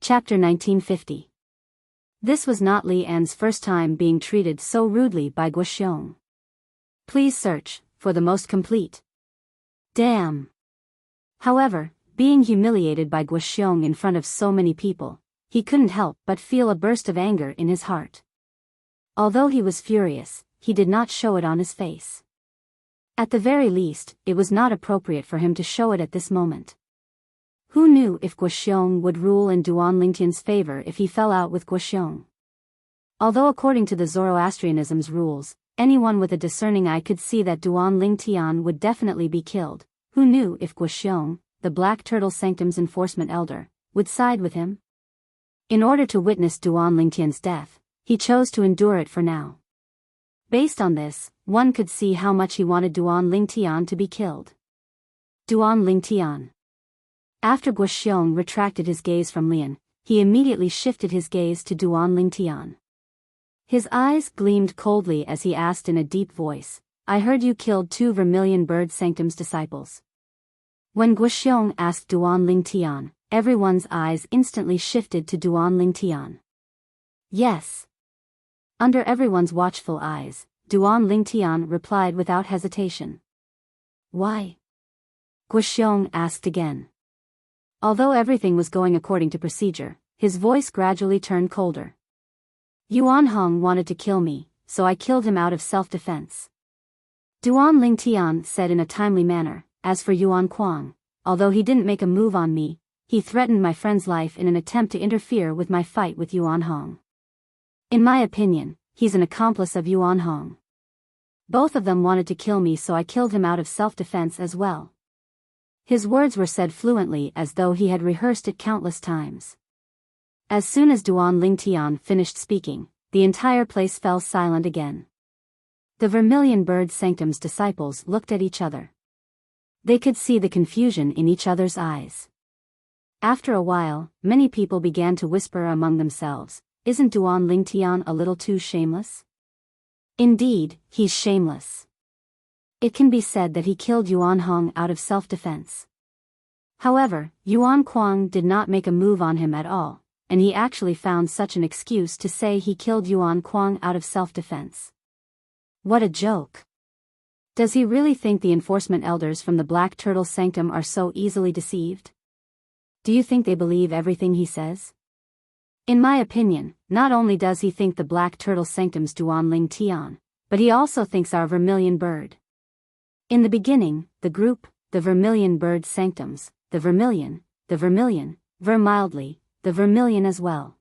Chapter 1950. This was not Li An's first time being treated so rudely by Guoxiong. Please search for the most complete. Damn. However, being humiliated by Guoxiong in front of so many people, he couldn't help but feel a burst of anger in his heart. Although he was furious, he did not show it on his face. At the very least, it was not appropriate for him to show it at this moment. Who knew if Guoxiong would rule in Duan Lingtian's favor if he fell out with Guoxiong? Although according to the Zoroastrianism's rules, anyone with a discerning eye could see that Duan Lingtian would definitely be killed, who knew if Guoxiong, the Black Turtle Sanctum's enforcement elder, would side with him? In order to witness Duan Lingtian's death, he chose to endure it for now. Based on this, one could see how much he wanted Duan Lingtian to be killed. Duan Lingtian. After Guoxiong retracted his gaze from Lian, he immediately shifted his gaze to Duan Lingtian. His eyes gleamed coldly as he asked in a deep voice, "I heard you killed 2 Vermilion Bird Sanctum's disciples." When Guoxiong asked Duan Lingtian, everyone's eyes instantly shifted to Duan Lingtian. Yes. Under everyone's watchful eyes, Duan Lingtian replied without hesitation. Why? Guoxiong asked again. Although everything was going according to procedure, his voice gradually turned colder. Yuan Hong wanted to kill me, so I killed him out of self-defense. Duan Lingtian said in a timely manner. As for Yuan Kuang, although he didn't make a move on me, he threatened my friend's life in an attempt to interfere with my fight with Yuan Hong. In my opinion, he's an accomplice of Yuan Hong. Both of them wanted to kill me, so I killed him out of self-defense as well. His words were said fluently as though he had rehearsed it countless times. As soon as Duan Lingtian finished speaking, the entire place fell silent again. The Vermilion Bird Sanctum's disciples looked at each other. They could see the confusion in each other's eyes. After a while, many people began to whisper among themselves, "Isn't Duan Lingtian a little too shameless?" Indeed, he's shameless. It can be said that he killed Yuan Hong out of self-defense. However, Yuan Kuang did not make a move on him at all, and he actually found such an excuse to say he killed Yuan Kuang out of self-defense. What a joke! Does he really think the enforcement elders from the Black Turtle Sanctum are so easily deceived? Do you think they believe everything he says? In my opinion, not only does he think the Black Turtle Sanctum's Duan Lingtian, but he also thinks our Vermilion Bird. In the beginning, the group, the Vermilion Bird Sanctums, the Vermilion, ver mildly, the Vermilion as well.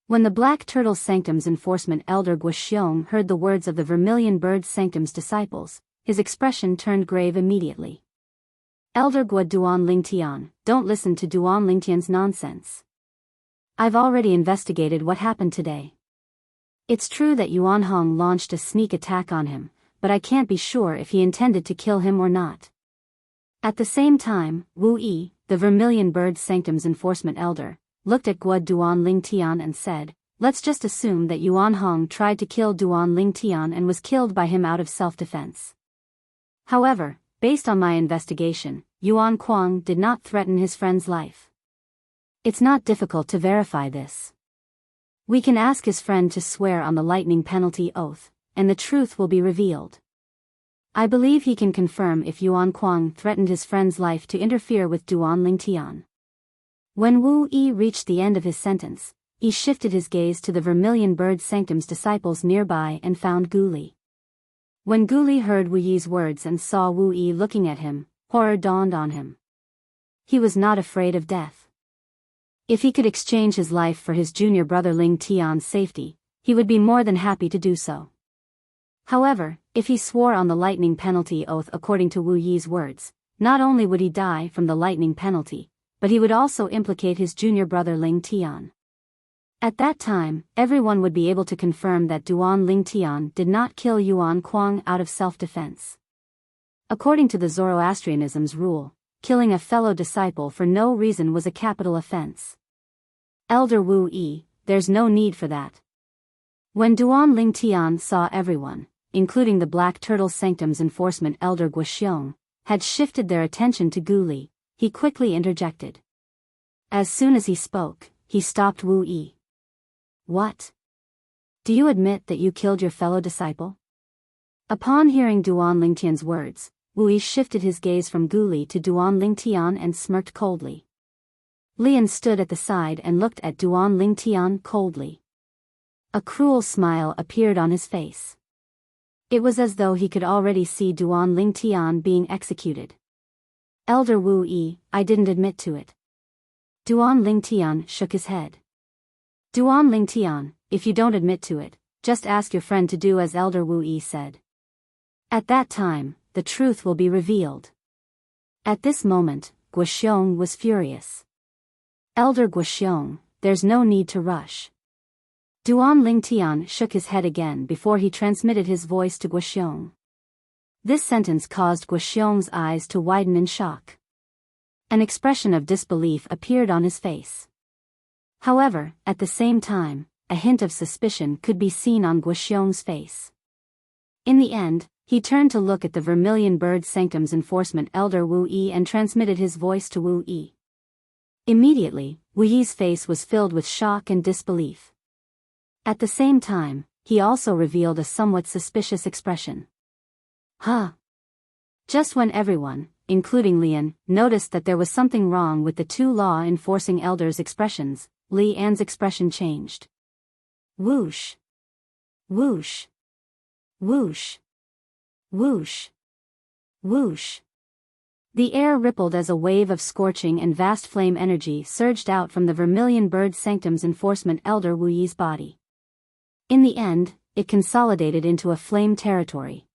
When the Black Turtle Sanctum's enforcement elder Guoxiong heard the words of the Vermilion Bird Sanctum's disciples, his expression turned grave immediately. Elder Guo Duan Lingtian, don't listen to Duan Lingtian's nonsense. I've already investigated what happened today. It's true that Yuan Hong launched a sneak attack on him, but I can't be sure if he intended to kill him or not. At the same time, Wu Yi, the Vermilion Bird Sanctum's enforcement elder, looked at Guo Duan Lingtian and said, "Let's just assume that Yuan Hong tried to kill Duan Lingtian and was killed by him out of self-defense. However, based on my investigation, Yuan Kuang did not threaten his friend's life. It's not difficult to verify this. We can ask his friend to swear on the lightning penalty oath, and the truth will be revealed. I believe he can confirm if Yuan Kuang threatened his friend's life to interfere with Duan Lingtian." When Wu Yi reached the end of his sentence, he shifted his gaze to the Vermilion Bird Sanctum's disciples nearby and found Gu Li. When Gu Li heard Wu Yi's words and saw Wu Yi looking at him, horror dawned on him. He was not afraid of death. If he could exchange his life for his junior brother Ling Tian's safety, he would be more than happy to do so. However, if he swore on the lightning penalty oath according to Wu Yi's words, not only would he die from the lightning penalty, but he would also implicate his junior brother Ling Tian. At that time, everyone would be able to confirm that Duan Lingtian did not kill Yuan Kuang out of self-defense. According to the Zoroastrianism's rule, killing a fellow disciple for no reason was a capital offense. Elder Wu Yi, there's no need for that. When Duan Lingtian saw everyone, including the Black Turtle Sanctum's enforcement elder Guoxiong, had shifted their attention to Gu Li, he quickly interjected. As soon as he spoke, he stopped Wu Yi. What? Do you admit that you killed your fellow disciple? Upon hearing Duan Lingtian's words, Wu Yi shifted his gaze from Gu Li to Duan Lingtian and smirked coldly. Lian stood at the side and looked at Duan Lingtian coldly. A cruel smile appeared on his face. It was as though he could already see Duan Lingtian being executed. Elder Wu Yi, I didn't admit to it. Duan Lingtian shook his head. Duan Lingtian, if you don't admit to it, just ask your friend to do as Elder Wu Yi said. At that time, the truth will be revealed. At this moment, Guoxiong was furious. Elder Guoxiong, there's no need to rush. Duan Lingtian shook his head again before he transmitted his voice to Guoxiong. This sentence caused Guoxiong's eyes to widen in shock. An expression of disbelief appeared on his face. However, at the same time, a hint of suspicion could be seen on Guoxiong's face. In the end, he turned to look at the Vermilion Bird Sanctum's enforcement Elder Wu Yi and transmitted his voice to Wu Yi. Immediately, Wu Yi's face was filled with shock and disbelief. At the same time, he also revealed a somewhat suspicious expression. Huh? Just when everyone, including Lian, noticed that there was something wrong with the two law-enforcing elders' expressions, Li An's expression changed. Whoosh. Whoosh. Whoosh. Whoosh. Whoosh. The air rippled as a wave of scorching and vast flame energy surged out from the Vermilion Bird Sanctum's enforcement Elder Wu Yi's body. In the end, it consolidated into a flame territory.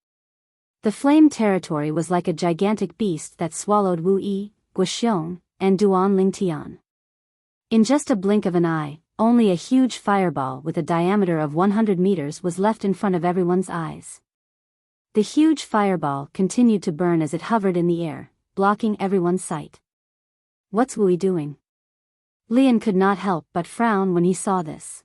The flame territory was like a gigantic beast that swallowed Wu Yi, Guoxiong, and Duan Lingtian. In just a blink of an eye, only a huge fireball with a diameter of 100 meters was left in front of everyone's eyes. The huge fireball continued to burn as it hovered in the air, blocking everyone's sight. What's Wu Yi doing? Lian could not help but frown when he saw this.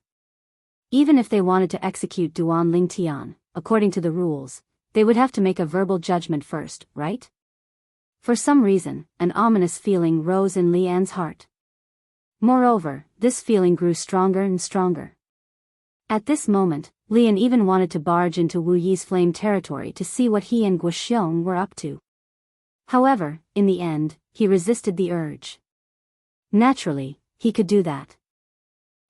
Even if they wanted to execute Duan Lingtian, according to the rules, they would have to make a verbal judgment first, right? For some reason, an ominous feeling rose in Lian's heart. Moreover, this feeling grew stronger and stronger. At this moment, Lian even wanted to barge into Wu Yi's flame territory to see what he and Guoxiong were up to. However, in the end, he resisted the urge. Naturally, he could do that.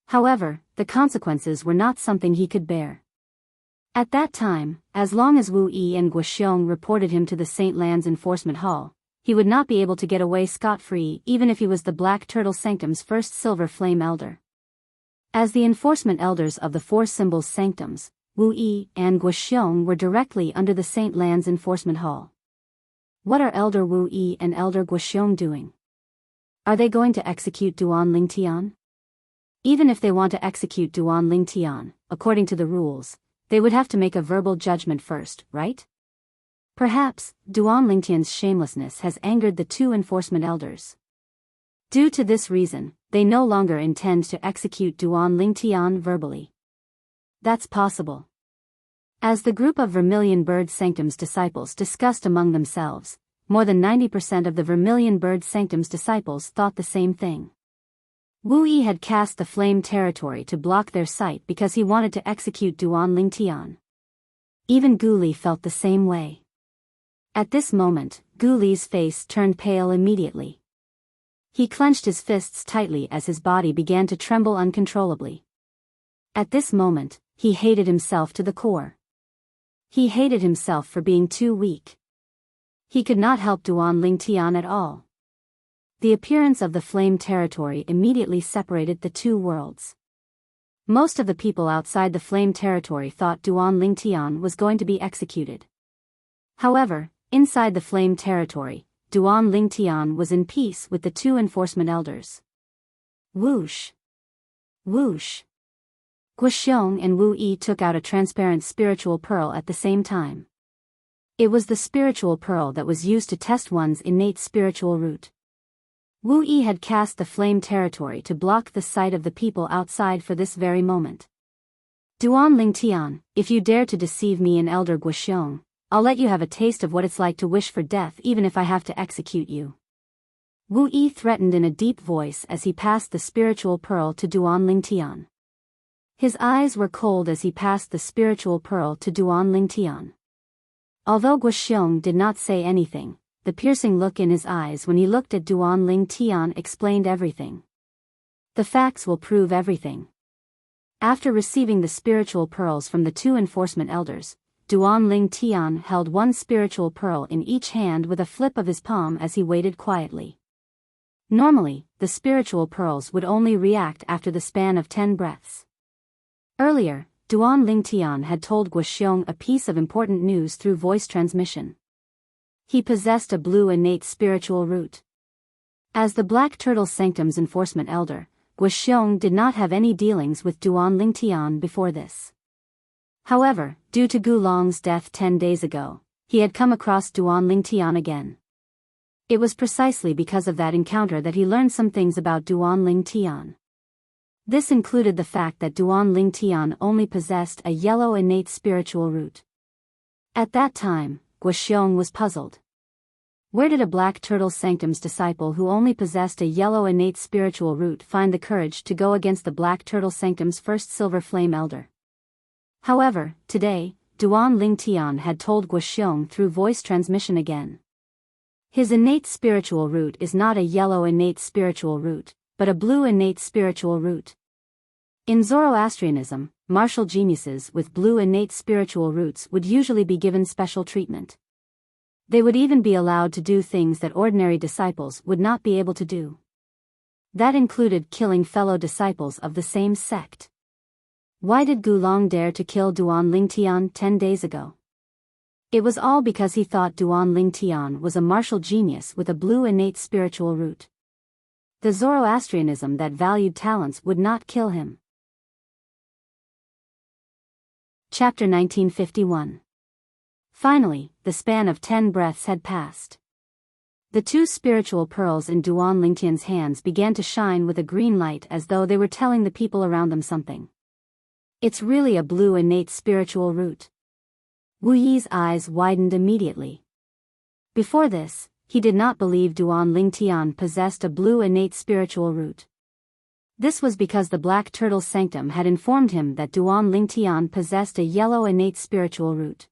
However, the consequences were not something he could bear. At that time, as long as Wu Yi and Guoxiong reported him to the St. Lan's Enforcement Hall, he would not be able to get away scot-free even if he was the Black Turtle Sanctum's first Silver Flame Elder. As the enforcement elders of the Four Symbols Sanctums, Wu Yi and Guoxiong were directly under the St. Lan's Enforcement Hall. What are Elder Wu Yi and Elder Guoxiong doing? Are they going to execute Duan Lingtian? Even if they want to execute Duan Lingtian, according to the rules, they would have to make a verbal judgment first, right? Perhaps, Duan Lingtian's shamelessness has angered the two enforcement elders. Due to this reason, they no longer intend to execute Duan Lingtian verbally. That's possible. As the group of Vermilion Bird Sanctum's disciples discussed among themselves, more than 90% of the Vermilion Bird Sanctum's disciples thought the same thing. Wu Yi had cast the flame territory to block their sight because he wanted to execute Duan Lingtian. Even Gu Li felt the same way. At this moment, Gu Li's face turned pale immediately. He clenched his fists tightly as his body began to tremble uncontrollably. At this moment, he hated himself to the core. He hated himself for being too weak. He could not help Duan Lingtian at all. The appearance of the flame territory immediately separated the two worlds. Most of the people outside the flame territory thought Duan Lingtian was going to be executed. However, inside the flame territory, Duan Lingtian was in peace with the two enforcement elders. Whoosh! Whoosh! Guoxiong and Wu Yi took out a transparent spiritual pearl at the same time. It was the spiritual pearl that was used to test one's innate spiritual root. Wu Yi had cast the flame territory to block the sight of the people outside for this very moment. Duan Lingtian, if you dare to deceive me and Elder Guoxiong, I'll let you have a taste of what it's like to wish for death even if I have to execute you. Wu Yi threatened in a deep voice as he passed the spiritual pearl to Duan Tian. His eyes were cold as he passed the spiritual pearl to Duan Tian. Although Guoxiong did not say anything, the piercing look in his eyes when he looked at Duan Tian explained everything. The facts will prove everything. After receiving the spiritual pearls from the two enforcement elders, Duan Tian held one spiritual pearl in each hand with a flip of his palm as he waited quietly. Normally, the spiritual pearls would only react after the span of 10 breaths. Earlier, Duan Tian had told Guoxiong a piece of important news through voice transmission. He possessed a blue innate spiritual root. As the Black Turtle Sanctum's enforcement elder, Guoxiong did not have any dealings with Duan Tian before this. However, due to Gulong's death 10 days ago, he had come across Duan Tian again. It was precisely because of that encounter that he learned some things about Duan Tian. This included the fact that Duan Tian only possessed a yellow innate spiritual root. At that time, Guoxiong was puzzled. Where did a Black Turtle Sanctum's disciple who only possessed a yellow innate spiritual root find the courage to go against the Black Turtle Sanctum's first Silver Flame Elder? However, today, Duan Tian had told Guoxiong through voice transmission again. His innate spiritual root is not a yellow innate spiritual root, but a blue innate spiritual root. In Zoroastrianism, martial geniuses with blue innate spiritual roots would usually be given special treatment. They would even be allowed to do things that ordinary disciples would not be able to do. That included killing fellow disciples of the same sect. Why did Gulong dare to kill Duan Tian 10 days ago? It was all because he thought Duan Tian was a martial genius with a blue innate spiritual root. The Zoroastrianism that valued talents would not kill him. Chapter 1951. Finally, the span of 10 breaths had passed. The two spiritual pearls in Duan Tian's hands began to shine with a green light as though they were telling the people around them something. It's really a blue innate spiritual root. Wu Yi's eyes widened immediately. Before this, he did not believe Duan Tian possessed a blue innate spiritual root. This was because the Black Turtle Sanctum had informed him that Duan Tian possessed a yellow innate spiritual root.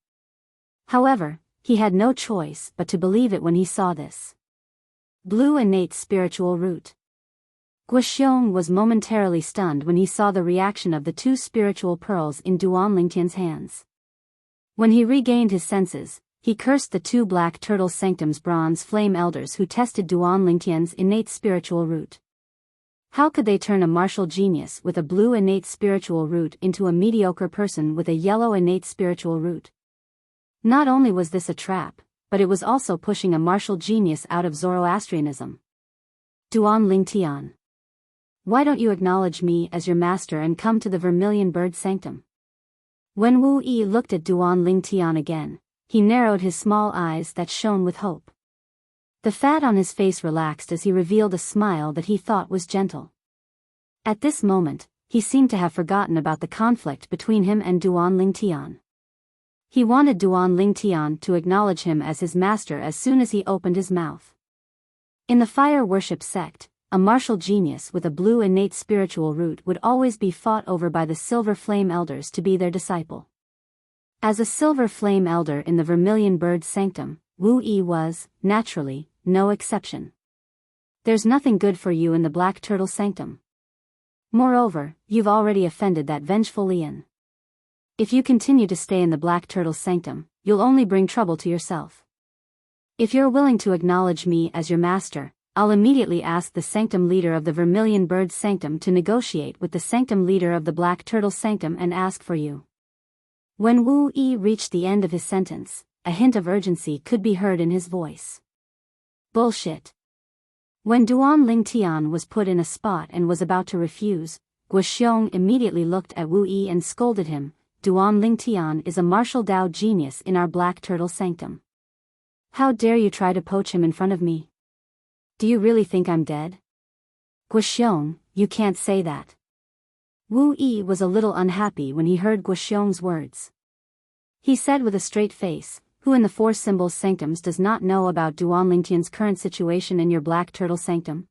However, he had no choice but to believe it when he saw this. Blue innate spiritual root. Guoxiong was momentarily stunned when he saw the reaction of the two spiritual pearls in Duan Tian's hands. When he regained his senses, he cursed the two Black Turtle Sanctum's bronze flame elders who tested Duan Tian's innate spiritual root. How could they turn a martial genius with a blue innate spiritual root into a mediocre person with a yellow innate spiritual root? Not only was this a trap, but it was also pushing a martial genius out of Zoroastrianism. Duan Tian. Why don't you acknowledge me as your master and come to the Vermilion Bird Sanctum? When Wu Yi looked at Duan Tian again, he narrowed his small eyes that shone with hope. The fat on his face relaxed as he revealed a smile that he thought was gentle. At this moment, he seemed to have forgotten about the conflict between him and Duan Tian. He wanted Duan Tian to acknowledge him as his master as soon as he opened his mouth. In the fire worship sect, a martial genius with a blue innate spiritual root would always be fought over by the Silver Flame Elders to be their disciple. As a Silver Flame Elder in the Vermilion Bird Sanctum, Wu Yi was, naturally, no exception. There's nothing good for you in the Black Turtle Sanctum. Moreover, you've already offended that vengeful Lian. If you continue to stay in the Black Turtle Sanctum, you'll only bring trouble to yourself. If you're willing to acknowledge me as your master, I'll immediately ask the Sanctum leader of the Vermilion Bird Sanctum to negotiate with the Sanctum leader of the Black Turtle Sanctum and ask for you. When Wu Yi reached the end of his sentence, a hint of urgency could be heard in his voice. Bullshit. When Duan Tian was put in a spot and was about to refuse, Guoxiong immediately looked at Wu Yi and scolded him. Duan Tian is a martial Dao genius in our Black Turtle Sanctum. How dare you try to poach him in front of me? Do you really think I'm dead? Guoxiong, you can't say that. Wu Yi was a little unhappy when he heard Guoxiong's words. He said with a straight face, who in the Four Symbols Sanctums does not know about Duan Lingtian's current situation in your Black Turtle Sanctum?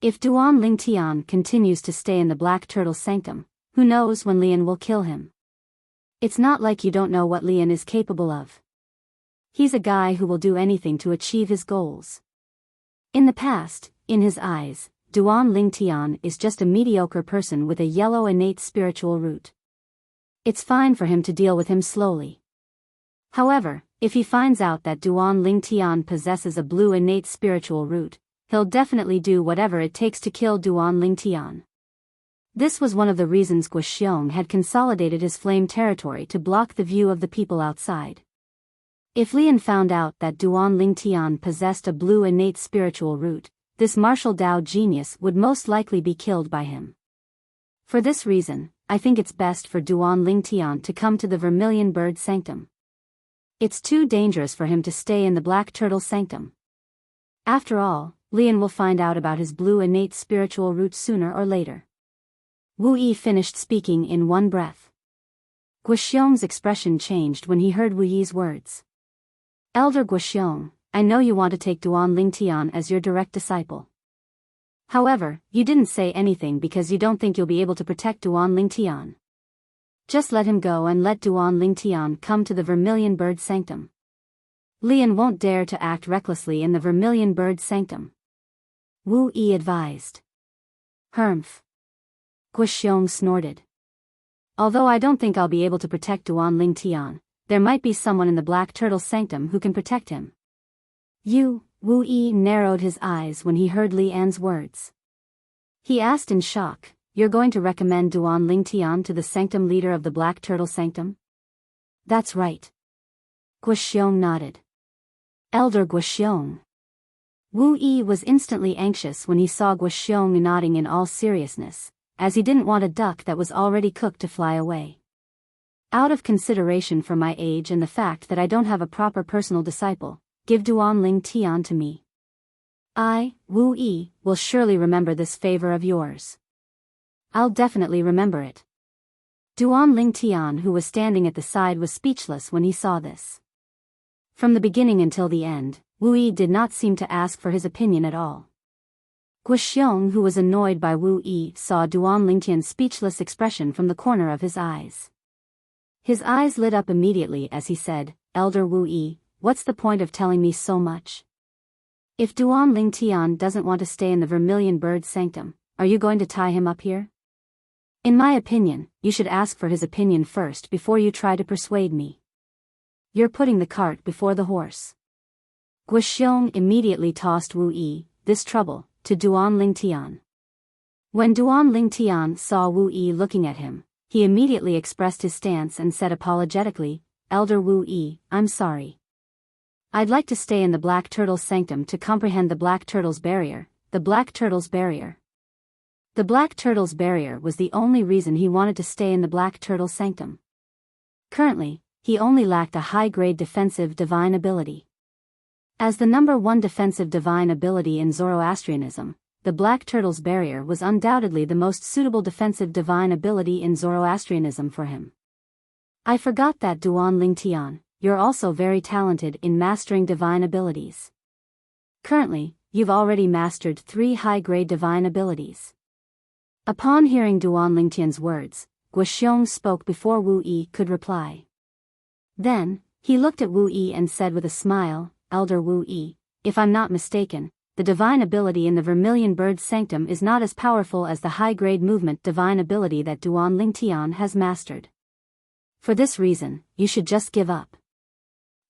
If Duan Lingtian continues to stay in the Black Turtle Sanctum, who knows when Lian will kill him? It's not like you don't know what Lian is capable of. He's a guy who will do anything to achieve his goals. In the past, in his eyes, Duan Lingtian is just a mediocre person with a yellow innate spiritual root. It's fine for him to deal with him slowly. However, if he finds out that Duan Lingtian possesses a blue innate spiritual root, he'll definitely do whatever it takes to kill Duan Lingtian. This was one of the reasons Guxiong had consolidated his flame territory to block the view of the people outside. If Lian found out that Duan Lingtian possessed a blue innate spiritual root, this martial Dao genius would most likely be killed by him. For this reason, I think it's best for Duan Lingtian to come to the Vermilion Bird Sanctum. It's too dangerous for him to stay in the Black Turtle Sanctum. After all, Lian will find out about his blue innate spiritual root sooner or later. Wu Yi finished speaking in one breath. Guxiong's expression changed when he heard Wu Yi's words. Elder Guxiong, I know you want to take Duan Lingtian as your direct disciple. However, you didn't say anything because you don't think you'll be able to protect Duan Lingtian. Just let him go and let Duan Lingtian come to the Vermilion Bird Sanctum. Lian won't dare to act recklessly in the Vermilion Bird Sanctum. Wu Yi advised. Humph. Guxiong snorted. Although I don't think I'll be able to protect Duan Lingtian, there might be someone in the Black Turtle Sanctum who can protect him. Wu Yi narrowed his eyes when he heard Li An's words. He asked in shock, You're going to recommend Duan Lingtian to the sanctum leader of the Black Turtle Sanctum? That's right. Guxiong nodded. Elder Guxiong. Wu Yi was instantly anxious when he saw Guxiong nodding in all seriousness, as he didn't want a duck that was already cooked to fly away. Out of consideration for my age and the fact that I don't have a proper personal disciple, give Duan Lingtian to me. I, Wu Yi, will surely remember this favor of yours. I'll definitely remember it. Duan Lingtian, who was standing at the side, was speechless when he saw this. From the beginning until the end, Wu Yi did not seem to ask for his opinion at all. Guxiong, who was annoyed by Wu Yi, saw Duan Lingtian's speechless expression from the corner of his eyes. His eyes lit up immediately as he said, Elder Wu Yi, what's the point of telling me so much? If Duan Lingtian doesn't want to stay in the Vermilion Bird Sanctum, are you going to tie him up here? In my opinion, you should ask for his opinion first before you try to persuade me. You're putting the cart before the horse. Guxiong immediately tossed Wu Yi, this trouble, to Duan Lingtian. When Duan Lingtian saw Wu Yi looking at him, he immediately expressed his stance and said apologetically, Elder Wu Yi, I'm sorry. I'd like to stay in the Black Turtle Sanctum to comprehend the Black Turtle's barrier, the Black Turtle's barrier. The Black Turtle's barrier was the only reason he wanted to stay in the Black Turtle Sanctum. Currently, he only lacked a high-grade defensive divine ability. As the #1 defensive divine ability in Zoroastrianism, the Black Turtle's barrier was undoubtedly the most suitable defensive divine ability in Zoroastrianism for him. I forgot that Duan Lingtian, you're also very talented in mastering divine abilities. Currently, you've already mastered 3 high-grade divine abilities. Upon hearing Duan Lingtian's words, Guxiong spoke before Wu Yi could reply. Then, he looked at Wu Yi and said with a smile, Elder Wu Yi, if I'm not mistaken, the divine ability in the Vermilion Bird Sanctum is not as powerful as the high-grade movement divine ability that Duan Lingtian has mastered. For this reason, you should just give up.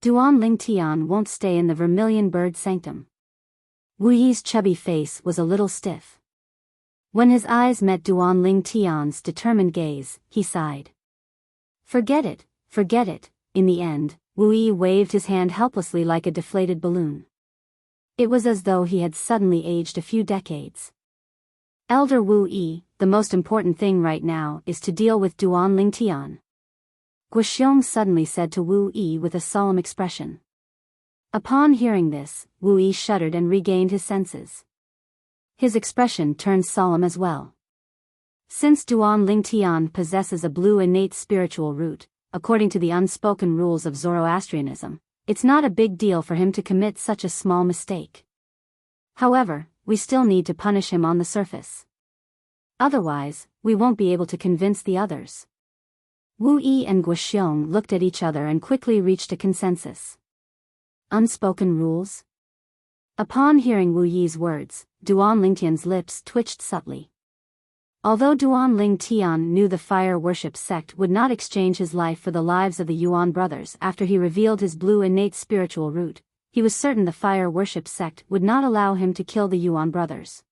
Duan Lingtian won't stay in the Vermilion Bird Sanctum. Wu Yi's chubby face was a little stiff. When his eyes met Duan Lingtian's determined gaze, he sighed. Forget it, forget it. In the end, Wu Yi waved his hand helplessly like a deflated balloon. It was as though he had suddenly aged a few decades. Elder Wu Yi, the most important thing right now is to deal with Duan Lingtian. Guxiong suddenly said to Wu Yi with a solemn expression. Upon hearing this, Wu Yi shuddered and regained his senses. His expression turned solemn as well. Since Duan Lingtian possesses a blue innate spiritual root, according to the unspoken rules of Zoroastrianism, it's not a big deal for him to commit such a small mistake. However, we still need to punish him on the surface. Otherwise, we won't be able to convince the others. Wu Yi and Guoxiong looked at each other and quickly reached a consensus. Unspoken rules? Upon hearing Wu Yi's words, Duan Lingtian's lips twitched subtly. Although Duan Lingtian knew the fire worship sect would not exchange his life for the lives of the Yuan brothers after he revealed his blue innate spiritual root, he was certain the fire worship sect would not allow him to kill the Yuan brothers.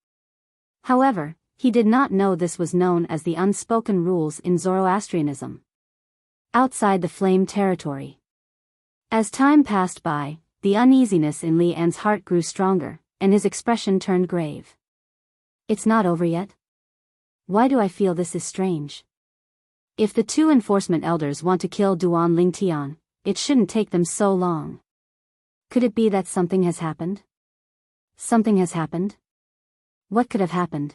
However, he did not know this was known as the unspoken rules in Zoroastrianism. Outside the flame territory. As time passed by, the uneasiness in Li An's heart grew stronger, and his expression turned grave. It's not over yet? Why do I feel this is strange? If the two enforcement elders want to kill Duan Lingtian, it shouldn't take them so long. Could it be that something has happened? Something has happened? What could have happened?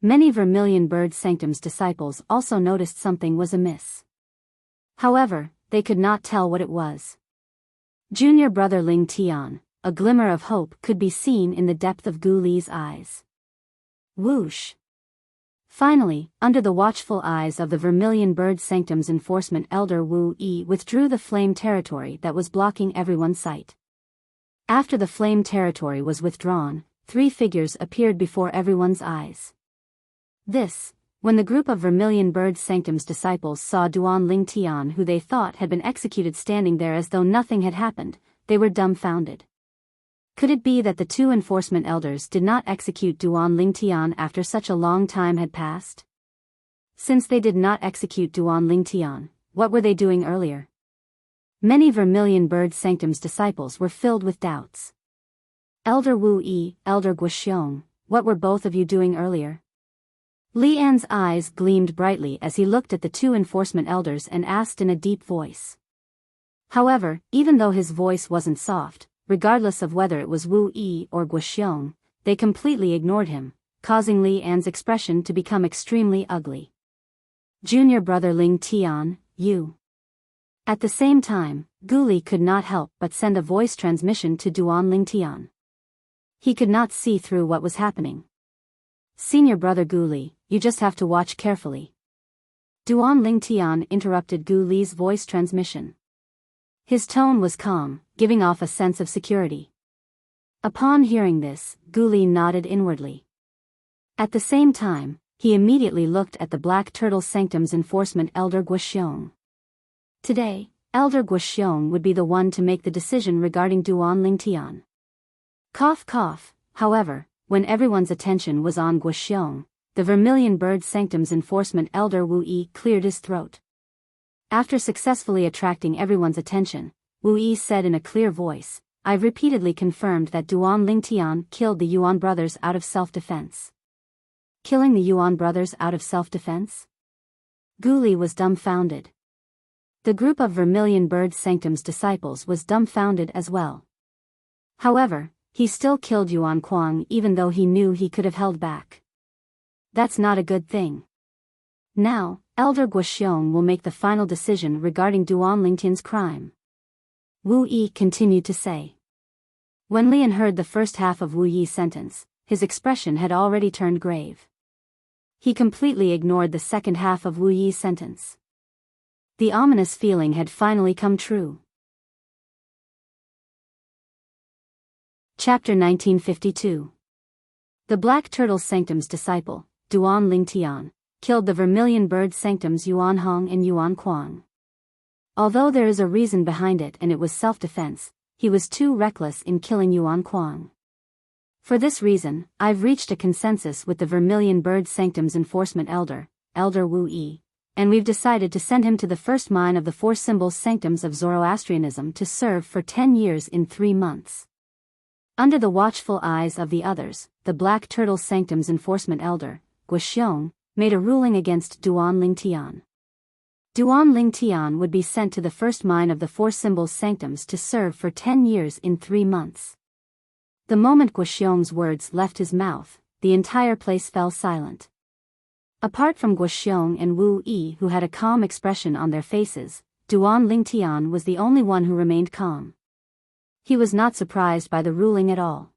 Many Vermilion Bird Sanctum's disciples also noticed something was amiss. However, they could not tell what it was. Junior brother Ling Tian, a glimmer of hope could be seen in the depth of Gu Li's eyes. Whoosh! Finally, under the watchful eyes of the Vermilion Bird Sanctum's enforcement elder Wu Yi withdrew the flame territory that was blocking everyone's sight. After the flame territory was withdrawn, 3 figures appeared before everyone's eyes. When the group of Vermilion Bird Sanctum's disciples saw Duan Lingtian who they thought had been executed standing there as though nothing had happened, they were dumbfounded. Could it be that the 2 enforcement elders did not execute Duan Lingtian after such a long time had passed? Since they did not execute Duan Lingtian, what were they doing earlier? Many Vermilion Bird Sanctum's disciples were filled with doubts. Elder Wu Yi, Elder Guoxiong, what were both of you doing earlier? Li An's eyes gleamed brightly as he looked at the 2 enforcement elders and asked in a deep voice. However, even though his voice wasn't soft, regardless of whether it was Wu Yi or Guoxiong, they completely ignored him, causing Li An's expression to become extremely ugly. Junior brother Ling Tian, you. At the same time, Gu Li could not help but send a voice transmission to Duan Lingtian. He could not see through what was happening. Senior brother Gu Li, you just have to watch carefully. Duan Lingtian interrupted Gu Li's voice transmission. His tone was calm, giving off a sense of security. Upon hearing this, Gu Li nodded inwardly. At the same time, he immediately looked at the Black Turtle Sanctum's enforcement elder Guoxiong. Today, Elder Guoxiong would be the one to make the decision regarding Duan Lingtian. Cough cough, however, when everyone's attention was on Guoxiong, the Vermilion Bird Sanctum's enforcement elder Wu Yi cleared his throat. After successfully attracting everyone's attention, Wu Yi said in a clear voice, I've repeatedly confirmed that Duan Lingtian killed the Yuan brothers out of self-defense. Killing the Yuan brothers out of self-defense? Gu Li was dumbfounded. The group of Vermilion Bird Sanctum's disciples was dumbfounded as well. However, he still killed Yuan Kuang even though he knew he could have held back. That's not a good thing. Now, Elder Guoxiong will make the final decision regarding Duan Lingtian's crime. Wu Yi continued to say. When Lian heard the first half of Wu Yi's sentence, his expression had already turned grave. He completely ignored the second half of Wu Yi's sentence. The ominous feeling had finally come true. Chapter 1952. The Black Turtle Sanctum's disciple, Duan Lingtian, killed the Vermilion Bird Sanctum's Yuan Hong and Yuan Kuang. Although there is a reason behind it and it was self-defense, he was too reckless in killing Yuan Kuang. For this reason, I've reached a consensus with the Vermilion Bird Sanctum's enforcement elder, Elder Wu Yi, and we've decided to send him to the first mine of the 4 symbol sanctums of Zoroastrianism to serve for 10 years in 3 months. Under the watchful eyes of the others, the Black Turtle Sanctum's enforcement elder, Guoxiong, made a ruling against Duan Lingtian. Duan Lingtian would be sent to the first mine of the 4 symbols sanctums to serve for 10 years in 3 months. The moment Guoxiong's words left his mouth, the entire place fell silent. Apart from Guoxiong and Wu Yi who had a calm expression on their faces, Duan Lingtian was the only one who remained calm. He was not surprised by the ruling at all.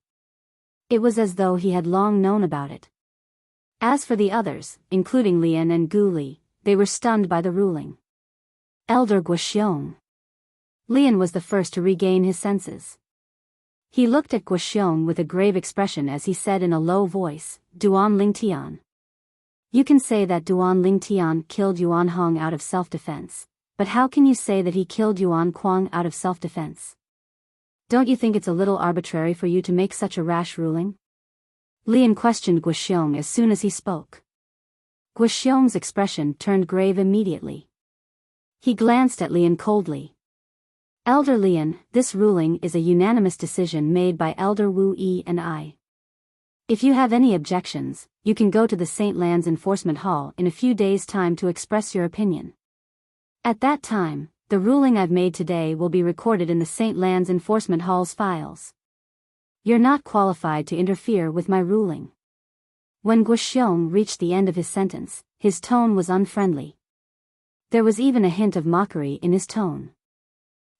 It was as though he had long known about it. As for the others, including Lian and Gu Li, they were stunned by the ruling. Elder Guoxiong. Lian was the first to regain his senses. He looked at Guoxiong with a grave expression as he said in a low voice, Duan Lingtian. You can say that Duan Lingtian killed Yuan Hong out of self-defense, but how can you say that he killed Yuan Kuang out of self-defense? Don't you think it's a little arbitrary for you to make such a rash ruling? Lian questioned Guoxiong as soon as he spoke. Guoxiong's expression turned grave immediately. He glanced at Lian coldly. Elder Lian, this ruling is a unanimous decision made by Elder Wu Yi and I. If you have any objections, you can go to the St. Lands Enforcement Hall in a few days' time to express your opinion. At that time, the ruling I've made today will be recorded in the St. Lands Enforcement Hall's files. You're not qualified to interfere with my ruling. When Guoxiong reached the end of his sentence, his tone was unfriendly. There was even a hint of mockery in his tone.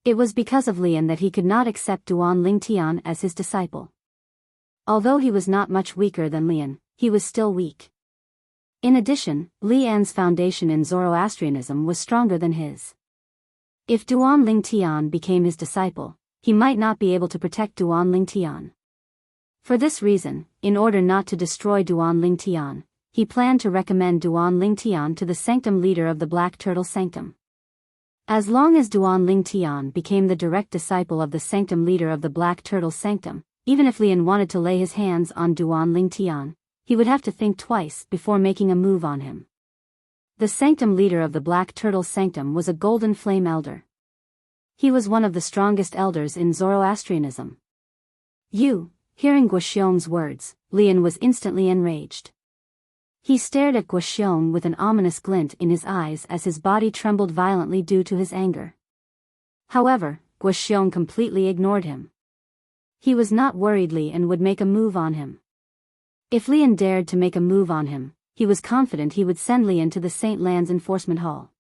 It was because of Lian that he could not accept Duan Lingtian as his disciple. Although he was not much weaker than Lian, he was still weak. In addition, Lian's foundation in Zoroastrianism was stronger than his. If Duan Lingtian became his disciple, he might not be able to protect Duan Lingtian. For this reason, in order not to destroy Duan Lingtian, he planned to recommend Duan Lingtian to the sanctum leader of the Black Turtle Sanctum. As long as Duan Lingtian became the direct disciple of the sanctum leader of the Black Turtle Sanctum, even if Lian wanted to lay his hands on Duan Lingtian, he would have to think twice before making a move on him. The sanctum leader of the Black Turtle Sanctum was a Golden Flame Elder. He was one of the strongest elders in Zoroastrianism. Hearing Guoxiong's words, Lian was instantly enraged. He stared at Guoxiong with an ominous glint in his eyes as his body trembled violently due to his anger. However, Guoxiong completely ignored him. He was not worried Lian would make a move on him. If Lian dared to make a move on him, he was confident he would send Lian to the St. Lands Enforcement Hall.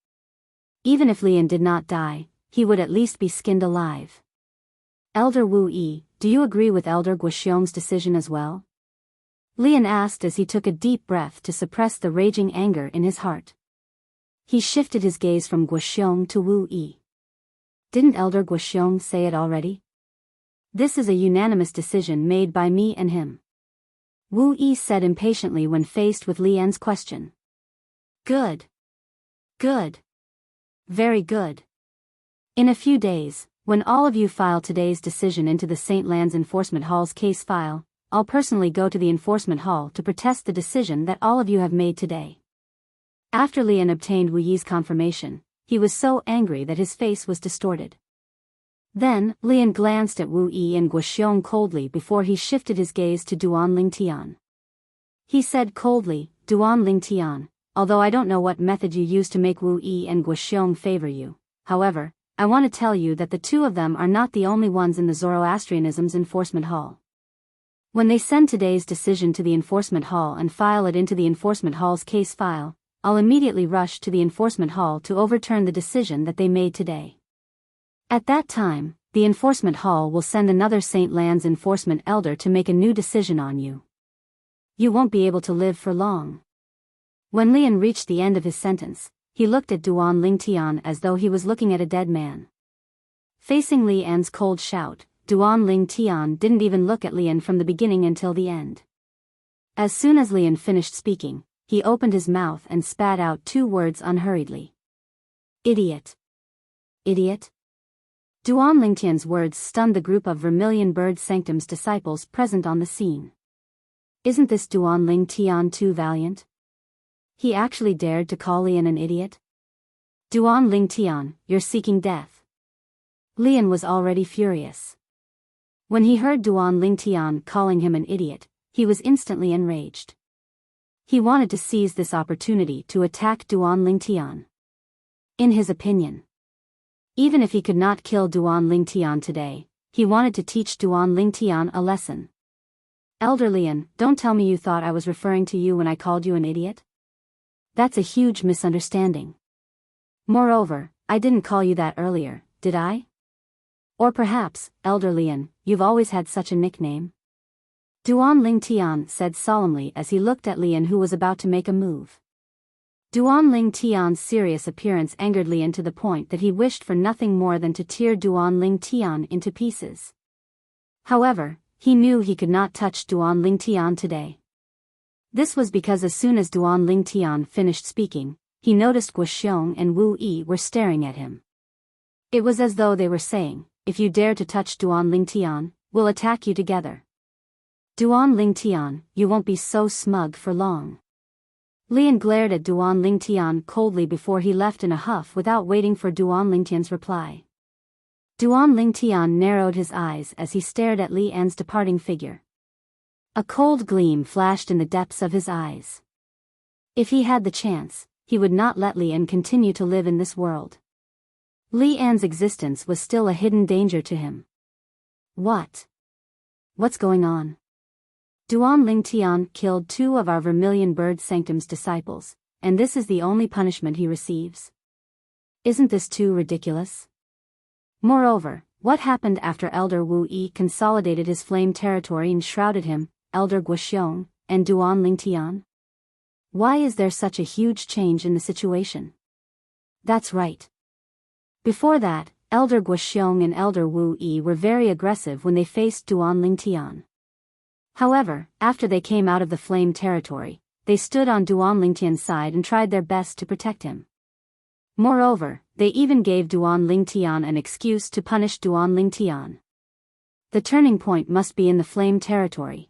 Even if Lian did not die, he would at least be skinned alive. Elder Wu Yi, do you agree with Elder Guoxiong's decision as well? Lian asked as he took a deep breath to suppress the raging anger in his heart. He shifted his gaze from Guoxiong to Wu Yi. Didn't Elder Guoxiong say it already? This is a unanimous decision made by me and him. Wu Yi said impatiently when faced with Lian's question. Good. Good. Very good. In a few days, when all of you file today's decision into the St. Lands Enforcement Hall's case file, I'll personally go to the Enforcement Hall to protest the decision that all of you have made today. After Lian obtained Wu Yi's confirmation, he was so angry that his face was distorted. Then, Lian glanced at Wu Yi and Guoxiong coldly before he shifted his gaze to Duan Lingtian. He said coldly, Duan Lingtian, although I don't know what method you use to make Wu Yi and Guoxiong favor you, however, I want to tell you that the two of them are not the only ones in the Zoroastrianism's Enforcement Hall. When they send today's decision to the Enforcement Hall and file it into the Enforcement Hall's case file, I'll immediately rush to the Enforcement Hall to overturn the decision that they made today. At that time, the Enforcement Hall will send another St. Lands Enforcement Elder to make a new decision on you. You won't be able to live for long. When Lian reached the end of his sentence, he looked at Duan Lingtian as though he was looking at a dead man. Facing Lian's cold shout, Duan Lingtian didn't even look at Lian from the beginning until the end. As soon as Lian finished speaking, he opened his mouth and spat out 2 words unhurriedly. Idiot. Idiot. Duan Lingtian's words stunned the group of Vermilion Bird Sanctum's disciples present on the scene. Isn't this Duan Lingtian too valiant? He actually dared to call Lian an idiot? Duan Lingtian, you're seeking death. Lian was already furious. When he heard Duan Lingtian calling him an idiot, he was instantly enraged. He wanted to seize this opportunity to attack Duan Lingtian. In his opinion, even if he could not kill Duan Lingtian today, he wanted to teach Duan Lingtian a lesson. Elder Lian, don't tell me you thought I was referring to you when I called you an idiot? That's a huge misunderstanding. Moreover, I didn't call you that earlier, did I? Or perhaps, Elder Lian, you've always had such a nickname? Duan Ling Tian said solemnly as he looked at Lian, who was about to make a move. Duan Ling Tian's serious appearance angered Lian to the point that he wished for nothing more than to tear Duan Ling Tian into pieces. However, he knew he could not touch Duan Ling Tian today. This was because as soon as Duan Ling Tian finished speaking, he noticed Guoxiong and Wu Yi were staring at him. It was as though they were saying, "If you dare to touch Duan Ling Tian, we'll attack you together." Duan Ling Tian, you won't be so smug for long. Lian glared at Duan Ling Tian coldly before he left in a huff without waiting for Duan Ling Tian's reply. Duan Ling Tian narrowed his eyes as he stared at Li An's departing figure. A cold gleam flashed in the depths of his eyes. If he had the chance, he would not let Li An continue to live in this world. Li An's existence was still a hidden danger to him. What's going on? Duan Ling Tian killed 2 of our Vermilion Bird Sanctum's disciples, and this is the only punishment he receives. Isn't this too ridiculous? Moreover, what happened after Elder Wu Yi consolidated his flame territory and shrouded him, Elder Guoxiong, and Duan Ling Tian? Why is there such a huge change in the situation? That's right. Before that, Elder Guoxiong and Elder Wu Yi were very aggressive when they faced Duan Ling Tian. However, after they came out of the flame territory, they stood on Duan Ling Tian's side and tried their best to protect him. Moreover, they even gave Duan Ling Tian an excuse to punish Duan Ling Tian. The turning point must be in the flame territory.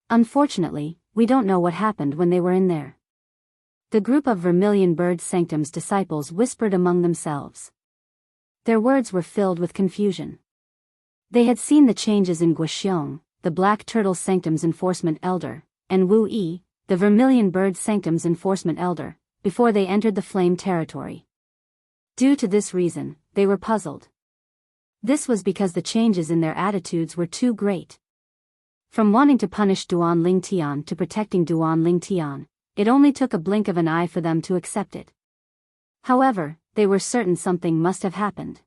Unfortunately, we don't know what happened when they were in there. The group of Vermilion Bird Sanctum's disciples whispered among themselves. Their words were filled with confusion. They had seen the changes in Guoxiong, the Black Turtle Sanctum's enforcement elder, and Wu Yi, the Vermilion Bird Sanctum's enforcement elder, before they entered the flame territory. Due to this reason, they were puzzled. This was because the changes in their attitudes were too great. From wanting to punish Duan Ling Tian to protecting Duan Ling Tian, it only took a blink of an eye for them to accept it. However, they were certain something must have happened.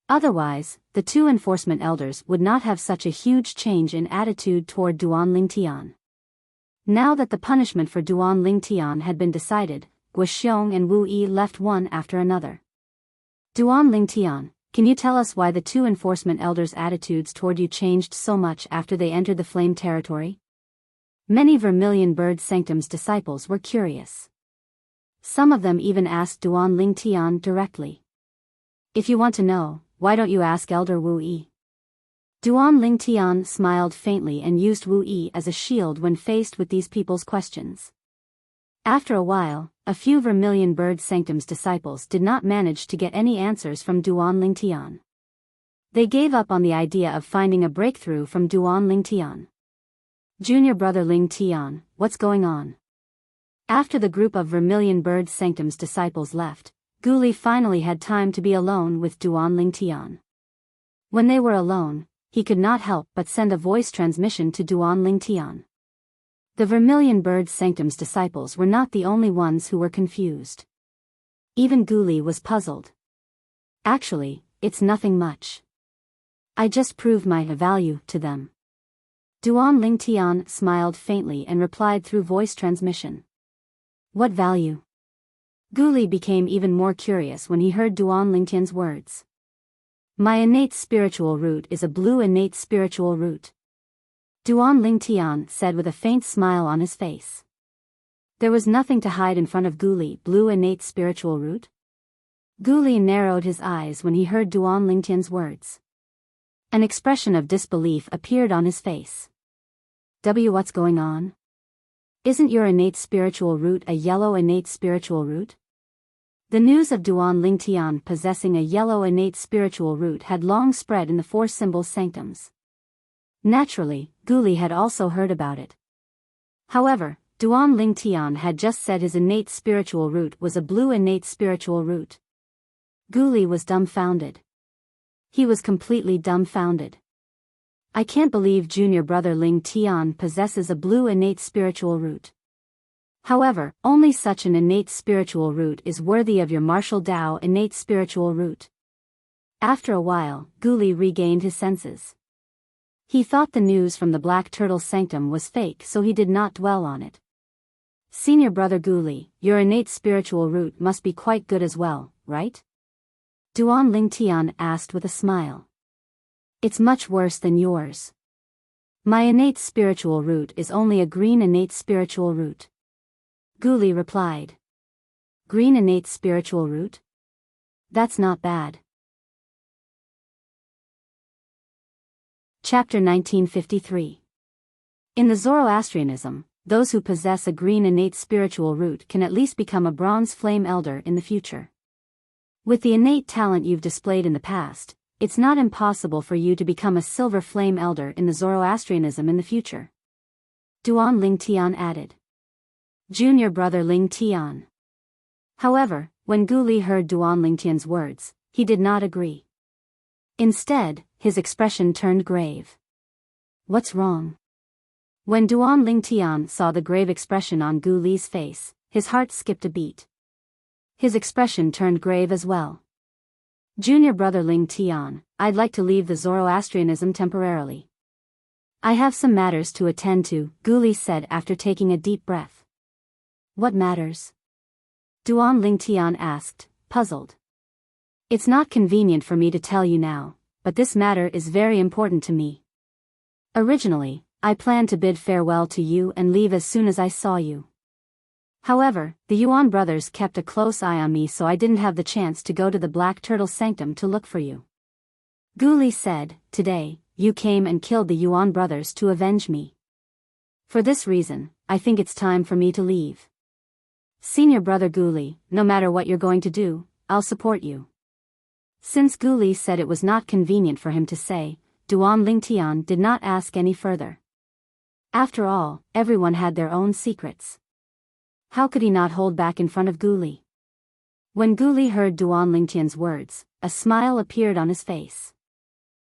Otherwise, the 2 enforcement elders would not have such a huge change in attitude toward Duan Ling Tian. Now that the punishment for Duan Ling Tian had been decided, Guoxiong and Wu Yi left one after another. Duan Ling Tian, can you tell us why the 2 enforcement elders' attitudes toward you changed so much after they entered the flame territory? Many Vermilion Bird Sanctum's disciples were curious. Some of them even asked Duan Ling Tian directly. If you want to know, why don't you ask Elder Wu Yi? Duan Ling Tian smiled faintly and used Wu Yi as a shield when faced with these people's questions. After a while, a few Vermilion Bird Sanctum's disciples did not manage to get any answers from Duan Ling Tian. They gave up on the idea of finding a breakthrough from Duan Ling Tian. Junior brother Ling Tian, what's going on? After the group of Vermilion Bird Sanctum's disciples left, Guli finally had time to be alone with Duan Ling Tian. When they were alone, he could not help but send a voice transmission to Duan Ling Tian. The Vermilion Bird Sanctum's disciples were not the only ones who were confused. Even Guli was puzzled. Actually, it's nothing much. I just proved my value to them. Duan Ling Tian smiled faintly and replied through voice transmission. What value? Guli became even more curious when he heard Duan Ling Tian's words. My innate spiritual root is a blue innate spiritual root. Duan Ling Tian said with a faint smile on his face. There was nothing to hide in front of Guli, blue innate spiritual root? Guli narrowed his eyes when he heard Duan Ling Tian's words. An expression of disbelief appeared on his face. What's going on? Isn't your innate spiritual root a yellow innate spiritual root? The news of Duan Ling Tian possessing a yellow innate spiritual root had long spread in the 4 symbol sanctums. Naturally, Guli had also heard about it. However, Duan Ling Tian had just said his innate spiritual root was a blue innate spiritual root. Guli was dumbfounded. He was completely dumbfounded. I can't believe junior brother Ling Tian possesses a blue innate spiritual root. However, only such an innate spiritual root is worthy of your martial Tao innate spiritual root. After a while, Guli regained his senses. He thought the news from the Black Turtle's sanctum was fake, so he did not dwell on it. Senior brother Guli, your innate spiritual root must be quite good as well, right? Duan Lingtian asked with a smile. It's much worse than yours. My innate spiritual root is only a green innate spiritual root. Guli replied. Green innate spiritual root? That's not bad. Chapter 1953. In the Zoroastrianism, those who possess a green innate spiritual root can at least become a bronze flame elder in the future. With the innate talent you've displayed in the past, it's not impossible for you to become a silver flame elder in the Zoroastrianism in the future. Duan Lingtian added. Junior brother Lingtian. However, when Guli heard Duan Lingtian's words, he did not agree. Instead, his expression turned grave. What's wrong? When Duan Lingtian saw the grave expression on Guli's face, his heart skipped a beat. His expression turned grave as well. Junior brother Lingtian, I'd like to leave the Zoroastrianism temporarily. I have some matters to attend to, Guli said after taking a deep breath. What matters? Duan Lingtian asked, puzzled. It's not convenient for me to tell you now, but this matter is very important to me. Originally, I planned to bid farewell to you and leave as soon as I saw you. However, the Yuan brothers kept a close eye on me, so I didn't have the chance to go to the Black Turtle Sanctum to look for you. Guli said, today, you came and killed the Yuan brothers to avenge me. For this reason, I think it's time for me to leave. Senior brother Guli, no matter what you're going to do, I'll support you. Since Guli said it was not convenient for him to say, Duan Lingtian did not ask any further. After all, everyone had their own secrets. How could he not hold back in front of Guli? When Guli heard Duan Lingtian's words, a smile appeared on his face.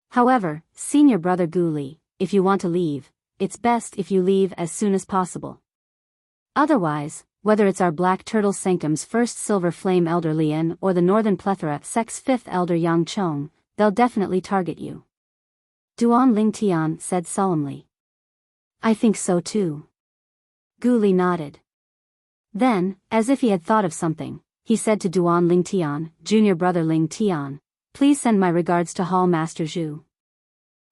However, senior brother Guli, if you want to leave, it's best if you leave as soon as possible. Otherwise, whether it's our Black Turtle Sanctum's first Silver Flame Elder Lian or the Northern Plethora Sect's fifth Elder Yang Chong, they'll definitely target you. Duan Lingtian said solemnly. I think so too. Guli nodded. Then, as if he had thought of something, he said to Duan Lingtian, Junior brother Lingtian, please send my regards to Hall Master Zhu.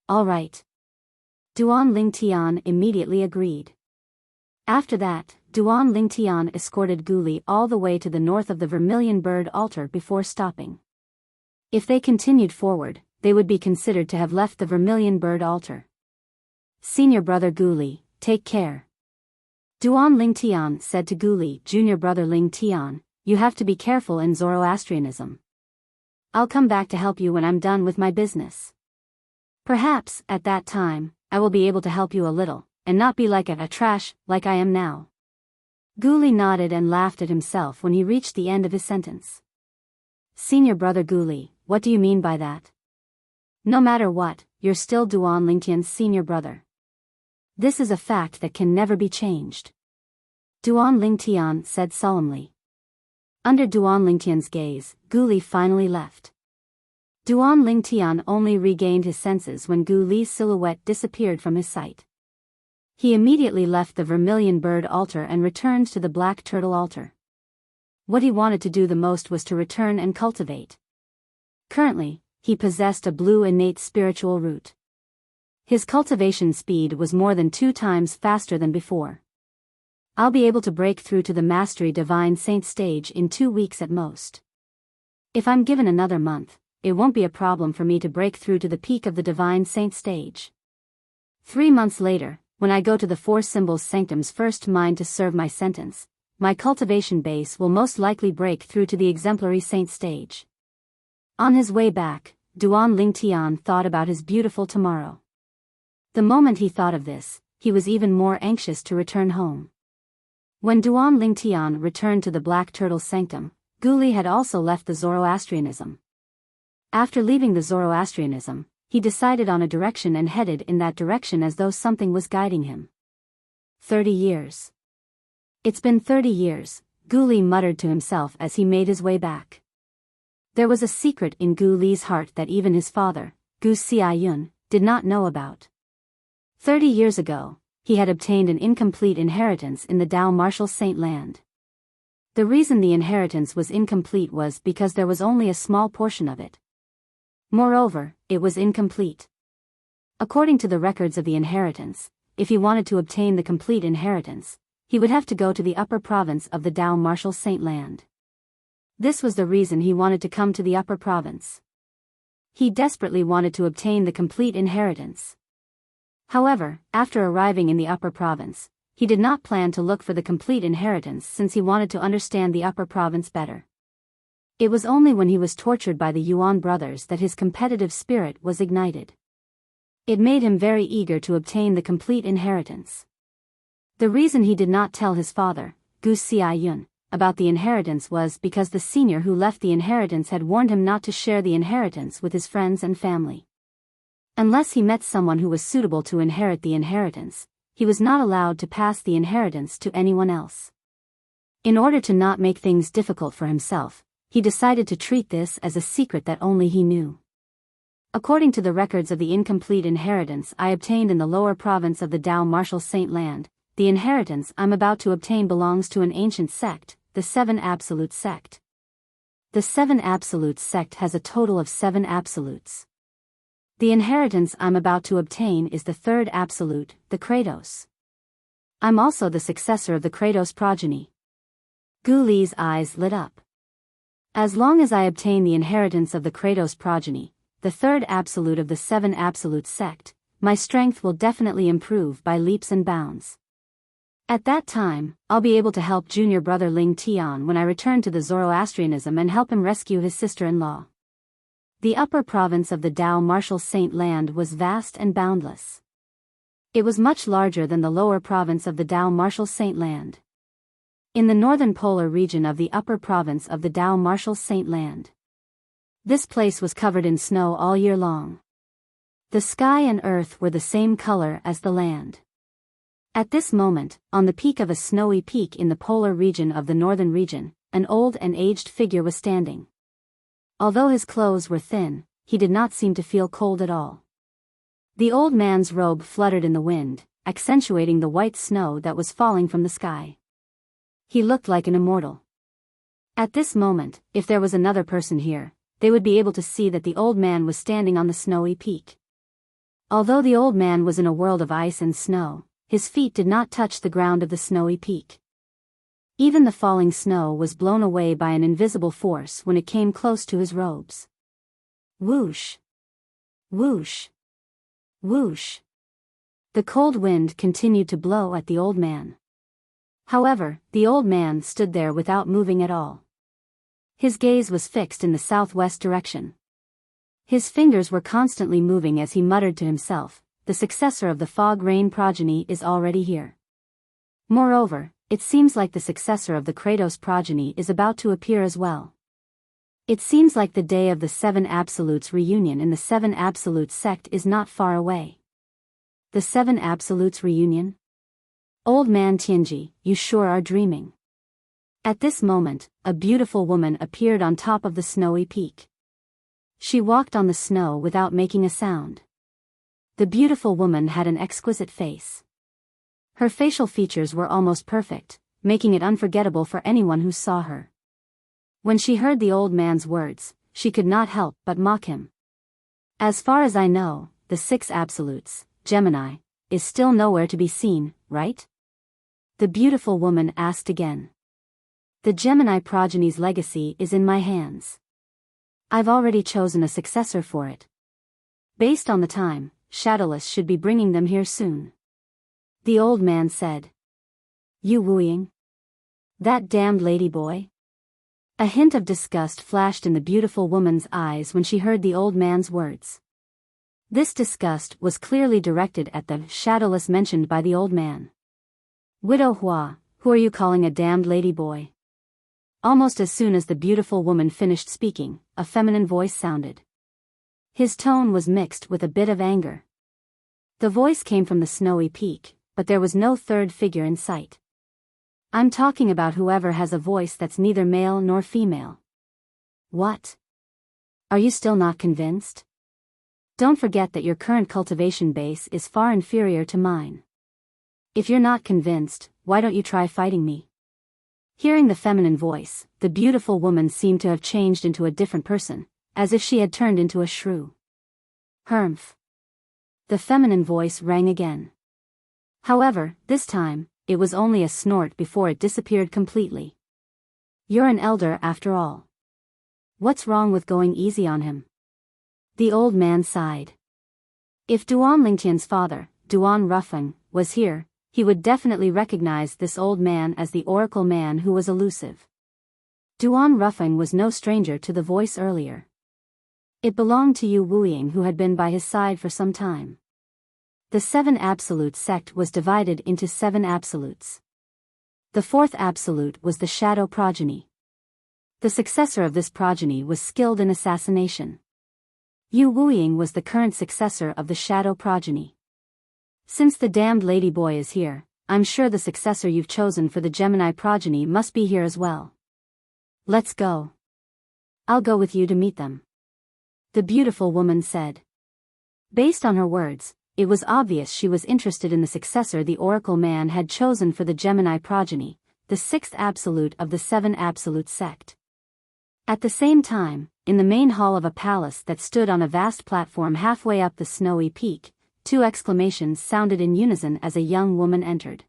All right. Duan Lingtian immediately agreed. After that, Duan Lingtian escorted Guli all the way to the north of the Vermilion Bird altar before stopping. If they continued forward, they would be considered to have left the Vermilion Bird altar. Senior brother Guli, take care. Duan Lingtian said to Guli, Junior brother Lingtian, you have to be careful in Zoroastrianism. I'll come back to help you when I'm done with my business. Perhaps, at that time, I will be able to help you a little, and not be like a trash, like I am now. Guli nodded and laughed at himself when he reached the end of his sentence. Senior brother Guli, what do you mean by that? No matter what, you're still Duan Lingtian's senior brother. This is a fact that can never be changed. Duan Lingtian said solemnly. Under Duan Lingtian's gaze, Guli finally left. Duan Lingtian only regained his senses when Guli's silhouette disappeared from his sight. He immediately left the Vermilion Bird altar and returned to the Black Turtle altar. What he wanted to do the most was to return and cultivate. Currently, he possessed a blue innate spiritual root. His cultivation speed was more than 2 times faster than before. I'll be able to break through to the Mastery Divine Saint stage in 2 weeks at most. If I'm given another month, it won't be a problem for me to break through to the peak of the Divine Saint stage. 3 months later, when I go to the Four Symbols Sanctum's first mind to serve my sentence, my cultivation base will most likely break through to the Exemplary Saint stage. On his way back, Duan Lingtian thought about his beautiful tomorrow. The moment he thought of this, he was even more anxious to return home. When Duan Lingtian returned to the Black Turtle Sanctum, Guli had also left the Zoroastrianism. After leaving the Zoroastrianism, he decided on a direction and headed in that direction as though something was guiding him. 30 years. It's been 30 years, Gu Li muttered to himself as he made his way back. There was a secret in Gu Li's heart that even his father, Gu Xiayun, did not know about. 30 years ago, he had obtained an incomplete inheritance in the Dao Martial Saint land. The reason the inheritance was incomplete was because there was only a small portion of it. Moreover, it was incomplete. According to the records of the inheritance, if he wanted to obtain the complete inheritance, he would have to go to the upper province of the Dao Martial Saint land. This was the reason he wanted to come to the upper province. He desperately wanted to obtain the complete inheritance. However, after arriving in the upper province, he did not plan to look for the complete inheritance since he wanted to understand the upper province better. It was only when he was tortured by the Yuan brothers that his competitive spirit was ignited. It made him very eager to obtain the complete inheritance. The reason he did not tell his father, Gu Xiayun, about the inheritance was because the senior who left the inheritance had warned him not to share the inheritance with his friends and family. Unless he met someone who was suitable to inherit the inheritance, he was not allowed to pass the inheritance to anyone else. In order to not make things difficult for himself, he decided to treat this as a secret that only he knew. According to the records of the incomplete inheritance I obtained in the lower province of the Dao Martial Saint land, the inheritance I'm about to obtain belongs to an ancient sect, the Seven Absolute Sect. The Seven Absolute Sect has a total of 7 absolutes. The inheritance I'm about to obtain is the third absolute, the Kratos. I'm also the successor of the Kratos progeny. Gu Li's eyes lit up. As long as I obtain the inheritance of the Kratos progeny, the third absolute of the Seven Absolute Sect, my strength will definitely improve by leaps and bounds. At that time, I'll be able to help junior brother Ling Tian when I return to the Zoroastrianism and help him rescue his sister-in-law. The upper province of the Dao Martial Saint land was vast and boundless. It was much larger than the lower province of the Dao Martial Saint land. In the northern polar region of the upper province of the Dao Martial Saint land, this place was covered in snow all year long. The sky and earth were the same color as the land. At this moment, on the peak of a snowy peak in the polar region of the northern region, an old and aged figure was standing. Although his clothes were thin, he did not seem to feel cold at all. The old man's robe fluttered in the wind, accentuating the white snow that was falling from the sky. He looked like an immortal. At this moment, if there was another person here, they would be able to see that the old man was standing on the snowy peak. Although the old man was in a world of ice and snow, his feet did not touch the ground of the snowy peak. Even the falling snow was blown away by an invisible force when it came close to his robes. Whoosh! Whoosh! Whoosh! The cold wind continued to blow at the old man. However, the old man stood there without moving at all. His gaze was fixed in the southwest direction. His fingers were constantly moving as he muttered to himself, "The successor of the fog rain progeny is already here." Moreover, it seems like the successor of the Kratos progeny is about to appear as well. It seems like the day of the Seven Absolutes reunion in the Seven Absolute sect is not far away. The Seven Absolutes reunion? Old man Tianji, you sure are dreaming. At this moment, a beautiful woman appeared on top of the snowy peak. She walked on the snow without making a sound. The beautiful woman had an exquisite face. Her facial features were almost perfect, making it unforgettable for anyone who saw her. When she heard the old man's words, she could not help but mock him. As far as I know, the 6 absolutes, Gemini, is still nowhere to be seen, right? The beautiful woman asked again. The Gemini progeny's legacy is in my hands. I've already chosen a successor for it. Based on the time, Shadowless should be bringing them here soon. The old man said. You wooing? That damned lady boy? A hint of disgust flashed in the beautiful woman's eyes when she heard the old man's words. This disgust was clearly directed at the Shadowless mentioned by the old man. Widow Hua, who are you calling a damned lady boy? Almost as soon as the beautiful woman finished speaking, a feminine voice sounded. His tone was mixed with a bit of anger. The voice came from the snowy peak, but there was no third figure in sight. I'm talking about whoever has a voice that's neither male nor female. What? Are you still not convinced? Don't forget that your current cultivation base is far inferior to mine. If you're not convinced, why don't you try fighting me? Hearing the feminine voice, the beautiful woman seemed to have changed into a different person, as if she had turned into a shrew. Humph. The feminine voice rang again. However, this time, it was only a snort before it disappeared completely. You're an elder after all. What's wrong with going easy on him? The old man sighed. If Duan Lingtian's father, Duan Ruffeng, was here, he would definitely recognize this old man as the oracle man who was elusive. Duan Ruffeng was no stranger to the voice earlier. It belonged to Yu Wuying, who had been by his side for some time. The Seven Absolute sect was divided into 7 absolutes. The 4th absolute was the Shadow Progeny. The successor of this progeny was skilled in assassination. Yu Wuying was the current successor of the Shadow Progeny. Since the damned ladyboy is here, I'm sure the successor you've chosen for the Gemini progeny must be here as well. Let's go. I'll go with you to meet them. The beautiful woman said. Based on her words, it was obvious she was interested in the successor the oracle man had chosen for the Gemini progeny, the 6th absolute of the 7 absolute sect. At the same time, in the main hall of a palace that stood on a vast platform halfway up the snowy peak, 2 exclamations sounded in unison as a young woman entered.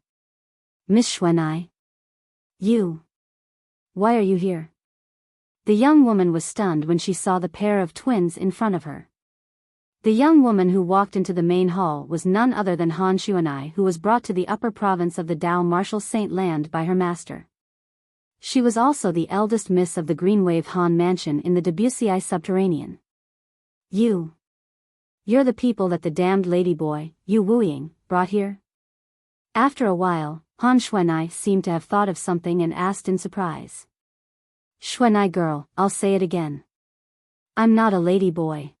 Miss Xuanai? You? Why are you here? The young woman was stunned when she saw the pair of twins in front of her. The young woman who walked into the main hall was none other than Han Xuanai, who was brought to the upper province of the Dao Martial Saint Land by her master. She was also the eldest miss of the Greenwave Han Mansion in the Debussy Subterranean. You're the people that the damned ladyboy, Yu Wuying, brought here? After a while, Han Xuanai seemed to have thought of something and asked in surprise. Xuanai girl, I'll say it again. I'm not a ladyboy.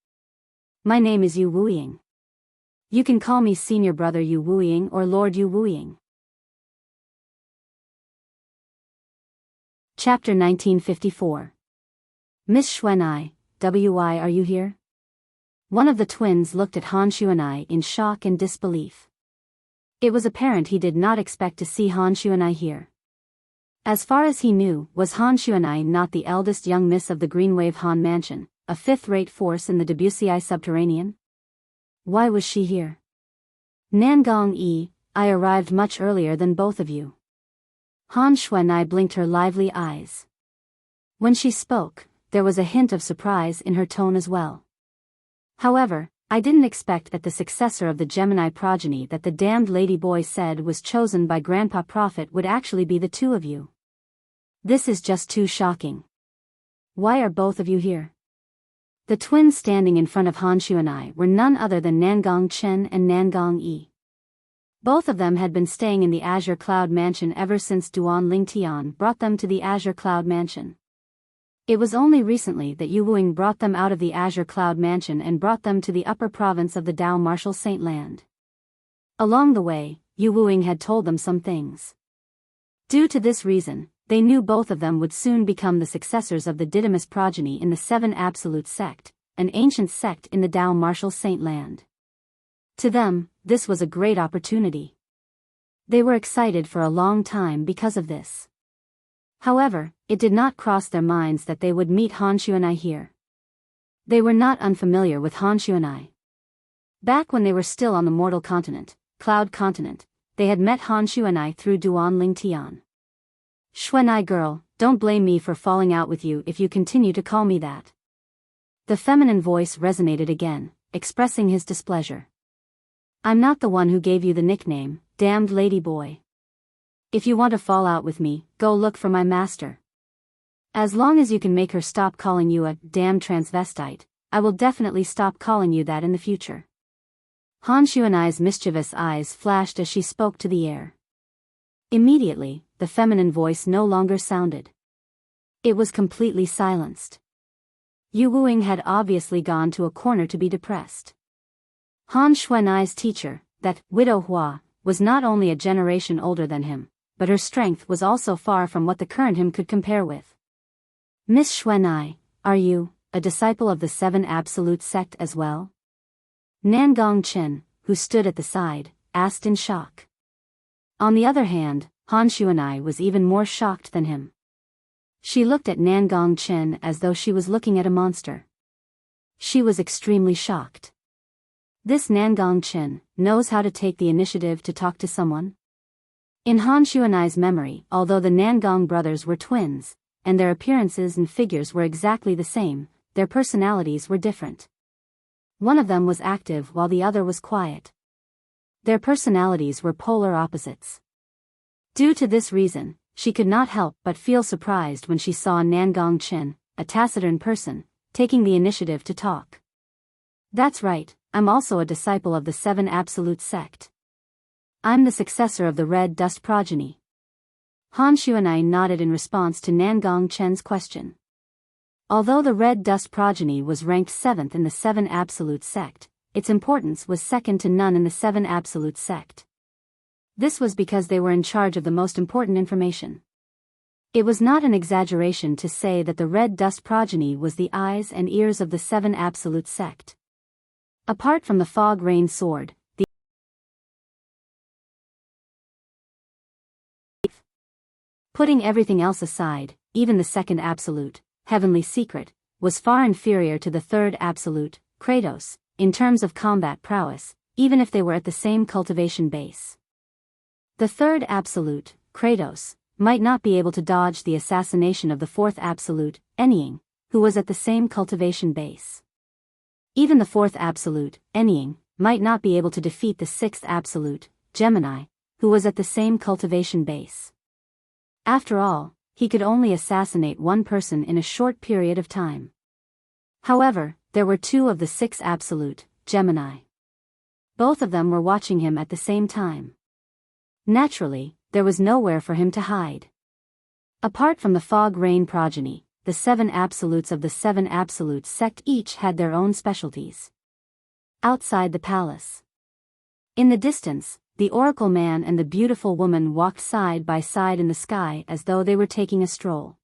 My name is Yu Wuying. You can call me Senior Brother Yu Wuying or Lord Yu Wuying. Chapter 1954. Miss Xuanai, why are you here? One of the twins looked at Han Xuanai in shock and disbelief. It was apparent he did not expect to see Han Xuanai here. As far as he knew, was Han Xuanai not the eldest young miss of the Greenwave Han Mansion, a 5th-rate force in the Debussy Subterranean? Why was she here? Nangong Yi, I arrived much earlier than both of you. Han Xuanai blinked her lively eyes. When she spoke, there was a hint of surprise in her tone as well. However, I didn't expect that the successor of the Gemini progeny that the damned ladyboy said was chosen by Grandpa Prophet would actually be the 2 of you. This is just too shocking. Why are both of you here? The twins standing in front of Han Xuanai were none other than Nangong Chen and Nangong Yi. Both of them had been staying in the Azure Cloud Mansion ever since Duan Lingtian brought them to the Azure Cloud Mansion. It was only recently that Yu Wuying brought them out of the Azure Cloud Mansion and brought them to the upper province of the Dao Martial Saint Land. Along the way, Yu Wuying had told them some things. Due to this reason, they knew both of them would soon become the successors of the Didymus progeny in the 7 Absolute sect, an ancient sect in the Dao Martial Saint Land. To them, this was a great opportunity. They were excited for a long time because of this. However, it did not cross their minds that they would meet Han Xuanai here. They were not unfamiliar with Han Xuanai. Back when they were still on the mortal continent, Cloud Continent, they had met Han Xuanai through Duan Lingtian. Xuanai girl, don't blame me for falling out with you if you continue to call me that. The feminine voice resonated again, expressing his displeasure. I'm not the one who gave you the nickname, damned ladyboy. If you want to fall out with me, go look for my master. As long as you can make her stop calling you a damned transvestite, I will definitely stop calling you that in the future. Han Xuanai's mischievous eyes flashed as she spoke to the air. Immediately, the feminine voice no longer sounded. It was completely silenced. Yu Wuying had obviously gone to a corner to be depressed. Han Xuanai's teacher, that widow Hua, was not only a generation older than him, but her strength was also far from what the current him could compare with. Miss Xuanai, are you a disciple of the Seven Absolute sect as well? Nangong Chen, who stood at the side, asked in shock. On the other hand, Han Xuanai was even more shocked than him. She looked at Nangong Chen as though she was looking at a monster. She was extremely shocked. This Nangong Chen knows how to take the initiative to talk to someone? In Han Xuanai's memory, although the Nangong brothers were twins, and their appearances and figures were exactly the same, their personalities were different. One of them was active while the other was quiet. Their personalities were polar opposites. Due to this reason, she could not help but feel surprised when she saw Nangong Chen, a taciturn person, taking the initiative to talk. That's right, I'm also a disciple of the Seven Absolute sect. I'm the successor of the Red Dust progeny. Han Xuanai nodded in response to Nangong Chen's question. Although the Red Dust progeny was ranked 7th in the Seven Absolute sect, its importance was second to none in the Seven Absolute sect. This was because they were in charge of the most important information. It was not an exaggeration to say that the Red Dust progeny was the eyes and ears of the Seven Absolute sect. Apart from the Fog Rain Sword, putting everything else aside, even the second absolute, Heavenly Secret, was far inferior to the third absolute, Kratos, in terms of combat prowess, even if they were at the same cultivation base. The third absolute, Kratos, might not be able to dodge the assassination of the fourth absolute, Enying, who was at the same cultivation base. Even the fourth absolute, Enying, might not be able to defeat the sixth absolute, Gemini, who was at the same cultivation base. After all, he could only assassinate one person in a short period of time. However, there were two of the six absolute, Gemini. Both of them were watching him at the same time. Naturally, there was nowhere for him to hide. Apart from the Fog Rain progeny, the seven absolutes of the Seven Absolute sect each had their own specialties. Outside the palace. In the distance, the Oracle Man and the beautiful woman walked side by side in the sky as though they were taking a stroll.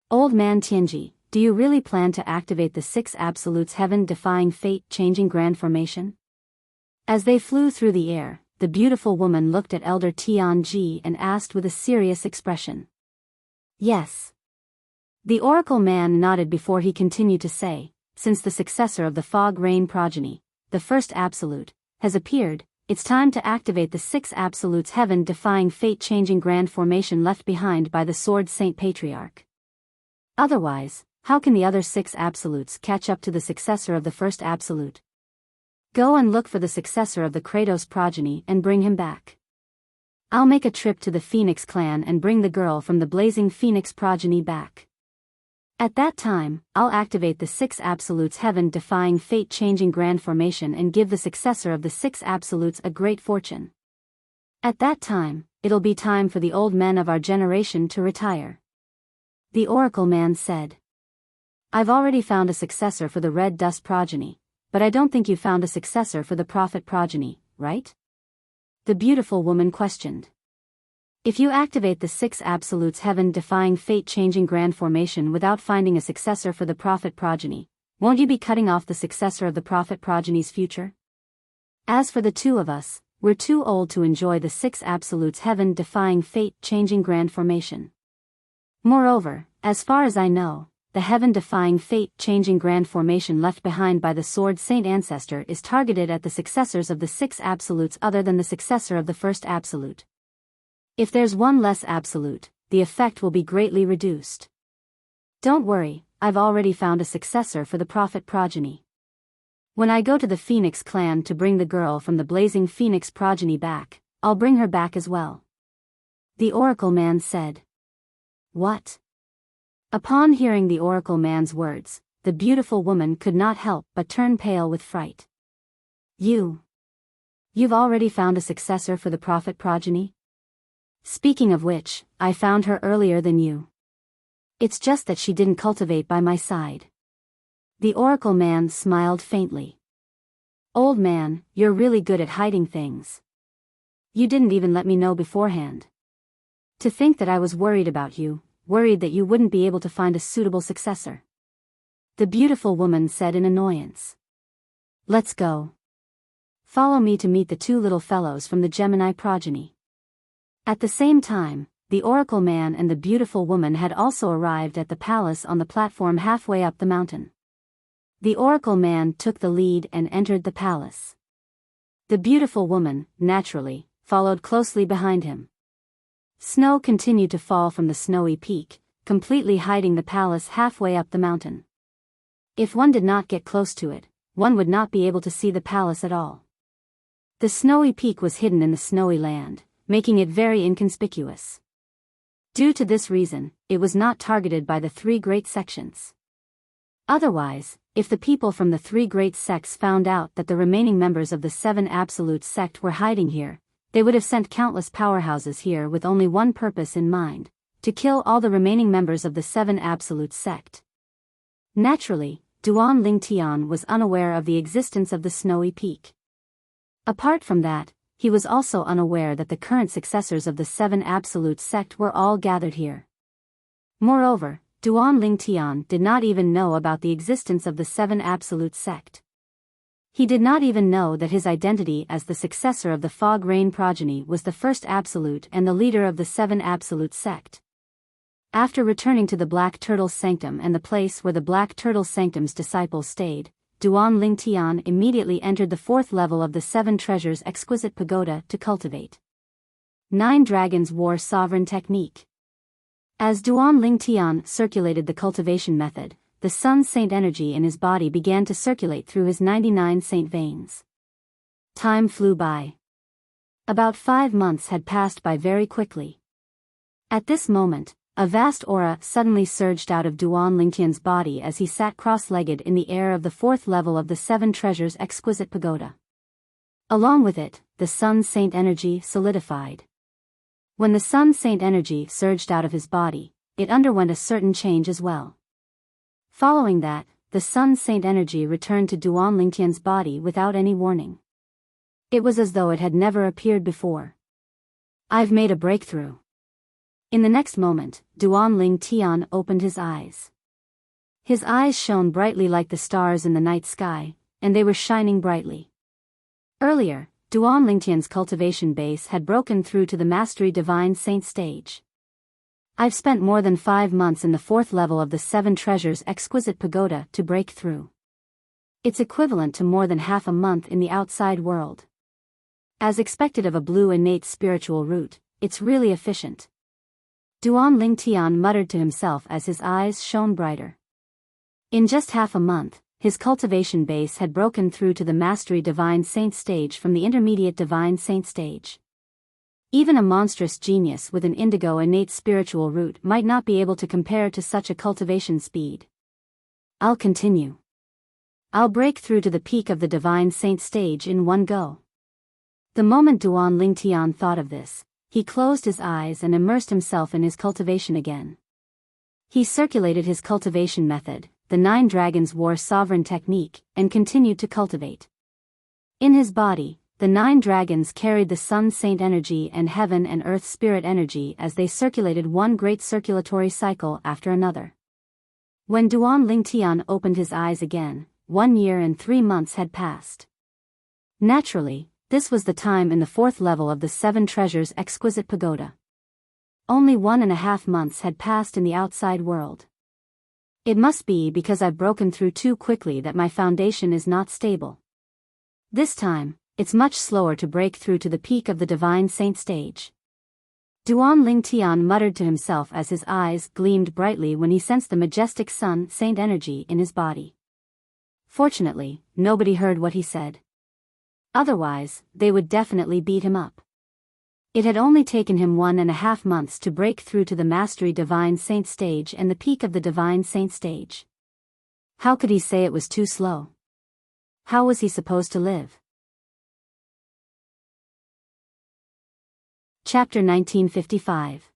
Old Man Tianji, do you really plan to activate the six absolutes heaven-defying fate-changing grand formation? As they flew through the air, the beautiful woman looked at Elder Tianji and asked with a serious expression. Yes. The Oracle Man nodded before he continued to say, since the successor of the Fog Rain progeny, the first absolute, has appeared, it's time to activate the six absolutes heaven-defying fate-changing grand formation left behind by the Sword Saint Patriarch. Otherwise, how can the other six absolutes catch up to the successor of the first absolute? Go and look for the successor of the Kratos progeny and bring him back. I'll make a trip to the Phoenix clan and bring the girl from the blazing Phoenix progeny back. At that time, I'll activate the six absolutes heaven-defying fate-changing grand formation and give the successor of the six absolutes a great fortune. At that time, it'll be time for the old men of our generation to retire. The Oracle Man said. I've already found a successor for the Red Dust progeny, but I don't think you found a successor for the Prophet progeny, right? The beautiful woman questioned. If you activate the six absolutes heaven-defying fate-changing grand formation without finding a successor for the Prophet progeny, won't you be cutting off the successor of the Prophet progeny's future? As for the two of us, we're too old to enjoy the six absolutes heaven-defying fate-changing grand formation. Moreover, as far as I know, the heaven-defying fate-changing grand formation left behind by the Sword Saint Ancestor is targeted at the successors of the six absolutes other than the successor of the first absolute. If there's one less absolute, the effect will be greatly reduced. Don't worry, I've already found a successor for the Prophet progeny. When I go to the Phoenix clan to bring the girl from the blazing Phoenix progeny back, I'll bring her back as well. The Oracle Man said. What? Upon hearing the Oracle Man's words, the beautiful woman could not help but turn pale with fright. You've already found a successor for the Prophet progeny? Speaking of which, I found her earlier than you. It's just that she didn't cultivate by my side. The Oracle Man smiled faintly. Old man, you're really good at hiding things. You didn't even let me know beforehand. To think that I was worried about you, worried that you wouldn't be able to find a suitable successor. The beautiful woman said in annoyance. Let's go. Follow me to meet the two little fellows from the Gemini progeny. At the same time, the oracle man and the beautiful woman had also arrived at the palace on the platform halfway up the mountain. The oracle man took the lead and entered the palace. The beautiful woman, naturally, followed closely behind him. Snow continued to fall from the snowy peak, completely hiding the palace halfway up the mountain. If one did not get close to it, one would not be able to see the palace at all. The snowy peak was hidden in the snowy land, making it very inconspicuous. Due to this reason, it was not targeted by the three great sections. Otherwise, if the people from the three great sects found out that the remaining members of the seven absolute sect were hiding here, they would have sent countless powerhouses here with only one purpose in mind, to kill all the remaining members of the seven absolute sect. Naturally, Duan Lingtian was unaware of the existence of the snowy peak. Apart from that, he was also unaware that the current successors of the seven absolute sect were all gathered here. Moreover, Duan Lingtian did not even know about the existence of the seven absolute sect. He did not even know that his identity as the successor of the Fog Rain progeny was the first absolute and the leader of the seven absolute sect. After returning to the Black Turtle's sanctum and the place where the Black Turtle Sanctum's disciples stayed, Duan Lingtian immediately entered the fourth level of the Seven Treasures Exquisite Pagoda to cultivate 9 Dragons War Sovereign Technique. As Duan Lingtian circulated the cultivation method, the Sun Saint energy in his body began to circulate through his 99 saint veins. Time flew by. About 5 months had passed by very quickly. At this moment, a vast aura suddenly surged out of Duan Lingtian's body as he sat cross-legged in the air of the fourth level of the Seven Treasures Exquisite Pagoda. Along with it, the Sun Saint energy solidified. When the Sun Saint energy surged out of his body, it underwent a certain change as well. Following that, the Sun Saint energy returned to Duan Lingtian's body without any warning. It was as though it had never appeared before. I've made a breakthrough. In the next moment, Duan Lingtian opened his eyes. His eyes shone brightly like the stars in the night sky, and they were shining brightly. Earlier, Duan Lingtian's cultivation base had broken through to the Mastery Divine Saint stage. I've spent more than 5 months in the fourth level of the Seven Treasures Exquisite Pagoda to break through. It's equivalent to more than half a month in the outside world. As expected of a blue innate spiritual root, it's really efficient. Duan Lingtian muttered to himself as his eyes shone brighter. In just half a month, his cultivation base had broken through to the Mastery Divine Saint stage from the Intermediate Divine Saint stage. Even a monstrous genius with an indigo innate spiritual root might not be able to compare to such a cultivation speed. I'll continue. I'll break through to the peak of the Divine Saint stage in one go. The moment Duan Lingtian thought of this, he closed his eyes and immersed himself in his cultivation again. He circulated his cultivation method, the 9 Dragons War Sovereign Technique, and continued to cultivate. In his body, the 9 dragons carried the Sun Saint energy and Heaven and Earth Spirit energy as they circulated one great circulatory cycle after another. When Duan Lingtian opened his eyes again, 1 year and 3 months had passed. Naturally, this was the time in the fourth level of the Seven Treasures Exquisite Pagoda. Only 1.5 months had passed in the outside world. It must be because I've broken through too quickly that my foundation is not stable. This time, it's much slower to break through to the peak of the Divine Saint stage. Duan Lingtian muttered to himself as his eyes gleamed brightly when he sensed the majestic Sun Saint energy in his body. Fortunately, nobody heard what he said. Otherwise, they would definitely beat him up. It had only taken him 1.5 months to break through to the Mastery Divine Saint stage and the peak of the Divine Saint stage. How could he say it was too slow? How was he supposed to live? Chapter 1955.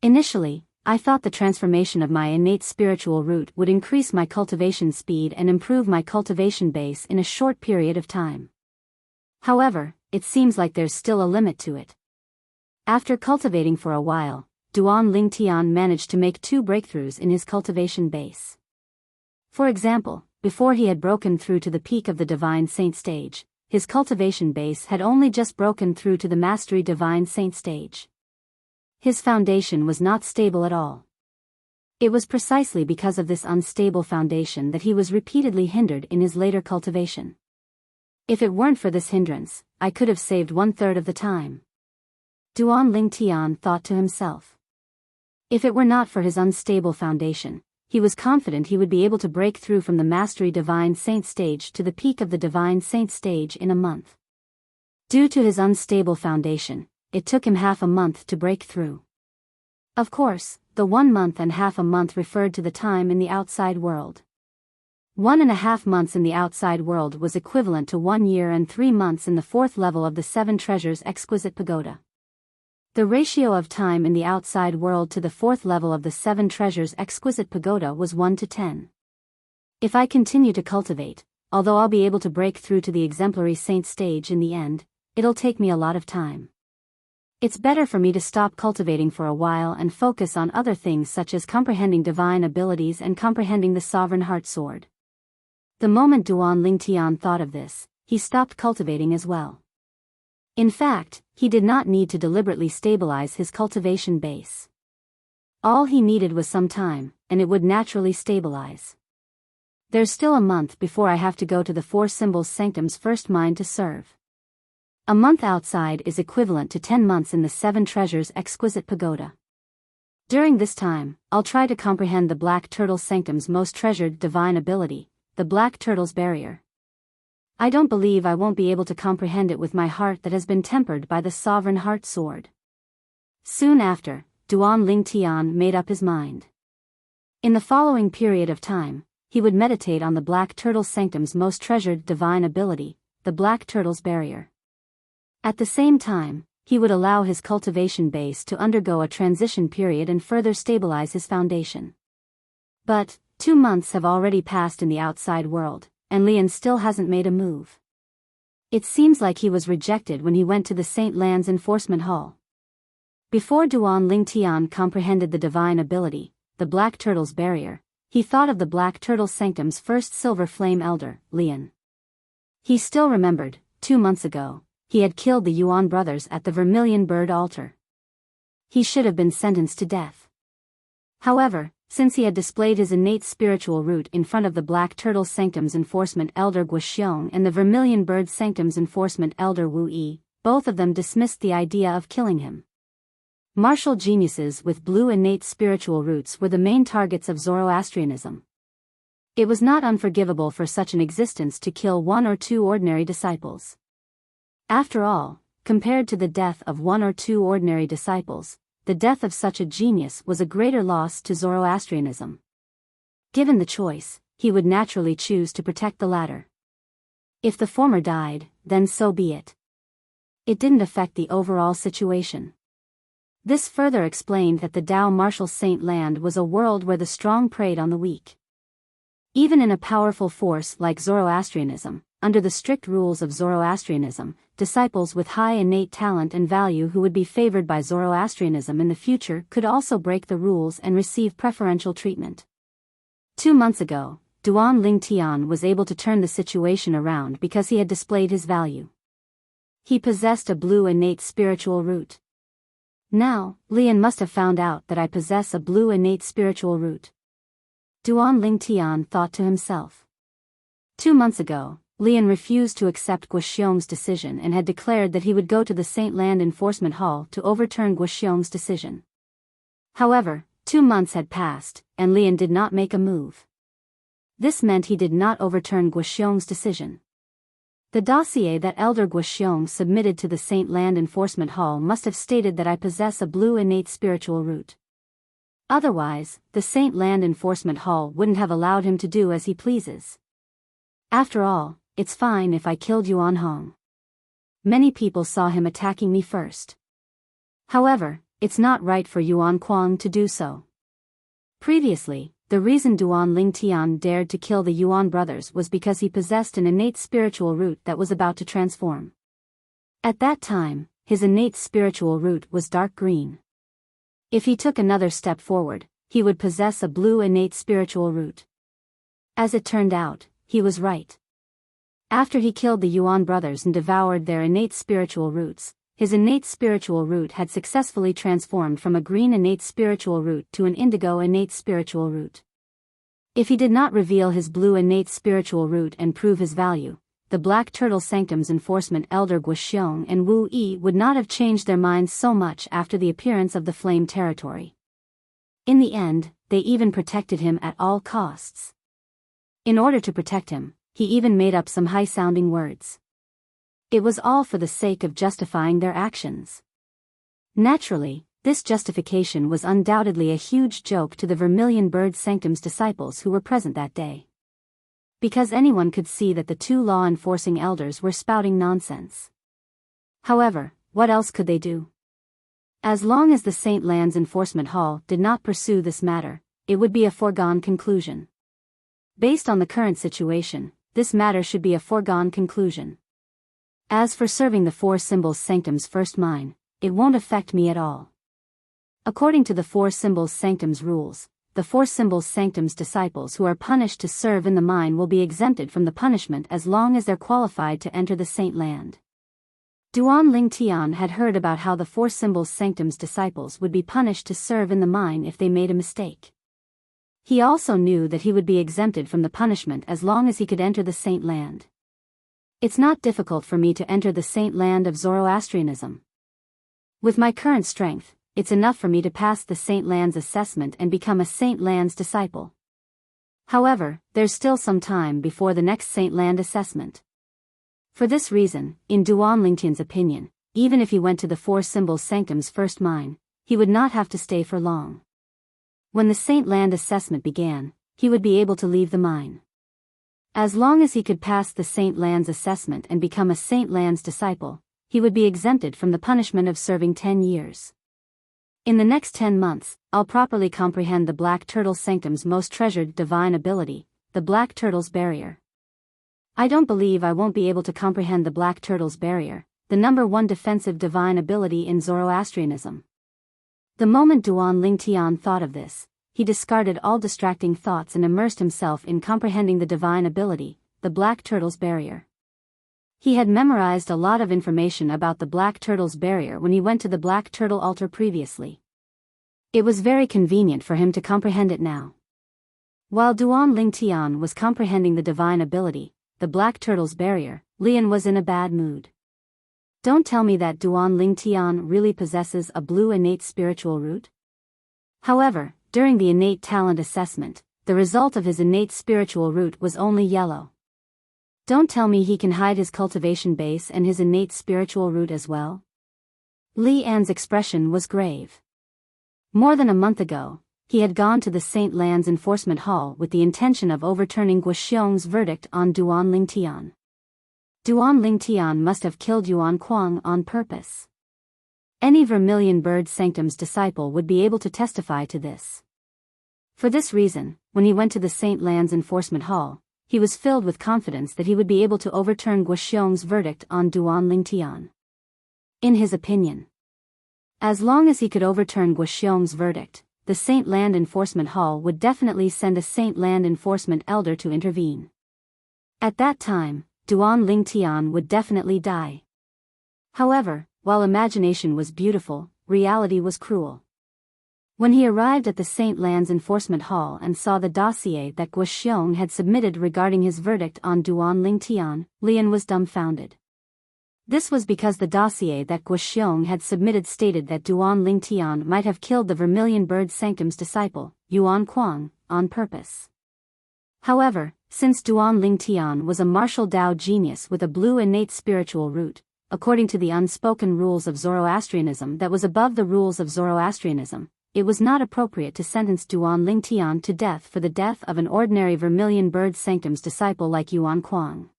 Initially, I thought the transformation of my innate spiritual root would increase my cultivation speed and improve my cultivation base in a short period of time. However, it seems like there's still a limit to it. After cultivating for a while, Duan Lingtian managed to make 2 breakthroughs in his cultivation base. For example, before he had broken through to the peak of the Divine Saint stage, his cultivation base had only just broken through to the Mastery Divine Saint stage. His foundation was not stable at all. It was precisely because of this unstable foundation that he was repeatedly hindered in his later cultivation. If it weren't for this hindrance, I could have saved 1/3 of the time. Duan Lingtian thought to himself. If it were not for his unstable foundation, he was confident he would be able to break through from the Mastery Divine Saint stage to the peak of the Divine Saint stage in a month. Due to his unstable foundation, it took him half a month to break through. Of course, the 1 month and half a month referred to the time in the outside world. 1.5 months in the outside world was equivalent to 1 year and 3 months in the 4th level of the 7 Treasures Exquisite Pagoda. The ratio of time in the outside world to the 4th level of the 7 Treasures Exquisite Pagoda was 1 to 10. If I continue to cultivate, although I'll be able to break through to the Exemplary Saint stage in the end, it'll take me a lot of time. It's better for me to stop cultivating for a while and focus on other things such as comprehending divine abilities and comprehending the Sovereign Heart Sword. The moment Duan Lingtian thought of this, he stopped cultivating as well. In fact, he did not need to deliberately stabilize his cultivation base. All he needed was some time, and it would naturally stabilize. There's still a month before I have to go to the 4 Symbols Sanctum's first mine to serve. A month outside is equivalent to 10 months in the 7 Treasures Exquisite Pagoda. During this time, I'll try to comprehend the Black Turtle Sanctum's most treasured divine ability, the Black Turtle's Barrier. I don't believe I won't be able to comprehend it with my heart that has been tempered by the Sovereign Heart Sword. Soon after, Duan Lingtian made up his mind. In the following period of time, he would meditate on the Black Turtle Sanctum's most treasured divine ability, the Black Turtle's Barrier. At the same time, he would allow his cultivation base to undergo a transition period and further stabilize his foundation. But 2 months have already passed in the outside world, and Lian still hasn't made a move. It seems like he was rejected when he went to the Saint Lands Enforcement Hall. Before Duan Lingtian comprehended the divine ability, the Black Turtle's Barrier, he thought of the Black Turtle Sanctum's first Silver Flame Elder, Lian. He still remembered, 2 months ago, he had killed the Yuan brothers at the Vermilion Bird Altar. He should have been sentenced to death. However, since he had displayed his innate spiritual root in front of the Black Turtle Sanctum's Enforcement Elder Guoxiong and the Vermilion Bird Sanctum's Enforcement Elder Wu Yi, both of them dismissed the idea of killing him. Martial geniuses with blue innate spiritual roots were the main targets of Zoroastrianism. It was not unforgivable for such an existence to kill 1 or 2 ordinary disciples. After all, compared to the death of 1 or 2 ordinary disciples, the death of such a genius was a greater loss to Zoroastrianism. Given the choice, he would naturally choose to protect the latter. If the former died, then so be it. It didn't affect the overall situation. This further explained that the Tao Martial Saint Land was a world where the strong preyed on the weak. Even in a powerful force like Zoroastrianism, under the strict rules of Zoroastrianism, disciples with high innate talent and value who would be favored by Zoroastrianism in the future could also break the rules and receive preferential treatment. 2 months ago, Duan Lingtian was able to turn the situation around because he had displayed his value. He possessed a blue innate spiritual root. Now, Lian must have found out that I possess a blue innate spiritual root. Duan Lingtian thought to himself. 2 months ago, Lian refused to accept Guoxiong's decision and had declared that he would go to the Saint Land Enforcement Hall to overturn Guoxiong's decision. However, 2 months had passed, and Lian did not make a move. This meant he did not overturn Guoxiong's decision. The dossier that Elder Guoxiong submitted to the Saint Land Enforcement Hall must have stated that I possess a blue innate spiritual root. Otherwise, the Saint Land Enforcement Hall wouldn't have allowed him to do as he pleases. After all, it's fine if I killed Yuan Hong. Many people saw him attacking me first. However, it's not right for Yuan Kuang to do so. Previously, the reason Duan Lingtian dared to kill the Yuan brothers was because he possessed an innate spiritual root that was about to transform. At that time, his innate spiritual root was dark green. If he took another step forward, he would possess a blue innate spiritual root. As it turned out, he was right. After he killed the Yuan brothers and devoured their innate spiritual roots, his innate spiritual root had successfully transformed from a green innate spiritual root to an indigo innate spiritual root. If he did not reveal his blue innate spiritual root and prove his value, the Black Turtle Sanctum's enforcement elder Guoxiong and Wu Yi would not have changed their minds so much after the appearance of the Flame Territory. In the end, they even protected him at all costs. In order to protect him, he even made up some high-sounding words. It was all for the sake of justifying their actions. Naturally, this justification was undoubtedly a huge joke to the Vermilion Bird Sanctum's disciples who were present that day. Because anyone could see that the two law-enforcing elders were spouting nonsense. However, what else could they do? As long as the Saint Lands Enforcement Hall did not pursue this matter, it would be a foregone conclusion. Based on the current situation, this matter should be a foregone conclusion. As for serving the Four Symbols Sanctum's first mine, it won't affect me at all. According to the Four Symbols Sanctum's rules, the Four Symbols Sanctum's disciples who are punished to serve in the mine will be exempted from the punishment as long as they're qualified to enter the Saint Land. Duan Lingtian had heard about how the Four Symbols Sanctum's disciples would be punished to serve in the mine if they made a mistake. He also knew that he would be exempted from the punishment as long as he could enter the Saint Land. It's not difficult for me to enter the Saint Land of Zoroastrianism. With my current strength, it's enough for me to pass the Saint Land's assessment and become a Saint Land's disciple. However, there's still some time before the next Saint Land assessment. For this reason, in Duan Lingtian's opinion, even if he went to the Four Symbols Sanctum's first mine, he would not have to stay for long. When the Saint Land assessment began, he would be able to leave the mine. As long as he could pass the Saint Land's assessment and become a Saint Land's disciple, he would be exempted from the punishment of serving 10 years. In the next 10 months, I'll properly comprehend the Black Turtle Sanctum's most treasured divine ability, the Black Turtle's Barrier. I don't believe I won't be able to comprehend the Black Turtle's Barrier, the #1 defensive divine ability in Zoroastrianism. The moment Duan Lingtian thought of this, he discarded all distracting thoughts and immersed himself in comprehending the divine ability, the Black Turtle's Barrier. He had memorized a lot of information about the Black Turtle's Barrier when he went to the Black Turtle altar previously. It was very convenient for him to comprehend it now. While Duan Lingtian was comprehending the divine ability, the Black Turtle's Barrier, Lian was in a bad mood. Don't tell me that Duan Lingtian really possesses a blue innate spiritual root? However, during the innate talent assessment, the result of his innate spiritual root was only yellow. Don't tell me he can hide his cultivation base and his innate spiritual root as well? Li An's expression was grave. More than a month ago, he had gone to the Saint Lands Enforcement Hall with the intention of overturning Guoxiong's verdict on Duan Lingtian. Duan Lingtian must have killed Yuan Kuang on purpose. Any Vermilion Bird Sanctum's disciple would be able to testify to this. For this reason, when he went to the Saint Lands Enforcement Hall, he was filled with confidence that he would be able to overturn Guoxiong's verdict on Duan Lingtian. In his opinion, as long as he could overturn Guoxiong's verdict, the Saint Land Enforcement Hall would definitely send a Saint Land Enforcement Elder to intervene. At that time, Duan Lingtian would definitely die. However, while imagination was beautiful, reality was cruel. When he arrived at the Saint Lands Enforcement Hall and saw the dossier that Guoxiong had submitted regarding his verdict on Duan Lingtian, Lian was dumbfounded. This was because the dossier that Guoxiong had submitted stated that Duan Lingtian might have killed the Vermilion Bird Sanctum's disciple, Yuan Kuang, on purpose. However, since Duan Lingtian was a martial Dao genius with a blue innate spiritual root, according to the unspoken rules of Zoroastrianism that was above the rules of Zoroastrianism, it was not appropriate to sentence Duan Lingtian to death for the death of an ordinary Vermilion Bird Sanctum's disciple like Yuan Kuang.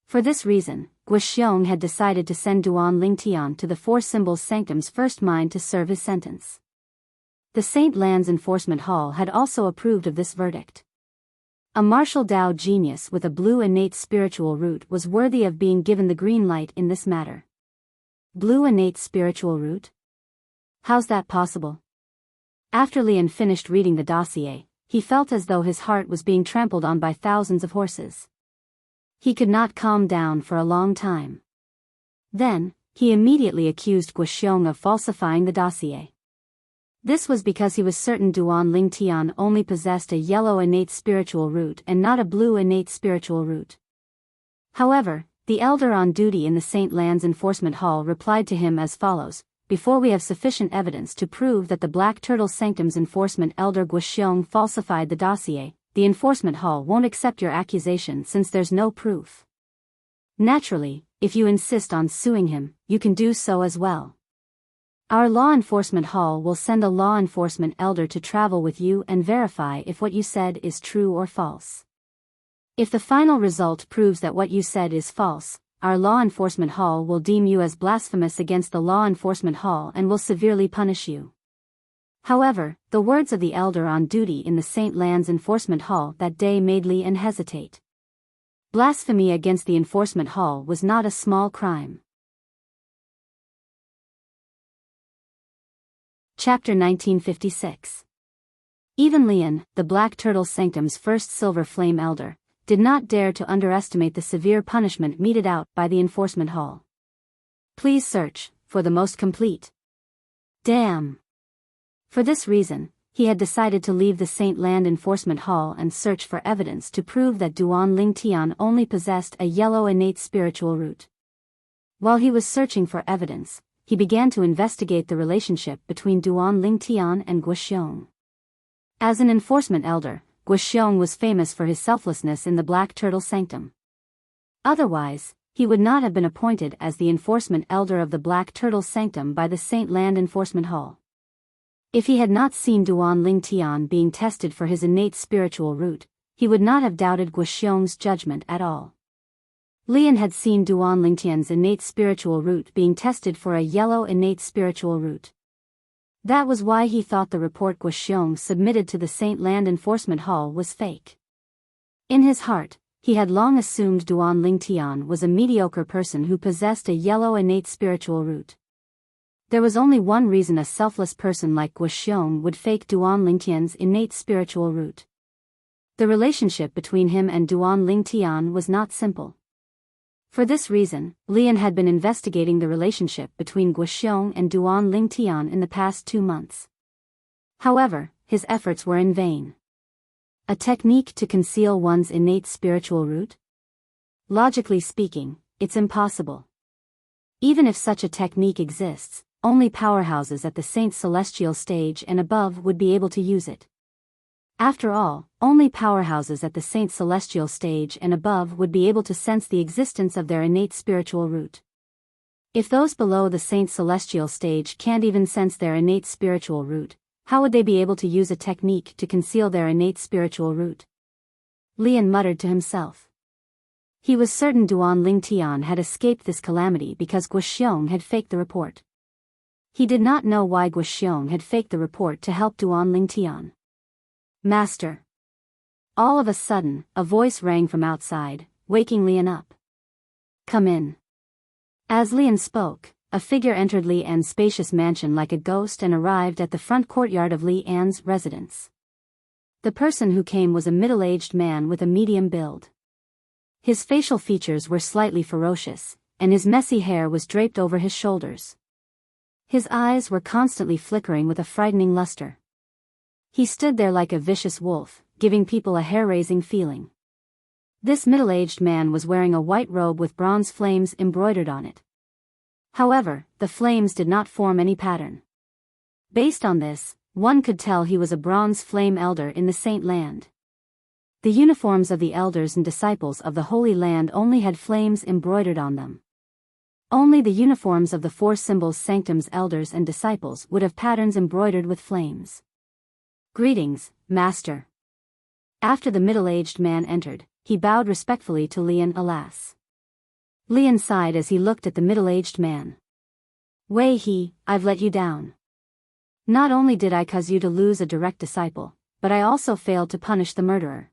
For this reason, Guoxiong had decided to send Duan Lingtian to the Four Symbols Sanctum's first mine to serve his sentence. The Saint Lands Enforcement Hall had also approved of this verdict. A martial Dao genius with a blue innate spiritual root was worthy of being given the green light in this matter. Blue innate spiritual root? How's that possible? After Lian finished reading the dossier, he felt as though his heart was being trampled on by thousands of horses. He could not calm down for a long time. Then, he immediately accused Guoxiong of falsifying the dossier. This was because he was certain Duan Lingtian only possessed a yellow innate spiritual root and not a blue innate spiritual root. However, the elder on duty in the St. Lands Enforcement Hall replied to him as follows: before we have sufficient evidence to prove that the Black Turtle Sanctum's enforcement elder Guoxiong falsified the dossier, the Enforcement Hall won't accept your accusation since there's no proof. Naturally, if you insist on suing him, you can do so as well. Our Law Enforcement Hall will send a law enforcement elder to travel with you and verify if what you said is true or false. If the final result proves that what you said is false, our Law Enforcement Hall will deem you as blasphemous against the Law Enforcement Hall and will severely punish you. However, the words of the elder on duty in the St. Lands Enforcement Hall that day made Lian hesitate. Blasphemy against the Enforcement Hall was not a small crime. Chapter 1956. Even Lian, the Black Turtle Sanctum's first Silver Flame Elder, did not dare to underestimate the severe punishment meted out by the Enforcement Hall. Please search for the most complete. Damn! For this reason, he had decided to leave the St. Land Enforcement Hall and search for evidence to prove that Duan Lingtian only possessed a yellow innate spiritual root. While he was searching for evidence, he began to investigate the relationship between Duan Lingtian and Guoxiong. As an enforcement elder, Guoxiong was famous for his selflessness in the Black Turtle Sanctum. Otherwise, he would not have been appointed as the enforcement elder of the Black Turtle Sanctum by the St. Land Enforcement Hall. If he had not seen Duan Lingtian being tested for his innate spiritual root, he would not have doubted Guoxiong's judgment at all. Lian had seen Duan Lingtian's innate spiritual root being tested for a yellow innate spiritual root. That was why he thought the report Guoxiong submitted to the St. Land Enforcement Hall was fake. In his heart, he had long assumed Duan Lingtian was a mediocre person who possessed a yellow innate spiritual root. There was only one reason a selfless person like Guoxiong would fake Duan Lingtian's innate spiritual root. The relationship between him and Duan Lingtian was not simple. For this reason, Lian had been investigating the relationship between Guoxiong and Duan Lingtian in the past 2 months. However, his efforts were in vain. A technique to conceal one's innate spiritual root? Logically speaking, it's impossible. Even if such a technique exists, only powerhouses at the Saint Celestial stage and above would be able to use it. After all, only powerhouses at the Saint Celestial stage and above would be able to sense the existence of their innate spiritual root. If those below the Saint Celestial stage can't even sense their innate spiritual root, how would they be able to use a technique to conceal their innate spiritual root? Lian muttered to himself. He was certain Duan Lingtian had escaped this calamity because Guoxiong had faked the report. He did not know why Guoxiong had faked the report to help Duan Lingtian. Master. All of a sudden, a voice rang from outside, waking Lian up. Come in. As Lian spoke, a figure entered Lian's spacious mansion like a ghost and arrived at the front courtyard of Lian's residence. The person who came was a middle-aged man with a medium build. His facial features were slightly ferocious, and his messy hair was draped over his shoulders. His eyes were constantly flickering with a frightening luster. He stood there like a vicious wolf, giving people a hair-raising feeling. This middle-aged man was wearing a white robe with bronze flames embroidered on it. However, the flames did not form any pattern. Based on this, one could tell he was a bronze flame elder in the Saint Land. The uniforms of the elders and disciples of the Holy Land only had flames embroidered on them. Only the uniforms of the 4 symbols sanctum's elders and disciples would have patterns embroidered with flames. Greetings, Master. After the middle-aged man entered, he bowed respectfully to Lian Alas. Lian sighed as he looked at the middle-aged man. Wei He, I've let you down. Not only did I cause you to lose a direct disciple, but I also failed to punish the murderer.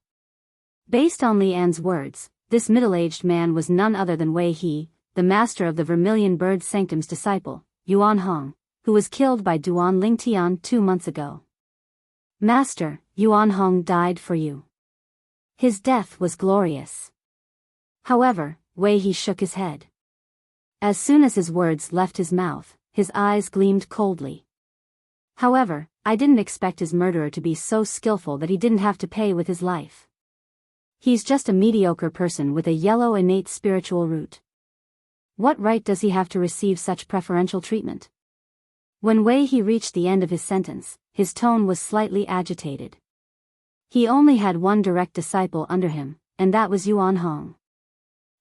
Based on Lian's words, this middle-aged man was none other than Wei He, the master of the Vermilion Bird Sanctum's disciple, Yuan Hong, who was killed by Duan Lingtian 2 months ago. Master, Yuan Hong died for you. His death was glorious. However, Wei He shook his head. As soon as his words left his mouth, his eyes gleamed coldly. However, I didn't expect his murderer to be so skillful that he didn't have to pay with his life. He's just a mediocre person with a yellow innate spiritual root. What right does he have to receive such preferential treatment? When Wei He reached the end of his sentence, his tone was slightly agitated. He only had one direct disciple under him, and that was Yuan Hong.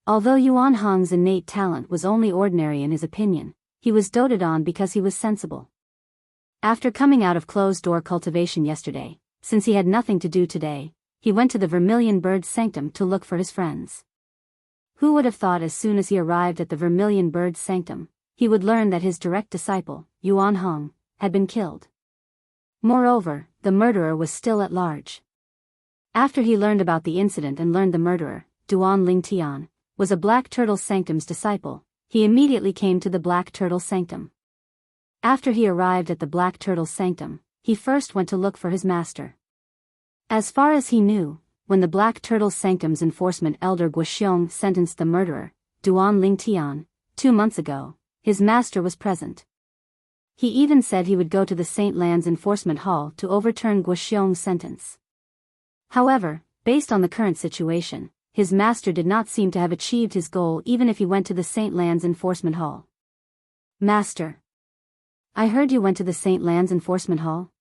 Although Yuan Hong's innate talent was only ordinary in his opinion, he was doted on because he was sensible. After coming out of closed-door cultivation yesterday, since he had nothing to do today, he went to the Vermilion Bird Sanctum to look for his friends. Who would have thought as soon as he arrived at the Vermilion Bird Sanctum, he would learn that his direct disciple, Yuan Hong, had been killed. Moreover, the murderer was still at large. After he learned about the incident and learned the murderer, Duan Lingtian, was a Black Turtle Sanctum's disciple, he immediately came to the Black Turtle Sanctum. After he arrived at the Black Turtle Sanctum, he first went to look for his master. As far as he knew, when the Black Turtle Sanctum's enforcement elder Guoxiong sentenced the murderer, Duan Lingtian, 2 months ago, his master was present. He even said he would go to the Saint Lands Enforcement Hall to overturn Guoxiong's sentence. However, based on the current situation, his master did not seem to have achieved his goal even if he went to the Saint Lands Enforcement Hall. Master. I heard you went to the Saint Lands Enforcement Hall?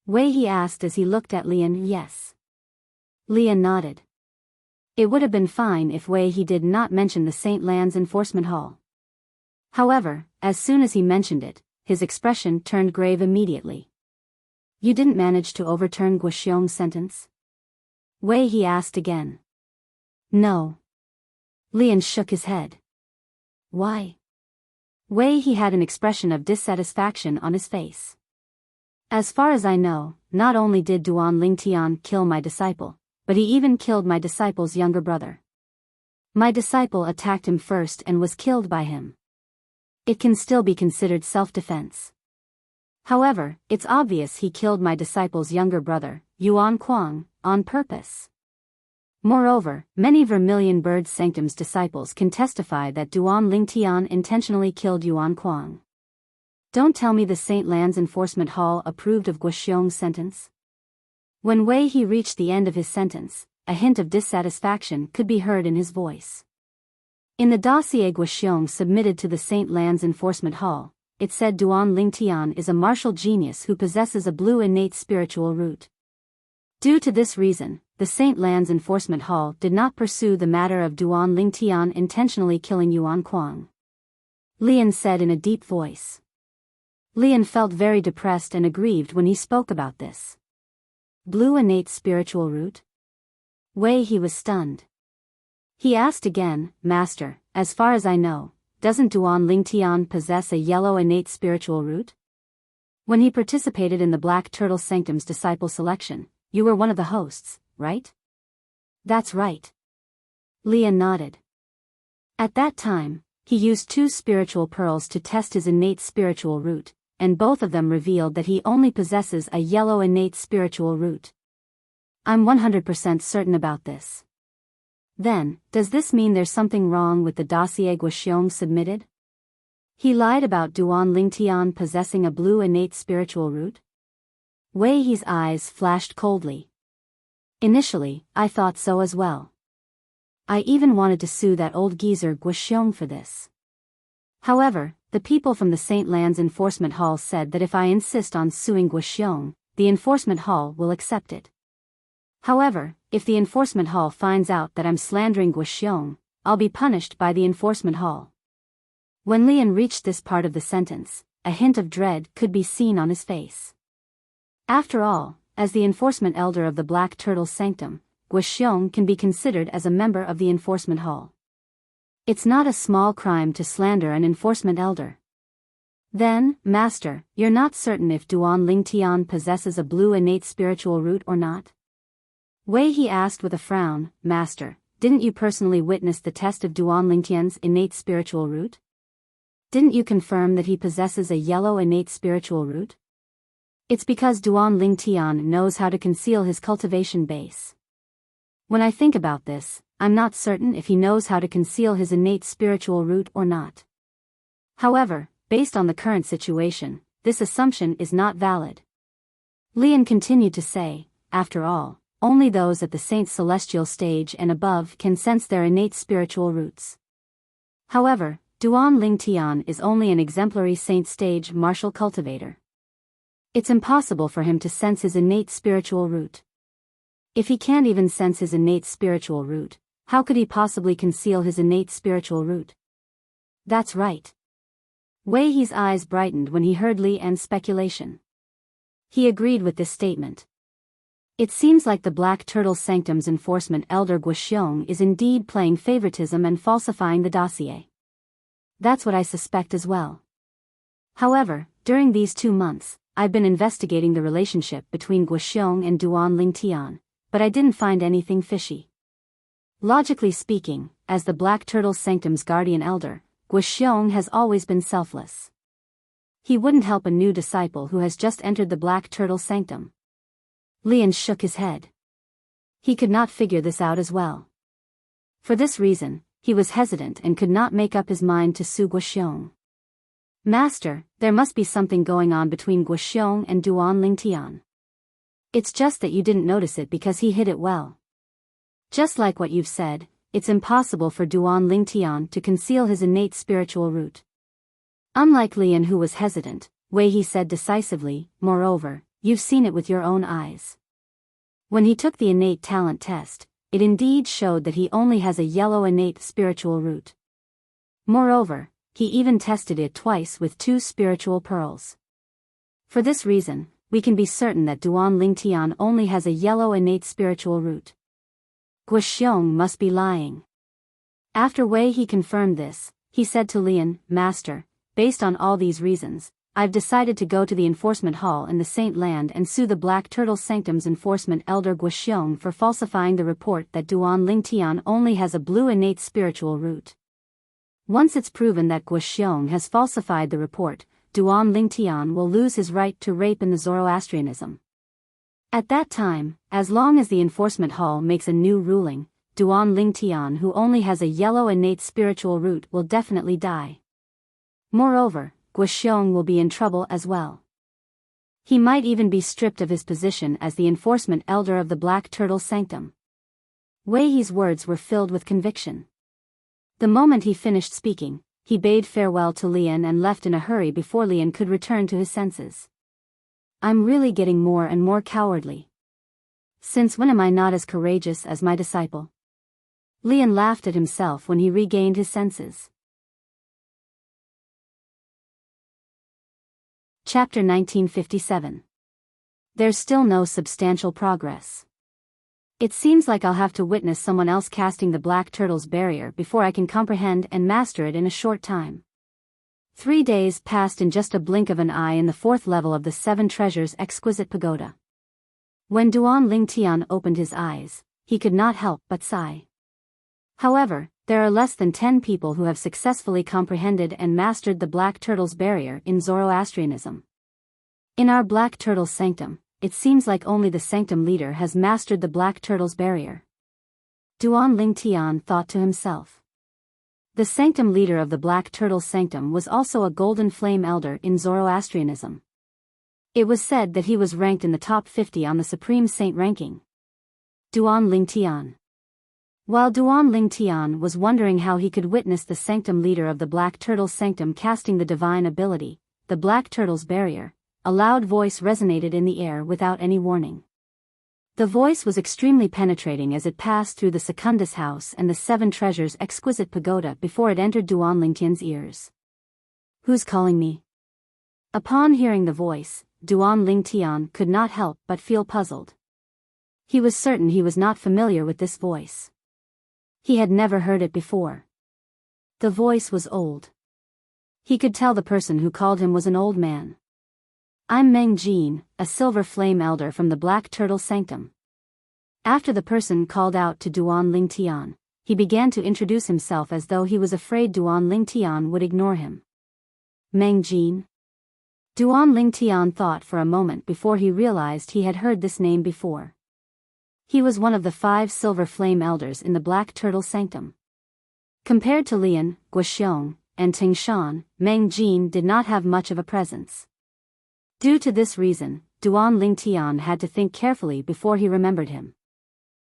Wei He asked as he looked at Lian. Yes. Lian nodded. It would have been fine if Wei He did not mention the Saint Lands Enforcement Hall. However, as soon as he mentioned it, his expression turned grave immediately. You didn't manage to overturn Guoxiong's sentence? Wei He asked again. No. Lian shook his head. Why? Wei He had an expression of dissatisfaction on his face. As far as I know, not only did Duan Lingtian kill my disciple, but he even killed my disciple's younger brother. My disciple attacked him first and was killed by him. It can still be considered self-defense. However, it's obvious he killed my disciple's younger brother, Yuan Kuang, on purpose. Moreover, many Vermilion Bird Sanctum's disciples can testify that Duan Lingtian intentionally killed Yuan Kuang. Don't tell me the Saint Lands Enforcement Hall approved of Guoxiong's sentence? When Wei He reached the end of his sentence, a hint of dissatisfaction could be heard in his voice. In the dossier Guoxiong submitted to the Saint Lands Enforcement Hall, it said Duan Lingtian is a martial genius who possesses a blue innate spiritual root. Due to this reason, the Saint Lands Enforcement Hall did not pursue the matter of Duan Lingtian intentionally killing Yuan Kuang. Lian said in a deep voice. Lian felt very depressed and aggrieved when he spoke about this. Blue innate spiritual root? Wei He was stunned. He asked again, Master, as far as I know, doesn't Duan Lingtian possess a yellow innate spiritual root? When he participated in the Black Turtle Sanctum's disciple selection, you were one of the hosts, right? That's right. Lian nodded. At that time, he used 2 spiritual pearls to test his innate spiritual root, and both of them revealed that he only possesses a yellow innate spiritual root. I'm 100% certain about this. Then, does this mean there's something wrong with the dossier Guoxiong submitted? He lied about Duan Lingtian possessing a blue innate spiritual root? Wei He's eyes flashed coldly. Initially, I thought so as well. I even wanted to sue that old geezer Guoxiong for this. However, the people from the Saint Lands Enforcement Hall said that if I insist on suing Guoxiong, the Enforcement Hall will accept it. However, if the Enforcement Hall finds out that I'm slandering Guoxiong, I'll be punished by the Enforcement Hall. When Lian reached this part of the sentence, a hint of dread could be seen on his face. After all, as the Enforcement Elder of the Black Turtle Sanctum, Guoxiong can be considered as a member of the Enforcement Hall. It's not a small crime to slander an Enforcement Elder. Then, Master, you're not certain if Duan Lingtian possesses a blue innate spiritual root or not? Wei He asked with a frown. Master, didn't you personally witness the test of Duan Lingtian's innate spiritual root? Didn't you confirm that he possesses a yellow innate spiritual root? It's because Duan Lingtian knows how to conceal his cultivation base. When I think about this, I'm not certain if he knows how to conceal his innate spiritual root or not. However, based on the current situation, this assumption is not valid. Lian continued to say, after all, only those at the Saint Celestial stage and above can sense their innate spiritual roots. However, Duan Lingtian is only an exemplary Saint stage martial cultivator. It's impossible for him to sense his innate spiritual root. If he can't even sense his innate spiritual root, how could he possibly conceal his innate spiritual root? That's right. Wei He's eyes brightened when he heard Li An's speculation. He agreed with this statement. It seems like the Black Turtle Sanctum's enforcement elder Guoxiong is indeed playing favoritism and falsifying the dossier. That's what I suspect as well. However, during these 2 months, I've been investigating the relationship between Guoxiong and Duan Lingtian, but I didn't find anything fishy. Logically speaking, as the Black Turtle Sanctum's guardian elder, Guoxiong has always been selfless. He wouldn't help a new disciple who has just entered the Black Turtle Sanctum. Lian shook his head. He could not figure this out as well. For this reason, he was hesitant and could not make up his mind to sue Guoxiong. Master, there must be something going on between Guoxiong and Duan Lingtian. It's just that you didn't notice it because he hid it well. Just like what you've said, it's impossible for Duan Lingtian to conceal his innate spiritual root. Unlike Lian, who was hesitant, Wei He said decisively, moreover, you've seen it with your own eyes. When he took the innate talent test, it indeed showed that he only has a yellow innate spiritual root. Moreover, he even tested it twice with 2 spiritual pearls. For this reason, we can be certain that Duan Lingtian only has a yellow innate spiritual root. Guoxiong must be lying. After Wei He confirmed this, he said to Lian, Master, based on all these reasons, I've decided to go to the enforcement hall in the Saint Land and sue the Black Turtle Sanctum's enforcement elder Guoxiong for falsifying the report that Duan Lingtian only has a blue innate spiritual root. Once it's proven that Guoxiong has falsified the report, Duan Lingtian will lose his right to rape in the Zoroastrianism. At that time, as long as the enforcement hall makes a new ruling, Duan Lingtian, who only has a yellow innate spiritual root, will definitely die. Moreover, Guoxiong will be in trouble as well. He might even be stripped of his position as the enforcement elder of the Black Turtle Sanctum. Wei He's words were filled with conviction. The moment he finished speaking, he bade farewell to Lian and left in a hurry before Lian could return to his senses. I'm really getting more and more cowardly. Since when am I not as courageous as my disciple? Lian laughed at himself when he regained his senses. Chapter 1957. There's still no substantial progress. It seems like I'll have to witness someone else casting the Black Turtle's barrier before I can comprehend and master it in a short time. 3 days passed in just a blink of an eye in the 4th level of the 7 Treasures Exquisite Pagoda. When Duan Lingtian opened his eyes, he could not help but sigh. However, there are less than 10 people who have successfully comprehended and mastered the Black Turtle's barrier in Zoroastrianism. In our Black Turtle Sanctum, it seems like only the Sanctum leader has mastered the Black Turtle's barrier. Duan Lingtian thought to himself. The Sanctum leader of the Black Turtle Sanctum was also a Golden Flame Elder in Zoroastrianism. It was said that he was ranked in the top 50 on the Supreme Saint ranking. Duan Lingtian. While Duan Lingtian was wondering how he could witness the Sanctum leader of the Black Turtle Sanctum casting the divine ability, the Black Turtle's barrier, a loud voice resonated in the air without any warning. The voice was extremely penetrating as it passed through the Secundus House and the 7 Treasures Exquisite Pagoda before it entered Duan Lingtian's ears. Who's calling me? Upon hearing the voice, Duan Lingtian could not help but feel puzzled. He was certain he was not familiar with this voice. He had never heard it before. The voice was old. He could tell the person who called him was an old man. I'm Meng Jin, a Silver Flame Elder from the Black Turtle Sanctum. After the person called out to Duan Lingtian, he began to introduce himself as though he was afraid Duan Lingtian would ignore him. Meng Jin? Duan Lingtian thought for a moment before he realized he had heard this name before. He was one of the 5 silver flame elders in the Black Turtle Sanctum. Compared to Lian, Guoxiong, and Tingshan, Meng Jin did not have much of a presence. Due to this reason, Duan Lingtian had to think carefully before he remembered him.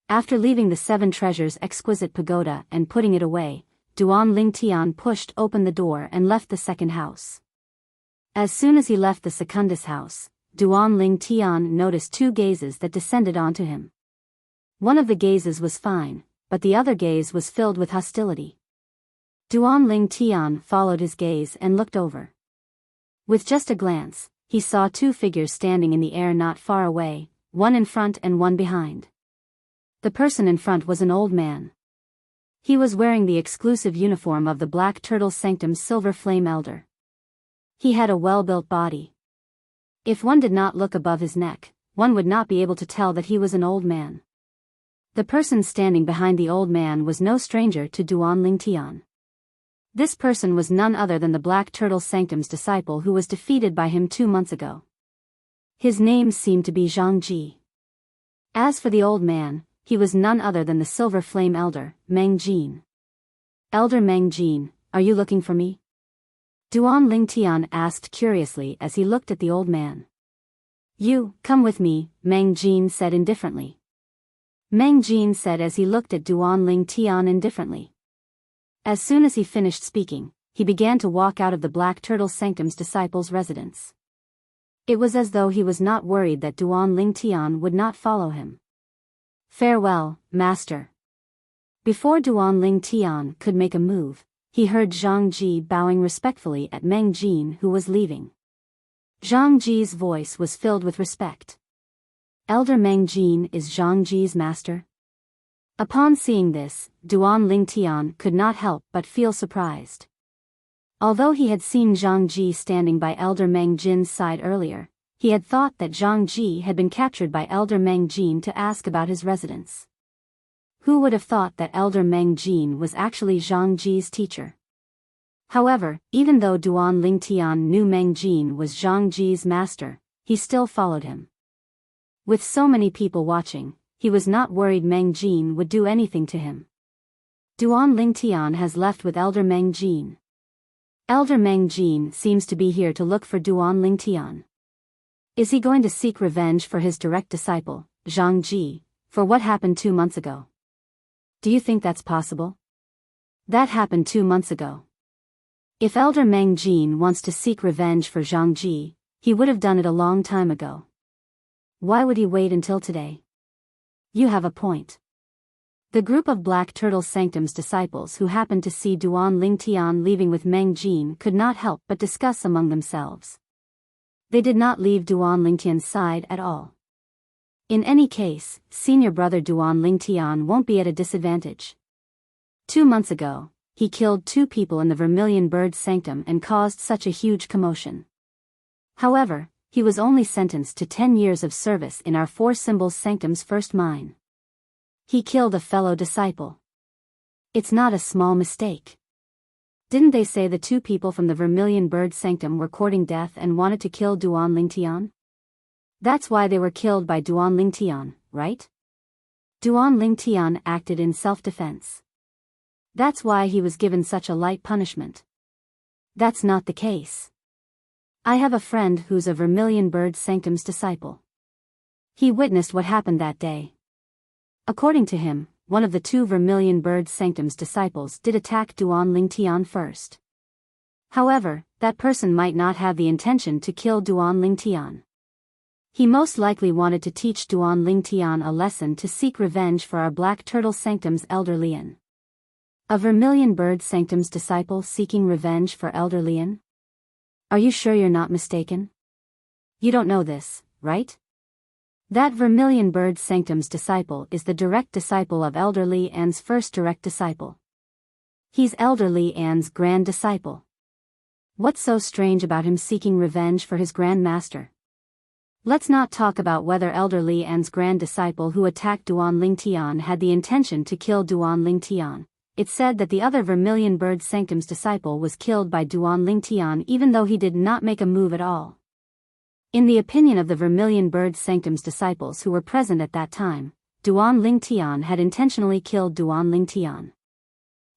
After leaving the 7 treasures exquisite pagoda and putting it away, Duan Lingtian pushed open the door and left the second house. As soon as he left the Secundus house, Duan Lingtian noticed 2 gazes that descended onto him. One of the gazes was fine, but the other gaze was filled with hostility. Duan Lingtian followed his gaze and looked over. With just a glance, he saw 2 figures standing in the air not far away, one in front and one behind. The person in front was an old man. He was wearing the exclusive uniform of the Black Turtle Sanctum's Silver Flame Elder. He had a well-built body. If one did not look above his neck, one would not be able to tell that he was an old man. The person standing behind the old man was no stranger to Duan Lingtian. This person was none other than the Black Turtle Sanctum's disciple who was defeated by him 2 months ago. His name seemed to be Zhang Ji. As for the old man, he was none other than the Silver Flame Elder, Meng Jin. Elder Meng Jin, are you looking for me? Duan Lingtian asked curiously as he looked at the old man. You, come with me, Meng Jin said indifferently. Meng Jin said as he looked at Duan Lingtian indifferently. As soon as he finished speaking, he began to walk out of the Black Turtle Sanctum's disciples' residence. It was as though he was not worried that Duan Lingtian would not follow him. Farewell, master. Before Duan Lingtian could make a move, he heard Zhang Ji bowing respectfully at Meng Jin who was leaving. Zhang Ji's voice was filled with respect. Elder Meng Jin is Zhang Ji's master? Upon seeing this, Duan Lingtian could not help but feel surprised. Although he had seen Zhang Ji standing by Elder Meng Jin's side earlier, he had thought that Zhang Ji had been captured by Elder Meng Jin to ask about his residence. Who would have thought that Elder Meng Jin was actually Zhang Ji's teacher? However, even though Duan Lingtian knew Meng Jin was Zhang Ji's master, he still followed him. With so many people watching, he was not worried Meng Jin would do anything to him. Duan Lingtian has left with Elder Meng Jin. Elder Meng Jin seems to be here to look for Duan Lingtian. Is he going to seek revenge for his direct disciple, Zhang Ji, for what happened 2 months ago? Do you think that's possible? That happened 2 months ago. If Elder Meng Jin wants to seek revenge for Zhang Ji, he would have done it a long time ago. Why would he wait until today? You have a point. The group of Black Turtle Sanctum's disciples who happened to see Duan Lingtian leaving with Meng Jin could not help but discuss among themselves. They did not leave Duan Lingtian's side at all. In any case, senior brother Duan Lingtian won't be at a disadvantage. 2 months ago, he killed 2 people in the Vermilion Bird Sanctum and caused such a huge commotion. However, he was only sentenced to 10 years of service in our 4 Symbols Sanctum's first mine. He killed a fellow disciple. It's not a small mistake. Didn't they say the 2 people from the Vermilion Bird Sanctum were courting death and wanted to kill Duan Lingtian? That's why they were killed by Duan Lingtian, right? Duan Lingtian acted in self-defense. That's why he was given such a light punishment. That's not the case. I have a friend who's a Vermilion Bird Sanctum's disciple. He witnessed what happened that day. According to him, one of the 2 Vermilion Bird Sanctum's disciples did attack Duan Lingtian first. However, that person might not have the intention to kill Duan Lingtian. He most likely wanted to teach Duan Lingtian a lesson to seek revenge for our Black Turtle Sanctum's Elder Lian. A Vermilion Bird Sanctum's disciple seeking revenge for Elder Lian? Are you sure you're not mistaken? You don't know this, right? That Vermilion Bird Sanctum's disciple is the direct disciple of Elder Lian's first direct disciple. He's Elder Lian's grand disciple. What's so strange about him seeking revenge for his grand master? Let's not talk about whether Elder Lian's grand disciple who attacked Duan Lingtian had the intention to kill Duan Lingtian. It's said that the other Vermilion Bird Sanctum's disciple was killed by Duan Lingtian even though he did not make a move at all. In the opinion of the Vermilion Bird Sanctum's disciples who were present at that time, Duan Lingtian had intentionally killed Duan Lingtian.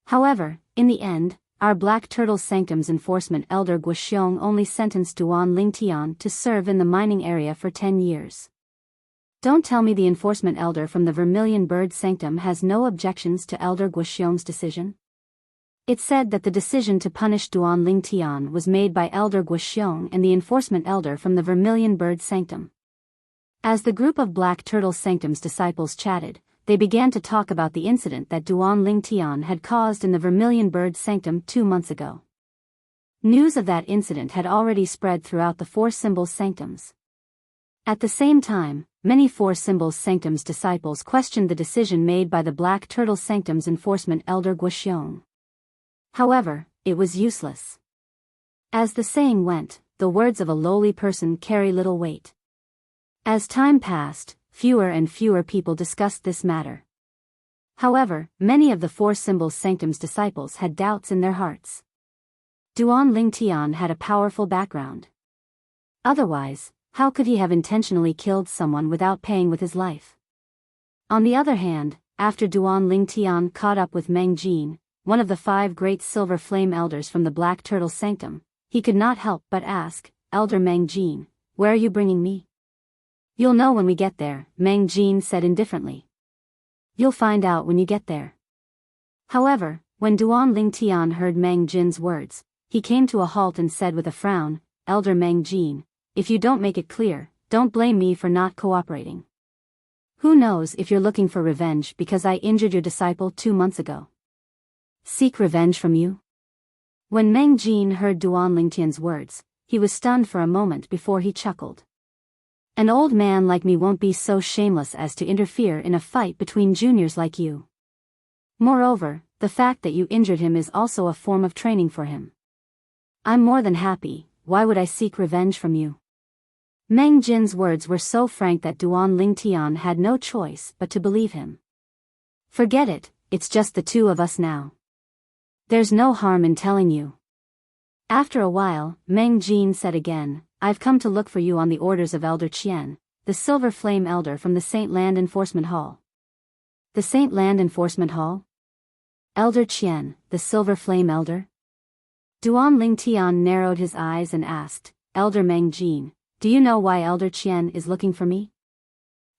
However, in the end, our Black Turtle Sanctum's enforcement elder Guoxiong only sentenced Duan Lingtian to serve in the mining area for 10 years. Don't tell me the enforcement elder from the Vermilion Bird Sanctum has no objections to Elder Guoxiong's decision? It said that the decision to punish Duan Lingtian was made by Elder Guoxiong and the enforcement elder from the Vermilion Bird Sanctum. As the group of Black Turtle Sanctum's disciples chatted, they began to talk about the incident that Duan Lingtian had caused in the Vermilion Bird Sanctum 2 months ago. News of that incident had already spread throughout the Four Symbols Sanctums. At the same time, many Four Symbols Sanctum's disciples questioned the decision made by the Black Turtle Sanctum's enforcement elder Guoxiong. However, it was useless. As the saying went, the words of a lowly person carry little weight. As time passed, fewer and fewer people discussed this matter. However, many of the Four Symbols Sanctum's disciples had doubts in their hearts. Duan Lingtian had a powerful background. Otherwise, how could he have intentionally killed someone without paying with his life? On the other hand, after Duan Lingtian caught up with Meng Jin, one of the 5 great silver flame elders from the Black Turtle Sanctum, he could not help but ask, "Elder Meng Jin, where are you bringing me?" "You'll know when we get there," Meng Jin said indifferently. "You'll find out when you get there." However, when Duan Lingtian heard Meng Jin's words, he came to a halt and said with a frown, "Elder Meng Jin, if you don't make it clear, don't blame me for not cooperating. Who knows if you're looking for revenge because I injured your disciple 2 months ago? Seek revenge from you?" When Meng Jin heard Duan Lingtian's words, he was stunned for a moment before he chuckled. "An old man like me won't be so shameless as to interfere in a fight between juniors like you. Moreover, the fact that you injured him is also a form of training for him. I'm more than happy, why would I seek revenge from you?" Meng Jin's words were so frank that Duan Lingtian had no choice but to believe him. "Forget it, it's just the 2 of us now. There's no harm in telling you." After a while, Meng Jin said again, "I've come to look for you on the orders of Elder Qian, the Silver Flame Elder from the Saint Land Enforcement Hall." "The Saint Land Enforcement Hall? Elder Qian, the Silver Flame Elder?" Duan Lingtian narrowed his eyes and asked, "Elder Meng Jin, do you know why Elder Qian is looking for me?"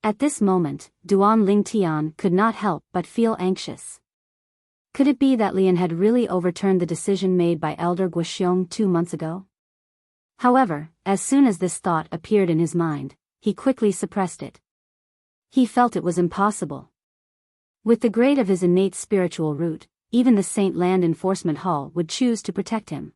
At this moment, Duan Lingtian could not help but feel anxious. Could it be that Lian had really overturned the decision made by Elder Guoxiong 2 months ago? However, as soon as this thought appeared in his mind, he quickly suppressed it. He felt it was impossible. With the grade of his innate spiritual root, even the Saint Land Enforcement Hall would choose to protect him.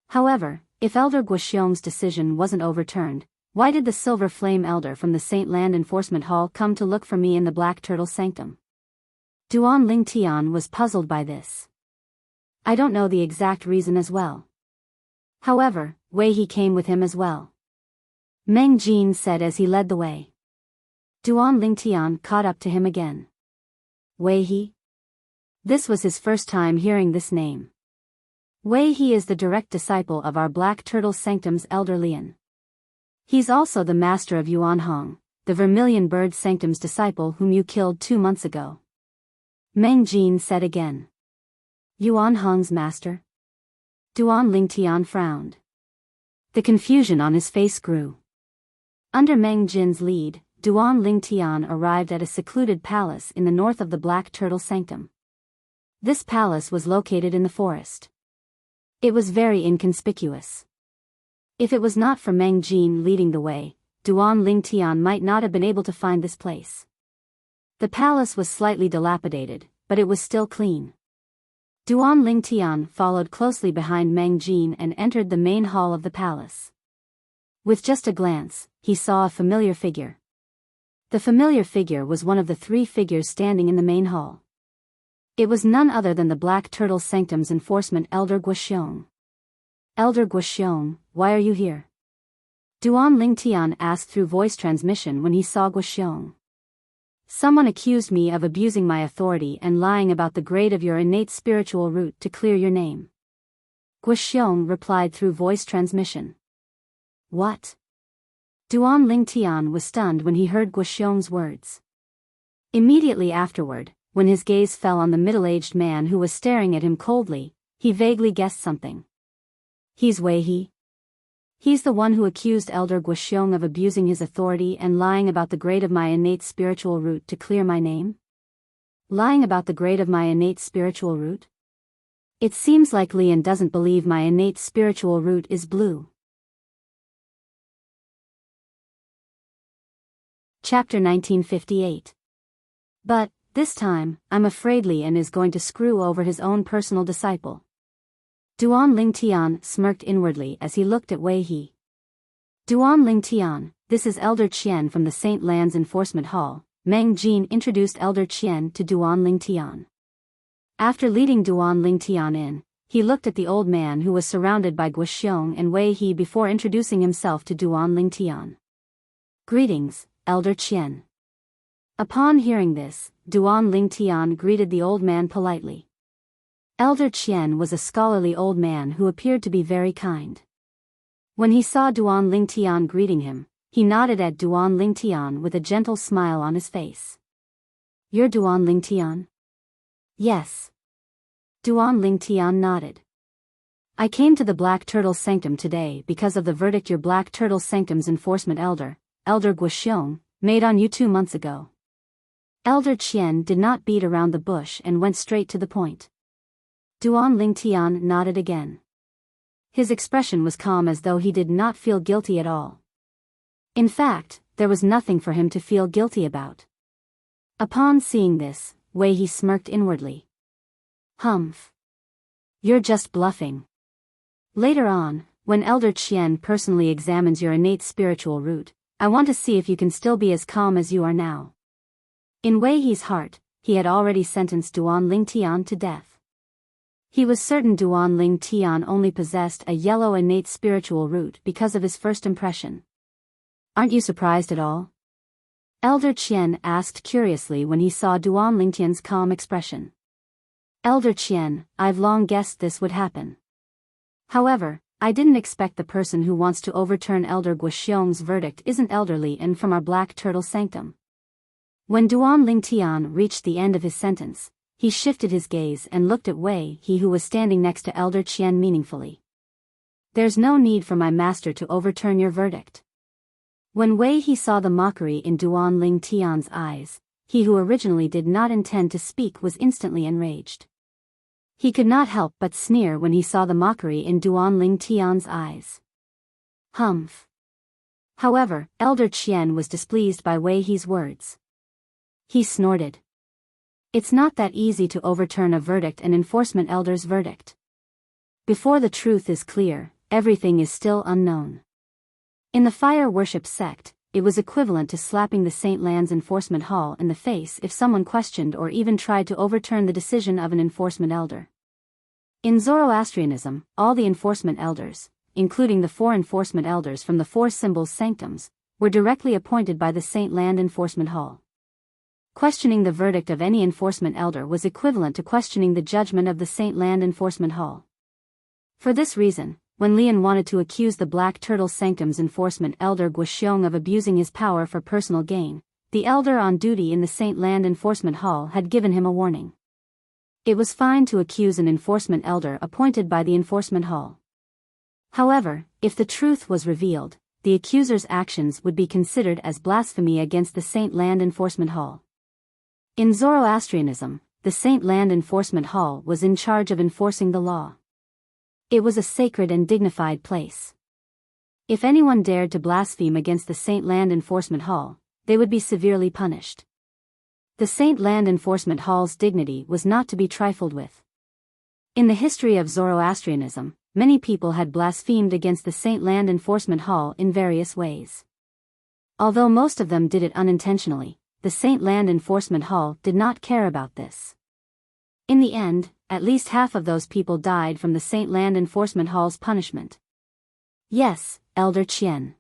However, if Elder Guoxiong's decision wasn't overturned, why did the Silver Flame Elder from the Saint Land Enforcement Hall come to look for me in the Black Turtle Sanctum? Duan Lingtian was puzzled by this. "I don't know the exact reason as well. However, Wei He came with him as well," Meng Jin said as he led the way. Duan Lingtian caught up to him again. Wei He? This was his first time hearing this name. Wei He is the direct disciple of our Black Turtle Sanctum's Elder Lian. He's also the master of Yuan Hong, the Vermilion Bird Sanctum's disciple whom you killed 2 months ago. Meng Jin said again. Yuan Hong's master? Duan Lingtian frowned. The confusion on his face grew. Under Meng Jin's lead, Duan Lingtian arrived at a secluded palace in the north of the Black Turtle Sanctum. This palace was located in the forest. It was very inconspicuous. If it was not for Meng Jin leading the way, Duan Lingtian might not have been able to find this place. The palace was slightly dilapidated, but it was still clean. Duan Lingtian followed closely behind Meng Jin and entered the main hall of the palace. With just a glance, he saw a familiar figure. The familiar figure was one of the 3 figures standing in the main hall. It was none other than the Black Turtle Sanctum's enforcement Elder Guoxiong. Elder Guoxiong, why are you here? Duan Lingtian asked through voice transmission when he saw Guoxiong. Someone accused me of abusing my authority and lying about the grade of your innate spiritual root to clear your name. Guoxiong replied through voice transmission. What? Duan Lingtian was stunned when he heard Guoxiong's words. Immediately afterward, when his gaze fell on the middle-aged man who was staring at him coldly, he vaguely guessed something. He's Wei He. He's the one who accused Elder Guoxiong of abusing his authority and lying about the grade of my innate spiritual root to clear my name? Lying about the grade of my innate spiritual root? It seems like Lian doesn't believe my innate spiritual root is blue. Chapter 1958. But, this time, I'm afraid Lian is going to screw over his own personal disciple. Duan Lingtian smirked inwardly as he looked at Wei He. Duan Lingtian, this is Elder Qian from the Saint Lands Enforcement Hall. Meng Jin introduced Elder Qian to Duan Lingtian. After leading Duan Lingtian in, he looked at the old man who was surrounded by Guoxiong and Wei He before introducing himself to Duan Lingtian. Greetings, Elder Qian. Upon hearing this, Duan Lingtian greeted the old man politely. Elder Qian was a scholarly old man who appeared to be very kind. When he saw Duan Lingtian greeting him, he nodded at Duan Lingtian with a gentle smile on his face. You're Duan Lingtian? Yes. Duan Lingtian nodded. I came to the Black Turtle Sanctum today because of the verdict your Black Turtle Sanctum's enforcement elder, Elder Guoxiong, made on you 2 months ago. Elder Qian did not beat around the bush and went straight to the point. Duan Lingtian nodded again. His expression was calm as though he did not feel guilty at all. In fact, there was nothing for him to feel guilty about. Upon seeing this, Wei He smirked inwardly. Humph. You're just bluffing. Later on, when Elder Qian personally examines your innate spiritual root, I want to see if you can still be as calm as you are now. In Wei He's heart, he had already sentenced Duan Lingtian to death. He was certain Duan Lingtian only possessed a yellow innate spiritual root because of his first impression. Aren't you surprised at all? Elder Qian asked curiously when he saw Duan Lingtian's calm expression. Elder Qian, I've long guessed this would happen. However, I didn't expect the person who wants to overturn Elder Guoxiong's verdict isn't Elder Lian from our Black Turtle Sanctum. When Duan Lingtian reached the end of his sentence, he shifted his gaze and looked at Wei He who was standing next to Elder Qian meaningfully. There's no need for my master to overturn your verdict. When Wei He saw the mockery in Duan Lingtian's eyes, he who originally did not intend to speak was instantly enraged. He could not help but sneer when he saw the mockery in Duan Lingtian's eyes. Humph. However, Elder Qian was displeased by Wei He's words. He snorted. It's not that easy to overturn a verdict, an enforcement elder's verdict. Before the truth is clear, everything is still unknown. In the fire worship sect, it was equivalent to slapping the Saint Lands Enforcement Hall in the face if someone questioned or even tried to overturn the decision of an enforcement elder. In Zoroastrianism, all the enforcement elders, including the 4 enforcement elders from the 4 symbols sanctums, were directly appointed by the Saint Land Enforcement Hall. Questioning the verdict of any enforcement elder was equivalent to questioning the judgment of the Saint Land Enforcement Hall. For this reason, when Lian wanted to accuse the Black Turtle Sanctum's enforcement elder Guoxiong of abusing his power for personal gain, the elder on duty in the Saint Land Enforcement Hall had given him a warning. It was fine to accuse an enforcement elder appointed by the Enforcement Hall. However, if the truth was revealed, the accuser's actions would be considered as blasphemy against the Saint Land Enforcement Hall. In Zoroastrianism, the Saint Land Enforcement Hall was in charge of enforcing the law. It was a sacred and dignified place. If anyone dared to blaspheme against the Saint Land Enforcement Hall, they would be severely punished. The Saint Land Enforcement Hall's dignity was not to be trifled with. In the history of Zoroastrianism, many people had blasphemed against the Saint Land Enforcement Hall in various ways. Although most of them did it unintentionally, the Saint Land Enforcement Hall did not care about this. In the end, at least half of those people died from the Saint Land Enforcement Hall's punishment. Yes, Elder Qian.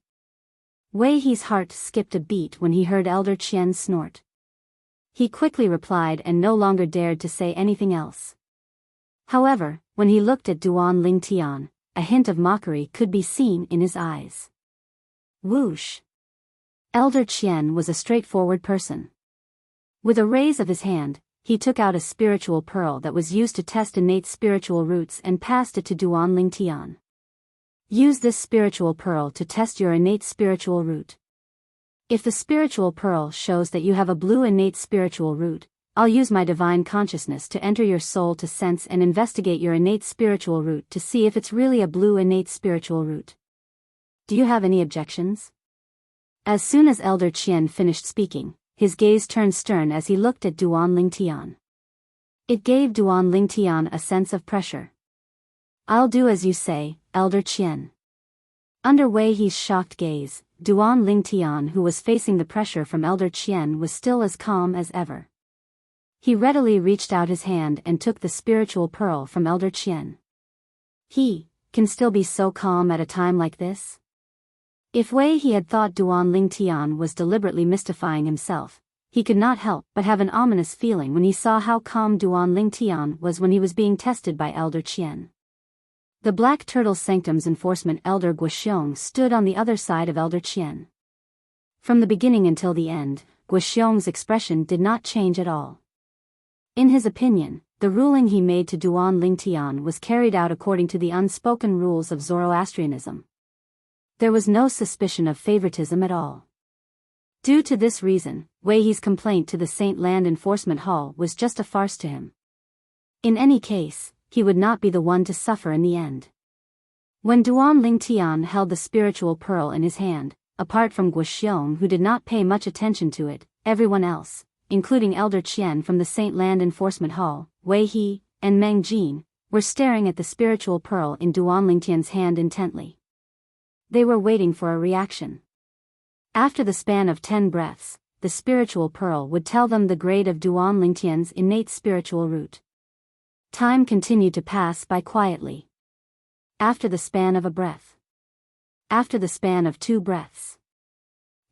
Wei He's heart skipped a beat when he heard Elder Qian snort. He quickly replied and no longer dared to say anything else. However, when he looked at Duan Lingtian, a hint of mockery could be seen in his eyes. Whoosh! Elder Qian was a straightforward person. With a raise of his hand, he took out a spiritual pearl that was used to test innate spiritual roots and passed it to Duan Lingtian. Use this spiritual pearl to test your innate spiritual root. If the spiritual pearl shows that you have a blue innate spiritual root, I'll use my divine consciousness to enter your soul to sense and investigate your innate spiritual root to see if it's really a blue innate spiritual root. Do you have any objections? As soon as Elder Qian finished speaking, his gaze turned stern as he looked at Duan Lingtian. It gave Duan Lingtian a sense of pressure. I'll do as you say, Elder Qian. Under Wei He's shocked gaze, Duan Lingtian, who was facing the pressure from Elder Qian, was still as calm as ever. He readily reached out his hand and took the spiritual pearl from Elder Qian. He can still be so calm at a time like this? If Wei He had thought Duan Lingtian was deliberately mystifying himself, he could not help but have an ominous feeling when he saw how calm Duan Lingtian was when he was being tested by Elder Qian. The Black Turtle Sanctum's enforcement Elder Guoxiong stood on the other side of Elder Qian. From the beginning until the end, Guoxiong's expression did not change at all. In his opinion, the ruling he made to Duan Lingtian was carried out according to the unspoken rules of Zoroastrianism. There was no suspicion of favoritism at all. Due to this reason, Wei He's complaint to the Saint Land Enforcement Hall was just a farce to him. In any case, he would not be the one to suffer in the end. When Duan Lingtian held the spiritual pearl in his hand, apart from Guoxiong, who did not pay much attention to it, everyone else, including Elder Qian from the Saint Land Enforcement Hall, Wei He, and Meng Jin, were staring at the spiritual pearl in Duan Lingtian's hand intently. They were waiting for a reaction. After the span of 10 breaths, the spiritual pearl would tell them the grade of Duan Lingtian's innate spiritual root. Time continued to pass by quietly. After the span of a breath. After the span of 2 breaths.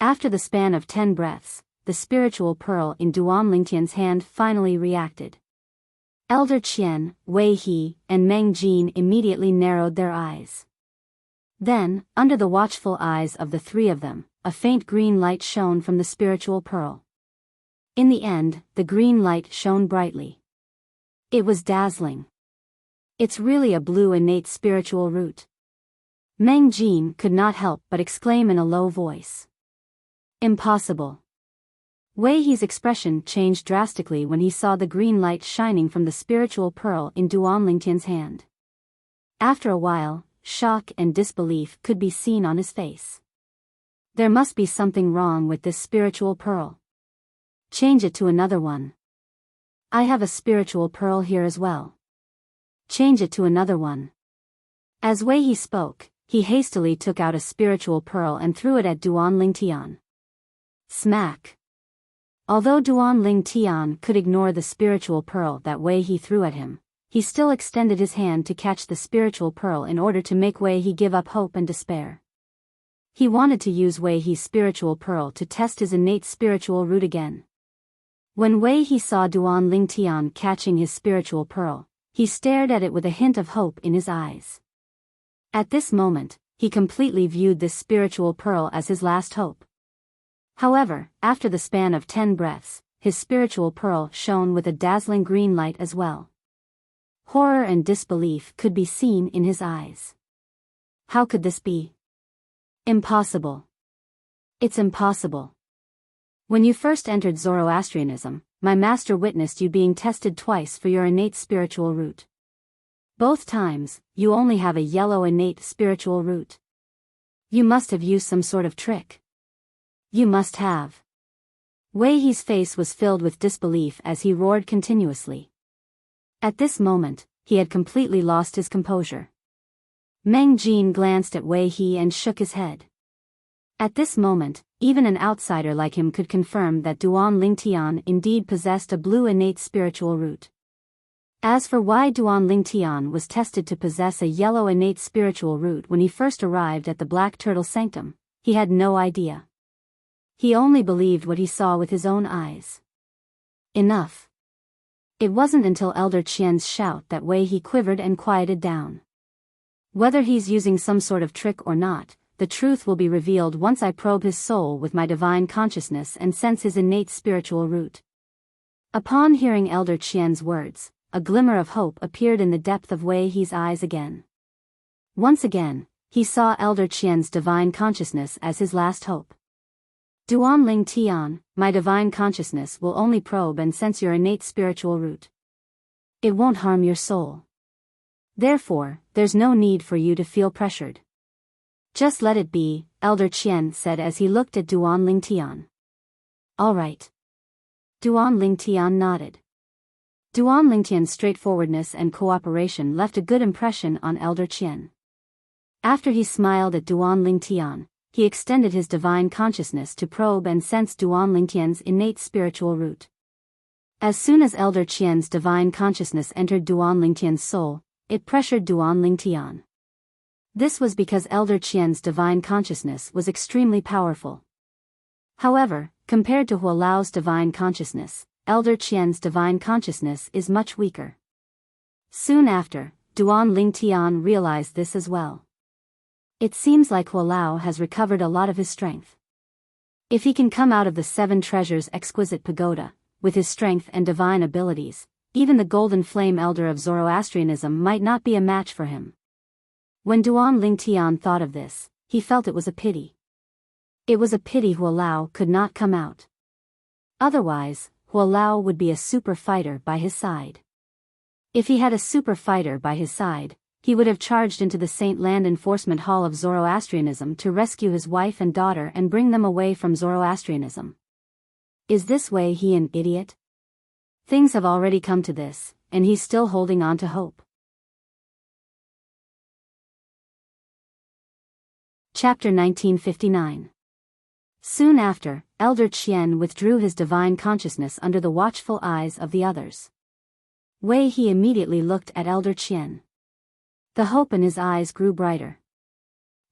After the span of 10 breaths, the spiritual pearl in Duan Lingtian's hand finally reacted. Elder Qian, Wei He, and Meng Jin immediately narrowed their eyes. Then, under the watchful eyes of the 3 of them, a faint green light shone from the spiritual pearl. In the end, the green light shone brightly. It was dazzling. It's really a blue innate spiritual root. Meng Jin could not help but exclaim in a low voice. Impossible. Wei He's expression changed drastically when he saw the green light shining from the spiritual pearl in Duan Lingtian's hand. After a while, shock and disbelief could be seen on his face. There must be something wrong with this spiritual pearl. Change it to another one. I have a spiritual pearl here as well. Change it to another one. As Wei He spoke, he hastily took out a spiritual pearl and threw it at Duan Lingtian. Smack. Although Duan Lingtian could ignore the spiritual pearl that Wei He threw at him, he still extended his hand to catch the spiritual pearl in order to make Wei He give up hope and despair. He wanted to use Wei He's spiritual pearl to test his innate spiritual root again. When Wei He saw Duan Lingtian catching his spiritual pearl, he stared at it with a hint of hope in his eyes. At this moment, he completely viewed this spiritual pearl as his last hope. However, after the span of 10 breaths, his spiritual pearl shone with a dazzling green light as well. Horror and disbelief could be seen in his eyes. How could this be? Impossible. It's impossible. When you first entered Zoroastrianism, my master witnessed you being tested twice for your innate spiritual root. Both times, you only have a yellow innate spiritual root. You must have used some sort of trick. You must have. Wei He's face was filled with disbelief as he roared continuously. At this moment, he had completely lost his composure. Meng Jin glanced at Wei He and shook his head. At this moment, even an outsider like him could confirm that Duan Lingtian indeed possessed a blue innate spiritual root. As for why Duan Lingtian was tested to possess a yellow innate spiritual root when he first arrived at the Black Turtle Sanctum, he had no idea. He only believed what he saw with his own eyes. Enough. It wasn't until Elder Qian's shout that Wei He quivered and quieted down. Whether he's using some sort of trick or not, the truth will be revealed once I probe his soul with my divine consciousness and sense his innate spiritual root. Upon hearing Elder Qian's words, a glimmer of hope appeared in the depth of Wei He's eyes again. Once again, he saw Elder Qian's divine consciousness as his last hope. Duan Ling Tian, my divine consciousness will only probe and sense your innate spiritual root. It won't harm your soul. Therefore, there's no need for you to feel pressured. Just let it be, Elder Qian said as he looked at Duan Ling Tian. All right. Duan Ling Tian nodded. Duan Ling Tian's straightforwardness and cooperation left a good impression on Elder Qian. After he smiled at Duan Ling Tian, he extended his divine consciousness to probe and sense Duan Ling Tian's innate spiritual root. As soon as Elder Qian's divine consciousness entered Duan Ling Tian's soul, it pressured Duan Ling Tian. This was because Elder Qian's divine consciousness was extremely powerful. However, compared to Hualao's divine consciousness, Elder Qian's divine consciousness is much weaker. Soon after, Duan Ling Tian realized this as well. It seems like Hualao has recovered a lot of his strength. If he can come out of the Seven Treasures exquisite pagoda, with his strength and divine abilities, even the Golden Flame Elder of Zoroastrianism might not be a match for him. When Duan Ling Tian thought of this, he felt it was a pity. It was a pity Hualao could not come out. Otherwise, Hualao would be a super fighter by his side. If he had a super fighter by his side, he would have charged into the Saint Land Enforcement Hall of Zoroastrianism to rescue his wife and daughter and bring them away from Zoroastrianism. Is this Wei He an idiot? Things have already come to this, and he's still holding on to hope. Chapter 1959. Soon after, Elder Qian withdrew his divine consciousness under the watchful eyes of the others. Wei He immediately looked at Elder Qian. The hope in his eyes grew brighter.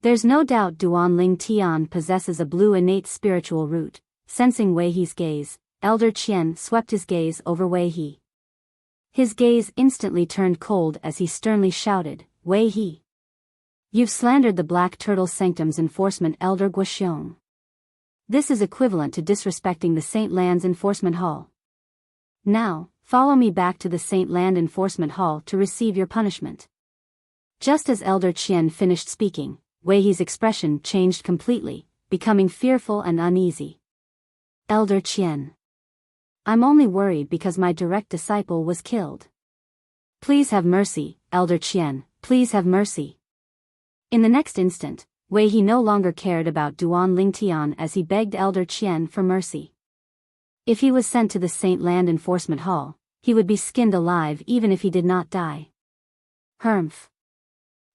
There's no doubt Duan Ling Tian possesses a blue innate spiritual root. Sensing Wei He's gaze, Elder Qian swept his gaze over Wei He. His gaze instantly turned cold as he sternly shouted, Wei He. You've slandered the Black Turtle Sanctum's enforcement Elder Guoxiong. This is equivalent to disrespecting the Saint Land's Enforcement Hall. Now, follow me back to the Saint Land Enforcement Hall to receive your punishment. Just as Elder Qian finished speaking, Wei He's expression changed completely, becoming fearful and uneasy. Elder Qian. I'm only worried because my direct disciple was killed. Please have mercy, Elder Qian, please have mercy. In the next instant, Wei He no longer cared about Duan Ling Tian as he begged Elder Qian for mercy. If he was sent to the Saint Land Enforcement Hall, he would be skinned alive even if he did not die. Humph.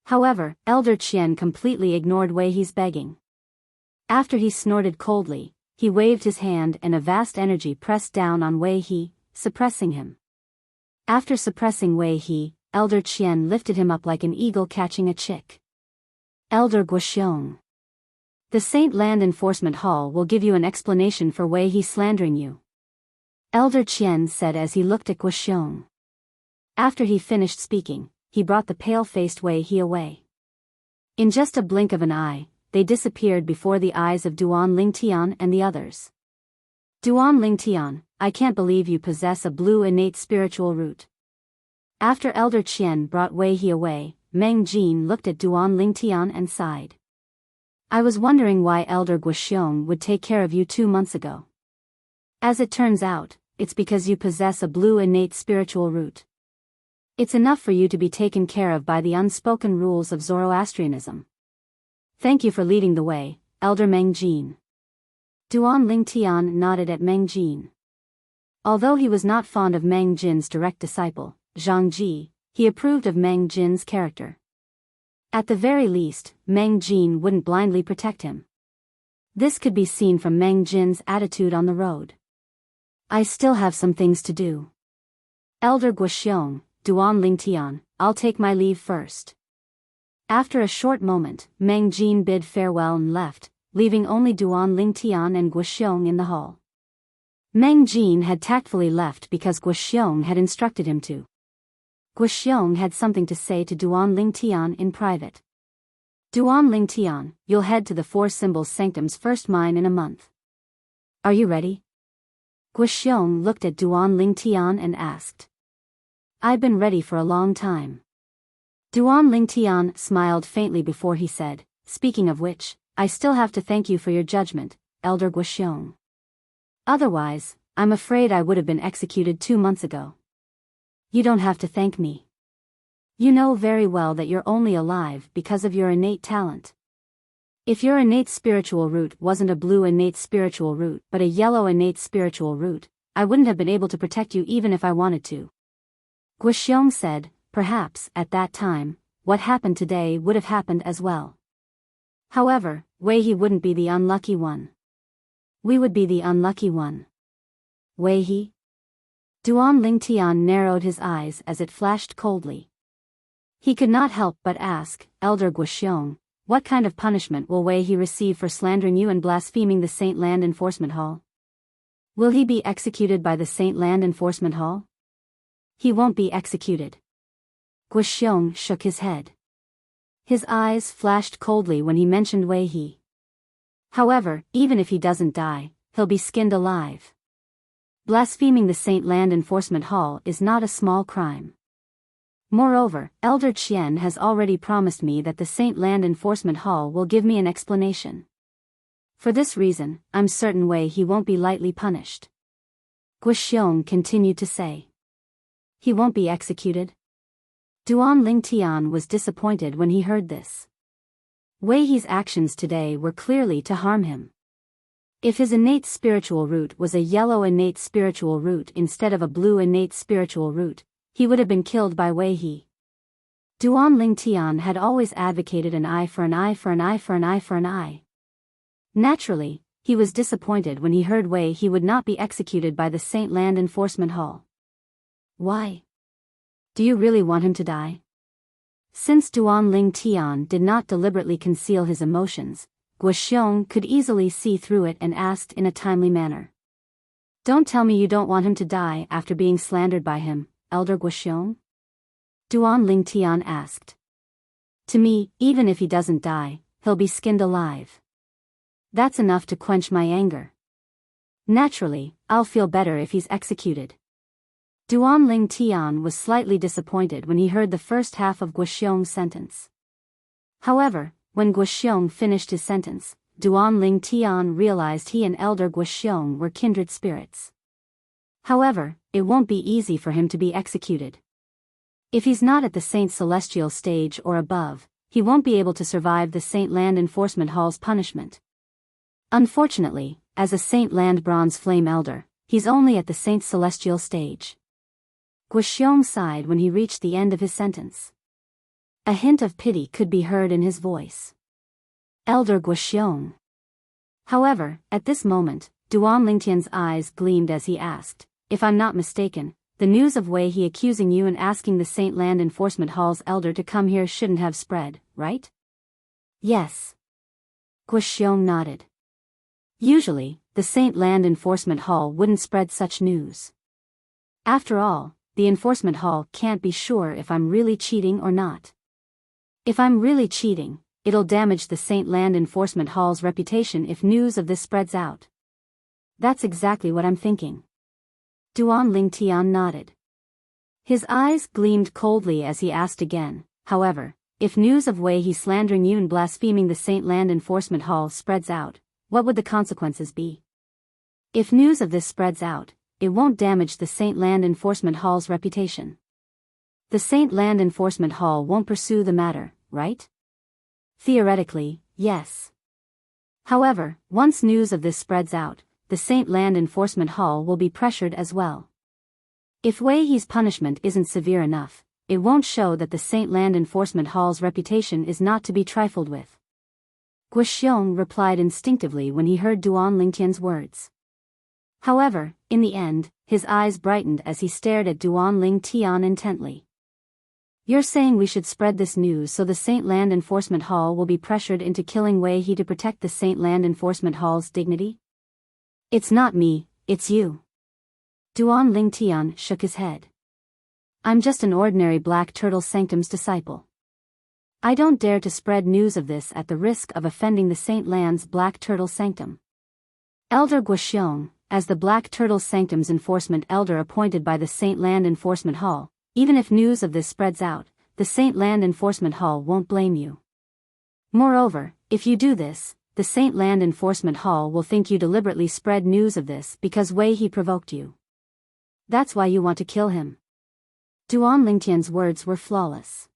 However, Elder Qian completely ignored Wei He's begging. After he snorted coldly, he waved his hand and a vast energy pressed down on Wei He, suppressing him. After suppressing Wei He, Elder Qian lifted him up like an eagle catching a chick. Elder Guoxiong. The Saint Land Enforcement Hall will give you an explanation for Wei He slandering you. Elder Qian said as he looked at Guoxiong. After he finished speaking, he brought the pale-faced Wei He away. In just a blink of an eye, they disappeared before the eyes of Duan Ling Tian and the others. Duan Ling Tian, I can't believe you possess a blue innate spiritual root. After Elder Qian brought Wei He away, Meng Jin looked at Duan Ling Tian and sighed. I was wondering why Elder Guoxiong would take care of you 2 months ago. As it turns out, it's because you possess a blue innate spiritual root. It's enough for you to be taken care of by the unspoken rules of Zoroastrianism. Thank you for leading the way, Elder Meng Jin. Duan Ling Tian nodded at Meng Jin. Although he was not fond of Meng Jin's direct disciple, Zhang Ji, he approved of Meng Jin's character. At the very least, Meng Jin wouldn't blindly protect him. This could be seen from Meng Jin's attitude on the road. I still have some things to do. Elder Guoxiong, Duan Ling Tian, I'll take my leave first. After a short moment, Meng Jin bid farewell and left, leaving only Duan Lingtian and Guoxiong in the hall. Meng Jin had tactfully left because Guoxiong had instructed him to. Guoxiong had something to say to Duan Lingtian in private. Duan Lingtian, you'll head to the Four Symbols Sanctum's first mine in a month. Are you ready? Guoxiong looked at Duan Lingtian and asked. I've been ready for a long time. Duan Lingtian smiled faintly before he said, speaking of which, I still have to thank you for your judgment, Elder Guoxiong. Otherwise, I'm afraid I would have been executed 2 months ago. You don't have to thank me. You know very well that you're only alive because of your innate talent. If your innate spiritual root wasn't a blue innate spiritual root but a yellow innate spiritual root, I wouldn't have been able to protect you even if I wanted to. Guoxiong said, perhaps, at that time, what happened today would have happened as well. However, Wei He wouldn't be the unlucky one. We would be the unlucky one. Wei He? Duan Lingtian narrowed his eyes as it flashed coldly. He could not help but ask, Elder Guoxiong, what kind of punishment will Wei He receive for slandering you and blaspheming the Saint Land Enforcement Hall? Will he be executed by the Saint Land Enforcement Hall? He won't be executed. Guoxiong shook his head. His eyes flashed coldly when he mentioned Wei He. However, even if he doesn't die, he'll be skinned alive. Blaspheming the Saint Land Enforcement Hall is not a small crime. Moreover, Elder Qian has already promised me that the Saint Land Enforcement Hall will give me an explanation. For this reason, I'm certain Wei He won't be lightly punished. Guoxiong continued to say. He won't be executed? Duan Lingtian was disappointed when he heard this. Wei He's actions today were clearly to harm him. If his innate spiritual root was a yellow innate spiritual root instead of a blue innate spiritual root, he would have been killed by Wei He. Duan Lingtian had always advocated an eye for an eye for an eye for an eye for an eye. Naturally, he was disappointed when he heard Wei He would not be executed by the Saint Land Enforcement Hall. Why? Do you really want him to die? Since Duan Lingtian did not deliberately conceal his emotions, Guoxiong could easily see through it and asked in a timely manner. Don't tell me you don't want him to die after being slandered by him, Elder Guoxiong? Duan Lingtian asked. To me, even if he doesn't die, he'll be skinned alive. That's enough to quench my anger. Naturally, I'll feel better if he's executed. Duan Lingtian was slightly disappointed when he heard the first half of Guoxiong's sentence. However, when Guoxiong finished his sentence, Duan Lingtian realized he and Elder Guoxiong were kindred spirits. However, it won't be easy for him to be executed. If he's not at the Saint Celestial stage or above, he won't be able to survive the Saint Land Enforcement Hall's punishment. Unfortunately, as a Saint Land Bronze Flame Elder, he's only at the Saint Celestial stage. Guoxiong sighed when he reached the end of his sentence. A hint of pity could be heard in his voice. Elder Guoxiong. However, at this moment, Duan Lingtian's eyes gleamed as he asked, if I'm not mistaken, the news of Wei He accusing you and asking the Saint Land Enforcement Hall's elder to come here shouldn't have spread, right? Yes. Guoxiong nodded. Usually, the Saint Land Enforcement Hall wouldn't spread such news. After all, the Enforcement Hall can't be sure if I'm really cheating or not. If I'm really cheating, it'll damage the Saint Land Enforcement Hall's reputation if news of this spreads out. That's exactly what I'm thinking. Duan Lingtian nodded. His eyes gleamed coldly as he asked again, however, if news of Wei He slandering you and blaspheming the Saint Land Enforcement Hall spreads out, what would the consequences be? If news of this spreads out, it won't damage the Saint Land Enforcement Hall's reputation. The Saint Land Enforcement Hall won't pursue the matter, right? Theoretically, yes. However, once news of this spreads out, the Saint Land Enforcement Hall will be pressured as well. If Wei He's punishment isn't severe enough, it won't show that the Saint Land Enforcement Hall's reputation is not to be trifled with. Guoxiong replied instinctively when he heard Duan Lingtian's words. However, in the end, his eyes brightened as he stared at Duan Lingtian intently. You're saying we should spread this news so the Saint Land Enforcement Hall will be pressured into killing Wei He to protect the Saint Land Enforcement Hall's dignity? It's not me, it's you. Duan Lingtian shook his head. I'm just an ordinary Black Turtle Sanctum's disciple. I don't dare to spread news of this at the risk of offending the Saint Land's Black Turtle Sanctum. Elder Guoxiong, as the Black Turtle Sanctum's enforcement elder appointed by the Saint Land Enforcement Hall, even if news of this spreads out, the Saint Land Enforcement Hall won't blame you. Moreover, if you do this, the Saint Land Enforcement Hall will think you deliberately spread news of this because Wei He provoked you. That's why you want to kill him. Duan Lingtian's words were flawless.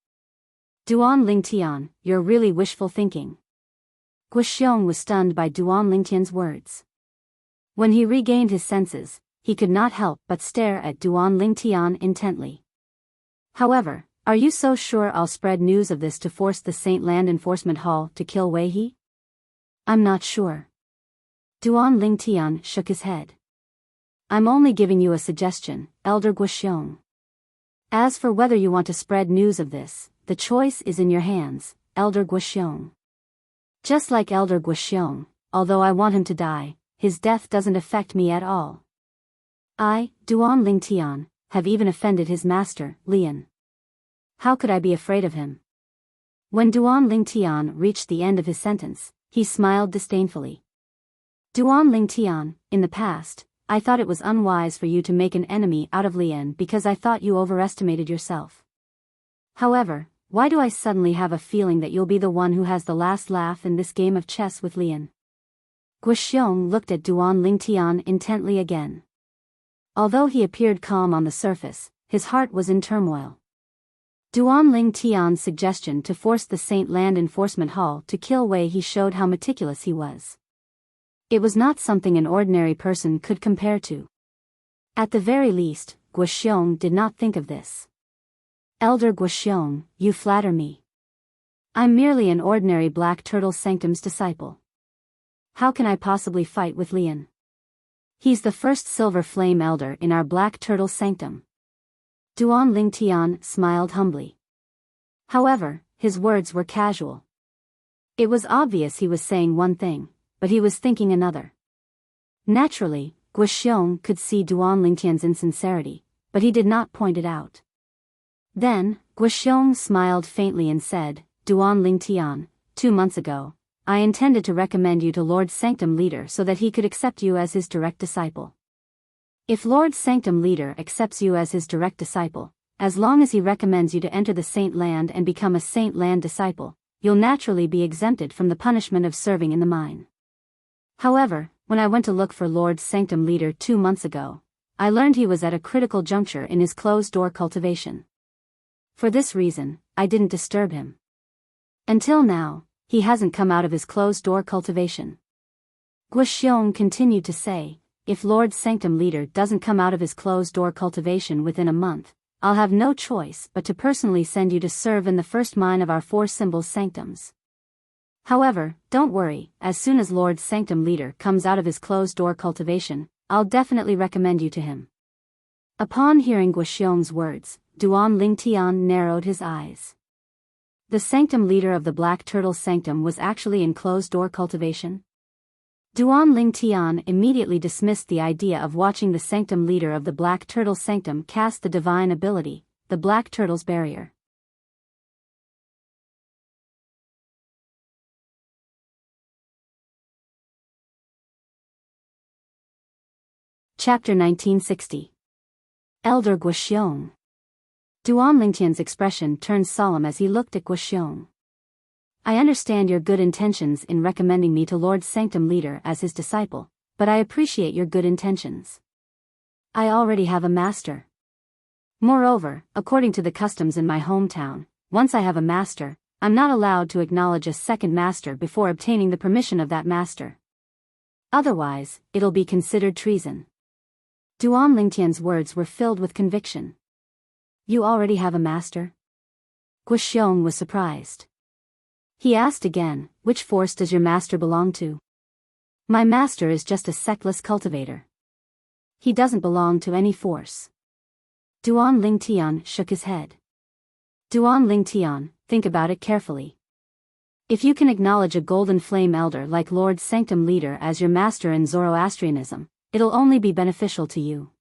Duan Lingtian, you're really wishful thinking. Guoxiong was stunned by Duan Lingtian's words. When he regained his senses, he could not help but stare at Duan Lingtian intently. However, are you so sure I'll spread news of this to force the Saint Land Enforcement Hall to kill Wei He? I'm not sure. Duan Lingtian shook his head. I'm only giving you a suggestion, Elder Guoxiong. As for whether you want to spread news of this, the choice is in your hands, Elder Guoxiong. Just like Elder Guoxiong, although I want him to die, his death doesn't affect me at all. I, Duan Lingtian, have even offended his master, Lian. How could I be afraid of him? When Duan Lingtian reached the end of his sentence, he smiled disdainfully. Duan Lingtian, in the past, I thought it was unwise for you to make an enemy out of Lian because I thought you overestimated yourself. However, why do I suddenly have a feeling that you'll be the one who has the last laugh in this game of chess with Lian? Guoxiong looked at Duan Lingtian intently again. Although he appeared calm on the surface, his heart was in turmoil. Duan Lingtian's suggestion to force the Saint Land Enforcement Hall to kill Wei He showed how meticulous he was. It was not something an ordinary person could compare to. At the very least, Guoxiong did not think of this. Elder Guoxiong, you flatter me. I'm merely an ordinary Black Turtle Sanctum's disciple. How can I possibly fight with Lian? He's the first Silver Flame Elder in our Black Turtle Sanctum. Duan Lingtian smiled humbly. However, his words were casual. It was obvious he was saying one thing, but he was thinking another. Naturally, Guoxiong could see Duan Lingtian's insincerity, but he did not point it out. Then, Guoxiong smiled faintly and said, Duan Lingtian, 2 months ago, I intended to recommend you to Lord Sanctum Leader so that he could accept you as his direct disciple. If Lord Sanctum Leader accepts you as his direct disciple, as long as he recommends you to enter the Saint Land and become a Saint Land disciple, you'll naturally be exempted from the punishment of serving in the mine. However, when I went to look for Lord Sanctum Leader 2 months ago, I learned he was at a critical juncture in his closed-door cultivation. For this reason, I didn't disturb him. Until now, he hasn't come out of his closed-door cultivation. Guoxiong continued to say, if Lord Sanctum Leader doesn't come out of his closed-door cultivation within a month, I'll have no choice but to personally send you to serve in the first mine of our 4 symbols sanctums. However, don't worry, as soon as Lord Sanctum Leader comes out of his closed-door cultivation, I'll definitely recommend you to him. Upon hearing Guoxiong's words, Duan Lingtian narrowed his eyes. The Sanctum Leader of the Black Turtle Sanctum was actually in closed-door cultivation? Duan Lingtian immediately dismissed the idea of watching the Sanctum Leader of the Black Turtle Sanctum cast the divine ability, the Black Turtle's Barrier. Chapter 1960. Elder Guoxiong. Duan Lingtian's expression turned solemn as he looked at Guoxiong. I understand your good intentions in recommending me to Lord Sanctum Leader as his disciple, but I appreciate your good intentions. I already have a master. Moreover, according to the customs in my hometown, once I have a master, I'm not allowed to acknowledge a second master before obtaining the permission of that master. Otherwise, it'll be considered treason. Duan Lingtian's words were filled with conviction. You already have a master? Guoxiong was surprised. He asked again, which force does your master belong to? My master is just a sectless cultivator. He doesn't belong to any force. Duan Lingtian shook his head. Duan Lingtian, think about it carefully. If you can acknowledge a golden flame elder like Lord Sanctum Leader as your master in Zoroastrianism, it'll only be beneficial to you.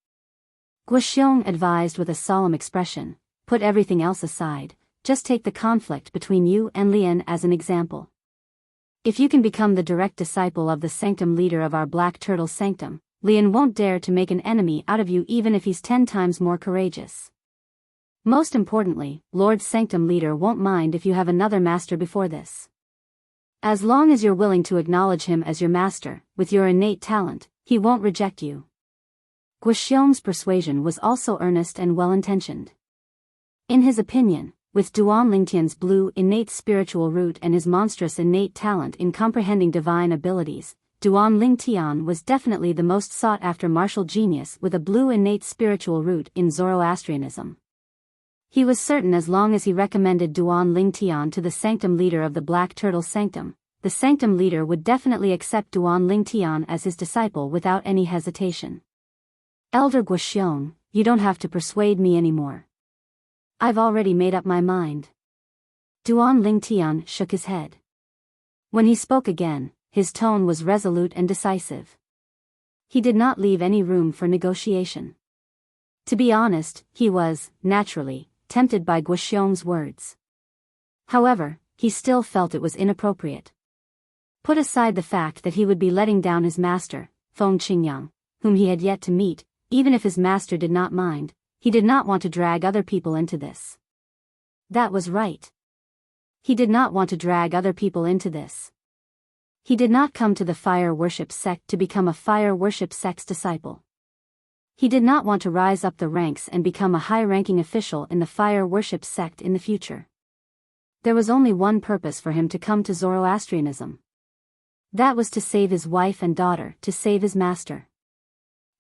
Guoxiong advised with a solemn expression, put everything else aside, just take the conflict between you and Lian as an example. If you can become the direct disciple of the Sanctum Leader of our Black Turtle Sanctum, Lian won't dare to make an enemy out of you even if he's 10 times more courageous. Most importantly, Lord Sanctum Leader won't mind if you have another master before this. As long as you're willing to acknowledge him as your master, with your innate talent, he won't reject you. Guoxiong's persuasion was also earnest and well-intentioned. In his opinion, with Duan Lingtian's blue innate spiritual root and his monstrous innate talent in comprehending divine abilities, Duan Lingtian was definitely the most sought-after martial genius with a blue innate spiritual root in Zoroastrianism. He was certain as long as he recommended Duan Lingtian to the Sanctum Leader of the Black Turtle Sanctum, the Sanctum Leader would definitely accept Duan Lingtian as his disciple without any hesitation. Elder Guoxiong, you don't have to persuade me anymore. I've already made up my mind. Duan Lingtian shook his head. When he spoke again, his tone was resolute and decisive. He did not leave any room for negotiation. To be honest, he was, naturally, tempted by Guoxiong's words. However, he still felt it was inappropriate. Put aside the fact that he would be letting down his master, Feng Qingyang, whom he had yet to meet, even if his master did not mind, he did not want to drag other people into this. That was right. He did not want to drag other people into this. He did not come to the fire worship sect to become a fire worship sect's disciple. He did not want to rise up the ranks and become a high-ranking official in the fire worship sect in the future. There was only one purpose for him to come to Zoroastrianism. That was to save his wife and daughter, to save his master.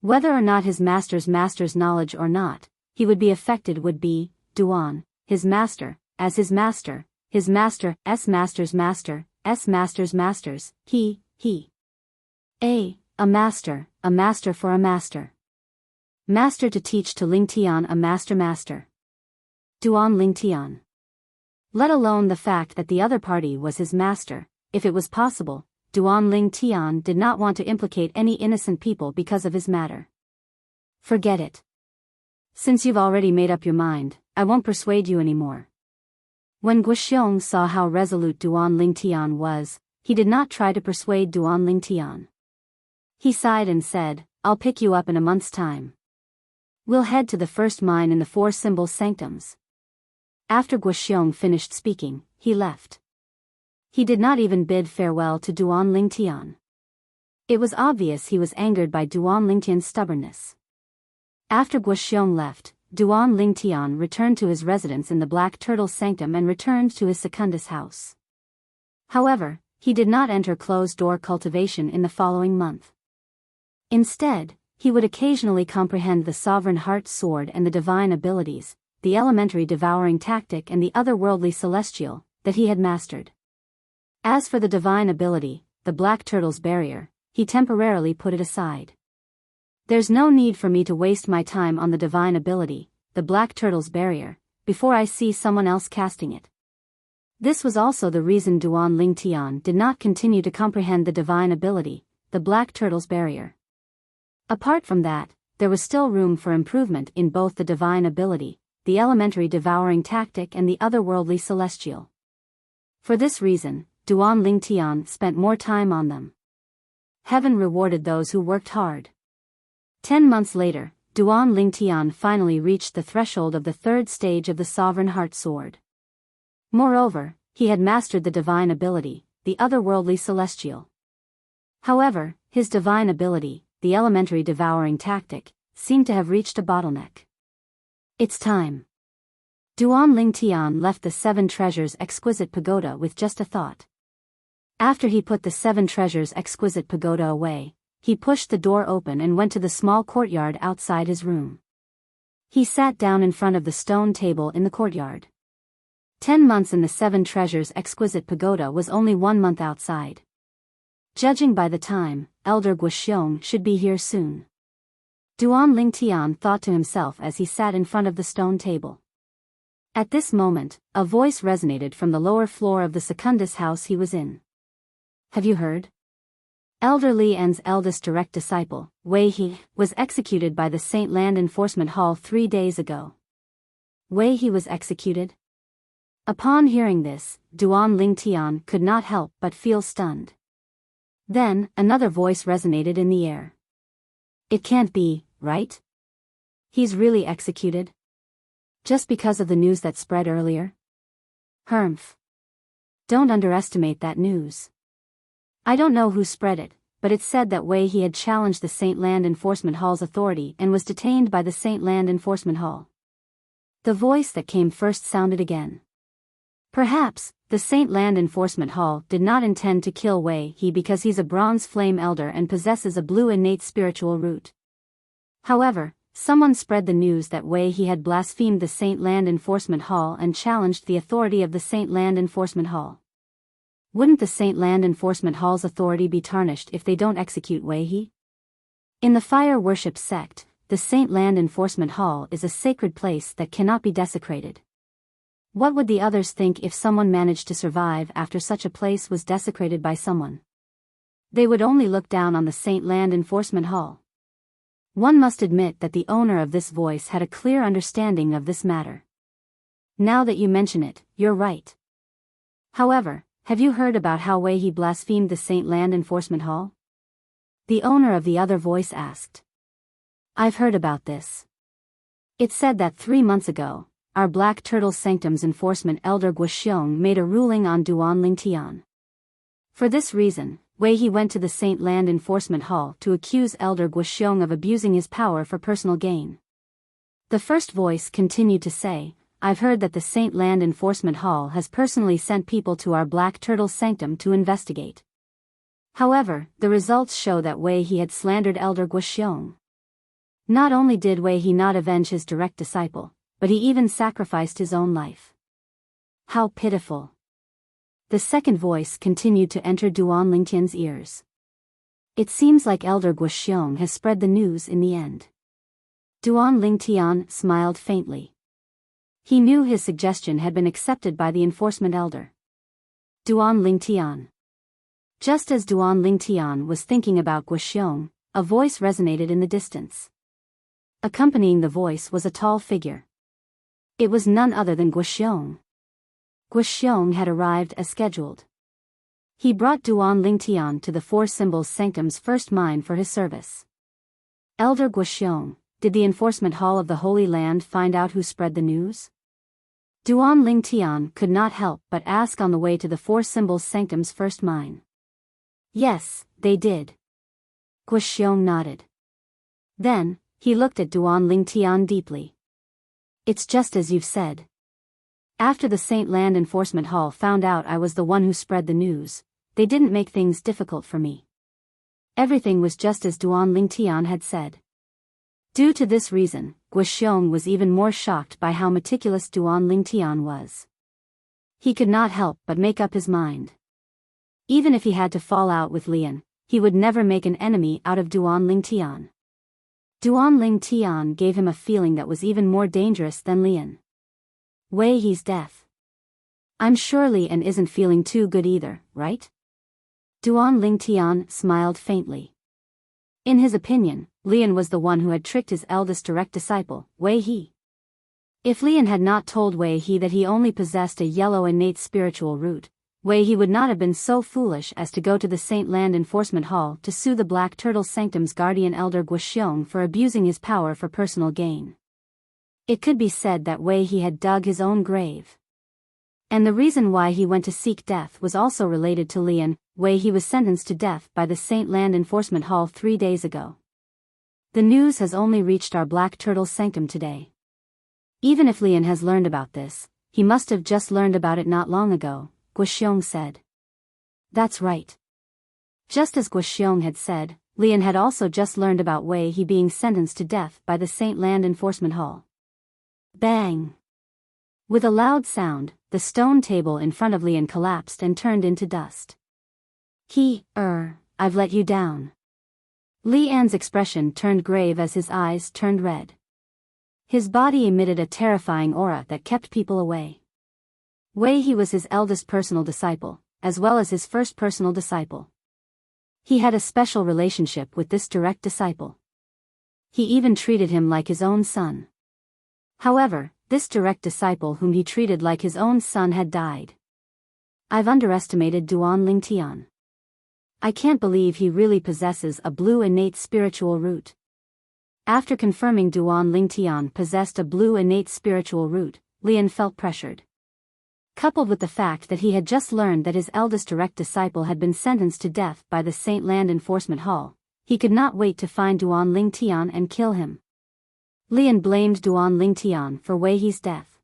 Whether or not his master's knowledge or not, he would be affected would be, Duan, his master, as his master's master's masters, he. A master for a master. Master to teach to Lingtian a master. Duan Lingtian. Let alone the fact that the other party was his master, if it was possible, Duan Lingtian did not want to implicate any innocent people because of his matter. Forget it. Since you've already made up your mind, I won't persuade you anymore. When Guoxiong saw how resolute Duan Lingtian was, he did not try to persuade Duan Lingtian. He sighed and said, I'll pick you up in a month's time. We'll head to the first mine in the 4 symbol sanctums. After Guoxiong finished speaking, he left. He did not even bid farewell to Duan Lingtian. It was obvious he was angered by Duan Lingtian's stubbornness. After Guoxiong left, Duan Lingtian returned to his residence in the Black Turtle Sanctum and returned to his Secundus house. However, he did not enter closed-door cultivation in the following month. Instead, he would occasionally comprehend the Sovereign Heart Sword and the divine abilities, the elementary devouring tactic and the otherworldly celestial, that he had mastered. As for the divine ability, the Black Turtle's barrier, he temporarily put it aside. There's no need for me to waste my time on the divine ability, the Black Turtle's barrier, before I see someone else casting it. This was also the reason Duan Lingtian did not continue to comprehend the divine ability, the Black Turtle's barrier. Apart from that, there was still room for improvement in both the divine ability, the elementary devouring tactic and the otherworldly celestial. For this reason, Duan Lingtian spent more time on them. Heaven rewarded those who worked hard. 10 months later, Duan Lingtian finally reached the threshold of the 3rd stage of the Sovereign Heart Sword. Moreover, he had mastered the divine ability, the otherworldly celestial. However, his divine ability, the elementary devouring tactic, seemed to have reached a bottleneck. It's time. Duan Lingtian left the 7 Treasures Exquisite Pagoda with just a thought. After he put the 7 Treasures Exquisite Pagoda away, he pushed the door open and went to the small courtyard outside his room. He sat down in front of the stone table in the courtyard. 10 months in the 7 Treasures Exquisite Pagoda was only 1 month outside. Judging by the time, Elder Guoxiong should be here soon. Duan Lingtian thought to himself as he sat in front of the stone table. At this moment, a voice resonated from the lower floor of the Secundus house he was in. Have you heard? Elder Li An's eldest direct disciple, Wei He, was executed by the Saint Land Enforcement Hall 3 days ago. Wei He was executed? Upon hearing this, Duan Lingtian could not help but feel stunned. Then, another voice resonated in the air. It can't be, right? He's really executed? Just because of the news that spread earlier? Humph. Don't underestimate that news. I don't know who spread it, but it said that Wei He had challenged the Saint Land Enforcement Hall's authority and was detained by the Saint Land Enforcement Hall. The voice that came first sounded again. Perhaps, the Saint Land Enforcement Hall did not intend to kill Wei He because he's a bronze flame elder and possesses a blue innate spiritual root. However, someone spread the news that Wei He had blasphemed the Saint Land Enforcement Hall and challenged the authority of the Saint Land Enforcement Hall. Wouldn't the Saint Land Enforcement Hall's authority be tarnished if they don't execute Wei He? In the fire worship sect, the Saint Land Enforcement Hall is a sacred place that cannot be desecrated. What would the others think if someone managed to survive after such a place was desecrated by someone? They would only look down on the Saint Land Enforcement Hall. One must admit that the owner of this voice had a clear understanding of this matter. Now that you mention it, you're right. However, have you heard about how Wei He blasphemed the Saint Land Enforcement Hall? The owner of the other voice asked. I've heard about this. It said that 3 months ago, our Black Turtle Sanctum's enforcement elder Guoxiong made a ruling on Duan Lingtian. For this reason, Wei He went to the Saint Land Enforcement Hall to accuse Elder Guoxiong of abusing his power for personal gain. The first voice continued to say, I've heard that the Saint Land Enforcement Hall has personally sent people to our Black Turtle Sanctum to investigate. However, the results show that Wei He had slandered Elder Guoxiong. Not only did Wei He not avenge his direct disciple, but he even sacrificed his own life. How pitiful. The second voice continued to enter Duan Lingtian's ears. It seems like Elder Guoxiong has spread the news in the end. Duan Lingtian smiled faintly. He knew his suggestion had been accepted by the enforcement elder. Duan Lingtian. Just as Duan Lingtian was thinking about Guoxiong, a voice resonated in the distance. Accompanying the voice was a tall figure. It was none other than Guoxiong. Guoxiong had arrived as scheduled. He brought Duan Lingtian to the Four Symbols Sanctum's first mine for his service. Elder Guoxiong, did the enforcement hall of the Holy Land find out who spread the news? Duan Lingtian could not help but ask on the way to the Four Symbols Sanctum's first mine. Yes, they did. Guoxiong nodded. Then, he looked at Duan Lingtian deeply. It's just as you've said. After the Saint Land Enforcement Hall found out I was the one who spread the news, they didn't make things difficult for me. Everything was just as Duan Lingtian had said. Due to this reason, Guoxiong was even more shocked by how meticulous Duan Lingtian was. He could not help but make up his mind. Even if he had to fall out with Lian, he would never make an enemy out of Duan Lingtian. Duan Lingtian gave him a feeling that was even more dangerous than Lian. Wei He's death. I'm sure Lian isn't feeling too good either, right? Duan Lingtian smiled faintly. In his opinion, Lian was the one who had tricked his eldest direct disciple, Wei He. If Lian had not told Wei He that he only possessed a yellow innate spiritual root, Wei He would not have been so foolish as to go to the Saint Land Enforcement Hall to sue the Black Turtle Sanctum's guardian elder Guoxiong for abusing his power for personal gain. It could be said that Wei He had dug his own grave. And the reason why he went to seek death was also related to Lian. Wei He was sentenced to death by the Saint Land Enforcement Hall 3 days ago. The news has only reached our Black Turtle Sanctum today. Even if Lian has learned about this, he must have just learned about it not long ago, Guoxiong said. That's right. Just as Guoxiong had said, Lian had also just learned about Wei He being sentenced to death by the Saint Land Enforcement Hall. Bang! With a loud sound, the stone table in front of Lian collapsed and turned into dust. I've let you down. Li An's expression turned grave as his eyes turned red. His body emitted a terrifying aura that kept people away. He was his eldest personal disciple, as well as his first personal disciple. He had a special relationship with this direct disciple. He even treated him like his own son. However, this direct disciple whom he treated like his own son had died. I've underestimated Duan Lingtian. I can't believe he really possesses a blue innate spiritual root. After confirming Duan Lingtian possessed a blue innate spiritual root, Lian felt pressured. Coupled with the fact that he had just learned that his eldest direct disciple had been sentenced to death by the Saint Land Enforcement Hall, he could not wait to find Duan Lingtian and kill him. Lian blamed Duan Lingtian for Wei He's death.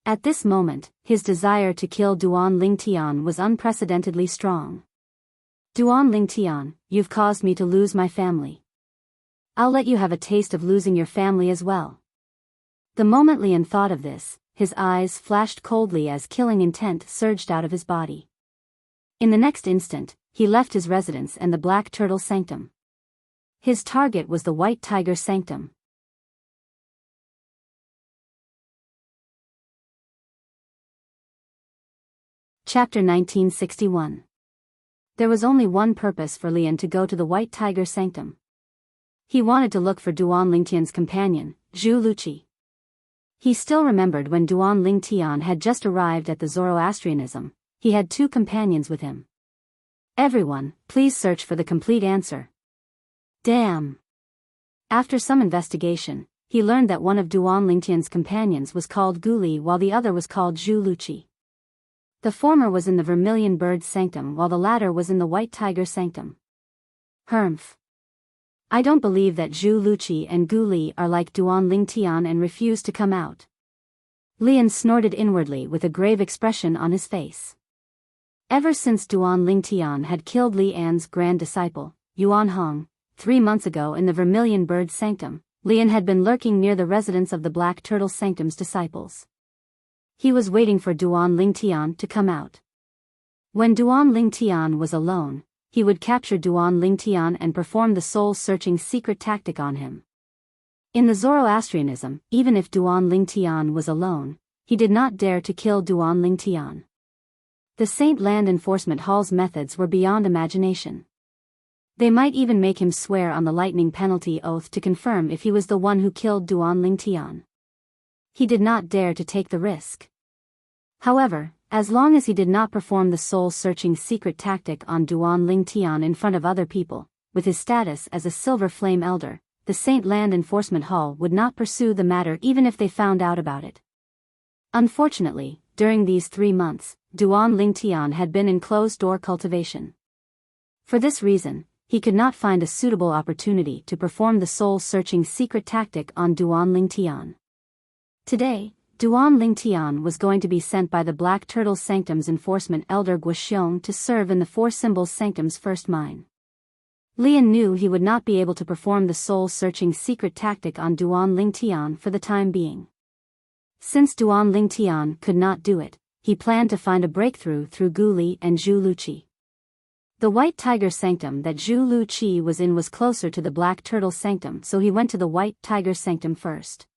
At this moment, his desire to kill Duan Lingtian was unprecedentedly strong. Duan Lingtian, you've caused me to lose my family. I'll let you have a taste of losing your family as well. The moment Lian thought of this, his eyes flashed coldly as killing intent surged out of his body. In the next instant, he left his residence and the Black Turtle Sanctum. His target was the White Tiger Sanctum. Chapter 1961. There was only one purpose for Lian to go to the White Tiger Sanctum. He wanted to look for Duan Lingtian's companion, Zhu Luqi. He still remembered when Duan Lingtian had just arrived at the Zoroastrianism. He had two companions with him. Everyone, please search for the complete answer. Damn. After some investigation, he learned that one of Duan Lingtian's companions was called Guli while the other was called Zhu Luqi. The former was in the Vermilion Bird Sanctum while the latter was in the White Tiger Sanctum. Humph. I don't believe that Zhu Luqi and Guli are like Duan Lingtian and refuse to come out. Lian snorted inwardly with a grave expression on his face. Ever since Duan Lingtian had killed Li An's grand disciple, Yuan Hong, 3 months ago in the Vermilion Bird Sanctum, Lian had been lurking near the residence of the Black Turtle Sanctum's disciples. He was waiting for Duan Lingtian to come out. When Duan Lingtian was alone, he would capture Duan Lingtian and perform the soul-searching secret tactic on him. In the Zoroastrianism, even if Duan Lingtian was alone, he did not dare to kill Duan Lingtian. The Saint Land Enforcement Hall's methods were beyond imagination. They might even make him swear on the lightning penalty oath to confirm if he was the one who killed Duan Lingtian. He did not dare to take the risk. However, as long as he did not perform the soul-searching secret tactic on Duan Lingtian in front of other people, with his status as a Silver Flame Elder, the Saint Land Enforcement Hall would not pursue the matter even if they found out about it. Unfortunately, during these 3 months, Duan Lingtian had been in closed-door cultivation. For this reason, he could not find a suitable opportunity to perform the soul-searching secret tactic on Duan Lingtian. Today, Duan Lingtian was going to be sent by the Black Turtle Sanctum's enforcement elder Guxiong to serve in the Four Symbols Sanctum's first mine. Lian knew he would not be able to perform the soul-searching secret tactic on Duan Lingtian for the time being. Since Duan Lingtian could not do it, he planned to find a breakthrough through Guli and Zhu Luqi. The White Tiger Sanctum that Zhu Luqi was in was closer to the Black Turtle Sanctum, so he went to the White Tiger Sanctum first.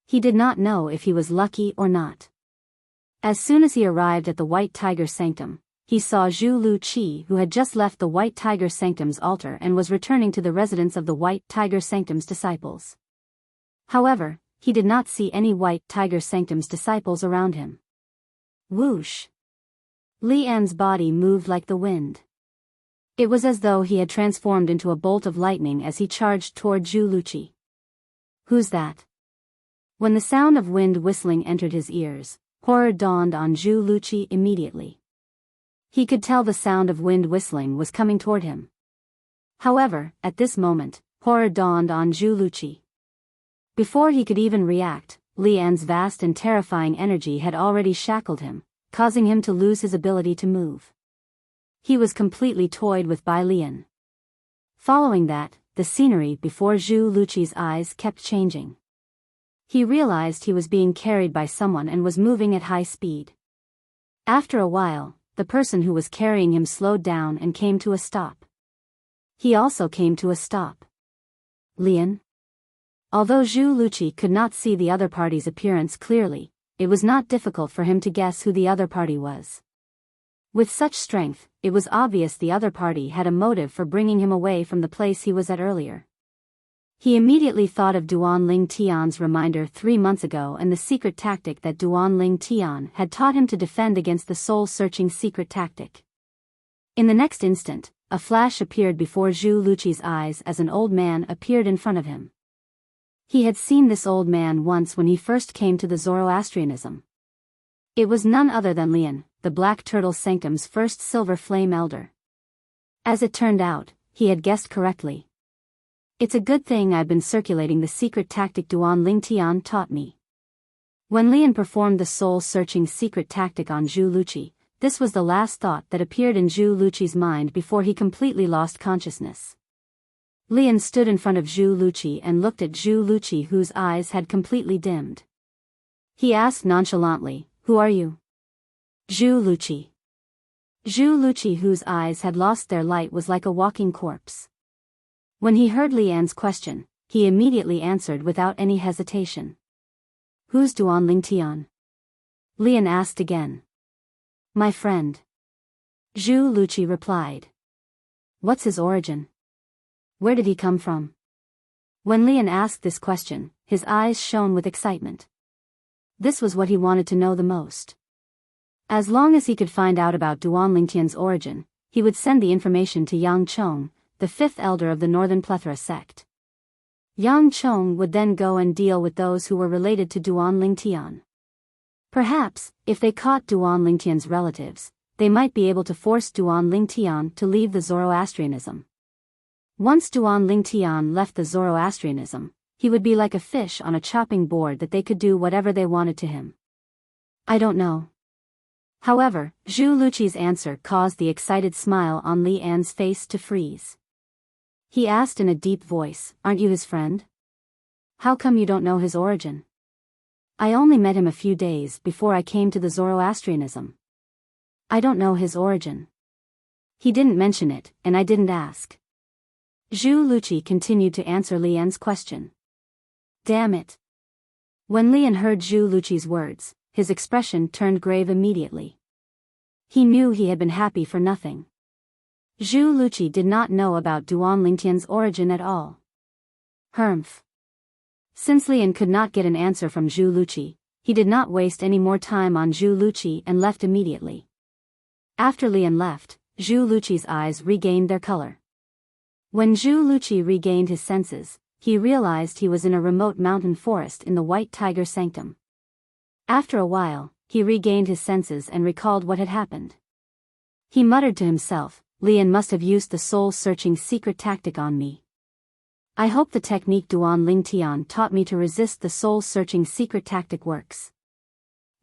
He did not know if he was lucky or not. As soon as he arrived at the White Tiger Sanctum, he saw Zhu Luqi, who had just left the White Tiger Sanctum's altar and was returning to the residence of the White Tiger Sanctum's disciples. However, he did not see any White Tiger Sanctum's disciples around him. Whoosh! Li An's body moved like the wind. It was as though he had transformed into a bolt of lightning as he charged toward Zhu Luqi. Who's that? When the sound of wind whistling entered his ears, horror dawned on Zhu Luqi immediately. He could tell the sound of wind whistling was coming toward him. However, at this moment, horror dawned on Zhu Luqi. Before he could even react, Li An's vast and terrifying energy had already shackled him, causing him to lose his ability to move. He was completely toyed with by Lian. Following that, the scenery before Zhu Luqi's eyes kept changing. He realized he was being carried by someone and was moving at high speed. After a while, the person who was carrying him slowed down and came to a stop. He also came to a stop. Lian? Although Zhu Luqi could not see the other party's appearance clearly, it was not difficult for him to guess who the other party was. With such strength, it was obvious the other party had a motive for bringing him away from the place he was at earlier. He immediately thought of Duan Ling Tian's reminder 3 months ago and the secret tactic that Duan Ling Tian had taught him to defend against the soul-searching secret tactic. In the next instant, a flash appeared before Zhu Luqi's eyes as an old man appeared in front of him. He had seen this old man once when he first came to the Zoroastrianism. It was none other than Lian, the Black Turtle Sanctum's first Silver Flame Elder. As it turned out, he had guessed correctly. It's a good thing I've been circulating the secret tactic Duan Ling Tian taught me. When Lian performed the soul-searching secret tactic on Zhu Luqi, this was the last thought that appeared in Zhu Luqi's mind before he completely lost consciousness. Lian stood in front of Zhu Luqi and looked at Zhu Luqi, whose eyes had completely dimmed. He asked nonchalantly, "Who are you?" "Zhu Luqi." Zhu Luqi, whose eyes had lost their light, was like a walking corpse. When he heard Lian's question, he immediately answered without any hesitation. "Who's Duan Ling Tian?" Lian asked again. "My friend." Zhu Luqi replied. "What's his origin? Where did he come from?" When Lian asked this question, his eyes shone with excitement. This was what he wanted to know the most. As long as he could find out about Duan Ling Tian's origin, he would send the information to Yang Chong, the 5th elder of the Northern Plethora sect. Yang Chong would then go and deal with those who were related to Duan Ling Tian. Perhaps, if they caught Duan Ling Tian's relatives, they might be able to force Duan Ling Tian to leave the Zoroastrianism. Once Duan Ling Tian left the Zoroastrianism, he would be like a fish on a chopping board that they could do whatever they wanted to him. "I don't know." However, Zhu Luqi's answer caused the excited smile on Li An's face to freeze. He asked in a deep voice, "Aren't you his friend? How come you don't know his origin?" "I only met him a few days before I came to the Zoroastrianism. I don't know his origin. He didn't mention it, and I didn't ask." Zhu Luqi continued to answer Lian's question. "Damn it." When Lian heard Zhu Luqi's words, his expression turned grave immediately. He knew he had been happy for nothing. Zhu Luqi did not know about Duan Ling Tian's origin at all. Humph. Since Lian could not get an answer from Zhu Luqi, he did not waste any more time on Zhu Luqi and left immediately. After Lian left, Zhu Luqi's eyes regained their color. When Zhu Luqi regained his senses, he realized he was in a remote mountain forest in the White Tiger Sanctum. After a while, he regained his senses and recalled what had happened. He muttered to himself, "Lian must have used the soul-searching secret tactic on me. I hope the technique Duan Ling Tian taught me to resist the soul-searching secret tactic works.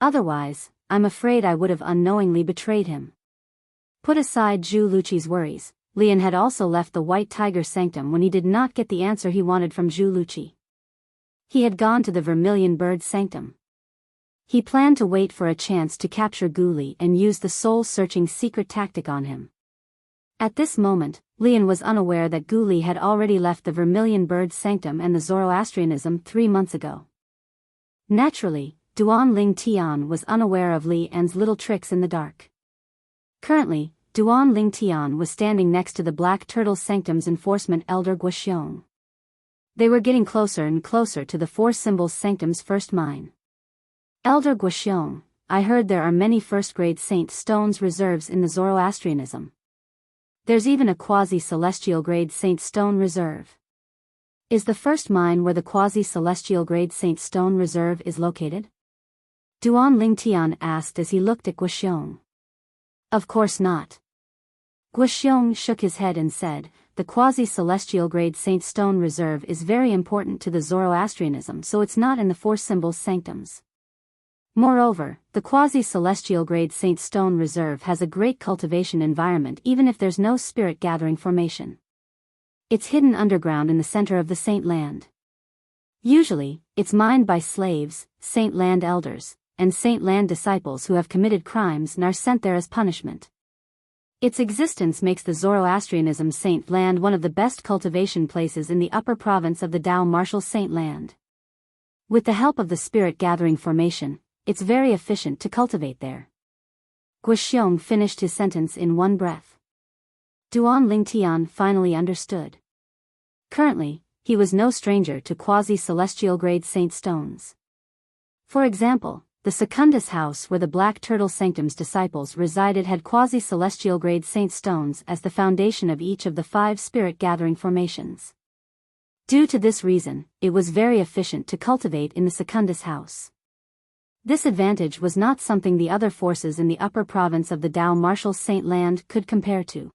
Otherwise, I'm afraid I would have unknowingly betrayed him." Put aside Zhu Luqi's worries, Lian had also left the White Tiger Sanctum when he did not get the answer he wanted from Zhu Luqi. He had gone to the Vermilion Bird Sanctum. He planned to wait for a chance to capture Guli and use the soul-searching secret tactic on him. At this moment, Lian was unaware that Guli had already left the Vermilion Bird Sanctum and the Zoroastrianism 3 months ago. Naturally, Duan Ling Tian was unaware of Li An's little tricks in the dark. Currently, Duan Ling Tian was standing next to the Black Turtle Sanctum's enforcement elder Guxiong. They were getting closer and closer to the Four Symbols Sanctum's first mine. "Elder Guxiong, I heard there are many first-grade Saint Stones reserves in the Zoroastrianism. There's even a quasi-celestial grade Saint Stone reserve. Is the first mine where the quasi-celestial grade Saint Stone reserve is located?" Duan Ling Tian asked as he looked at Guxiong. "Of course not." Guxiong shook his head and said, "The quasi-celestial grade Saint Stone reserve is very important to the Zoroastrianism, so it's not in the Four Symbols Sanctums. Moreover, the quasi-celestial grade Saint Stone reserve has a great cultivation environment even if there's no spirit gathering formation. It's hidden underground in the center of the Saint Land. Usually, it's mined by slaves, Saint Land elders, and Saint Land disciples who have committed crimes and are sent there as punishment. Its existence makes the Zoroastrianism Saint Land one of the best cultivation places in the upper province of the Dao Martial Saint Land. With the help of the spirit gathering formation, it's very efficient to cultivate there. Guoxiong finished his sentence in one breath. Duan Lingtian finally understood. Currently, he was no stranger to quasi-celestial grade saint stones. For example, the Secundus house where the Black Turtle Sanctum's disciples resided had quasi-celestial grade saint stones as the foundation of each of the 5 spirit-gathering formations. Due to this reason, it was very efficient to cultivate in the Secundus house. This advantage was not something the other forces in the upper province of the Dao Martial Saint Land could compare to.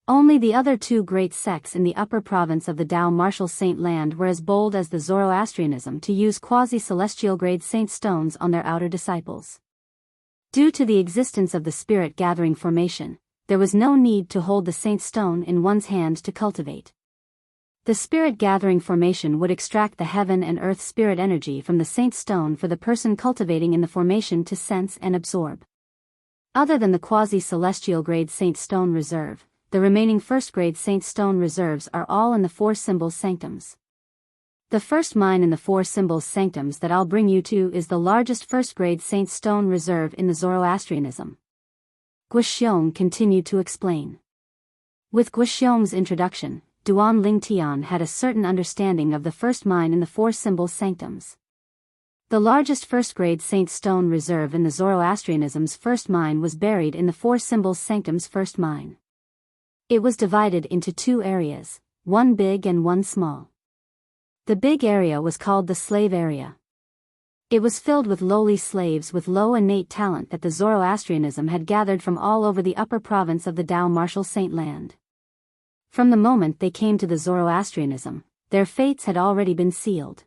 Only the other 2 great sects in the upper province of the Dao Martial Saint Land were as bold as the Zoroastrianism to use quasi-celestial grade saint stones on their outer disciples. Due to the existence of the spirit gathering formation, there was no need to hold the saint stone in one's hand to cultivate. The spirit gathering formation would extract the heaven and earth spirit energy from the saint stone for the person cultivating in the formation to sense and absorb. Other than the quasi-celestial grade saint stone reserve, the remaining first-grade saint stone reserves are all in the 4 symbols sanctums. The first mine in the 4 symbols sanctums that I'll bring you to is the largest first-grade saint stone reserve in the Zoroastrianism. Guoxiong continued to explain. With Guoxiong's introduction, Duan Lingtian had a certain understanding of the first mine in the 4 symbols sanctums. The largest first-grade saint stone reserve in the Zoroastrianism's first mine was buried in the 4 symbols sanctums first mine. It was divided into 2 areas, one big and one small. The big area was called the slave area. It was filled with lowly slaves with low innate talent that the Zoroastrianism had gathered from all over the upper province of the Dao Martial Saint Land. From the moment they came to the Zoroastrianism, their fates had already been sealed.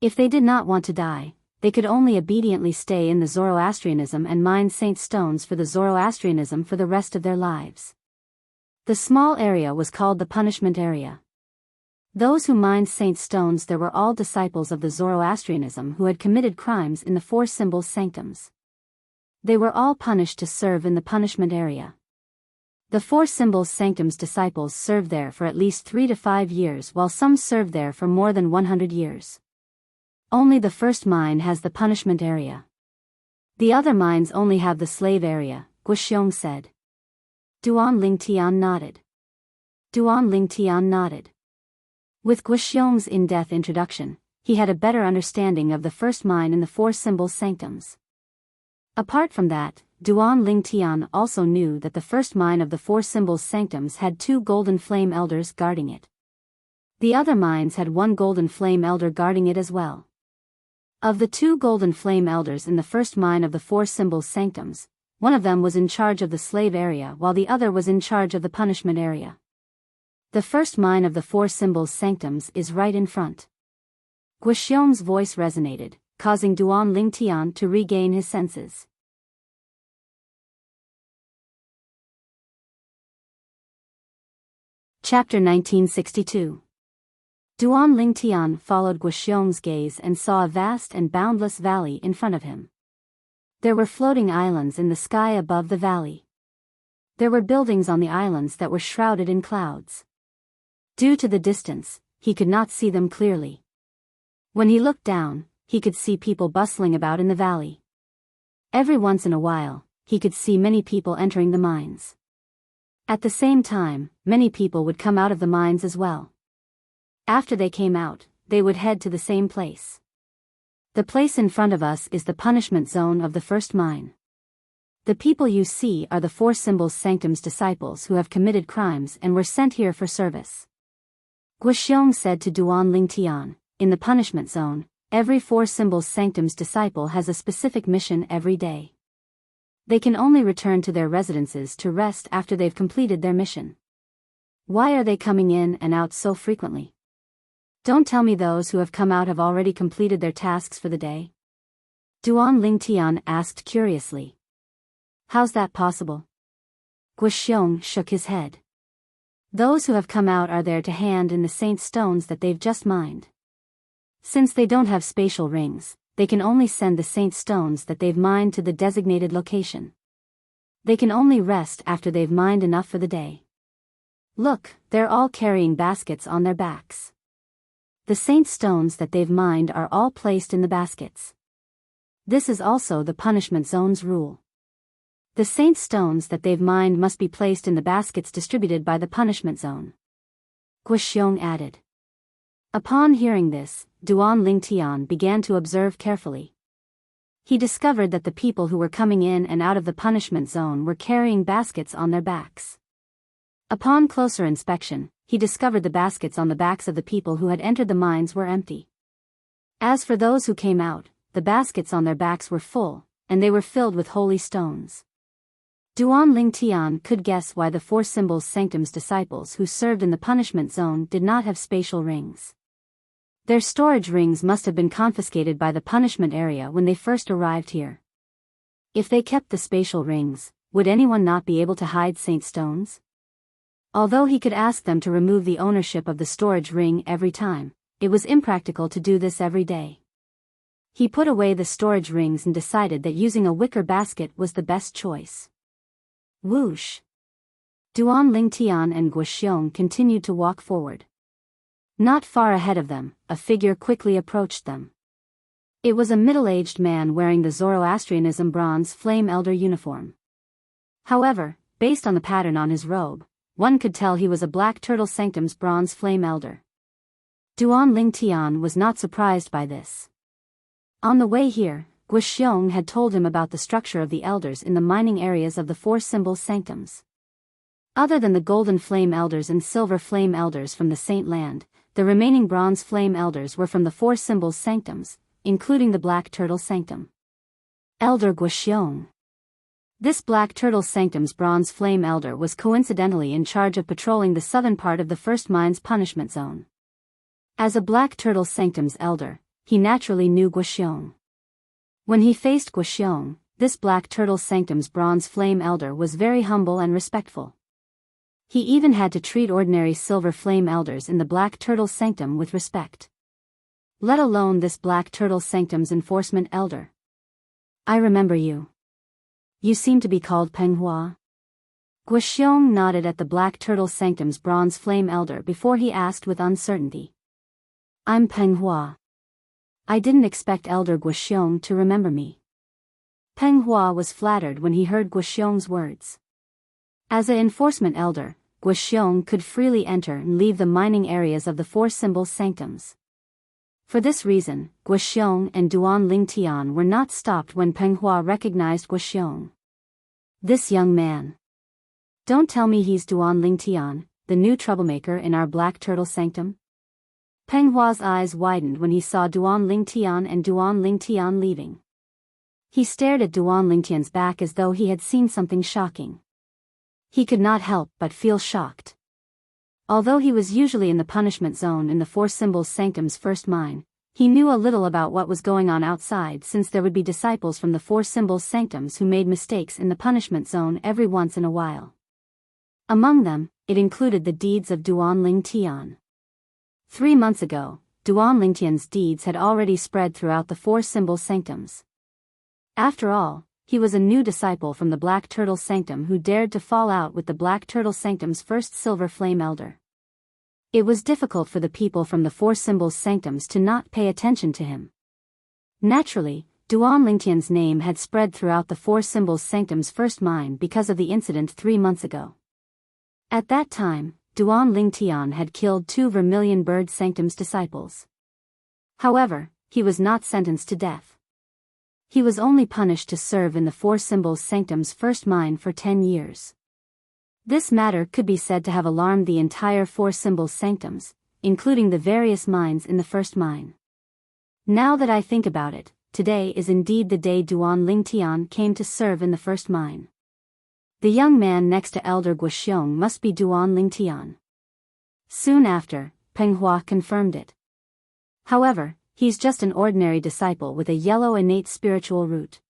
If they did not want to die, they could only obediently stay in the Zoroastrianism and mine saint stones for the Zoroastrianism for the rest of their lives. The small area was called the punishment area. Those who mined saint stones there were all disciples of the Zoroastrianism who had committed crimes in the 4 symbols sanctums. They were all punished to serve in the punishment area. The 4 symbols sanctums disciples served there for at least 3 to 5 years while some served there for more than 100 years. Only the first mine has the punishment area. The other mines only have the slave area, Guoxiong said. Duan Lingtian nodded. With Guoxiong's in-depth introduction, he had a better understanding of the first mine in the 4 symbols sanctums. Apart from that, Duan Lingtian also knew that the first mine of the 4 symbols sanctums had 2 golden flame elders guarding it. The other mines had 1 golden flame elder guarding it as well. Of the 2 golden flame elders in the first mine of the 4 symbols sanctums, one of them was in charge of the slave area while the other was in charge of the punishment area. The first mine of the 4 symbols sanctums is right in front. Guoxiong's voice resonated, causing Duan Lingtian to regain his senses. Chapter 1962. Duan Lingtian followed Guoxiong's gaze and saw a vast and boundless valley in front of him. There were floating islands in the sky above the valley. There were buildings on the islands that were shrouded in clouds. Due to the distance, he could not see them clearly. When he looked down, he could see people bustling about in the valley. Every once in a while, he could see many people entering the mines. At the same time, many people would come out of the mines as well. After they came out, they would head to the same place. The place in front of us is the punishment zone of the first mine. The people you see are the 4 symbols sanctums disciples who have committed crimes and were sent here for service. Guoxiong said to Duan Lingtian, in the punishment zone, every 4 symbols sanctums disciple has a specific mission every day. They can only return to their residences to rest after they've completed their mission. Why are they coming in and out so frequently? Don't tell me those who have come out have already completed their tasks for the day? Duan Lingtian asked curiously. How's that possible? Guoxiong shook his head. Those who have come out are there to hand in the saint stones that they've just mined. Since they don't have spatial rings, they can only send the saint stones that they've mined to the designated location. They can only rest after they've mined enough for the day. Look, they're all carrying baskets on their backs. The saint stones that they've mined are all placed in the baskets. This is also the punishment zone's rule. The saint stones that they've mined must be placed in the baskets distributed by the punishment zone. Guoxiong added. Upon hearing this, Duan Lingtian began to observe carefully. He discovered that the people who were coming in and out of the punishment zone were carrying baskets on their backs. Upon closer inspection, he discovered the baskets on the backs of the people who had entered the mines were empty. As for those who came out, the baskets on their backs were full, and they were filled with holy stones. Duan Lingtian could guess why the Four Symbols Sanctum's disciples who served in the punishment zone did not have spatial rings. Their storage rings must have been confiscated by the punishment area when they first arrived here. If they kept the spatial rings, would anyone not be able to hide saint stones? Although he could ask them to remove the ownership of the storage ring every time, it was impractical to do this every day. He put away the storage rings and decided that using a wicker basket was the best choice. Whoosh! Duan Lingtian and Guoxiong continued to walk forward. Not far ahead of them, a figure quickly approached them. It was a middle-aged man wearing the Zoroastrianism bronze flame elder uniform. However, based on the pattern on his robe, one could tell he was a Black Turtle Sanctum's bronze flame elder. Duan Lingtian was not surprised by this. On the way here, Guoxiong had told him about the structure of the elders in the mining areas of the Four Symbols Sanctums. Other than the golden flame elders and silver flame elders from the Saint Land, the remaining bronze flame elders were from the Four Symbols Sanctums, including the Black Turtle Sanctum. Elder Guoxiong. This Black Turtle Sanctum's bronze flame elder was coincidentally in charge of patrolling the southern part of the first mine's punishment zone. As a Black Turtle Sanctum's elder, he naturally knew Guoxiong. When he faced Guoxiong, this Black Turtle Sanctum's bronze flame elder was very humble and respectful. He even had to treat ordinary silver flame elders in the Black Turtle Sanctum with respect. Let alone this Black Turtle Sanctum's enforcement elder. I remember you. You seem to be called Peng Hua. Guoxiong nodded at the Black Turtle Sanctum's bronze flame elder before he asked with uncertainty. I'm Peng Hua. I didn't expect Elder Guoxiong to remember me. Peng Hua was flattered when he heard Guoxiong's words. As an enforcement elder, Guoxiong could freely enter and leave the mining areas of the Four Symbols Sanctums. For this reason, Guoxiong and Duan Lingtian were not stopped when Peng Hua recognized Guoxiong. This young man. Don't tell me he's Duan Lingtian, the new troublemaker in our Black Turtle Sanctum? Peng Hua's eyes widened when he saw Duan Lingtian and Duan Lingtian leaving. He stared at Duan Lingtian's back as though he had seen something shocking. He could not help but feel shocked. Although he was usually in the punishment zone in the Four Symbols Sanctum's first mine, he knew a little about what was going on outside since there would be disciples from the Four Symbols Sanctums who made mistakes in the punishment zone every once in a while. Among them, it included the deeds of Duan Lingtian. 3 months ago, Duan Lingtian's deeds had already spread throughout the Four Symbols Sanctums. After all, he was a new disciple from the Black Turtle Sanctum who dared to fall out with the Black Turtle Sanctum's first silver flame elder. It was difficult for the people from the Four Symbols Sanctums to not pay attention to him. Naturally, Duan Lingtian's name had spread throughout the Four Symbols Sanctum's first mine because of the incident 3 months ago. At that time, Duan Lingtian had killed 2 Vermilion Bird Sanctum's disciples. However, he was not sentenced to death. He was only punished to serve in the Four Symbols Sanctum's first mine for 10 years. This matter could be said to have alarmed the entire Four Symbols Sanctums, including the various mines in the first mine. Now that I think about it, today is indeed the day Duan Lingtian came to serve in the first mine. The young man next to Elder Guoxiong must be Duan Lingtian. Soon after, Peng Hua confirmed it. However, he's just an ordinary disciple with a yellow innate spiritual root.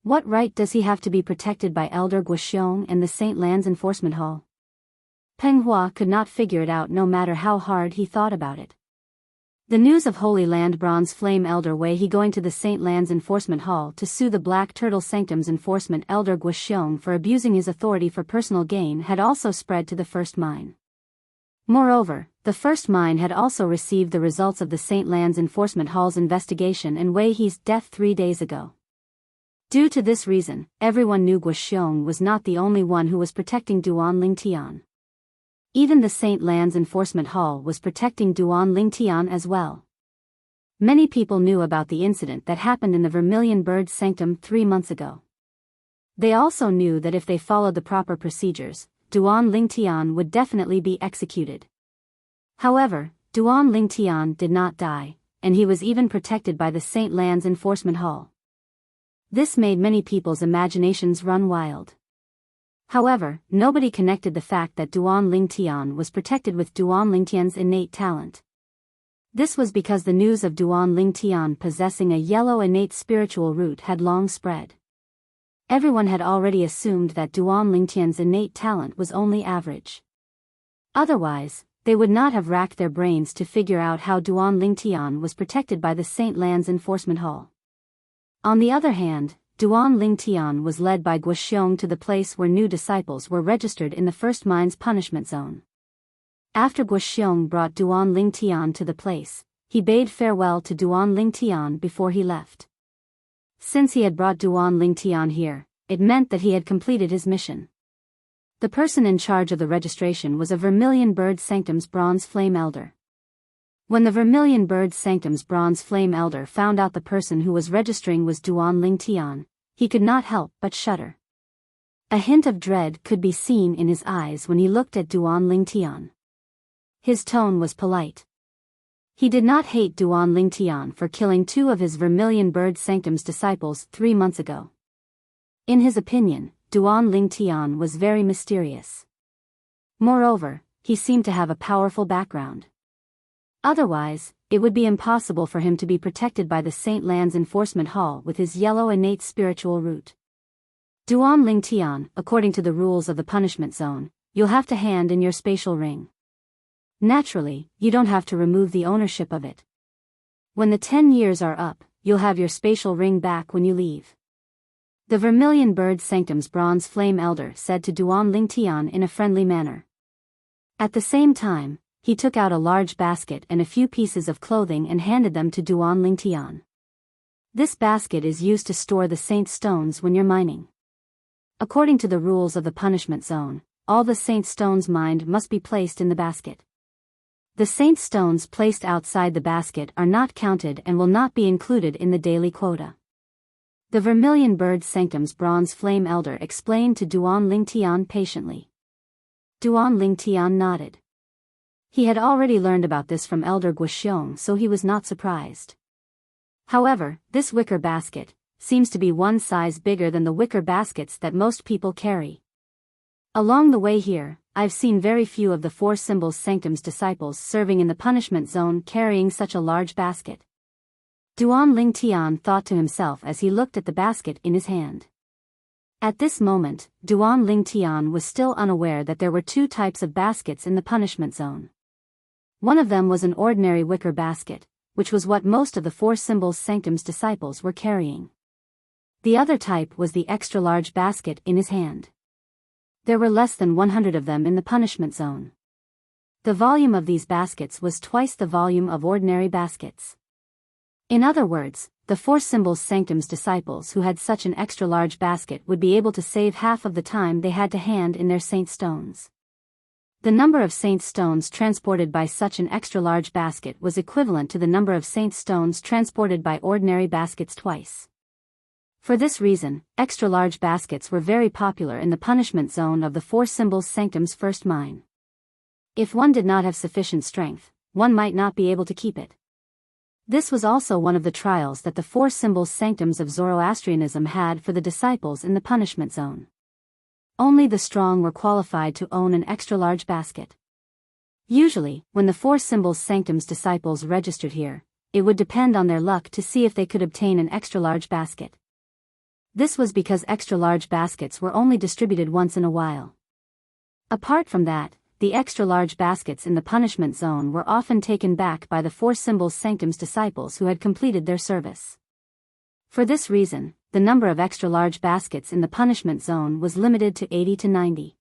What right does he have to be protected by Elder Guoxiong and the Saint Land's Enforcement Hall? Peng Hua could not figure it out no matter how hard he thought about it. The news of Holy Land Bronze Flame Elder Wei He going to the Saint Lands Enforcement Hall to sue the Black Turtle Sanctum's Enforcement Elder Guoxiong for abusing his authority for personal gain had also spread to the first mine. Moreover, the first mine had also received the results of the Saint Lands Enforcement Hall's investigation and Wei He's death 3 days ago. Due to this reason, everyone knew Guoxiong was not the only one who was protecting Duan Lingtian. Even the Saint Lands Enforcement Hall was protecting Duan Lingtian as well. Many people knew about the incident that happened in the Vermilion Bird Sanctum 3 months ago. They also knew that if they followed the proper procedures, Duan Lingtian would definitely be executed. However, Duan Lingtian did not die, and he was even protected by the Saint Lands Enforcement Hall. This made many people's imaginations run wild. However, nobody connected the fact that Duan Lingtian was protected with Duan Lingtian's innate talent. This was because the news of Duan Lingtian possessing a yellow innate spiritual root had long spread. Everyone had already assumed that Duan Lingtian's innate talent was only average. Otherwise, they would not have racked their brains to figure out how Duan Lingtian was protected by the Saint Lands Enforcement Hall. On the other hand, Duan Lingtian was led by Guoxiong to the place where new disciples were registered in the first mine's punishment zone. After Guoxiong brought Duan Lingtian to the place, he bade farewell to Duan Lingtian before he left. Since he had brought Duan Lingtian here, it meant that he had completed his mission. The person in charge of the registration was a Vermilion Bird Sanctum's Bronze Flame Elder. When the Vermilion Bird Sanctum's Bronze Flame Elder found out the person who was registering was Duan Lingtian, he could not help but shudder. A hint of dread could be seen in his eyes when he looked at Duan Lingtian. His tone was polite. He did not hate Duan Lingtian for killing 2 of his Vermilion Bird Sanctum's disciples 3 months ago. In his opinion, Duan Lingtian was very mysterious. Moreover, he seemed to have a powerful background. Otherwise, it would be impossible for him to be protected by the Saint Lands Enforcement Hall with his yellow innate spiritual root. Duan Lingtian, according to the rules of the punishment zone, you'll have to hand in your spatial ring. Naturally, you don't have to remove the ownership of it. When the 10 years are up, you'll have your spatial ring back when you leave. The Vermilion Bird Sanctum's Bronze Flame Elder said to Duan Lingtian in a friendly manner. At the same time, he took out a large basket and a few pieces of clothing and handed them to Duan Lingtian. This basket is used to store the saint stones when you're mining. According to the rules of the punishment zone, all the saint stones mined must be placed in the basket. The saint stones placed outside the basket are not counted and will not be included in the daily quota. The Vermilion Bird Sanctum's Bronze Flame Elder explained to Duan Lingtian patiently. Duan Lingtian nodded. He had already learned about this from Elder Guoxiong, so he was not surprised. However, this wicker basket seems to be 1 size bigger than the wicker baskets that most people carry. Along the way here, I've seen very few of the 4 Symbols Sanctum's disciples serving in the punishment zone carrying such a large basket. Duan Lingtian thought to himself as he looked at the basket in his hand. At this moment, Duan Lingtian was still unaware that there were 2 types of baskets in the punishment zone. One of them was an ordinary wicker basket, which was what most of the 4 Symbols Sanctum's disciples were carrying. The other type was the extra-large basket in his hand. There were less than 100 of them in the punishment zone. The volume of these baskets was twice the volume of ordinary baskets. In other words, the 4 Symbols Sanctum's disciples who had such an extra-large basket would be able to save half of the time they had to hand in their saint stones. The number of saint stones transported by such an extra-large basket was equivalent to the number of saint stones transported by ordinary baskets twice. For this reason, extra-large baskets were very popular in the punishment zone of the 4 Symbols Sanctum's first mine. If one did not have sufficient strength, one might not be able to keep it. This was also one of the trials that the 4 Symbols Sanctums of Zoroastrianism had for the disciples in the punishment zone. Only the strong were qualified to own an extra-large basket. Usually, when the 4 Symbols Sanctum's disciples registered here, it would depend on their luck to see if they could obtain an extra-large basket. This was because extra-large baskets were only distributed once in a while. Apart from that, the extra-large baskets in the punishment zone were often taken back by the Four Symbols Sanctum's disciples who had completed their service. For this reason, the number of extra-large baskets in the punishment zone was limited to 80 to 90.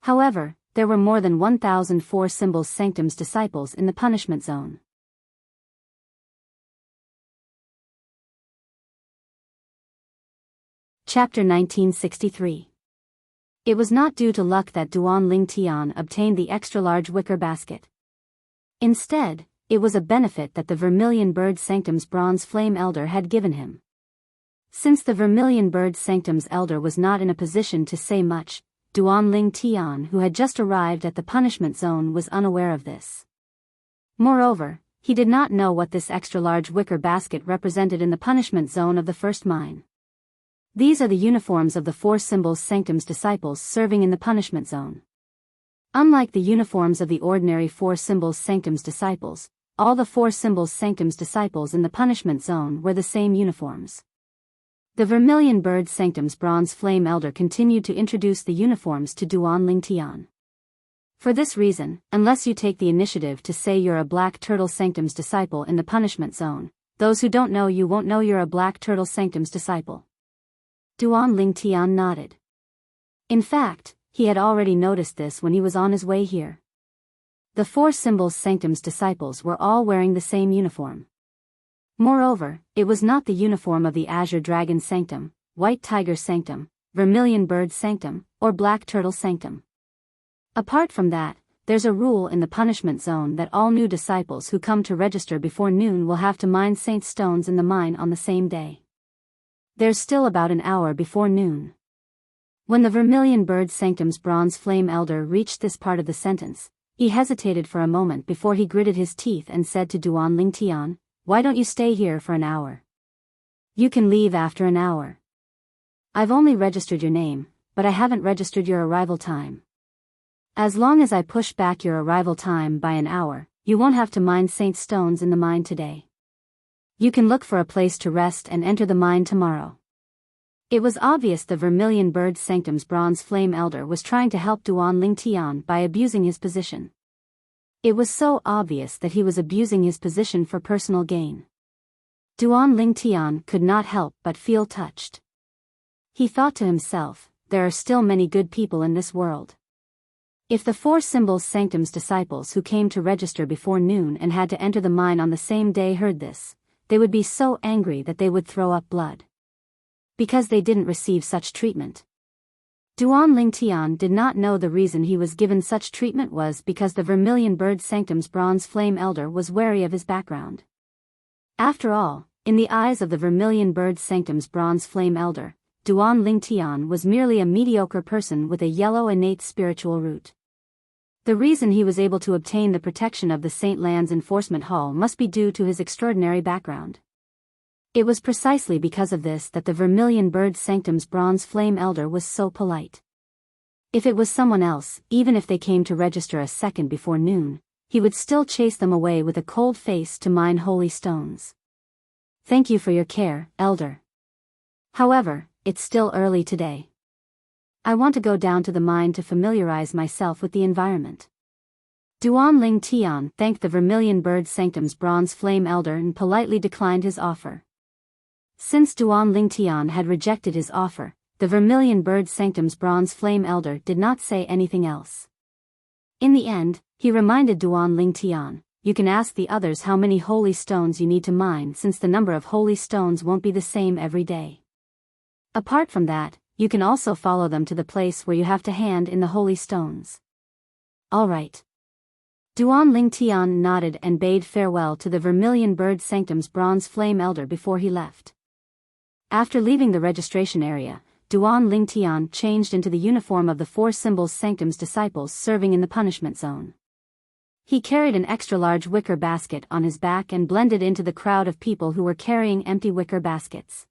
However, there were more than 1,000 Four Symbols Sanctum's disciples in the punishment zone. Chapter 1963. It was not due to luck that Duan Ling Tian obtained the extra-large wicker basket. Instead, it was a benefit that the Vermilion Bird Sanctum's Bronze Flame Elder had given him. Since the Vermilion Bird Sanctum's Elder was not in a position to say much, Duan Ling Tian, who had just arrived at the punishment zone, was unaware of this. Moreover, he did not know what this extra-large wicker basket represented in the punishment zone of the first mine. These are the uniforms of the Four Symbols Sanctum's disciples serving in the punishment zone. Unlike the uniforms of the ordinary Four Symbols Sanctum's disciples, all the Four Symbols Sanctum's disciples in the punishment zone were the same uniforms. The Vermilion Bird Sanctum's Bronze Flame Elder continued to introduce the uniforms to Duan Ling Tian. For this reason, unless you take the initiative to say you're a Black Turtle Sanctum's disciple in the punishment zone, those who don't know you won't know you're a Black Turtle Sanctum's disciple. Duan Ling Tian nodded. In fact, he had already noticed this when he was on his way here. The Four Symbols Sanctum's disciples were all wearing the same uniform. Moreover, it was not the uniform of the Azure Dragon Sanctum, White Tiger Sanctum, Vermilion Bird Sanctum, or Black Turtle Sanctum. Apart from that, there's a rule in the punishment zone that all new disciples who come to register before noon will have to mine saint stones in the mine on the same day. There's still about an hour before noon. When the Vermilion Bird Sanctum's Bronze Flame Elder reached this part of the sentence, he hesitated for a moment before he gritted his teeth and said to Duan Ling Tian, "Why don't you stay here for an hour? You can leave after an hour. I've only registered your name, but I haven't registered your arrival time. As long as I push back your arrival time by an hour, you won't have to mine saint stones in the mine today. You can look for a place to rest and enter the mine tomorrow." It was obvious the Vermilion Bird Sanctum's Bronze Flame Elder was trying to help Duan Ling Tian by abusing his position. It was so obvious that he was abusing his position for personal gain. Duan Ling Tian could not help but feel touched. He thought to himself, there are still many good people in this world. If the Four Symbols Sanctum's disciples who came to register before noon and had to enter the mine on the same day heard this, they would be so angry that they would throw up blood. Because they didn't receive such treatment. Duan Ling Tian did not know the reason he was given such treatment was because the Vermilion Bird Sanctum's Bronze Flame Elder was wary of his background. After all, in the eyes of the Vermilion Bird Sanctum's Bronze Flame Elder, Duan Ling Tian was merely a mediocre person with a yellow innate spiritual root. The reason he was able to obtain the protection of the Saint Lands Enforcement Hall must be due to his extraordinary background. It was precisely because of this that the Vermilion Bird Sanctum's Bronze Flame Elder was so polite. If it was someone else, even if they came to register a second before noon, he would still chase them away with a cold face to mine holy stones. "Thank you for your care, Elder. However, it's still early today. I want to go down to the mine to familiarize myself with the environment." Duan Ling Tian thanked the Vermilion Bird Sanctum's Bronze Flame Elder and politely declined his offer. Since Duan Ling Tian had rejected his offer, the Vermilion Bird Sanctum's Bronze Flame Elder did not say anything else. In the end, he reminded Duan Ling Tian, "You can ask the others how many holy stones you need to mine since the number of holy stones won't be the same every day. Apart from that, you can also follow them to the place where you have to hand in the holy stones." "All right." Duan Ling Tian nodded and bade farewell to the Vermilion Bird Sanctum's Bronze Flame Elder before he left. After leaving the registration area, Duan Ling Tian changed into the uniform of the Four Symbols Sanctum's disciples serving in the punishment zone. He carried an extra-large wicker basket on his back and blended into the crowd of people who were carrying empty wicker baskets.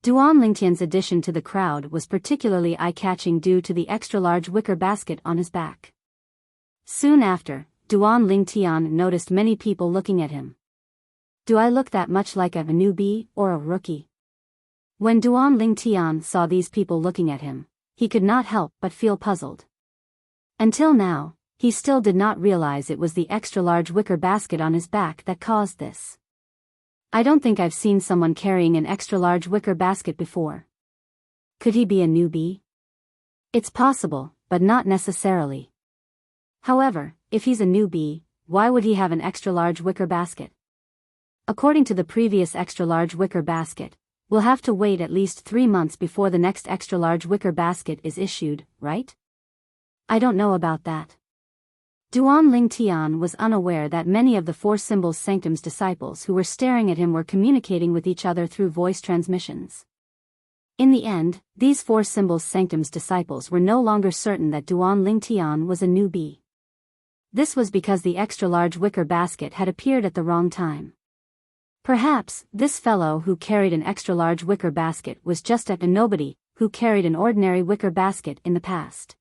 Duan Ling Tian's addition to the crowd was particularly eye-catching due to the extra-large wicker basket on his back. Soon after, Duan Ling Tian noticed many people looking at him. "Do I look that much like a newbie or a rookie?" When Duan Ling Tian saw these people looking at him, he could not help but feel puzzled. Until now, he still did not realize it was the extra-large wicker basket on his back that caused this. I don't think I've seen someone carrying an extra-large wicker basket before. Could he be a newbie? It's possible, but not necessarily. However, if he's a newbie, why would he have an extra-large wicker basket? According to the previous extra-large wicker basket, we'll have to wait at least 3 months before the next extra-large wicker basket is issued, right? I don't know about that. Duan Ling Tian was unaware that many of the Four Symbols Sanctum's disciples who were staring at him were communicating with each other through voice transmissions. In the end, these Four Symbols Sanctum's disciples were no longer certain that Duan Ling Tian was a newbie. This was because the extra-large wicker basket had appeared at the wrong time. Perhaps, this fellow who carried an extra-large wicker basket was just a nobody who carried an ordinary wicker basket in the past.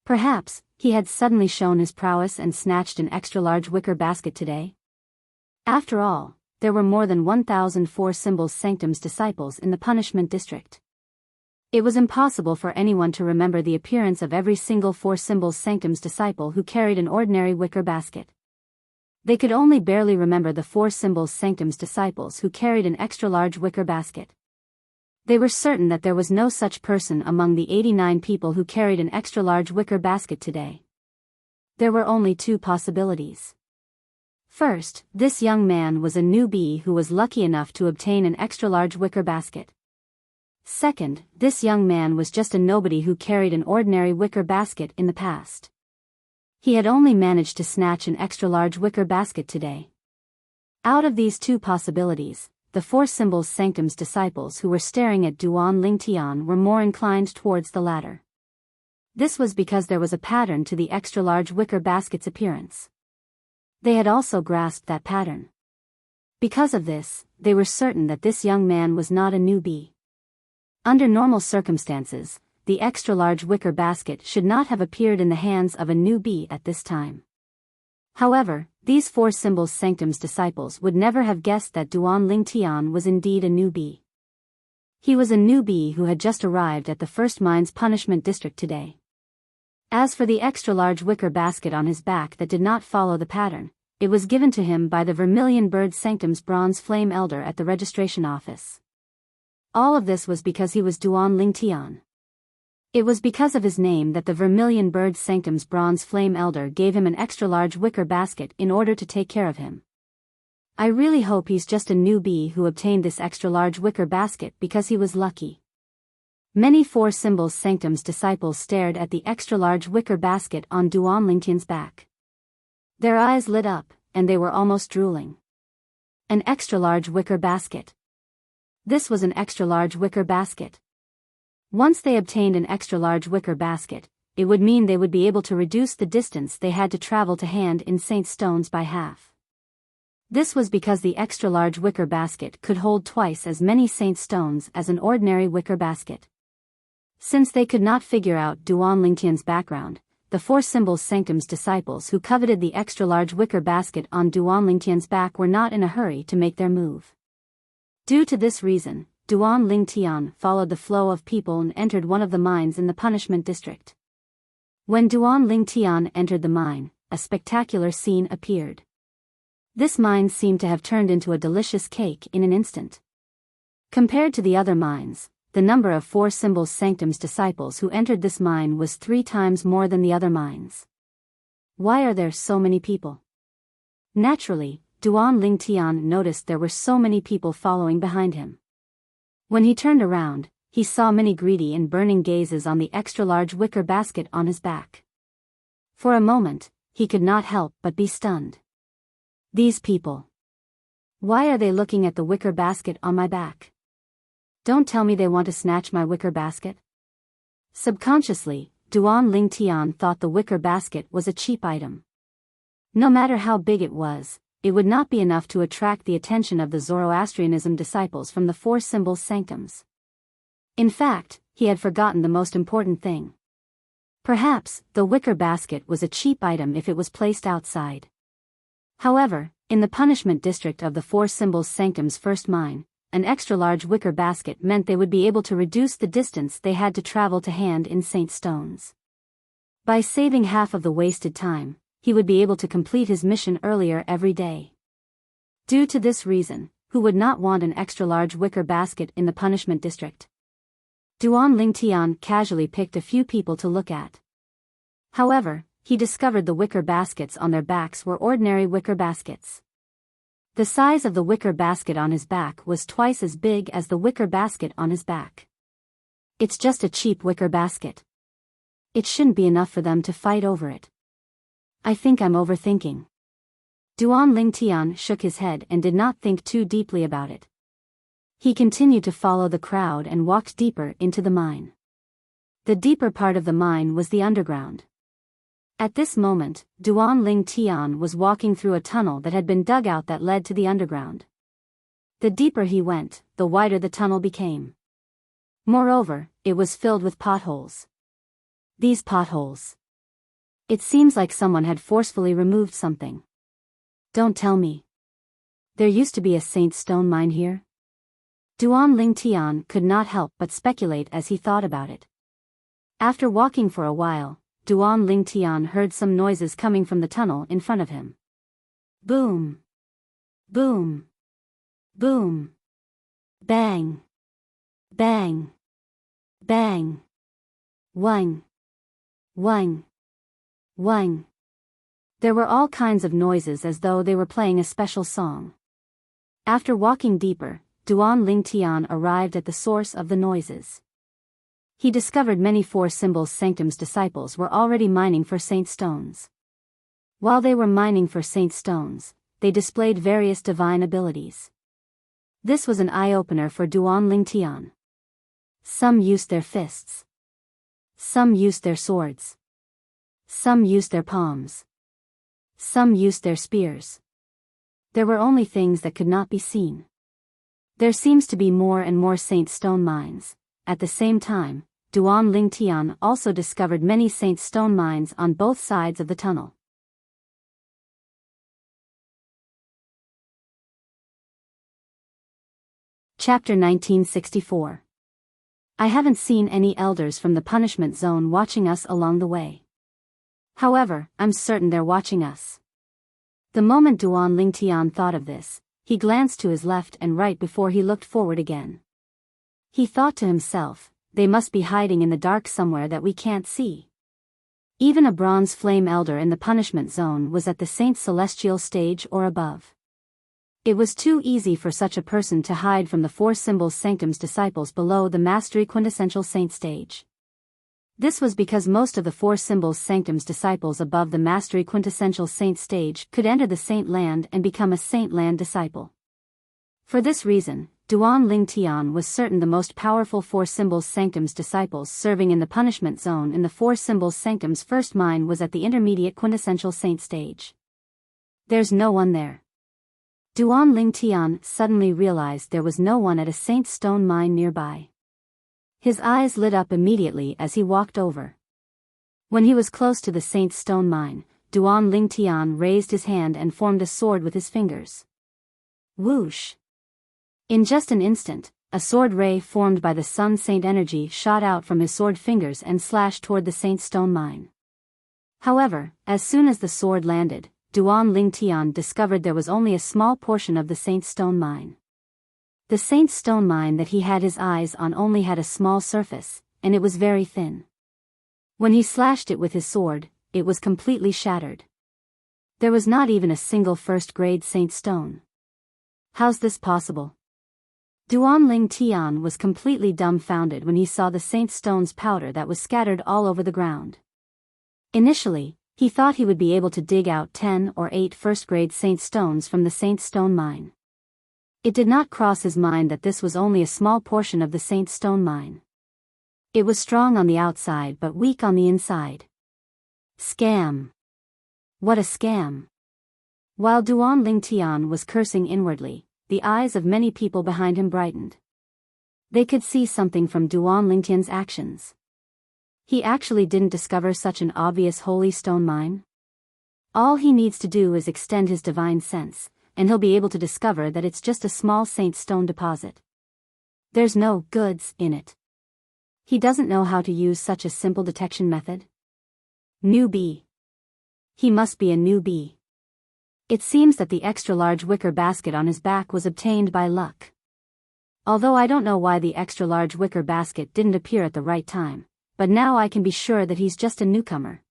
Perhaps, he had suddenly shown his prowess and snatched an extra-large wicker basket today. After all, there were more than 1,000 Four Symbols Sanctum's disciples in the punishment district. It was impossible for anyone to remember the appearance of every single Four Symbols Sanctum's disciple who carried an ordinary wicker basket. They could only barely remember the Four Symbols Sanctum's disciples who carried an extra-large wicker basket. They were certain that there was no such person among the 89 people who carried an extra-large wicker basket today. There were only 2 possibilities. First, this young man was a newbie who was lucky enough to obtain an extra-large wicker basket. Second, this young man was just a nobody who carried an ordinary wicker basket in the past. He had only managed to snatch an extra-large wicker basket today. Out of these 2 possibilities, the Four Symbols Sanctum's disciples who were staring at Duan Ling Tian were more inclined towards the latter. This was because there was a pattern to the extra-large wicker basket's appearance. They had also grasped that pattern. Because of this, they were certain that this young man was not a newbie. Under normal circumstances, the extra-large wicker basket should not have appeared in the hands of a newbie at this time. However, these Four Symbols Sanctum's disciples would never have guessed that Duan Ling Tian was indeed a newbie. He was a newbie who had just arrived at the First Mine's punishment district today. As for the extra-large wicker basket on his back that did not follow the pattern, it was given to him by the Vermilion Bird Sanctum's Bronze Flame Elder at the registration office. All of this was because he was Duan Ling Tian. It was because of his name that the Vermilion Bird Sanctum's Bronze Flame Elder gave him an extra-large wicker basket in order to take care of him. I really hope he's just a newbie who obtained this extra-large wicker basket because he was lucky. Many Four Symbols Sanctum's disciples stared at the extra-large wicker basket on Duan Ling Tian's back. Their eyes lit up, and they were almost drooling. An extra-large wicker basket. This was an extra-large wicker basket. Once they obtained an extra-large wicker basket, it would mean they would be able to reduce the distance they had to travel to hand in Saint Stones by half. This was because the extra-large wicker basket could hold twice as many Saint Stones as an ordinary wicker basket. Since they could not figure out Duan Ling Tian's background, the Four Symbols Sanctum's disciples who coveted the extra-large wicker basket on Duan Ling Tian's back were not in a hurry to make their move. Due to this reason, Duan Ling Tian followed the flow of people and entered one of the mines in the punishment district. When Duan Ling Tian entered the mine, a spectacular scene appeared. This mine seemed to have turned into a delicious cake in an instant. Compared to the other mines, the number of Four Symbols Sanctum's disciples who entered this mine was 3 times more than the other mines. Why are there so many people? Naturally, Duan Ling Tian noticed there were so many people following behind him. When he turned around, he saw many greedy and burning gazes on the extra-large wicker basket on his back. For a moment, he could not help but be stunned. These people. Why are they looking at the wicker basket on my back? Don't tell me they want to snatch my wicker basket? Subconsciously, Duan Ling Tian thought the wicker basket was a cheap item. No matter how big it was, it would not be enough to attract the attention of the Zoroastrianism disciples from the Four Symbols Sanctums. In fact, he had forgotten the most important thing. Perhaps, the wicker basket was a cheap item if it was placed outside. However, in the punishment district of the Four Symbols Sanctum's first mine, an extra-large wicker basket meant they would be able to reduce the distance they had to travel to hand in Saint Stones. By saving half of the wasted time, he would be able to complete his mission earlier every day. Due to this reason, who would not want an extra-large wicker basket in the punishment district? Duan Lingtian casually picked a few people to look at. However, he discovered the wicker baskets on their backs were ordinary wicker baskets. The size of the wicker basket on his back was twice as big as the wicker basket on his back. It's just a cheap wicker basket. It shouldn't be enough for them to fight over it. I think I'm overthinking. Duan Lingtian shook his head and did not think too deeply about it. He continued to follow the crowd and walked deeper into the mine. The deeper part of the mine was the underground. At this moment, Duan Lingtian was walking through a tunnel that had been dug out that led to the underground. The deeper he went, the wider the tunnel became. Moreover, it was filled with potholes. These potholes. It seems like someone had forcefully removed something. Don't tell me. There used to be a Saint Stone mine here? Duan Lingtian could not help but speculate as he thought about it. After walking for a while, Duan Lingtian heard some noises coming from the tunnel in front of him. Boom! Boom! Boom! Bang! Bang! Bang! Wang! Wang! Wang! There were all kinds of noises as though they were playing a special song. After walking deeper, Duan Lingtian arrived at the source of the noises. He discovered many Four Symbols Sanctum's disciples were already mining for Saint Stones. While they were mining for Saint Stones, they displayed various divine abilities. This was an eye-opener for Duan Lingtian. Some used their fists. Some used their swords. Some used their palms. Some used their spears. There were only things that could not be seen. There seems to be more and more Saint Stone mines. At the same time, Duan Lingtian also discovered many Saint Stone mines on both sides of the tunnel. Chapter 1964. I haven't seen any elders from the punishment zone watching us along the way. However, I'm certain they're watching us. The moment Duan Lingtian thought of this, he glanced to his left and right before he looked forward again. He thought to himself, they must be hiding in the dark somewhere that we can't see. Even a bronze flame elder in the punishment zone was at the Saint Celestial stage or above. It was too easy for such a person to hide from the Four Symbols Sanctum's disciples below the Mastery Quintessential Saint stage. This was because most of the Four Symbols Sanctum's disciples above the Mastery Quintessential Saint stage could enter the Saint Land and become a Saint Land disciple. For this reason, Duan Lingtian was certain the most powerful Four Symbols Sanctum's disciples serving in the punishment zone in the Four Symbols Sanctum's first mine was at the intermediate Quintessential Saint stage. There's no one there. Duan Lingtian suddenly realized there was no one at a Saint Stone mine nearby. His eyes lit up immediately as he walked over. When he was close to the Saint Stone mine, Duan Lingtian raised his hand and formed a sword with his fingers. Whoosh! In just an instant, a sword ray formed by the Sun Saint energy shot out from his sword fingers and slashed toward the Saint Stone mine. However, as soon as the sword landed, Duan Lingtian discovered there was only a small portion of the Saint Stone mine. The Saint Stone mine that he had his eyes on only had a small surface, and it was very thin. When he slashed it with his sword, it was completely shattered. There was not even a single first-grade Saint Stone. How's this possible? Duan Lingtian was completely dumbfounded when he saw the Saint Stone's powder that was scattered all over the ground. Initially, he thought he would be able to dig out 10 or 8 first-grade Saint Stones from the Saint Stone mine. It did not cross his mind that this was only a small portion of the Saint Stone mine. It was strong on the outside but weak on the inside. Scam! What a scam! While Duan Lingtian was cursing inwardly, the eyes of many people behind him brightened. They could see something from Duan Lingtian's actions. He actually didn't discover such an obvious holy stone mine. All he needs to do is extend his divine sense, and he'll be able to discover that it's just a small Saint Stone deposit. There's no goods in it. He doesn't know how to use such a simple detection method. Newbie. He must be a newbie. It seems that the extra-large wicker basket on his back was obtained by luck. Although I don't know why the extra-large wicker basket didn't appear at the right time, but now I can be sure that he's just a newcomer.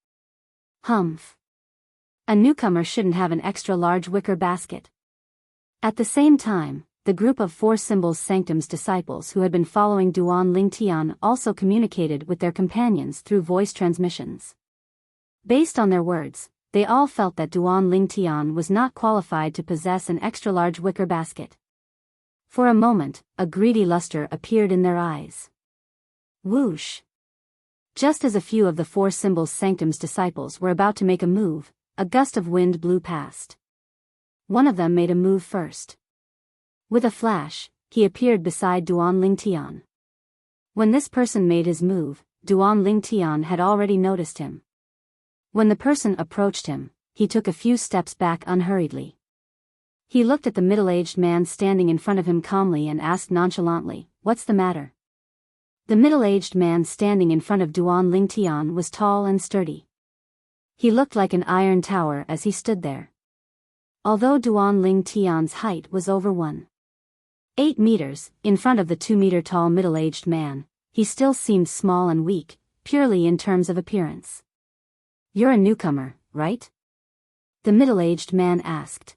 Humph. A newcomer shouldn't have an extra-large wicker basket. At the same time, the group of Four Symbols Sanctum's disciples who had been following Duan Lingtian also communicated with their companions through voice transmissions. Based on their words, they all felt that Duan Lingtian was not qualified to possess an extra-large wicker basket. For a moment, a greedy luster appeared in their eyes. Whoosh! Just as a few of the Four Symbols Sanctum's disciples were about to make a move, a gust of wind blew past. One of them made a move first. With a flash, he appeared beside Duan Lingtian. When this person made his move, Duan Lingtian had already noticed him. When the person approached him, he took a few steps back unhurriedly. He looked at the middle-aged man standing in front of him calmly and asked nonchalantly, "What's the matter?" The middle-aged man standing in front of Duan Lingtian was tall and sturdy. He looked like an iron tower as he stood there. Although Duan Lingtian's height was over 1.8 meters, in front of the 2-meter-tall middle-aged man, he still seemed small and weak, purely in terms of appearance. "You're a newcomer, right?" the middle-aged man asked.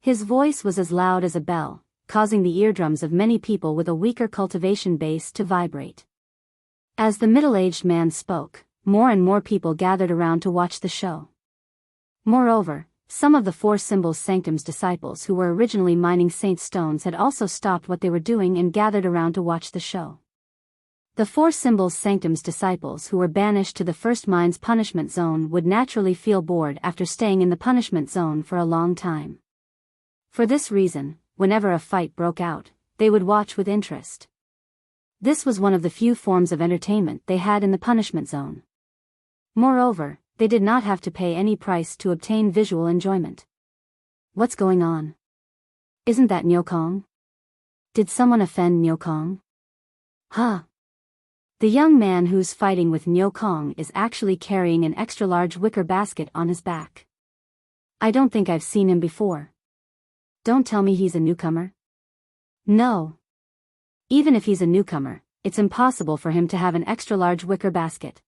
His voice was as loud as a bell, causing the eardrums of many people with a weaker cultivation base to vibrate. As the middle-aged man spoke, more and more people gathered around to watch the show. Moreover, some of the Four Symbols Sanctum's disciples who were originally mining Saint Stones had also stopped what they were doing and gathered around to watch the show. The Four Symbols Sanctum's disciples who were banished to the first mine's punishment zone would naturally feel bored after staying in the punishment zone for a long time. For this reason, whenever a fight broke out, they would watch with interest. This was one of the few forms of entertainment they had in the punishment zone. Moreover, they did not have to pay any price to obtain visual enjoyment. What's going on? Isn't that Nyokong? Did someone offend Nyokong? Huh. The young man who's fighting with Nyokong is actually carrying an extra-large wicker basket on his back. I don't think I've seen him before. Don't tell me he's a newcomer. No. Even if he's a newcomer, it's impossible for him to have an extra-large wicker basket.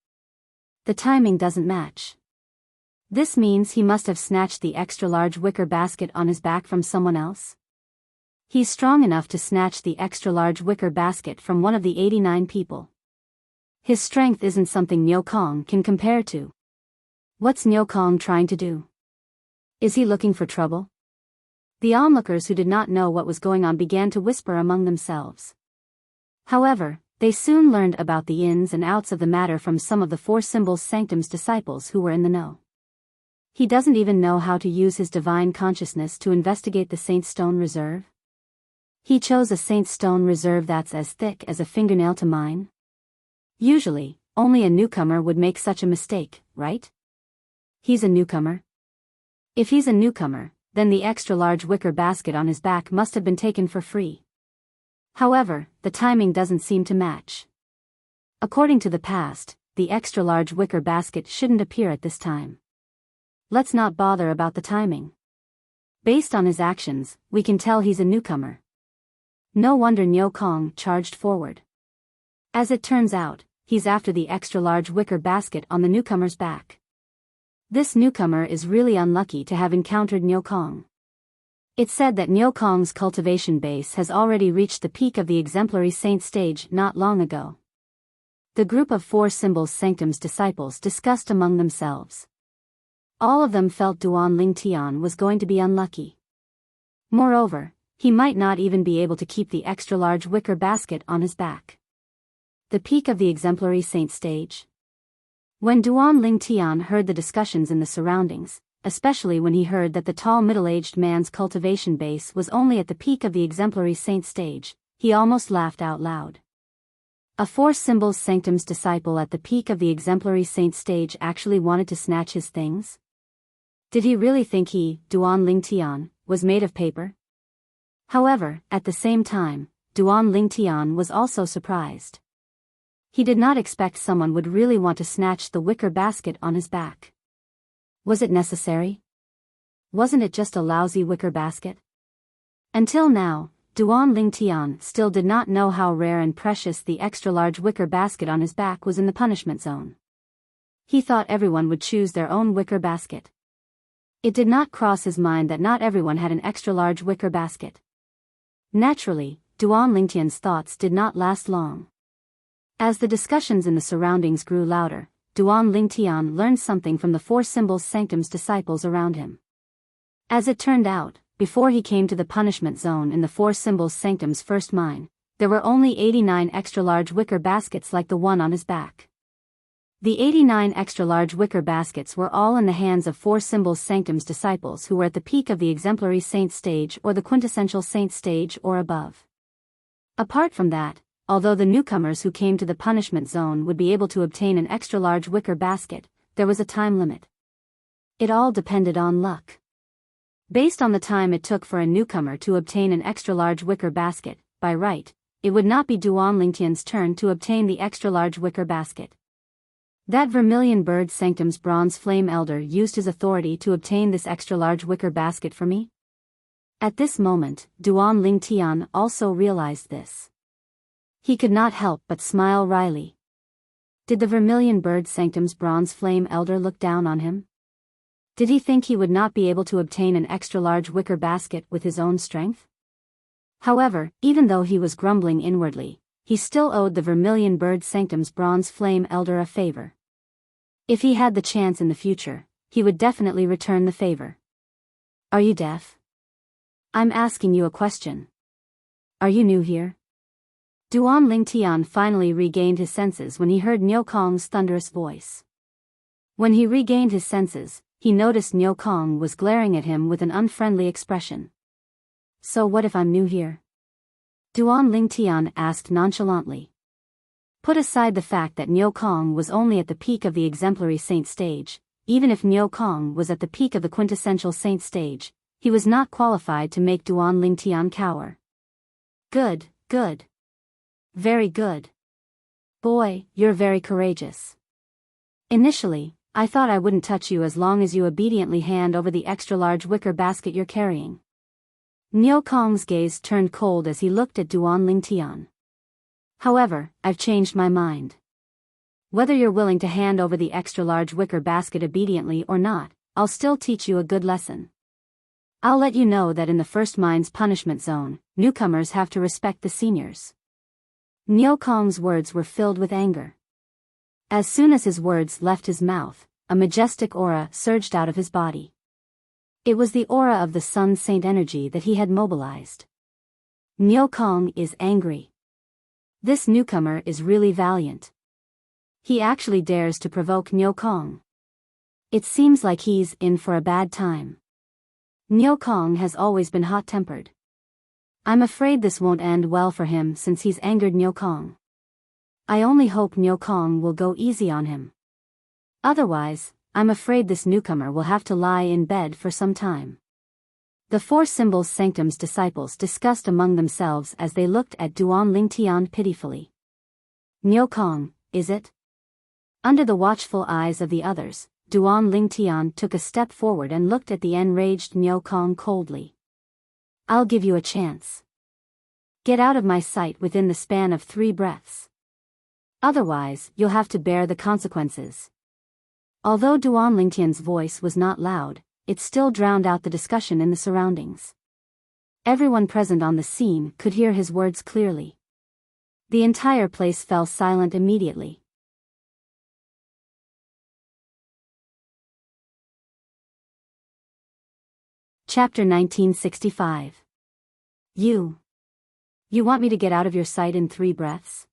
The timing doesn't match. This means he must have snatched the extra-large wicker basket on his back from someone else. He's strong enough to snatch the extra-large wicker basket from one of the 89 people. His strength isn't something Nyokong can compare to. What's Nyokong trying to do? Is he looking for trouble? The onlookers who did not know what was going on began to whisper among themselves. However, they soon learned about the ins and outs of the matter from some of the Four Symbols Sanctum's disciples who were in the know. He doesn't even know how to use his divine consciousness to investigate the Saint Stone Reserve. He chose a Saint Stone Reserve that's as thick as a fingernail to mine. Usually, only a newcomer would make such a mistake, right? He's a newcomer. If he's a newcomer, then the extra-large wicker basket on his back must have been taken for free. However, the timing doesn't seem to match. According to the past, the extra-large wicker basket shouldn't appear at this time. Let's not bother about the timing. Based on his actions, we can tell he's a newcomer. No wonder Nyokong charged forward. As it turns out, he's after the extra-large wicker basket on the newcomer's back. This newcomer is really unlucky to have encountered Nyokong. It's said that Nyokong's cultivation base has already reached the peak of the exemplary saint stage not long ago. The group of Four Symbols Sanctum's disciples discussed among themselves. All of them felt Duan Lingtian was going to be unlucky. Moreover, he might not even be able to keep the extra-large wicker basket on his back. The peak of the exemplary saint stage? When Duan Lingtian heard the discussions in the surroundings, especially when he heard that the tall middle-aged man's cultivation base was only at the peak of the exemplary saint stage, he almost laughed out loud. A Four Symbols Sanctum's disciple at the peak of the exemplary saint stage actually wanted to snatch his things? Did he really think he, Duan Lingtian, was made of paper? However, at the same time, Duan Lingtian was also surprised. He did not expect someone would really want to snatch the wicker basket on his back. Was it necessary? Wasn't it just a lousy wicker basket? Until now, Duan Lingtian still did not know how rare and precious the extra-large wicker basket on his back was in the punishment zone. He thought everyone would choose their own wicker basket. It did not cross his mind that not everyone had an extra-large wicker basket. Naturally, Duan Lingtian's thoughts did not last long. As the discussions in the surroundings grew louder, Duan Lingtian learned something from the Four Symbols Sanctum's disciples around him. As it turned out, before he came to the punishment zone in the Four Symbols Sanctum's first mine, there were only 89 extra-large wicker baskets like the one on his back. The 89 extra-large wicker baskets were all in the hands of Four Symbols Sanctum's disciples who were at the peak of the exemplary saint stage or the quintessential saint stage or above. Apart from that, although the newcomers who came to the punishment zone would be able to obtain an extra-large wicker basket, there was a time limit. It all depended on luck. Based on the time it took for a newcomer to obtain an extra-large wicker basket, by right, it would not be Duan Lingtian's turn to obtain the extra-large wicker basket. That Vermilion Bird Sanctum's Bronze Flame Elder used his authority to obtain this extra-large wicker basket for me? At this moment, Duan Lingtian also realized this. He could not help but smile wryly. Did the Vermilion Bird Sanctum's Bronze Flame Elder look down on him? Did he think he would not be able to obtain an extra-large wicker basket with his own strength? However, even though he was grumbling inwardly, he still owed the Vermilion Bird Sanctum's Bronze Flame Elder a favor. If he had the chance in the future, he would definitely return the favor. Are you deaf? I'm asking you a question. Are you new here? Duan Lingtian finally regained his senses when he heard Niu Kong's thunderous voice. When he regained his senses, he noticed Niu Kong was glaring at him with an unfriendly expression. So what if I'm new here? Duan Lingtian asked nonchalantly. Put aside the fact that Niu Kong was only at the peak of the exemplary saint stage, even if Niu Kong was at the peak of the quintessential saint stage, he was not qualified to make Duan Lingtian cower. Good, good. Very good. Boy, you're very courageous. Initially, I thought I wouldn't touch you as long as you obediently hand over the extra-large wicker basket you're carrying. Niu Kong's gaze turned cold as he looked at Duan Lingtian. However, I've changed my mind. Whether you're willing to hand over the extra-large wicker basket obediently or not, I'll still teach you a good lesson. I'll let you know that in the first mine's punishment zone, newcomers have to respect the seniors. Niu Kong's words were filled with anger. As soon as his words left his mouth, a majestic aura surged out of his body. It was the aura of the Sun Saint energy that he had mobilized. Niu Kong is angry. This newcomer is really valiant. He actually dares to provoke Niu Kong. It seems like he's in for a bad time. Niu Kong has always been hot-tempered. I'm afraid this won't end well for him since he's angered Niu Kong. I only hope Niu Kong will go easy on him. Otherwise, I'm afraid this newcomer will have to lie in bed for some time. The Four Symbols Sanctum's disciples discussed among themselves as they looked at Duan Lingtian pitifully. Niu Kong, is it? Under the watchful eyes of the others, Duan Lingtian took a step forward and looked at the enraged Niu Kong coldly. I'll give you a chance. Get out of my sight within the span of 3 breaths. Otherwise, you'll have to bear the consequences. Although Duan Lingtian's voice was not loud, it still drowned out the discussion in the surroundings. Everyone present on the scene could hear his words clearly. The entire place fell silent immediately. Chapter 1965. You want me to get out of your sight in 3 breaths?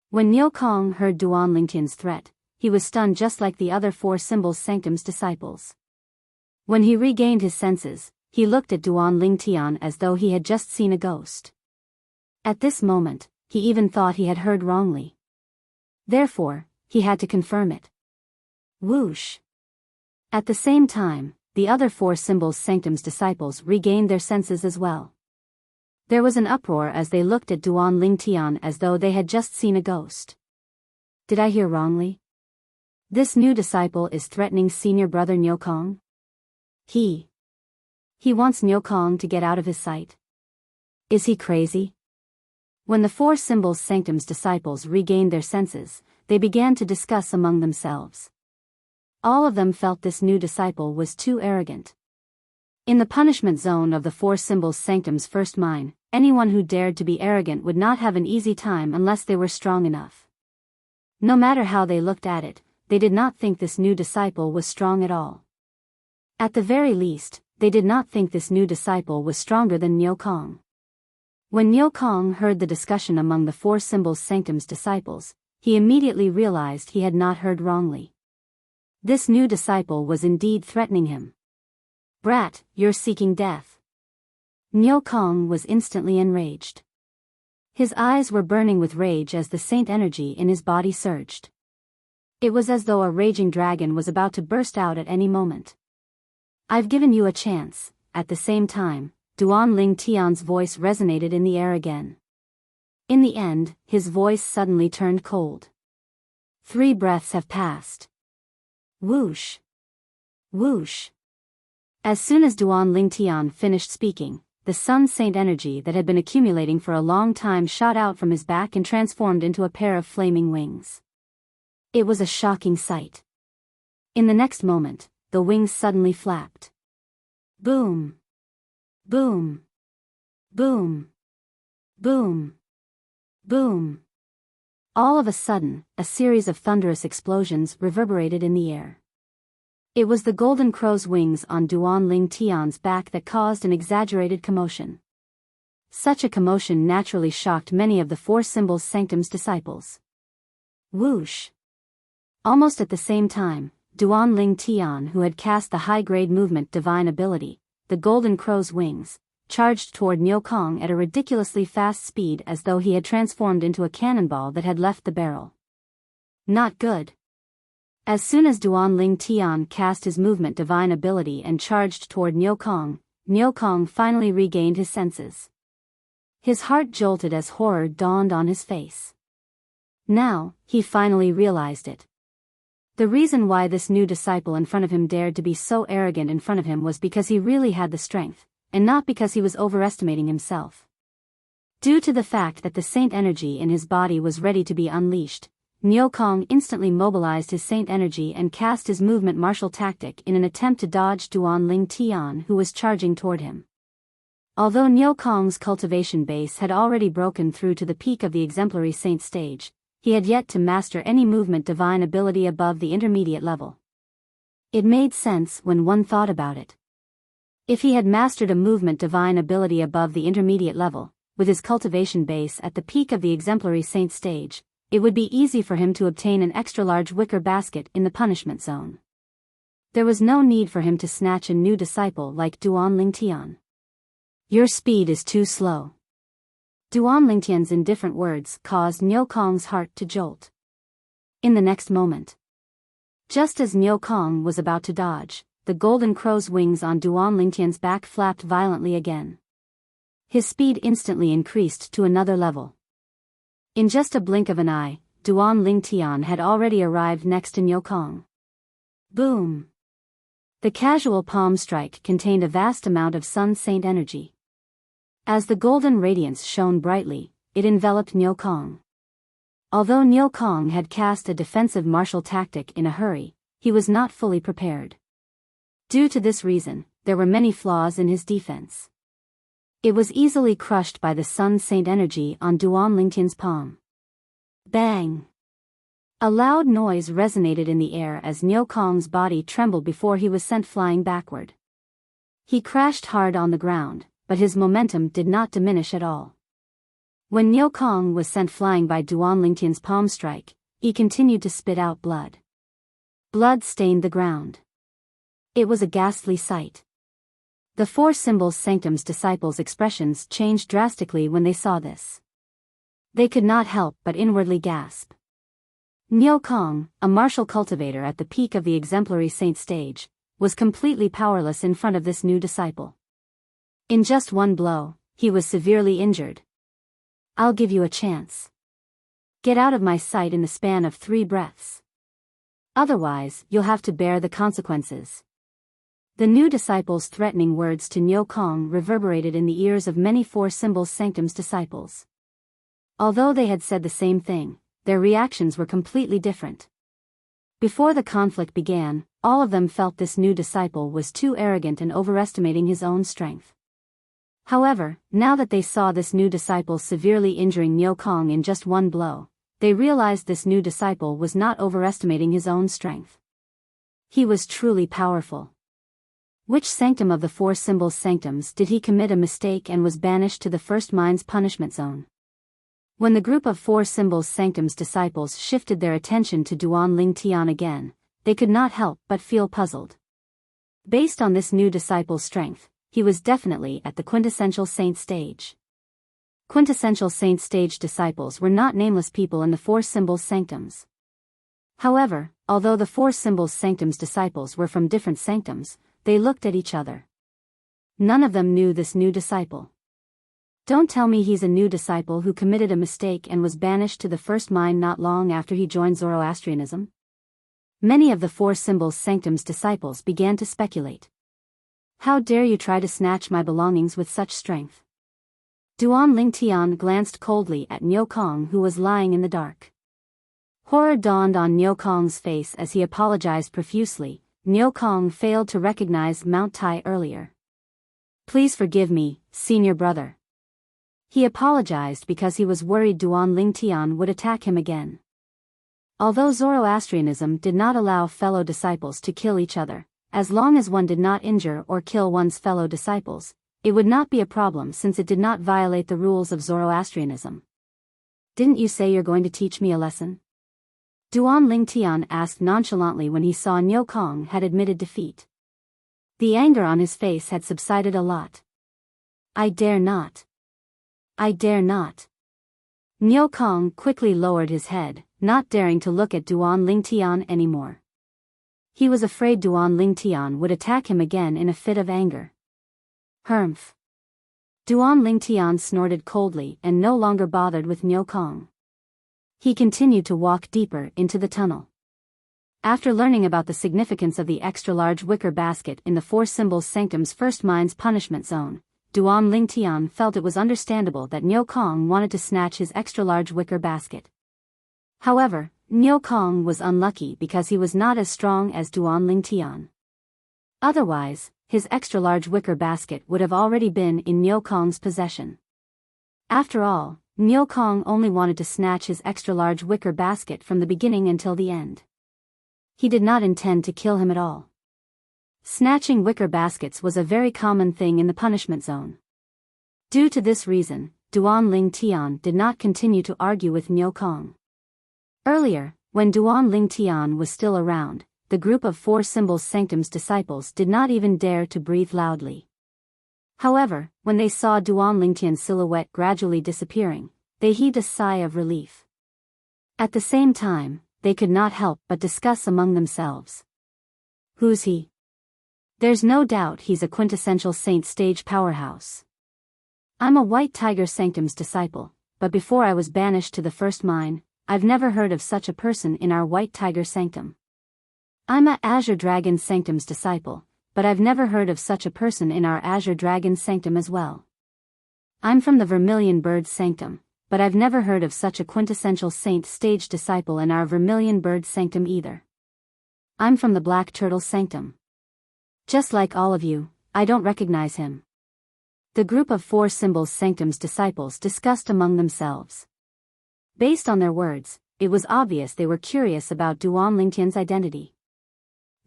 When Niu Kong heard Duan Lingtian's threat, he was stunned just like the other Four Symbols Sanctum's disciples. When he regained his senses, he looked at Duan Lingtian as though he had just seen a ghost. At this moment, he even thought he had heard wrongly. Therefore, he had to confirm it. Whoosh! At the same time, the other Four Symbols Sanctum's disciples regained their senses as well. There was an uproar as they looked at Duan Lingtian as though they had just seen a ghost. Did I hear wrongly? This new disciple is threatening senior brother Nyokong? He wants Nyokong to get out of his sight. Is he crazy? When the Four Symbols Sanctum's disciples regained their senses, they began to discuss among themselves. All of them felt this new disciple was too arrogant. In the punishment zone of the Four Symbols Sanctum's first mine, anyone who dared to be arrogant would not have an easy time unless they were strong enough. No matter how they looked at it, they did not think this new disciple was strong at all. At the very least, they did not think this new disciple was stronger than Nyokong. When Nyokong heard the discussion among the Four Symbols Sanctum's disciples, he immediately realized he had not heard wrongly. This new disciple was indeed threatening him. Brat, you're seeking death. Nyokong was instantly enraged. His eyes were burning with rage as the saint energy in his body surged. It was as though a raging dragon was about to burst out at any moment. I've given you a chance. At the same time, Duan Ling Tian's voice resonated in the air again. In the end, his voice suddenly turned cold. 3 breaths have passed. Whoosh. Whoosh. As soon as Duan Ling Tian finished speaking, the sun saint energy that had been accumulating for a long time shot out from his back and transformed into a pair of flaming wings. It was a shocking sight. In the next moment, the wings suddenly flapped. Boom. Boom. Boom. Boom. Boom. All of a sudden, a series of thunderous explosions reverberated in the air. It was the golden crow's wings on Duan Ling Tian's back that caused an exaggerated commotion. Such a commotion naturally shocked many of the Four Symbols Sanctum's disciples. Whoosh. Almost at the same time, Duan Ling Tian, who had cast the high-grade movement divine ability, the golden crow's wings, charged toward Nyokong at a ridiculously fast speed as though he had transformed into a cannonball that had left the barrel. Not good. As soon as Duan Ling Tian cast his movement divine ability and charged toward Nyokong, Nyokong finally regained his senses. His heart jolted as horror dawned on his face. Now, he finally realized it. The reason why this new disciple in front of him dared to be so arrogant in front of him was because he really had the strength, and not because he was overestimating himself. Due to the fact that the saint energy in his body was ready to be unleashed, Nyokong instantly mobilized his saint energy and cast his movement martial tactic in an attempt to dodge Duan Ling Tian, who was charging toward him. Although Nyokong's cultivation base had already broken through to the peak of the exemplary saint stage, he had yet to master any movement divine ability above the intermediate level. It made sense when one thought about it. If he had mastered a movement divine ability above the intermediate level, with his cultivation base at the peak of the exemplary saint stage, it would be easy for him to obtain an extra-large wicker basket in the punishment zone. There was no need for him to snatch a new disciple like Duan Ling Tian. Your speed is too slow. Duan Ling Tian's indifferent words caused Nyokong's heart to jolt. In the next moment, just as Nyokong was about to dodge, the golden crow's wings on Duan Ling Tian's back flapped violently again. His speed instantly increased to another level. In just a blink of an eye, Duan Ling Tian had already arrived next to Nyokong. Boom! The casual palm strike contained a vast amount of sun saint energy. As the golden radiance shone brightly, it enveloped Nyokong. Although Nyokong had cast a defensive martial tactic in a hurry, he was not fully prepared. Due to this reason, there were many flaws in his defense. It was easily crushed by the sun saint energy on Duan Ling Tian's palm. Bang! A loud noise resonated in the air as Nyokong's body trembled before he was sent flying backward. He crashed hard on the ground, but his momentum did not diminish at all. When Nyokong was sent flying by Duan Ling Tian's palm strike, he continued to spit out blood. Blood stained the ground. It was a ghastly sight. The Four Symbols Sanctum's disciples' expressions changed drastically when they saw this. They could not help but inwardly gasp. Nyokong, a martial cultivator at the peak of the exemplary saint stage, was completely powerless in front of this new disciple. In just one blow, he was severely injured. I'll give you a chance. Get out of my sight in the span of 3 breaths. Otherwise, you'll have to bear the consequences. The new disciple's threatening words to Nyo Kong reverberated in the ears of many Four Symbols Sanctum's disciples. Although they had said the same thing, their reactions were completely different. Before the conflict began, all of them felt this new disciple was too arrogant and overestimating his own strength. However, now that they saw this new disciple severely injuring Nyo Kong in just one blow, they realized this new disciple was not overestimating his own strength. He was truly powerful. Which sanctum of the Four Symbols Sanctums did he commit a mistake and was banished to the first mind's punishment zone? When the group of Four Symbols Sanctum's disciples shifted their attention to Duan Ling Tian again, they could not help but feel puzzled. Based on this new disciple's strength, he was definitely at the quintessential saint stage. Quintessential saint stage disciples were not nameless people in the Four Symbols Sanctums. However, although the Four Symbols Sanctums disciples were from different sanctums, they looked at each other. None of them knew this new disciple. Don't tell me he's a new disciple who committed a mistake and was banished to the first mind not long after he joined Zoroastrianism? Many of the Four Symbols Sanctum's disciples began to speculate. How dare you try to snatch my belongings with such strength? Duan Ling Tian glanced coldly at Nyo Kong, who was lying in the dark. Horror dawned on Nyo Kong's face as he apologized profusely. Nyo Kong failed to recognize Mount Tai earlier. Please forgive me, senior brother. He apologized because he was worried Duan Ling Tian would attack him again. Although Zoroastrianism did not allow fellow disciples to kill each other, as long as one did not injure or kill one's fellow disciples, it would not be a problem since it did not violate the rules of Zoroastrianism. Didn't you say you're going to teach me a lesson? Duan Ling Tian asked nonchalantly when he saw Nyo Kong had admitted defeat. The anger on his face had subsided a lot. I dare not. I dare not. Nyo Kong quickly lowered his head, not daring to look at Duan Ling Tian anymore. He was afraid Duan Ling Tian would attack him again in a fit of anger. Humph. Duan Ling Tian snorted coldly and no longer bothered with Nyo Kong. He continued to walk deeper into the tunnel. After learning about the significance of the extra-large wicker basket in the Four Symbols Sanctum's first mind's punishment zone, Duan Ling Tian felt it was understandable that Nyo Kong wanted to snatch his extra-large wicker basket. However, Nyo Kong was unlucky because he was not as strong as Duan Ling Tian. Otherwise, his extra-large wicker basket would have already been in Nyo Kong's possession. After all, Nyo Kong only wanted to snatch his extra-large wicker basket from the beginning until the end. He did not intend to kill him at all. Snatching wicker baskets was a very common thing in the punishment zone. Due to this reason, Duan Ling Tian did not continue to argue with Nyo Kong. Earlier, when Duan Ling Tian was still around, the group of Four Symbols Sanctum's disciples did not even dare to breathe loudly. However, when they saw Duan Ling Tian's silhouette gradually disappearing, they heaved a sigh of relief. At the same time, they could not help but discuss among themselves. Who's he? There's no doubt he's a quintessential saint stage powerhouse. I'm a White Tiger Sanctum's disciple, but before I was banished to the first mine, I've never heard of such a person in our White Tiger Sanctum. I'm a Azure Dragon Sanctum's disciple, but I've never heard of such a person in our Azure Dragon Sanctum as well. I'm from the Vermilion Bird Sanctum, but I've never heard of such a quintessential saint stage disciple in our Vermilion Bird Sanctum either. I'm from the Black Turtle Sanctum. Just like all of you, I don't recognize him. The group of Four Symbols Sanctum's disciples discussed among themselves. Based on their words, it was obvious they were curious about Duan Ling Tian's identity.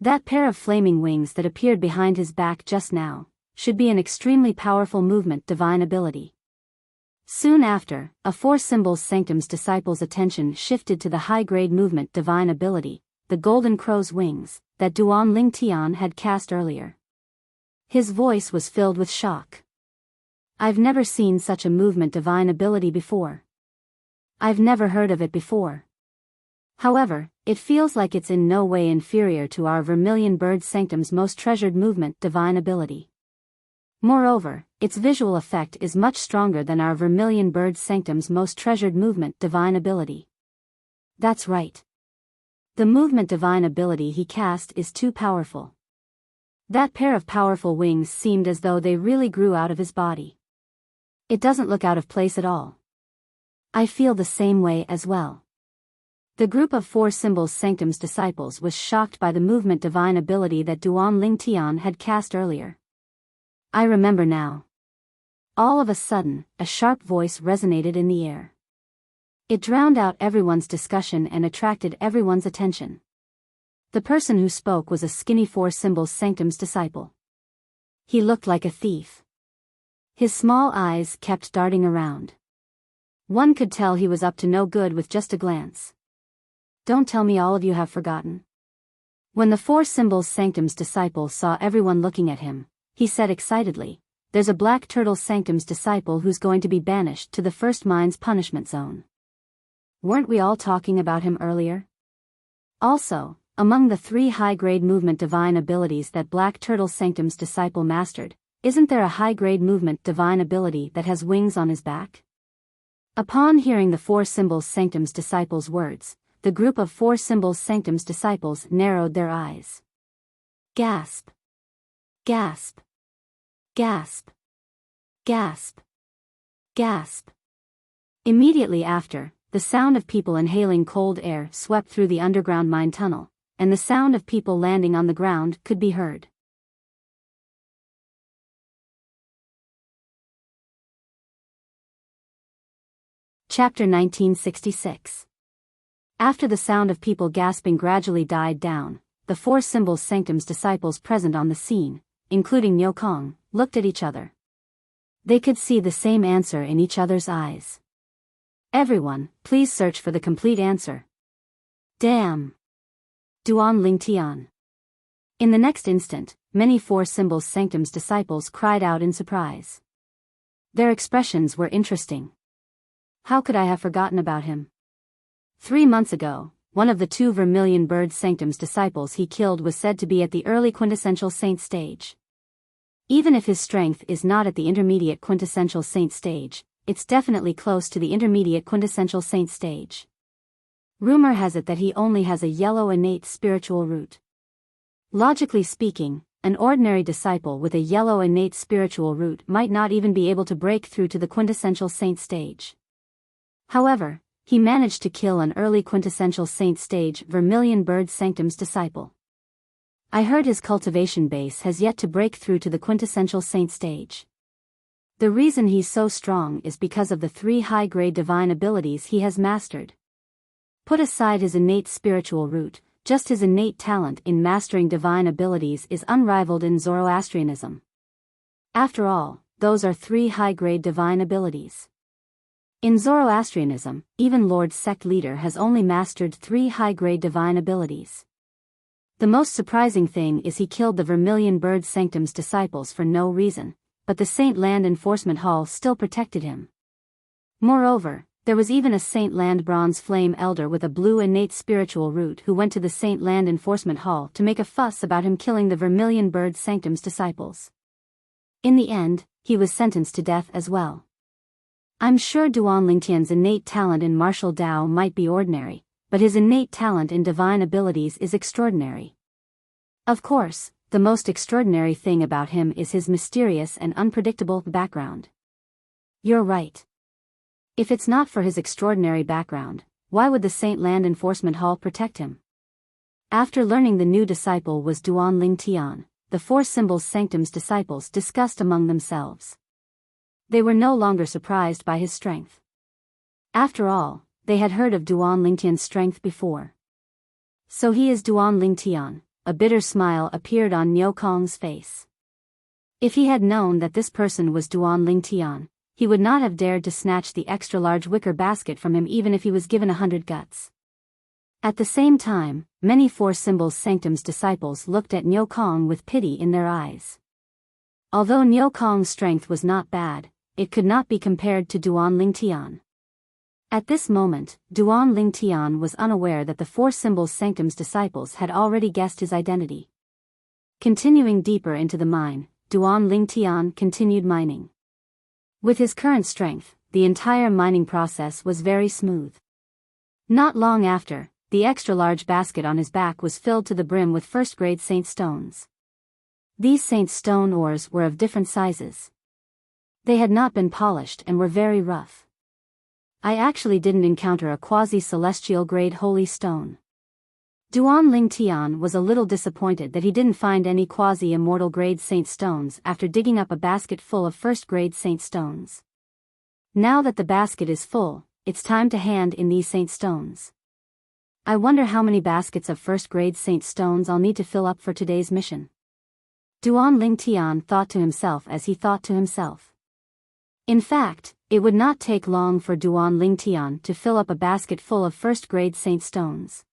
That pair of flaming wings that appeared behind his back just now should be an extremely powerful movement divine ability. Soon after, a Four Symbols Sanctum's disciples' attention shifted to the high-grade movement divine ability, the Golden Crow's wings, that Duan Ling Tian had cast earlier. His voice was filled with shock. I've never seen such a movement divine ability before. I've never heard of it before. However, it feels like it's in no way inferior to our Vermilion Bird Sanctum's most treasured movement divine ability. Moreover, its visual effect is much stronger than our Vermilion Bird Sanctum's most treasured movement divine ability. That's right. The movement divine ability he cast is too powerful. That pair of powerful wings seemed as though they really grew out of his body. It doesn't look out of place at all. I feel the same way as well. The group of 4 Symbols Sanctum's disciples was shocked by the movement divine ability that Duan Ling Tian had cast earlier. I remember now. All of a sudden, a sharp voice resonated in the air. It drowned out everyone's discussion and attracted everyone's attention. The person who spoke was a skinny 4 Symbols Sanctum's disciple. He looked like a thief. His small eyes kept darting around. One could tell he was up to no good with just a glance. Don't tell me all of you have forgotten. When the 4 Symbols Sanctum's disciple saw everyone looking at him, he said excitedly, "There's a Black Turtle Sanctum's disciple who's going to be banished to the First Mind's punishment zone. Weren't we all talking about him earlier? Also, among the 3 high-grade movement divine abilities that Black Turtle Sanctum's disciple mastered, isn't there a high-grade movement divine ability that has wings on his back?" Upon hearing the 4 Symbols Sanctum's disciples' words, the group of 4 Symbols Sanctum's disciples narrowed their eyes. Gasp. Gasp. Gasp. Gasp. Gasp. Immediately after, the sound of people inhaling cold air swept through the underground mine tunnel, and the sound of people landing on the ground could be heard. Chapter 1966. After the sound of people gasping gradually died down, the 4 Symbols Sanctum's disciples present on the scene, including Niu Kong, looked at each other. They could see the same answer in each other's eyes. Everyone, please search for the complete answer. Damn! Duan Ling Tian. In the next instant, many 4 Symbols Sanctum's disciples cried out in surprise. Their expressions were interesting. How could I have forgotten about him? 3 months ago, one of the 2 Vermilion Bird Sanctum's disciples he killed was said to be at the early quintessential saint stage. Even if his strength is not at the intermediate quintessential saint stage, it's definitely close to the intermediate quintessential saint stage. Rumor has it that he only has a yellow innate spiritual root. Logically speaking, an ordinary disciple with a yellow innate spiritual root might not even be able to break through to the quintessential saint stage. However, he managed to kill an early quintessential saint stage Vermilion Bird Sanctum's disciple. I heard his cultivation base has yet to break through to the quintessential saint stage. The reason he's so strong is because of the 3 high-grade divine abilities he has mastered. Put aside his innate spiritual root, just his innate talent in mastering divine abilities is unrivaled in Zoroastrianism. After all, those are 3 high-grade divine abilities. In Zoroastrianism, even Lord Sect Leader has only mastered 3 high-grade divine abilities. The most surprising thing is he killed the Vermilion Bird Sanctum's disciples for no reason, but the Saint Land Enforcement Hall still protected him. Moreover, there was even a Saint Land Bronze Flame Elder with a blue innate spiritual root who went to the Saint Land Enforcement Hall to make a fuss about him killing the Vermilion Bird Sanctum's disciples. In the end, he was sentenced to death as well. I'm sure Duan Lingtian's innate talent in martial Tao might be ordinary, but his innate talent in divine abilities is extraordinary. Of course, the most extraordinary thing about him is his mysterious and unpredictable background. You're right. If it's not for his extraordinary background, why would the Saint Land Enforcement Hall protect him? After learning the new disciple was Duan Ling Tian, the 4 Symbols Sanctum's disciples discussed among themselves. They were no longer surprised by his strength. After all, they had heard of Duan Lingtian's strength before. So he is Duan Ling Tian. A bitter smile appeared on Niu Kong's face. If he had known that this person was Duan Ling Tian, he would not have dared to snatch the extra-large wicker basket from him even if he was given 100 guts. At the same time, many 4 Symbols Sanctum's disciples looked at Niu Kong with pity in their eyes. Although Niu Kong's strength was not bad, it could not be compared to Duan Ling Tian. At this moment, Duan Ling Tian was unaware that the 4 Symbols Sanctum's disciples had already guessed his identity. Continuing deeper into the mine, Duan Ling Tian continued mining. With his current strength, the entire mining process was very smooth. Not long after, the extra-large basket on his back was filled to the brim with first-grade saint stones. These saint stone ores were of different sizes. They had not been polished and were very rough. I actually didn't encounter a quasi-celestial grade holy stone. Duan Ling Tian was a little disappointed that he didn't find any quasi-immortal grade saint stones after digging up a basket full of first-grade saint stones. Now that the basket is full, it's time to hand in these saint stones. I wonder how many baskets of first-grade saint stones I'll need to fill up for today's mission. Duan Ling Tian thought to himself as he thought to himself. In fact, it would not take long for Duan Ling Tian to fill up a basket full of first-grade saint stones.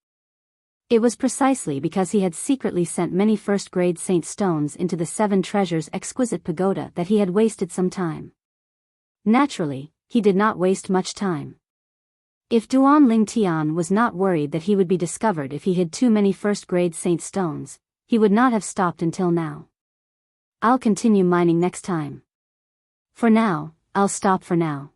It was precisely because he had secretly sent many first-grade saint stones into the Seven Treasures exquisite pagoda that he had wasted some time. Naturally, he did not waste much time. If Duan Ling Tian was not worried that he would be discovered if he hid too many first-grade saint stones, he would not have stopped until now. I'll continue mining next time. For now, I'll stop for now.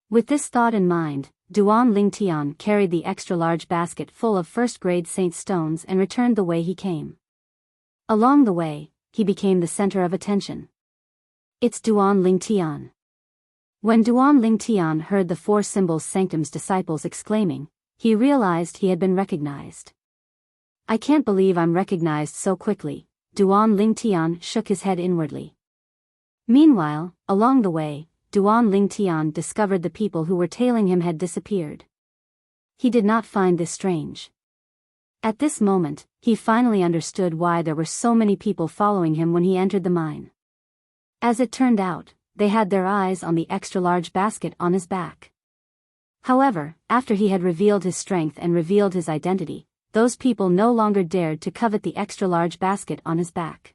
With this thought in mind, Duan Ling Tian carried the extra-large basket full of first-grade saint stones and returned the way he came. Along the way, he became the center of attention. It's Duan Ling Tian. When Duan Ling Tian heard the Four Symbols Sanctum's disciples exclaiming, he realized he had been recognized. I can't believe I'm recognized so quickly, Duan Ling Tian shook his head inwardly. Meanwhile, along the way, Duan Ling Tian discovered the people who were tailing him had disappeared. He did not find this strange. At this moment, he finally understood why there were so many people following him when he entered the mine. As it turned out, they had their eyes on the extra-large basket on his back. However, after he had revealed his strength and revealed his identity, those people no longer dared to covet the extra-large basket on his back.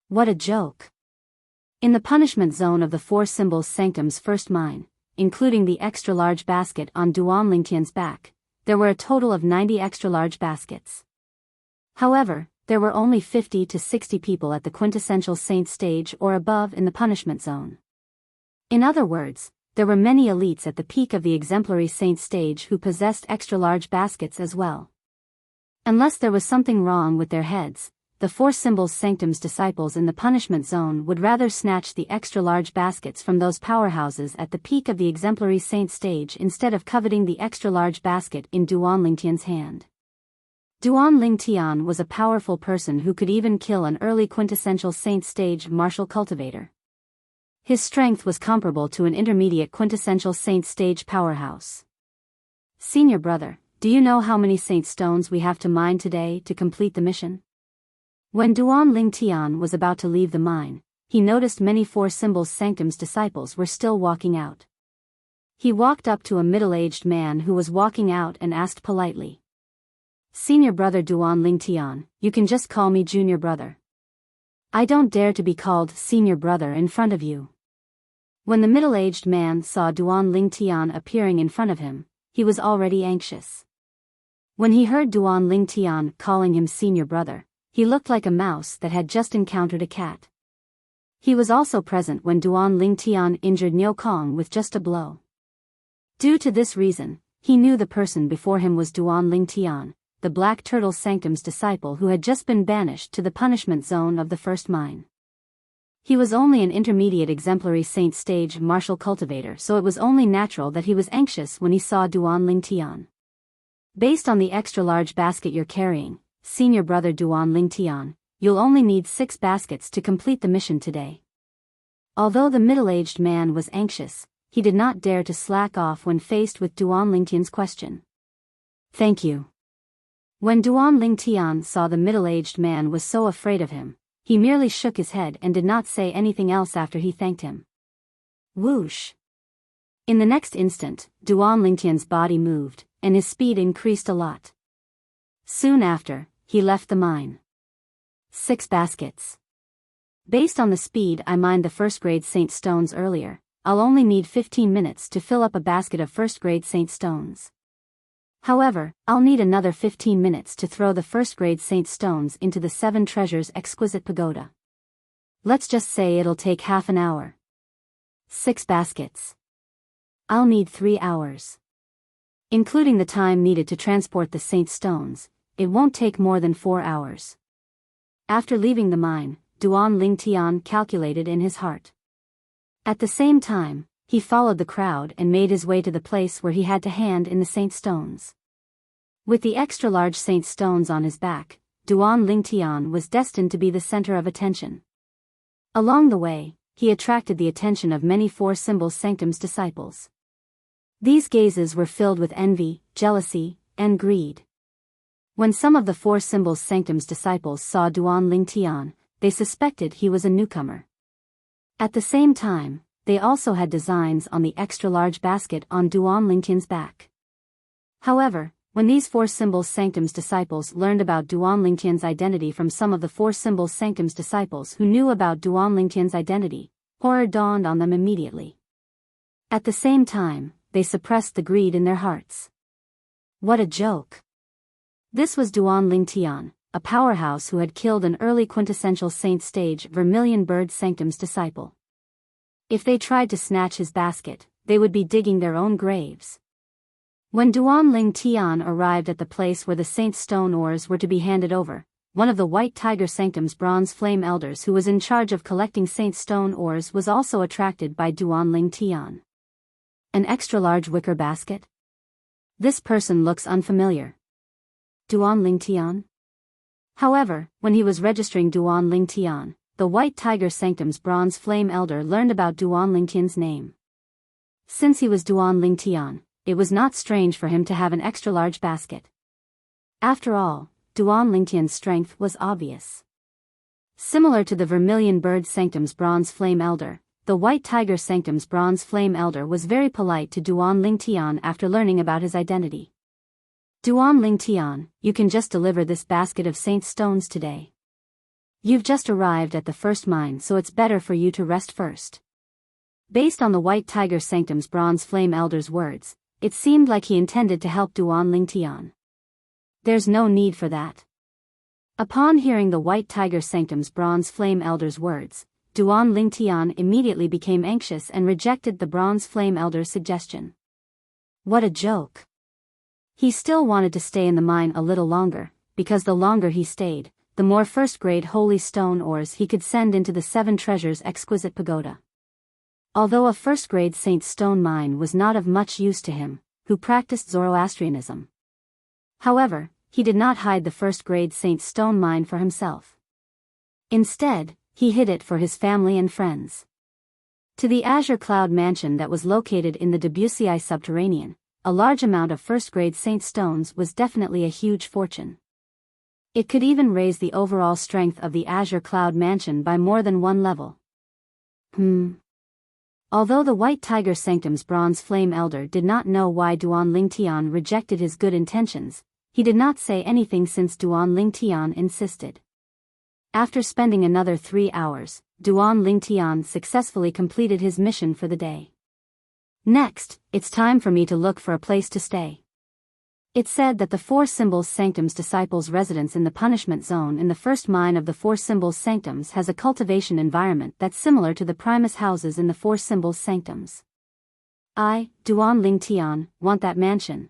What a joke! In the punishment zone of the Four Symbols Sanctum's first mine, including the extra-large basket on Duan Ling Tian's back, there were a total of 90 extra-large baskets. However, there were only 50 to 60 people at the quintessential saint stage or above in the punishment zone. In other words, there were many elites at the peak of the exemplary saint stage who possessed extra-large baskets as well. Unless there was something wrong with their heads, the Four Symbols Sanctum's disciples in the punishment zone would rather snatch the extra-large baskets from those powerhouses at the peak of the exemplary saint stage instead of coveting the extra-large basket in Duan Ling Tian's hand. Duan Ling Tian was a powerful person who could even kill an early quintessential saint stage martial cultivator. His strength was comparable to an intermediate quintessential saint stage powerhouse. Senior brother, do you know how many saint stones we have to mine today to complete the mission? When Duan Ling Tian was about to leave the mine, he noticed many Four Symbols Sanctum's disciples were still walking out. He walked up to a middle-aged man who was walking out and asked politely. Senior brother Duan Ling Tian, you can just call me junior brother. I don't dare to be called senior brother in front of you. When the middle-aged man saw Duan Ling Tian appearing in front of him, he was already anxious. When he heard Duan Ling Tian calling him senior brother, he looked like a mouse that had just encountered a cat. He was also present when Duan Ling Tian injured Niu Kong with just a blow. Due to this reason, he knew the person before him was Duan Ling Tian, the Black Turtle Sanctum's disciple who had just been banished to the punishment zone of the first mine. He was only an intermediate exemplary saint stage martial cultivator, so it was only natural that he was anxious when he saw Duan Ling Tian. Based on the extra-large basket you're carrying, senior brother Duan Ling Tian, you'll only need 6 baskets to complete the mission today. Although the middle-aged man was anxious, he did not dare to slack off when faced with Duan Ling Tian's question. Thank you. When Duan Ling Tian saw the middle-aged man was so afraid of him, he merely shook his head and did not say anything else after he thanked him. Whoosh! In the next instant, Duan Ling Tian's body moved, and his speed increased a lot. Soon after, he left the mine. 6 baskets. Based on the speed I mined the first-grade saint stones earlier, I'll only need 15 minutes to fill up a basket of first-grade saint stones. However, I'll need another 15 minutes to throw the first-grade saint stones into the Seven Treasures exquisite pagoda. Let's just say it'll take half an hour. 6 baskets. I'll need 3 hours. Including the time needed to transport the saint stones, it won't take more than 4 hours. After leaving the mine, Duan Lingtian calculated in his heart. At the same time, he followed the crowd and made his way to the place where he had to hand in the saint stones. With the extra-large saint stones on his back, Duan Lingtian was destined to be the center of attention. Along the way, he attracted the attention of many Four Symbols Sanctum's disciples. These gazes were filled with envy, jealousy, and greed. When some of the Four Symbols Sanctum's disciples saw Duan Lingtian, they suspected he was a newcomer. At the same time, they also had designs on the extra-large basket on Duan Lingtian's back. However, when these Four Symbols Sanctum's disciples learned about Duan Lingtian's identity from some of the Four Symbols Sanctum's disciples who knew about Duan Lingtian's identity, horror dawned on them immediately. At the same time, they suppressed the greed in their hearts. What a joke! This was Duan Lingtian, a powerhouse who had killed an early quintessential saint stage Vermilion Bird Sanctum's disciple. If they tried to snatch his basket, they would be digging their own graves. When Duan Lingtian arrived at the place where the saint stone ores were to be handed over, one of the White Tiger Sanctum's bronze flame elders who was in charge of collecting saint stone ores was also attracted by Duan Lingtian. An extra-large wicker basket? This person looks unfamiliar. Duan Lingtian? However, when he was registering Duan Lingtian, the White Tiger Sanctum's bronze flame elder learned about Duan Lingtian's name. Since he was Duan Lingtian, it was not strange for him to have an extra-large basket. After all, Duan Lingtian's strength was obvious. Similar to the Vermilion Bird Sanctum's bronze flame elder, the White Tiger Sanctum's bronze flame elder was very polite to Duan Lingtian after learning about his identity. Duan Lingtian, you can just deliver this basket of saint stones today. You've just arrived at the first mine, so it's better for you to rest first. Based on the White Tiger Sanctum's bronze flame elder's words, it seemed like he intended to help Duan Lingtian. There's no need for that. Upon hearing the White Tiger Sanctum's bronze flame elder's words, Duan Lingtian immediately became anxious and rejected the bronze flame elder's suggestion. What a joke! He still wanted to stay in the mine a little longer, because the longer he stayed, the more first-grade holy stone ores he could send into the Seven Treasures exquisite pagoda. Although a first-grade saint stone mine was not of much use to him, who practiced Zoroastrianism. However, he did not hide the first-grade saint stone mine for himself. Instead, he hid it for his family and friends. To the Azure Cloud mansion that was located in the Debussy subterranean, a large amount of first-grade saint stones was definitely a huge fortune. It could even raise the overall strength of the Azure Cloud mansion by more than one level. Although the White Tiger Sanctum's bronze flame elder did not know why Duan Lingtian rejected his good intentions, he did not say anything since Duan Lingtian insisted. After spending another 3 hours, Duan Lingtian successfully completed his mission for the day. Next, it's time for me to look for a place to stay. It said that the Four Symbols Sanctum's disciples' residence in the punishment zone in the first mine of the Four Symbols Sanctums has a cultivation environment that's similar to the Primus houses in the Four Symbols Sanctums. I, Duan Lingtian, want that mansion.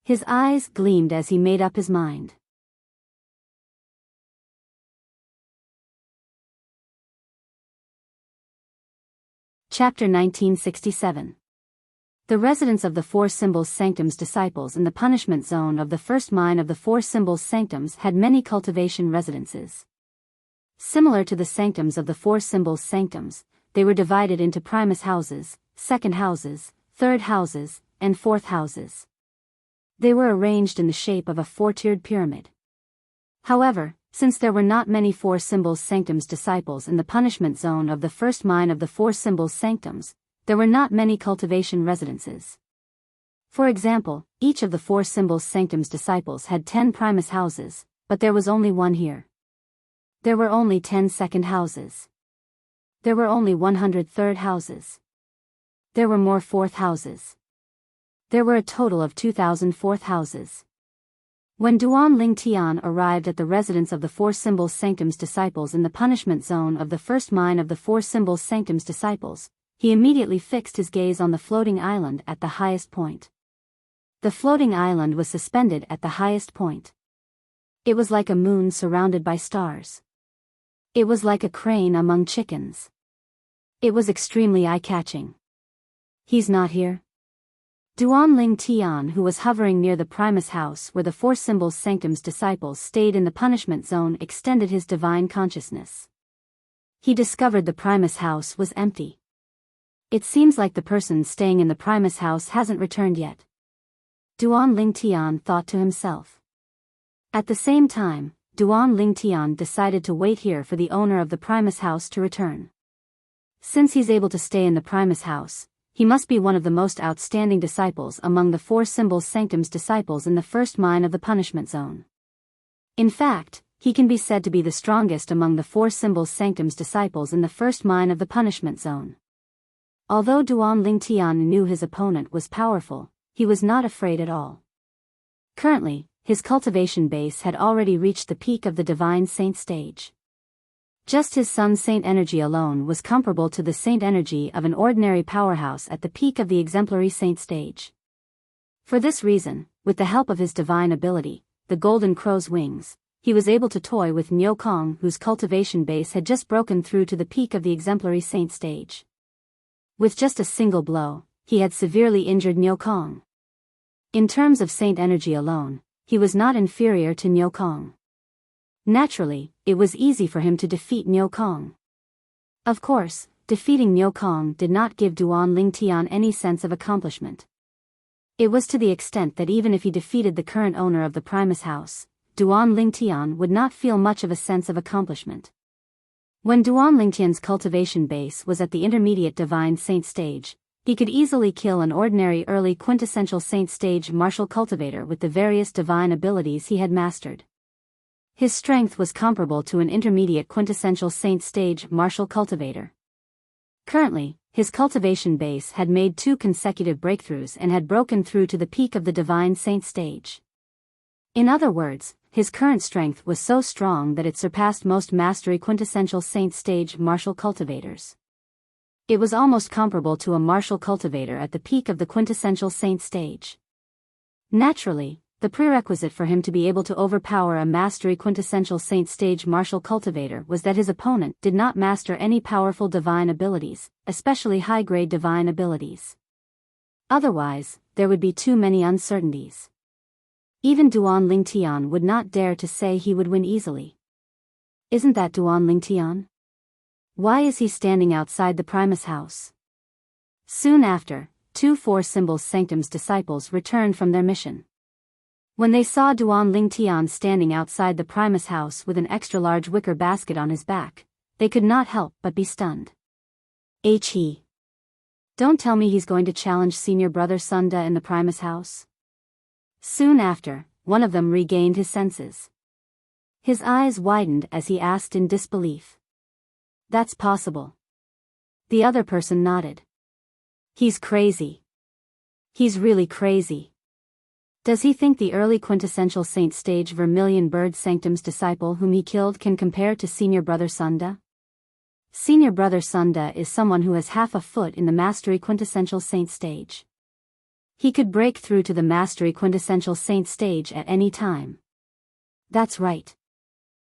His eyes gleamed as he made up his mind. Chapter 1967. The residence of the Four Symbols Sanctum's disciples in the punishment zone of the first mine of the Four Symbols Sanctums had many cultivation residences. Similar to the sanctums of the Four Symbols Sanctums, they were divided into Primus houses, second houses, third houses, and fourth houses. They were arranged in the shape of a four-tiered pyramid. However, since there were not many Four Symbols Sanctums disciples in the punishment zone of the first mine of the Four Symbols Sanctums, there were not many cultivation residences. For example, each of the Four Symbols Sanctums disciples had 10 Primus houses, but there was only one here. There were only 10 second houses. There were only 100 third houses. There were more fourth houses. There were a total of 2,000 fourth houses. When Duan Lingtian arrived at the residence of the Four Symbols Sanctums disciples in the punishment zone of the first mine of the Four Symbols Sanctums disciples, he immediately fixed his gaze on the floating island at the highest point. The floating island was suspended at the highest point. It was like a moon surrounded by stars. It was like a crane among chickens. It was extremely eye-catching. He's not here? Duan Tian, who was hovering near the Primus house where the Four Symbols Sanctum's disciples stayed in the punishment zone, extended his divine consciousness. He discovered the Primus house was empty. It seems like the person staying in the Primus house hasn't returned yet. Duan Tian thought to himself. At the same time, Duan Tian decided to wait here for the owner of the Primus house to return. Since he's able to stay in the Primus house, he must be one of the most outstanding disciples among the Four Symbols Sanctum's disciples in the first mine of the punishment zone. In fact, he can be said to be the strongest among the Four Symbols Sanctum's disciples in the first mine of the punishment zone. Although Duan Tian knew his opponent was powerful, he was not afraid at all. Currently, his cultivation base had already reached the peak of the Divine Saint stage. Just his Sun Saint energy alone was comparable to the Saint energy of an ordinary powerhouse at the peak of the Exemplary Saint stage. For this reason, with the help of his divine ability, the Golden Crow's wings, he was able to toy with Niu Kong, whose cultivation base had just broken through to the peak of the Exemplary Saint stage. With just a single blow, he had severely injured Niu Kong. In terms of Saint energy alone, he was not inferior to Niu Kong. Naturally, it was easy for him to defeat Niu Kong. Of course, defeating Niu Kong did not give Duan Tian any sense of accomplishment. It was to the extent that even if he defeated the current owner of the Primus house, Duan Tian would not feel much of a sense of accomplishment. When Duan Tian's cultivation base was at the intermediate Divine Saint stage, he could easily kill an ordinary early quintessential Saint stage martial cultivator with the various divine abilities he had mastered. His strength was comparable to an intermediate quintessential Saint stage martial cultivator. Currently, his cultivation base had made 2 consecutive breakthroughs and had broken through to the peak of the Divine Saint stage. In other words, his current strength was so strong that it surpassed most mastery quintessential Saint stage martial cultivators. It was almost comparable to a martial cultivator at the peak of the quintessential Saint stage. Naturally, the prerequisite for him to be able to overpower a mastery quintessential Saint stage martial cultivator was that his opponent did not master any powerful divine abilities, especially high-grade divine abilities. Otherwise, there would be too many uncertainties. Even Duan Tian would not dare to say he would win easily. Isn't that Duan Tian? Why is he standing outside the Primus house? Soon after, 2 Four Symbols Sanctum's disciples returned from their mission. When they saw Duan Tian standing outside the Primus house with an extra-large wicker basket on his back, they could not help but be stunned. He. Don't tell me he's going to challenge senior brother Sunda in the Primus house? Soon after, one of them regained his senses. His eyes widened as he asked in disbelief. That's possible. The other person nodded. He's crazy. He's really crazy. Does he think the early quintessential Saint stage Vermilion Bird Sanctum's disciple whom he killed can compare to senior brother Sunda? Senior brother Sunda is someone who has half a foot in the mastery quintessential Saint stage. He could break through to the mastery quintessential Saint stage at any time. That's right.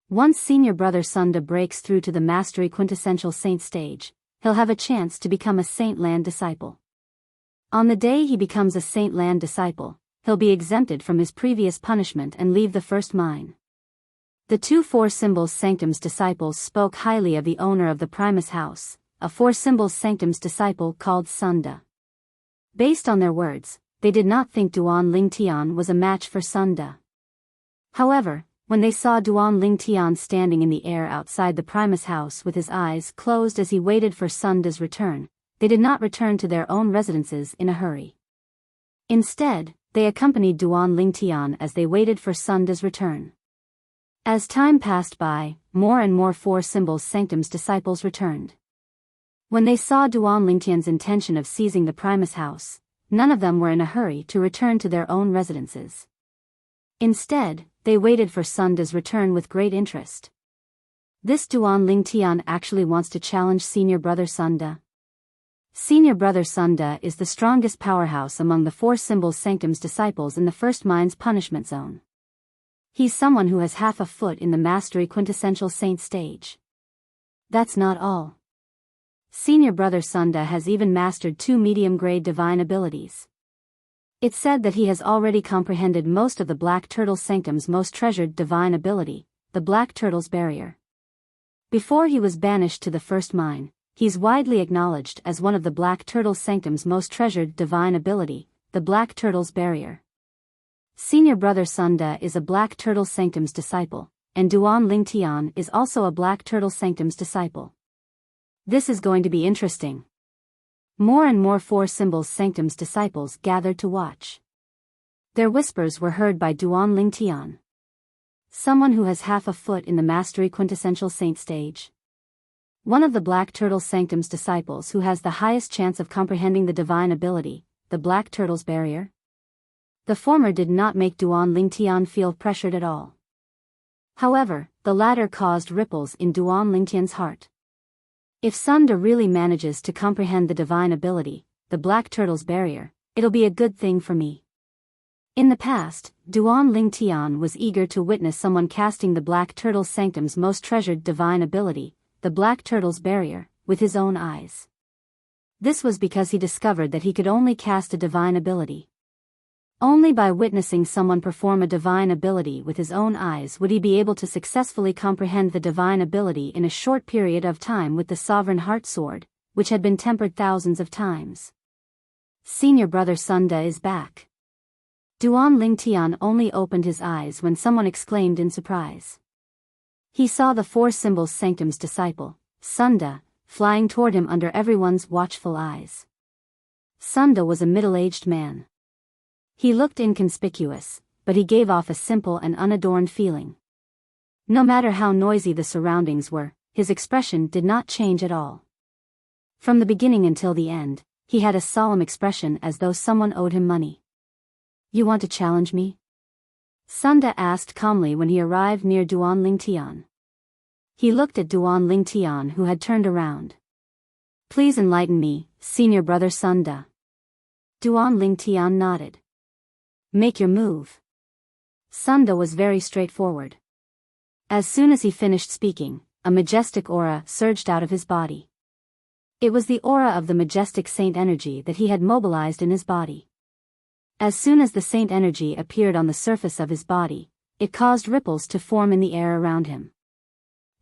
Once senior brother Sunda breaks through to the mastery quintessential Saint stage, he'll have a chance to become a Saint Land disciple. On the day he becomes a Saint Land disciple, he'll be exempted from his previous punishment and leave the first mine. The 2 Four Symbols Sanctum's disciples spoke highly of the owner of the Primus house, a Four Symbols Sanctum's disciple called Sunda. Based on their words, they did not think Duan Tian was a match for Sunda. However, when they saw Duan Tian standing in the air outside the Primus house with his eyes closed as he waited for Sunda's return, they did not return to their own residences in a hurry. Instead, they accompanied Duan Tian as they waited for Sunda's return. As time passed by, more and more Four Symbols Sanctum's disciples returned. When they saw Duan Tian's intention of seizing the Primus house, none of them were in a hurry to return to their own residences. Instead, they waited for Sunda's return with great interest. This Duan Tian actually wants to challenge senior brother Sunda. Senior brother Sunda is the strongest powerhouse among the four symbols sanctum's disciples in the first mind's punishment zone. He's someone who has half a foot in the mastery quintessential saint stage. That's not all. Senior brother Sunda has even mastered 2 medium-grade divine abilities. It's said that he has already comprehended most of the Black Turtle Sanctum's most treasured divine ability, the Black Turtle's Barrier. Before he was banished to the first mine, he's widely acknowledged as one of the Black Turtle Sanctum's most treasured divine ability, the Black Turtle's Barrier. Senior brother Sunda is a Black Turtle Sanctum's disciple, and Duan Ling Tian is also a Black Turtle Sanctum's disciple. This is going to be interesting. More and more Four Symbols Sanctum's disciples gathered to watch. Their whispers were heard by Duan Ling Tian. Someone who has half a foot in the mastery quintessential saint stage. One of the Black Turtle Sanctum's disciples who has the highest chance of comprehending the divine ability, the Black Turtle's Barrier. The former did not make Duan Ling Tian feel pressured at all. However, the latter caused ripples in Duan Ling Tian's heart. If Sunda really manages to comprehend the divine ability, the Black Turtle's Barrier, it'll be a good thing for me. In the past, Duan Ling Tian was eager to witness someone casting the Black Turtle Sanctum's most treasured divine ability, the Black Turtle's Barrier, with his own eyes. This was because he discovered that he could only cast a divine ability. Only by witnessing someone perform a divine ability with his own eyes would he be able to successfully comprehend the divine ability in a short period of time with the Sovereign Heart Sword, which had been tempered thousands of times. Senior brother Sunda is back. Duan Ling Tian only opened his eyes when someone exclaimed in surprise. He saw the Four Symbols Sanctum's disciple, Sunda, flying toward him under everyone's watchful eyes. Sunda was a middle-aged man. He looked inconspicuous, but he gave off a simple and unadorned feeling. No matter how noisy the surroundings were, his expression did not change at all. From the beginning until the end, he had a solemn expression as though someone owed him money. "You want to challenge me?" Sunda asked calmly when he arrived near Duan Ling Tian. He looked at Duan Ling Tian who had turned around. "Please enlighten me, senior brother Sunda." Duan Ling Tian nodded. "Make your move." Sunda was very straightforward. As soon as he finished speaking, a majestic aura surged out of his body. It was the aura of the majestic saint energy that he had mobilized in his body. As soon as the saint energy appeared on the surface of his body, it caused ripples to form in the air around him.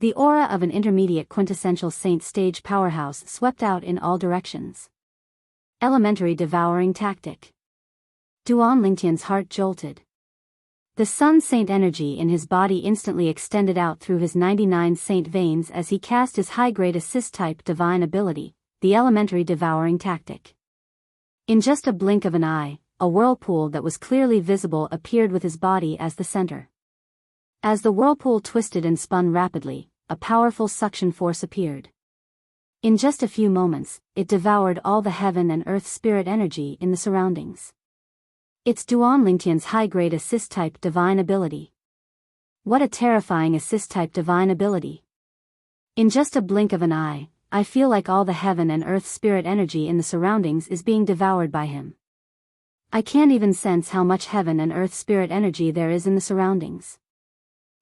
The aura of an intermediate quintessential saint stage powerhouse swept out in all directions. Elementary devouring tactic. Duan Lingtian's heart jolted. The sun saint energy in his body instantly extended out through his 99 saint veins as he cast his high-grade assist-type divine ability, the elementary devouring tactic. In just a blink of an eye, a whirlpool that was clearly visible appeared with his body as the center. As the whirlpool twisted and spun rapidly, a powerful suction force appeared. In just a few moments, it devoured all the heaven and earth spirit energy in the surroundings. It's Duan Lingtian's high-grade assist-type divine ability. What a terrifying assist-type divine ability. In just a blink of an eye, I feel like all the heaven and earth spirit energy in the surroundings is being devoured by him. I can't even sense how much heaven and earth spirit energy there is in the surroundings.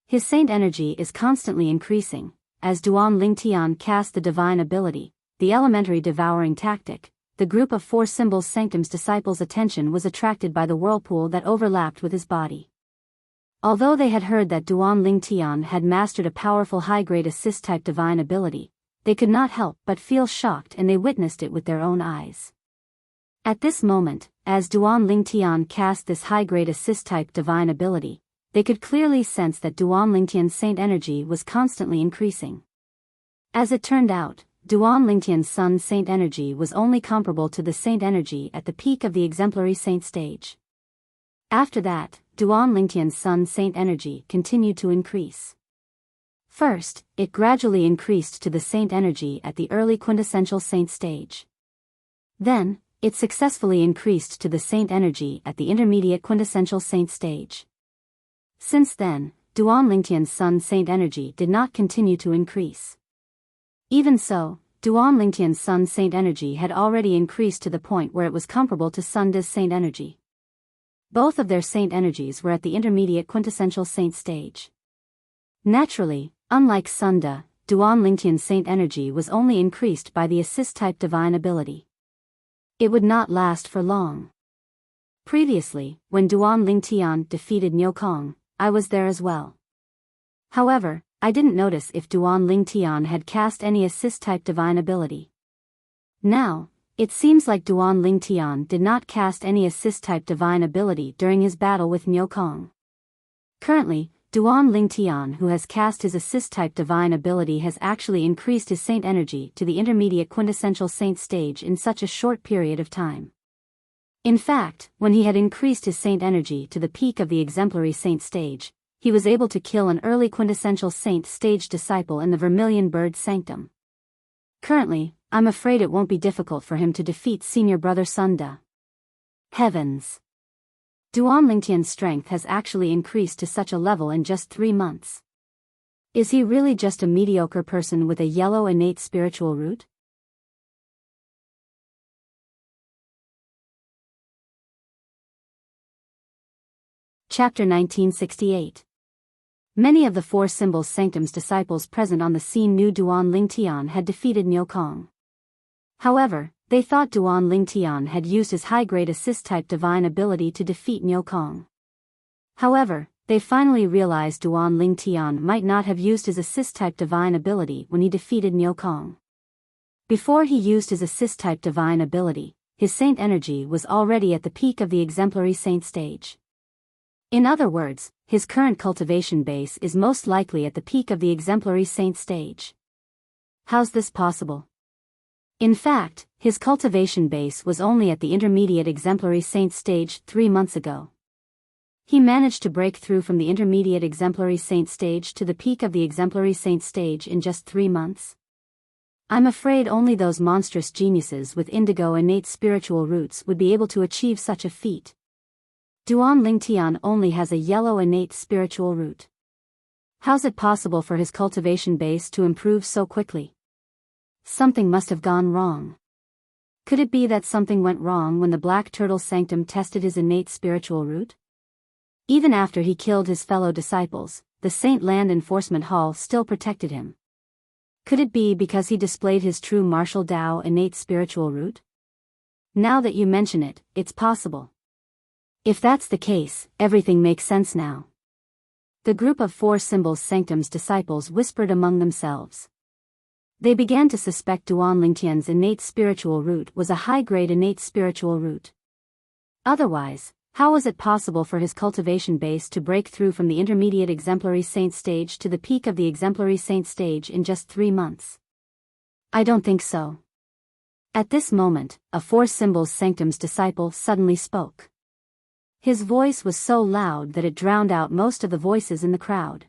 His saint energy is constantly increasing, as Duan Lingtian cast the divine ability, the elementary devouring tactic. The group of Four Symbols Sanctum's disciples' attention was attracted by the whirlpool that overlapped with his body. Although they had heard that Duan Lingtian had mastered a powerful high-grade assist-type divine ability, they could not help but feel shocked, and they witnessed it with their own eyes. At this moment, as Duan Lingtian cast this high-grade assist-type divine ability, they could clearly sense that Duan Lingtian's saint energy was constantly increasing. As it turned out, Duan Lingtian's sun saint energy was only comparable to the saint energy at the peak of the exemplary saint stage. After that, Duan Lingtian's sun saint energy continued to increase. First, it gradually increased to the saint energy at the early quintessential saint stage. Then, it successfully increased to the saint energy at the intermediate quintessential saint stage. Since then, Duan Lingtian's sun saint energy did not continue to increase. Even so, Duan Lingtian's Sun Saint energy had already increased to the point where it was comparable to Sunda's Saint energy. Both of their Saint energies were at the intermediate quintessential Saint stage. Naturally, unlike Sunda, Duan Lingtian's Saint energy was only increased by the assist-type divine ability. It would not last for long. Previously, when Duan Lingtian defeated Niu Kong, I was there as well. However, I didn't notice if Duan Lingtian had cast any assist-type divine ability. Now, it seems like Duan Lingtian did not cast any assist-type divine ability during his battle with Niu Kong. Currently, Duan Lingtian, who has cast his assist-type divine ability, has actually increased his Saint energy to the intermediate quintessential Saint stage in such a short period of time. In fact, when he had increased his Saint energy to the peak of the exemplary Saint stage, he was able to kill an early quintessential Saint stage disciple in the Vermilion Bird Sanctum. Currently, I'm afraid it won't be difficult for him to defeat senior brother Sunda. Heavens! Duan Lingtian's strength has actually increased to such a level in just 3 months. Is he really just a mediocre person with a yellow innate spiritual root? Chapter 1968. Many of the Four Symbols Sanctum's disciples present on the scene knew Duan Lingtian had defeated Niu Kong. However, they thought Duan Lingtian had used his high-grade assist-type divine ability to defeat Niu Kong. However, they finally realized Duan Lingtian might not have used his assist-type divine ability when he defeated Niu Kong. Before he used his assist-type divine ability, his Saint energy was already at the peak of the exemplary Saint stage. In other words, his current cultivation base is most likely at the peak of the exemplary Saint stage. How's this possible? In fact, his cultivation base was only at the intermediate exemplary Saint stage 3 months ago. He managed to break through from the intermediate exemplary Saint stage to the peak of the exemplary Saint stage in just 3 months. I'm afraid only those monstrous geniuses with indigo innate spiritual roots would be able to achieve such a feat. Duan Lingtian only has a yellow innate spiritual root. How's it possible for his cultivation base to improve so quickly? Something must have gone wrong. Could it be that something went wrong when the Black Turtle Sanctum tested his innate spiritual root? Even after he killed his fellow disciples, the Saint Land Enforcement Hall still protected him. Could it be because he displayed his true martial Tao innate spiritual root? Now that you mention it, it's possible. If that's the case, everything makes sense now. The group of Four Symbols Sanctum's disciples whispered among themselves. They began to suspect Duan Lingtian's innate spiritual root was a high-grade innate spiritual root. Otherwise, how was it possible for his cultivation base to break through from the intermediate exemplary Saint stage to the peak of the exemplary Saint stage in just 3 months? I don't think so. At this moment, a Four Symbols Sanctum's disciple suddenly spoke. His voice was so loud that it drowned out most of the voices in the crowd.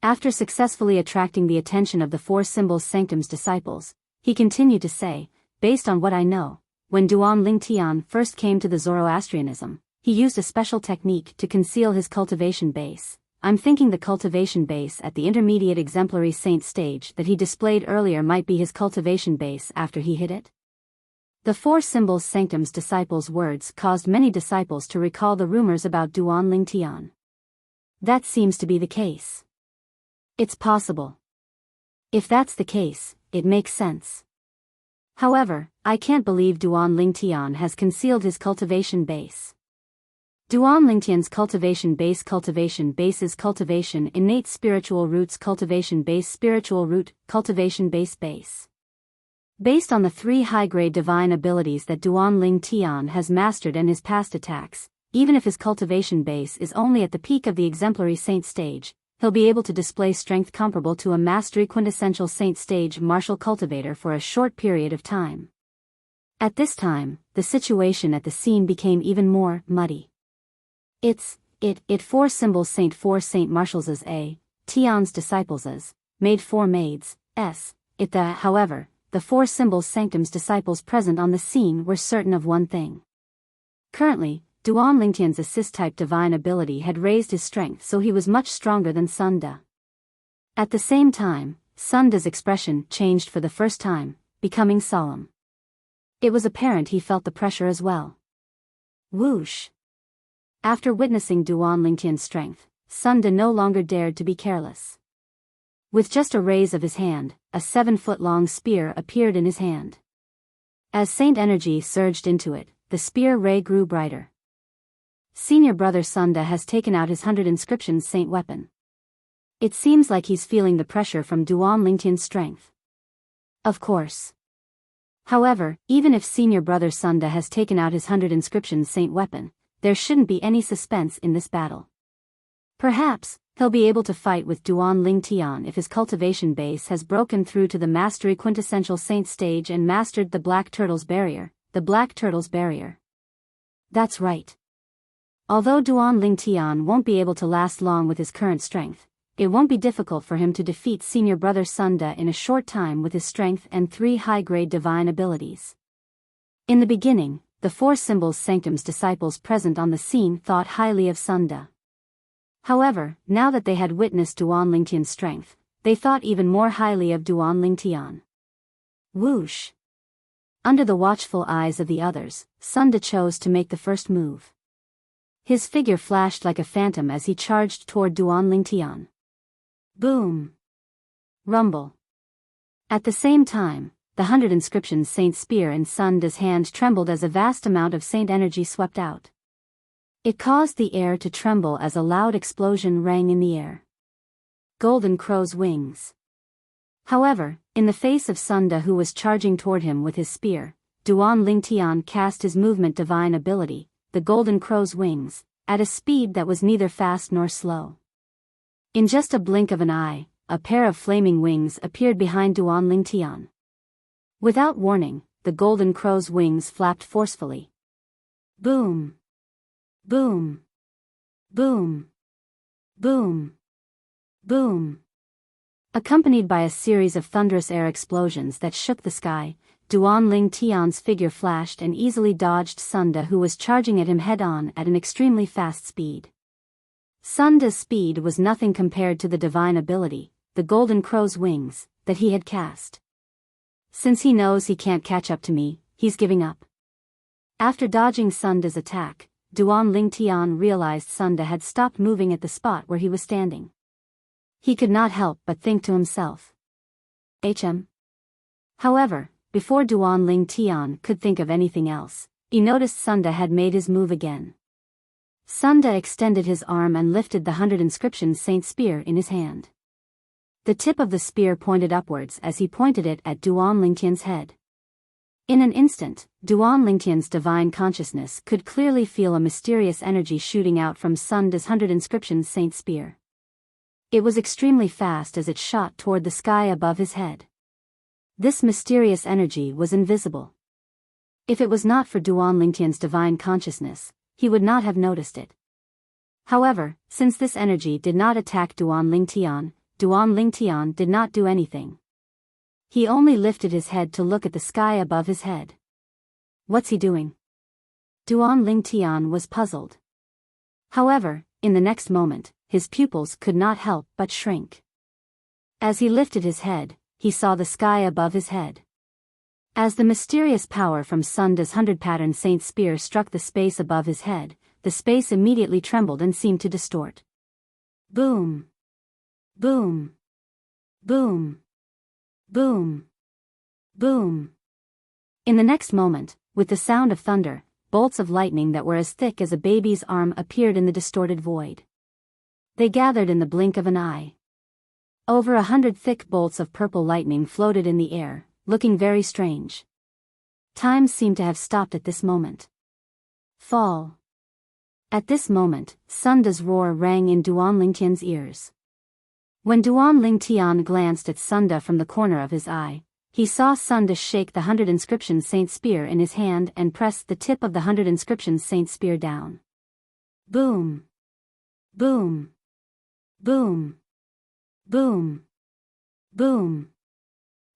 After successfully attracting the attention of the Four Symbols Sanctum's disciples, he continued to say, based on what I know, when Duan Lingtian first came to the Zoroastrianism, he used a special technique to conceal his cultivation base. I'm thinking the cultivation base at the intermediate exemplary Saint stage that he displayed earlier might be his cultivation base after he hit it. The Four Symbols Sanctum's disciples' words caused many disciples to recall the rumors about Duan Lingtian. That seems to be the case. It's possible. If that's the case, it makes sense. However, I can't believe Duan Lingtian has concealed his cultivation base. Duan Lingtian's cultivation base's cultivation innate spiritual roots cultivation base spiritual root cultivation base. Based on the 3 high-grade divine abilities that Duan Lingtian has mastered and his past attacks, even if his cultivation base is only at the peak of the exemplary Saint stage, he'll be able to display strength comparable to a mastery quintessential Saint stage martial cultivator for a short period of time. At this time, the situation at the scene became even more muddy. Four Symbols Saint Marshals A, Tian's disciples made 4 maids, however, the Four Symbols Sanctum's disciples present on the scene were certain of one thing. Currently, Duan Lingtian's assist-type divine ability had raised his strength so he was much stronger than Sunda. At the same time, Sunda's expression changed for the first time, becoming solemn. It was apparent he felt the pressure as well. Whoosh! After witnessing Duan Lingtian's strength, Sunda no longer dared to be careless. With just a raise of his hand, a 7-foot-long spear appeared in his hand. As Saint energy surged into it, the spear ray grew brighter. Senior brother Sunda has taken out his 100 inscriptions Saint weapon. It seems like he's feeling the pressure from Duan Lingtian's strength. Of course. However, even if senior brother Sunda has taken out his 100 inscriptions Saint weapon, there shouldn't be any suspense in this battle. Perhaps, he'll be able to fight with Duan Lingtian if his cultivation base has broken through to the mastery quintessential saint stage and mastered the Black Turtle's barrier, That's right. Although Duan Lingtian won't be able to last long with his current strength, it won't be difficult for him to defeat senior brother Sunda in a short time with his strength and 3 high-grade divine abilities. In the beginning, the 4 Symbols Sanctum's disciples present on the scene thought highly of Sunda. However, now that they had witnessed Duan Lingtian's strength, they thought even more highly of Duan Lingtian. Whoosh! Under the watchful eyes of the others, Sunda chose to make the first move. His figure flashed like a phantom as he charged toward Duan Lingtian. Boom! Rumble! At the same time, the 100 inscriptions Saint spear in Sunda's hand trembled as a vast amount of Saint energy swept out. It caused the air to tremble as a loud explosion rang in the air. Golden Crow's wings. However, in the face of Sunda who was charging toward him with his spear, Duan Lingtian cast his movement divine ability, the Golden Crow's wings, at a speed that was neither fast nor slow. In just a blink of an eye, a pair of flaming wings appeared behind Duan Lingtian. Without warning, the Golden Crow's wings flapped forcefully. Boom! Boom! Boom! Boom! Boom! Accompanied by a series of thunderous air explosions that shook the sky, Duan Lingtian's figure flashed and easily dodged Sunda who was charging at him head-on at an extremely fast speed. Sunda's speed was nothing compared to the divine ability, the Golden Crow's wings, that he had cast. Since he knows he can't catch up to me, he's giving up. After dodging Sunda's attack, Duan Lingtian realized Sunda had stopped moving at the spot where he was standing. He could not help but think to himself. However, before Duan Lingtian could think of anything else, he noticed Sunda had made his move again. Sunda extended his arm and lifted the 100 inscriptions Saint spear in his hand. The tip of the spear pointed upwards as he pointed it at Duan Lingtian's head. In an instant, Duan Lingtian's divine consciousness could clearly feel a mysterious energy shooting out from Sunda's 100 inscriptions Saint spear. It was extremely fast as it shot toward the sky above his head. This mysterious energy was invisible. If it was not for Duan Lingtian's divine consciousness, he would not have noticed it. However, since this energy did not attack Duan Lingtian did not do anything. He only lifted his head to look at the sky above his head. What's he doing? Duan Lingtian was puzzled. However, in the next moment, his pupils could not help but shrink. As he lifted his head, he saw the sky above his head. As the mysterious power from Sunda's 100-pattern Saint spear struck the space above his head, the space immediately trembled and seemed to distort. Boom! Boom! Boom! Boom! Boom! In the next moment, with the sound of thunder, bolts of lightning that were as thick as a baby's arm appeared in the distorted void. They gathered in the blink of an eye. Over 100 thick bolts of purple lightning floated in the air, looking very strange. Time seemed to have stopped at this moment. Fall. At this moment, Sunda's roar rang in Duan Lingtian's ears. When Duan Lingtian glanced at Sunda from the corner of his eye, he saw Sunda shake the 100 inscriptions Saint spear in his hand and press the tip of the 100 inscriptions Saint spear down. Boom! Boom! Boom! Boom! Boom!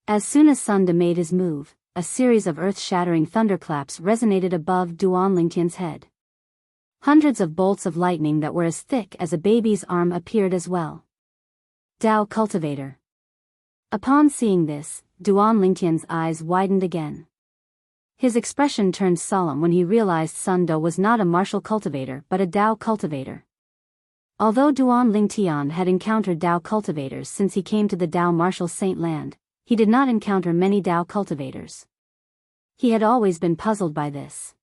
As soon as Sunda made his move, a series of earth-shattering thunderclaps resonated above Duan Lingtian's head. Hundreds of bolts of lightning that were as thick as a baby's arm appeared as well. Dao Cultivator. Upon seeing this, Duan Lingtian's eyes widened again. His expression turned solemn when he realized Sun Do was not a martial cultivator but a Dao cultivator. Although Duan Lingtian had encountered Dao cultivators since he came to the Dao martial saint land, he did not encounter many Dao cultivators. He had always been puzzled by this.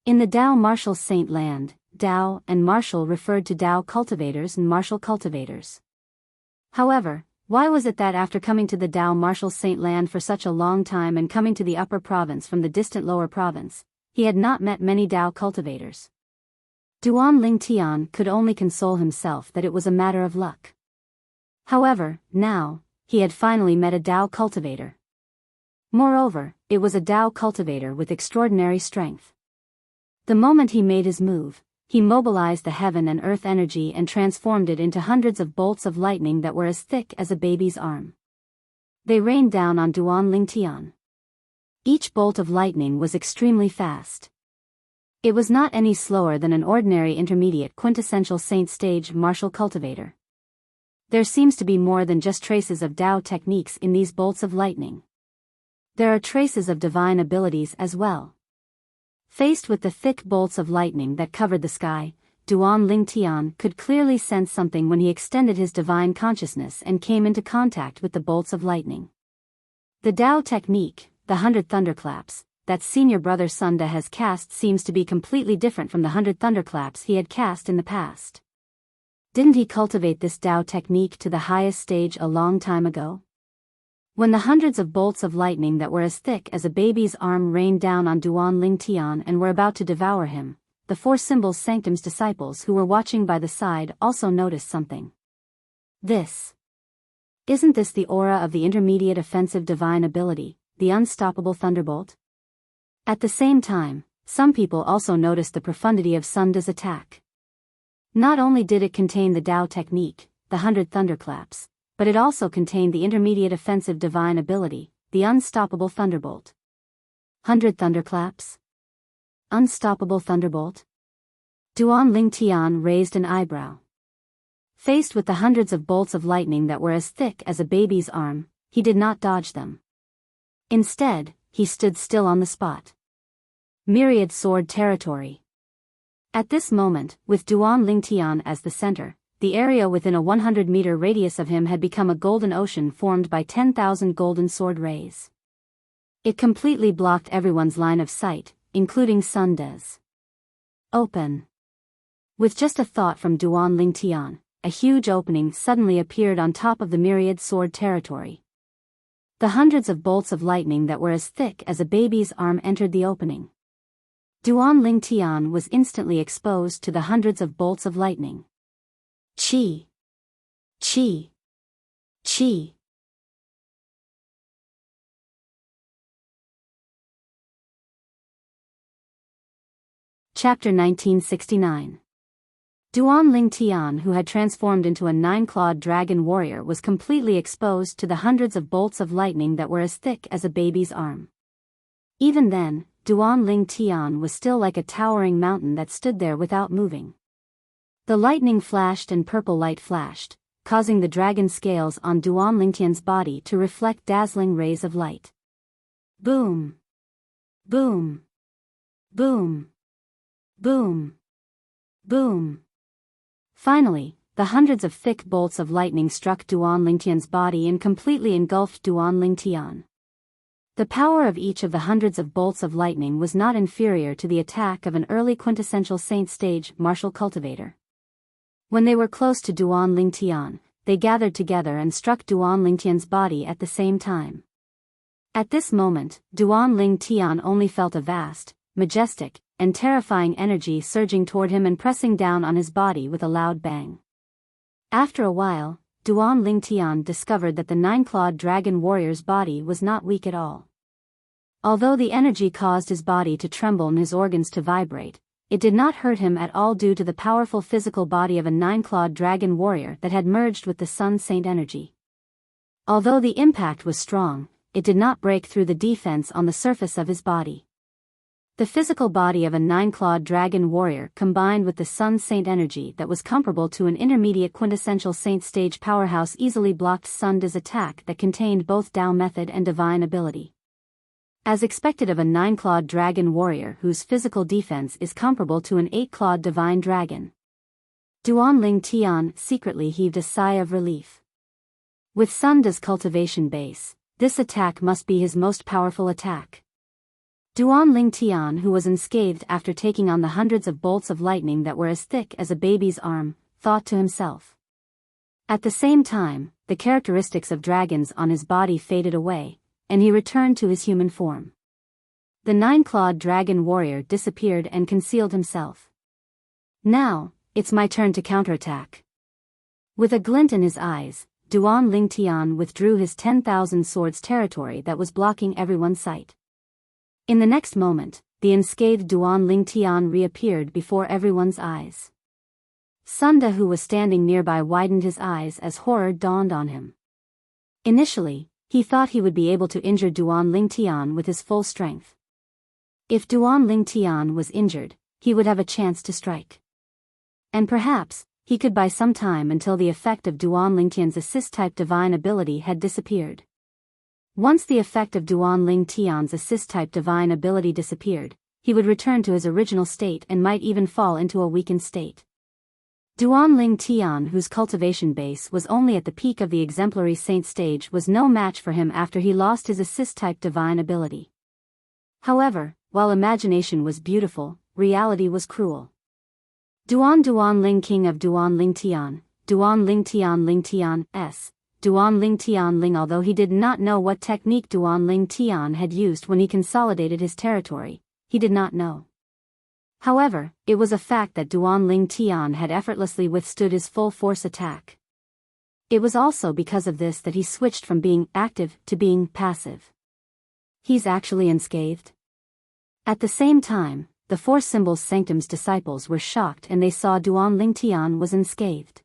In the Dao martial saint land, Dao and martial referred to Dao cultivators and martial cultivators. However, why was it that after coming to the Dao martial saint land for such a long time and coming to the upper province from the distant lower province, he had not met many Dao cultivators? Duan Lingtian could only console himself that it was a matter of luck. However, now, he had finally met a Dao cultivator. Moreover, it was a Dao cultivator with extraordinary strength. The moment he made his move, he mobilized the heaven and earth energy and transformed it into hundreds of bolts of lightning that were as thick as a baby's arm. They rained down on Duan Lingtian. Each bolt of lightning was extremely fast. It was not any slower than an ordinary intermediate quintessential saint stage martial cultivator. There seems to be more than just traces of Dao techniques in these bolts of lightning. There are traces of divine abilities as well. Faced with the thick bolts of lightning that covered the sky, Duan Lingtian could clearly sense something when he extended his divine consciousness and came into contact with the bolts of lightning. The Dao technique, the 100 thunderclaps, that senior brother Sunda has cast seems to be completely different from the 100 thunderclaps he had cast in the past. Didn't he cultivate this Dao technique to the highest stage a long time ago? When the hundreds of bolts of lightning that were as thick as a baby's arm rained down on Duan Lingtian and were about to devour him, the four symbols sanctum's disciples who were watching by the side also noticed something. Isn't this the aura of the intermediate offensive divine ability, the unstoppable thunderbolt? At the same time, some people also noticed the profundity of Sunda's attack. Not only did it contain the Dao technique, the 100 thunderclaps, but it also contained the intermediate offensive divine ability, the unstoppable thunderbolt. 100 thunderclaps? Unstoppable thunderbolt? Duan Lingtian raised an eyebrow. Faced with the hundreds of bolts of lightning that were as thick as a baby's arm, he did not dodge them. Instead, he stood still on the spot. Myriad sword territory. At this moment, with Duan Lingtian as the center, the area within a 100-meter radius of him had become a golden ocean formed by 10,000 golden sword rays. It completely blocked everyone's line of sight, including Sunda's. Open. With just a thought from Duan Lingtian, a huge opening suddenly appeared on top of the myriad sword territory. The hundreds of bolts of lightning that were as thick as a baby's arm entered the opening. Duan Lingtian was instantly exposed to the hundreds of bolts of lightning. Chi. Chi. Chi. Chapter 1969. Duan Lingtian, who had transformed into a 9-clawed dragon warrior, was completely exposed to the hundreds of bolts of lightning that were as thick as a baby's arm. Even then, Duan Lingtian was still like a towering mountain that stood there without moving. The lightning flashed and purple light flashed, causing the dragon scales on Duan Lingtian's body to reflect dazzling rays of light. Boom! Boom! Boom! Boom! Boom! Finally, the hundreds of thick bolts of lightning struck Duan Lingtian's body and completely engulfed Duan Lingtian. The power of each of the hundreds of bolts of lightning was not inferior to the attack of an early quintessential saint stage martial cultivator. When they were close to Duan Lingtian, they gathered together and struck Duan Lingtian's body at the same time. At this moment, Duan Lingtian only felt a vast, majestic, and terrifying energy surging toward him and pressing down on his body with a loud bang. After a while, Duan Lingtian discovered that the 9-clawed dragon warrior's body was not weak at all. Although the energy caused his body to tremble and his organs to vibrate, it did not hurt him at all due to the powerful physical body of a 9-clawed dragon warrior that had merged with the Sun Saint energy. Although the impact was strong, it did not break through the defense on the surface of his body. The physical body of a 9-clawed dragon warrior combined with the Sun Saint energy that was comparable to an intermediate quintessential Saint stage powerhouse easily blocked Sunda's attack that contained both Dao method and divine ability. As expected of a 9-clawed dragon warrior whose physical defense is comparable to an 8-clawed divine dragon, Duanling Tian secretly heaved a sigh of relief. With Sunda's cultivation base, this attack must be his most powerful attack. Duanling Tian, who was unscathed after taking on the hundreds of bolts of lightning that were as thick as a baby's arm, thought to himself. At the same time, the characteristics of dragons on his body faded away, and he returned to his human form. The 9-clawed dragon warrior disappeared and concealed himself. Now, it's my turn to counterattack. With a glint in his eyes, Duanling Tian withdrew his 10,000 swords territory that was blocking everyone's sight. In the next moment, the unscathed Duanling Tian reappeared before everyone's eyes. Sunda, who was standing nearby, widened his eyes as horror dawned on him. Initially, he thought he would be able to injure Duanling Tian with his full strength. If Duanling Tian was injured, he would have a chance to strike. And perhaps, he could buy some time until the effect of Duanling Tian's assist-type divine ability had disappeared. Once the effect of Duanling Tian's assist-type divine ability disappeared, he would return to his original state and might even fall into a weakened state. Duanling Tian, whose cultivation base was only at the peak of the exemplary saint stage, was no match for him after he lost his assist-type divine ability. However, while imagination was beautiful, reality was cruel. Duanling King of Duanling Tian, Duanling Tian S. Duanling Tianling. Although he did not know what technique Duanling Tian had used when he consolidated his territory, he did not know. However, it was a fact that Duanling Tian had effortlessly withstood his full force attack. It was also because of this that he switched from being active to being passive. He's actually unscathed? At the same time, the Four Symbols Sanctum's disciples were shocked and they saw Duanling Tian was unscathed.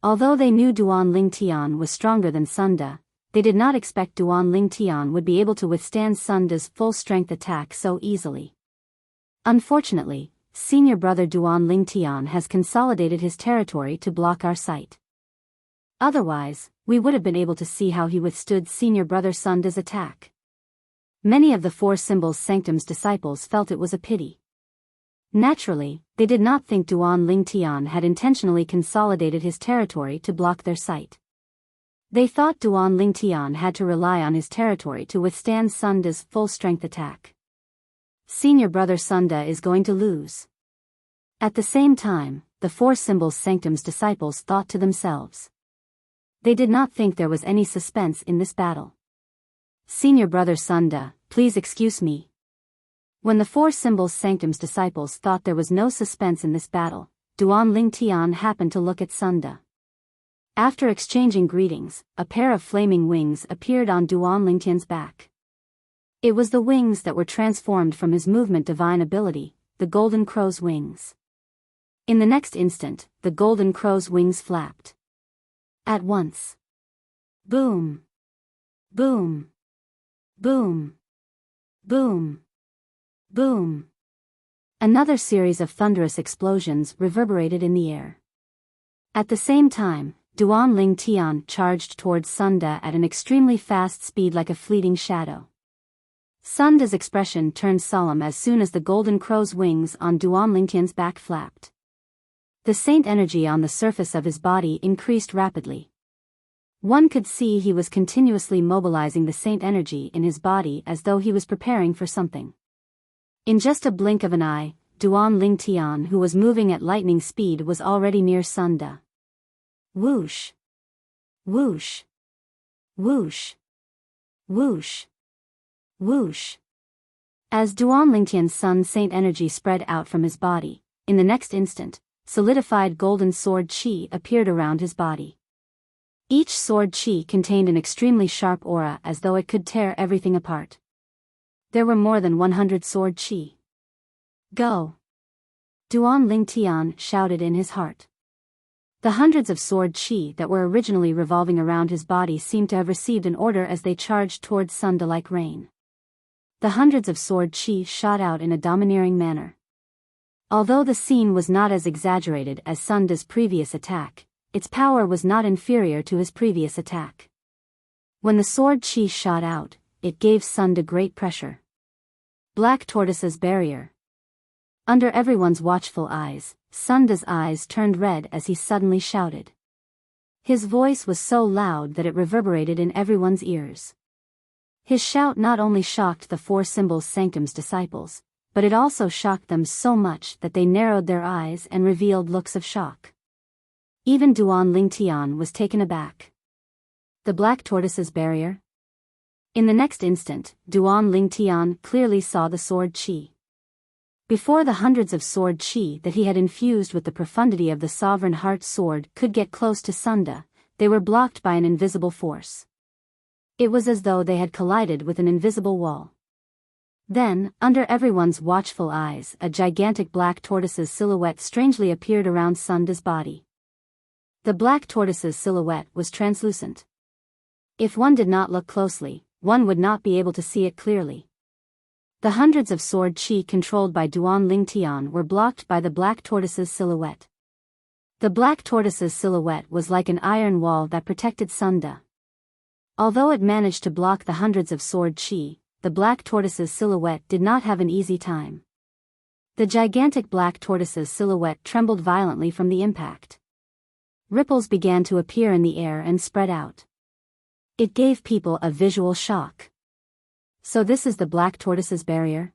Although they knew Duanling Tian was stronger than Sunda, they did not expect Duanling Tian would be able to withstand Sunda's full-strength attack so easily. Unfortunately, senior brother Duanling Tian has consolidated his territory to block our sight. Otherwise, we would have been able to see how he withstood senior brother Sunda's attack. Many of the Four Symbols Sanctum's disciples felt it was a pity. Naturally, they did not think Duanling Tian had intentionally consolidated his territory to block their sight. They thought Duanling Tian had to rely on his territory to withstand Sunda's full-strength attack. Senior brother Sunda is going to lose. At the same time, the Four Symbols Sanctum's disciples thought to themselves. They did not think there was any suspense in this battle. Senior brother Sunda, please excuse me. When the Four Symbols Sanctum's disciples thought there was no suspense in this battle, Duanling Tian happened to look at Sunda. After exchanging greetings, a pair of flaming wings appeared on Duanling Tian's back. It was the wings that were transformed from his movement divine ability, the Golden Crow's wings. In the next instant, the Golden Crow's wings flapped. At once. Boom! Boom! Boom! Boom! Boom! Another series of thunderous explosions reverberated in the air. At the same time, Duanling Tian charged towards Sunda at an extremely fast speed like a fleeting shadow. Sunda's expression turned solemn as soon as the Golden Crow's wings on Duanling Tian's back flapped. The saint energy on the surface of his body increased rapidly. One could see he was continuously mobilizing the saint energy in his body as though he was preparing for something. In just a blink of an eye, Duanling Tian, who was moving at lightning speed, was already near Sunda. Whoosh! Whoosh! Whoosh! Whoosh! Whoosh! As Duanling Tian's sun saint energy spread out from his body, in the next instant, solidified golden sword chi appeared around his body. Each sword chi contained an extremely sharp aura as though it could tear everything apart. There were more than 100 sword chi. Go! Duanling Tian shouted in his heart. The hundreds of sword chi that were originally revolving around his body seemed to have received an order as they charged towards Sunda like rain. The hundreds of sword chi shot out in a domineering manner. Although the scene was not as exaggerated as Sunda's previous attack, its power was not inferior to his previous attack. When the sword chi shot out, it gave Sunda great pressure. Black Tortoise's barrier. Under everyone's watchful eyes, Sunda's eyes turned red as he suddenly shouted. His voice was so loud that it reverberated in everyone's ears. His shout not only shocked the Four Symbols Sanctum's disciples, but it also shocked them so much that they narrowed their eyes and revealed looks of shock. Even Duan Lingtian was taken aback. The Black Tortoise's barrier? In the next instant, Duan Lingtian clearly saw the sword chi. Before the hundreds of sword chi that he had infused with the profundity of the Sovereign Heart Sword could get close to Sunda, they were blocked by an invisible force. It was as though they had collided with an invisible wall. Then, under everyone's watchful eyes, a gigantic black tortoise's silhouette strangely appeared around Sunda's body. The black tortoise's silhouette was translucent. If one did not look closely, one would not be able to see it clearly. The hundreds of sword chi controlled by Duan Lingtian were blocked by the black tortoise's silhouette. The black tortoise's silhouette was like an iron wall that protected Sunda. Although it managed to block the hundreds of sword chi, the black tortoise's silhouette did not have an easy time. The gigantic black tortoise's silhouette trembled violently from the impact. Ripples began to appear in the air and spread out. It gave people a visual shock. So this is the black tortoise's barrier?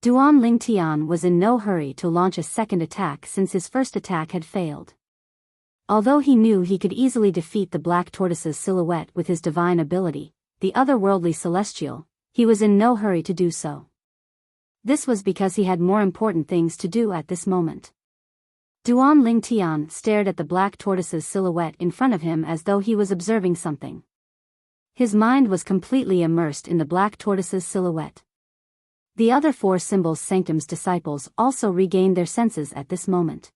Duan Lingtian was in no hurry to launch a second attack since his first attack had failed. Although he knew he could easily defeat the black tortoise's silhouette with his divine ability, the otherworldly celestial, he was in no hurry to do so. This was because he had more important things to do at this moment. Duan Lingtian stared at the black tortoise's silhouette in front of him as though he was observing something. His mind was completely immersed in the black tortoise's silhouette. The other Four Symbols Sanctum's disciples also regained their senses at this moment.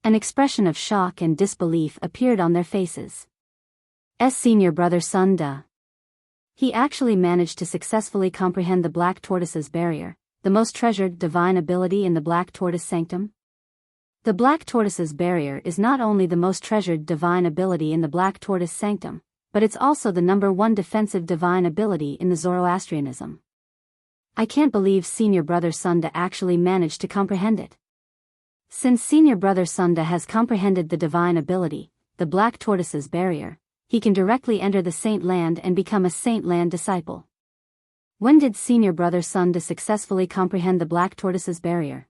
An expression of shock and disbelief appeared on their faces. Senior brother Sunda. He actually managed to successfully comprehend the black tortoise's barrier, the most treasured divine ability in the Black Tortoise Sanctum. The Black Tortoise's barrier is not only the most treasured divine ability in the Black Tortoise Sanctum, but it's also the #1 defensive divine ability in the Zoroastrianism. I can't believe Senior Brother Sunda actually managed to comprehend it. Since Senior Brother Sunda has comprehended the divine ability, the Black Tortoise's barrier, he can directly enter the Saint Land and become a Saint Land disciple. When did Senior Brother Sunda successfully comprehend the Black Tortoise's barrier?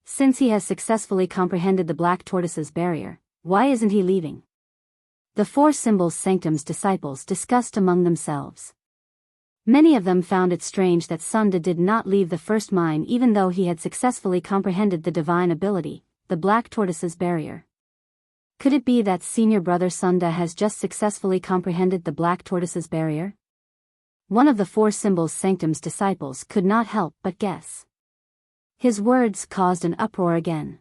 Since he has successfully comprehended the Black Tortoise's barrier, why isn't he leaving? The Four Symbols Sanctum's disciples discussed among themselves. Many of them found it strange that Sunda did not leave the first mine even though he had successfully comprehended the divine ability, the Black Tortoise's barrier. Could it be that Senior Brother Sunda has just successfully comprehended the Black Tortoise's barrier? One of the Four Symbols Sanctum's disciples could not help but guess. His words caused an uproar again.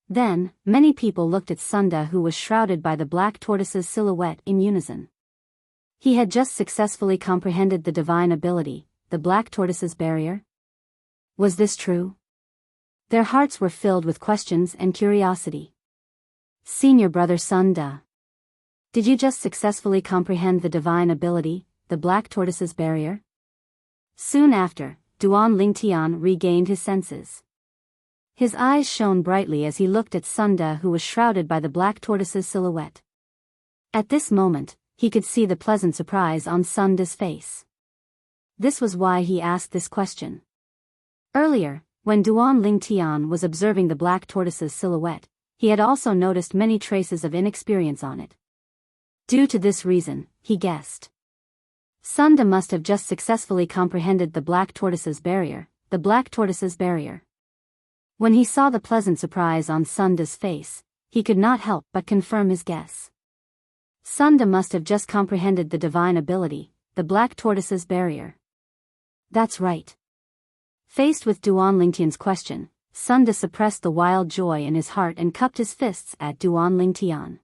Then, many people looked at Sunda, who was shrouded by the Black Tortoise's silhouette in unison. He had just successfully comprehended the divine ability, the Black Tortoise's barrier. Was this true? Their hearts were filled with questions and curiosity. Senior Brother Sunda. Did you just successfully comprehend the divine ability, the Black Tortoise's barrier? Soon after, Duan Lingtian regained his senses. His eyes shone brightly as he looked at Sunda, who was shrouded by the Black Tortoise's silhouette. At this moment, he could see the pleasant surprise on Sunda's face. This was why he asked this question. Earlier, when Duan Lingtian was observing the Black Tortoise's silhouette, he had also noticed many traces of inexperience on it. Due to this reason, he guessed. Sunda must have just successfully comprehended the Black Tortoise's barrier, the Black Tortoise's barrier. When he saw the pleasant surprise on Sunda's face, he could not help but confirm his guess. Sunda must have just comprehended the divine ability, the Black Tortoise's barrier. That's right. Faced with Duan Lingtian's question, Sunda suppressed the wild joy in his heart and cupped his fists at Duan Lingtian.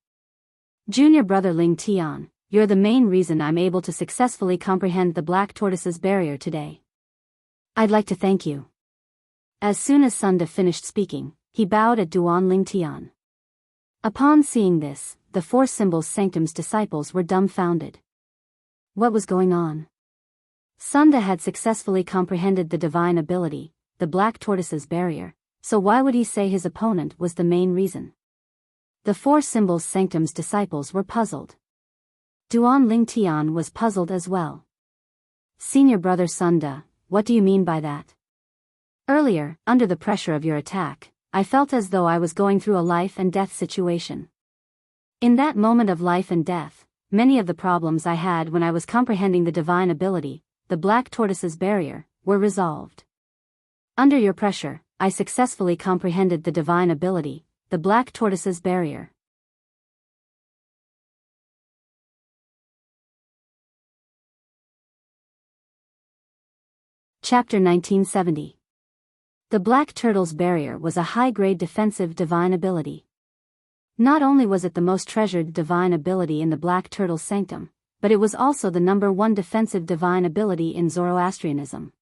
Junior Brother Lingtian, you're the main reason I'm able to successfully comprehend the Black Tortoise's barrier today. I'd like to thank you." As soon as Sunda finished speaking, he bowed at Duan Ling Tian. Upon seeing this, the Four Symbols Sanctum's disciples were dumbfounded. What was going on? Sunda had successfully comprehended the divine ability, the Black Tortoise's barrier, so why would he say his opponent was the main reason? The Four Symbols Sanctum's disciples were puzzled. Duan Ling Tian was puzzled as well. "Senior brother Sunda, what do you mean by that? Earlier, under the pressure of your attack, I felt as though I was going through a life and death situation. In that moment of life and death, many of the problems I had when I was comprehending the divine ability, the Black Tortoise's barrier, were resolved. Under your pressure, I successfully comprehended the divine ability, the Black Tortoise's barrier." Chapter 1970. The Black Turtle's barrier was a high-grade defensive divine ability. Not only was it the most treasured divine ability in the Black Turtle's sanctum, but it was also the #1 defensive divine ability in Zoroastrianism.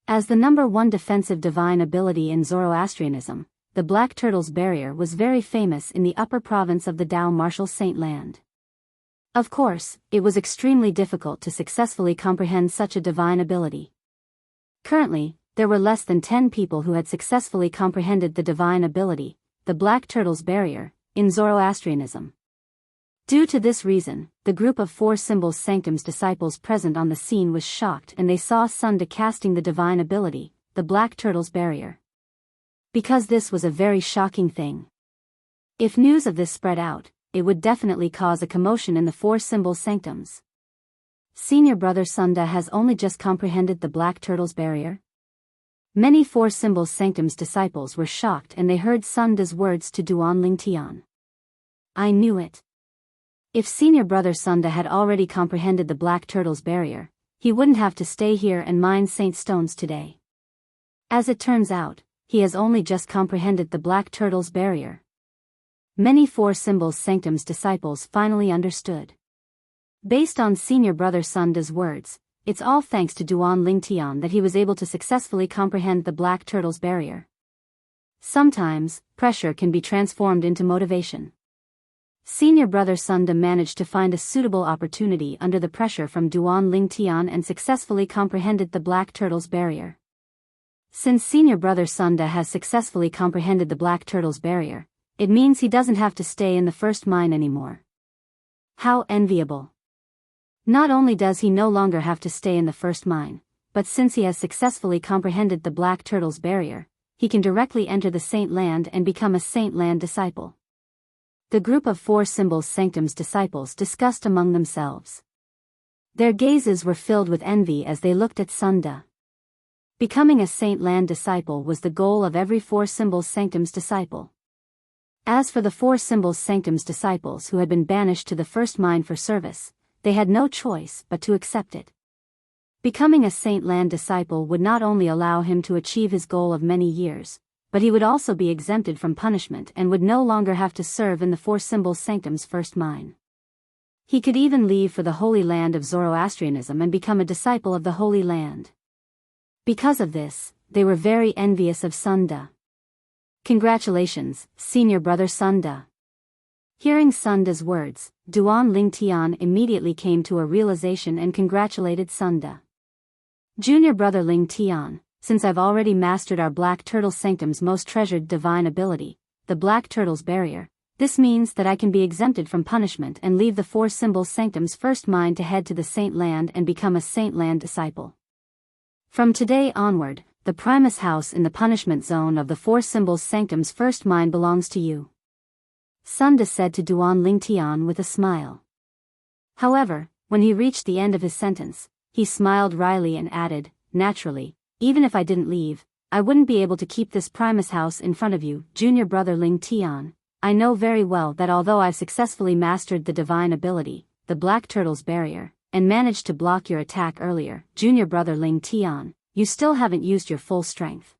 As the #1 defensive divine ability in Zoroastrianism, the Black Turtle's barrier was very famous in the upper province of the Dao Martial Saint Land. Of course, it was extremely difficult to successfully comprehend such a divine ability. Currently, there were less than 10 people who had successfully comprehended the divine ability, the Black Turtle's barrier, in Zoroastrianism. Due to this reason, the group of Four Symbols Sanctum's disciples present on the scene was shocked and they saw Sunda casting the divine ability, the Black Turtle's barrier. Because this was a very shocking thing. If news of this spread out, it would definitely cause a commotion in the Four Symbols Sanctums. Senior brother Sunda has only just comprehended the Black Turtle's barrier? Many Four Symbols Sanctum's disciples were shocked and they heard Sunda's words to Duan Ling Tian. "I knew it. If senior brother Sunda had already comprehended the Black Turtle's barrier, he wouldn't have to stay here and mine Saint Stones today. As it turns out, he has only just comprehended the Black Turtle's barrier." Many Four Symbols Sanctum's disciples finally understood. Based on senior brother Sunda's words, it's all thanks to Duan Ling Tian that he was able to successfully comprehend the Black Turtle's barrier. Sometimes, pressure can be transformed into motivation. Senior brother Sunda managed to find a suitable opportunity under the pressure from Duan Ling Tian and successfully comprehended the Black Turtle's barrier. Since senior brother Sunda has successfully comprehended the Black Turtle's barrier, it means he doesn't have to stay in the first mine anymore. How enviable. Not only does he no longer have to stay in the first mine, but since he has successfully comprehended the Black Turtle's barrier, he can directly enter the Saint Land and become a Saint Land disciple. The group of Four Symbols Sanctum's disciples discussed among themselves. Their gazes were filled with envy as they looked at Sunda. Becoming a Saint Land disciple was the goal of every Four Symbols Sanctum's disciple. As for the Four Symbols Sanctum's disciples who had been banished to the first mine for service, they had no choice but to accept it. Becoming a Saint Land disciple would not only allow him to achieve his goal of many years, but he would also be exempted from punishment and would no longer have to serve in the Four Symbols Sanctum's first mine. He could even leave for the Holy Land of Zoroastrianism and become a disciple of the Holy Land. Because of this, they were very envious of Sunda. "Congratulations, senior brother Sunda." Hearing Sunda's words, Duan Ling Tian immediately came to a realization and congratulated Sunda. "Junior brother Ling Tian, since I've already mastered our Black Turtle Sanctum's most treasured divine ability, the Black Turtle's barrier, this means that I can be exempted from punishment and leave the Four Symbols Sanctum's first mine to head to the Saint Land and become a Saint Land disciple. From today onward, the Primus House in the punishment zone of the Four Symbols Sanctum's first mine belongs to you," Sunda said to Duan Ling Tian with a smile. However, when he reached the end of his sentence, he smiled wryly and added, "Naturally, even if I didn't leave, I wouldn't be able to keep this Primus House in front of you, junior brother Ling Tian. I know very well that although I've successfully mastered the divine ability, the Black Turtle's barrier, and managed to block your attack earlier, junior brother Ling Tian, you still haven't used your full strength.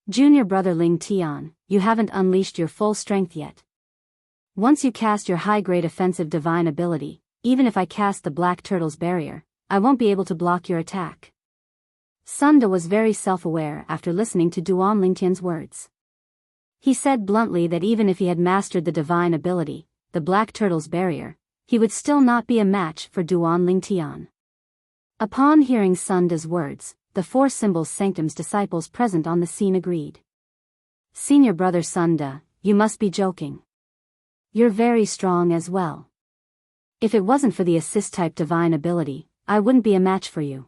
Junior brother Ling Tian, you haven't unleashed your full strength yet. Once you cast your high-grade offensive divine ability, even if I cast the Black Turtle's barrier, I won't be able to block your attack. Sunda was very self-aware after listening to Duan Lingtian's words. He said bluntly that even if he had mastered the divine ability, the Black Turtle's barrier, he would still not be a match for Duan Lingtian. Upon hearing Sunda's words, the four Symbols Sanctum's disciples present on the scene agreed. Senior brother Sunda, you must be joking. You're very strong as well. If it wasn't for the assist-type divine ability, I wouldn't be a match for you.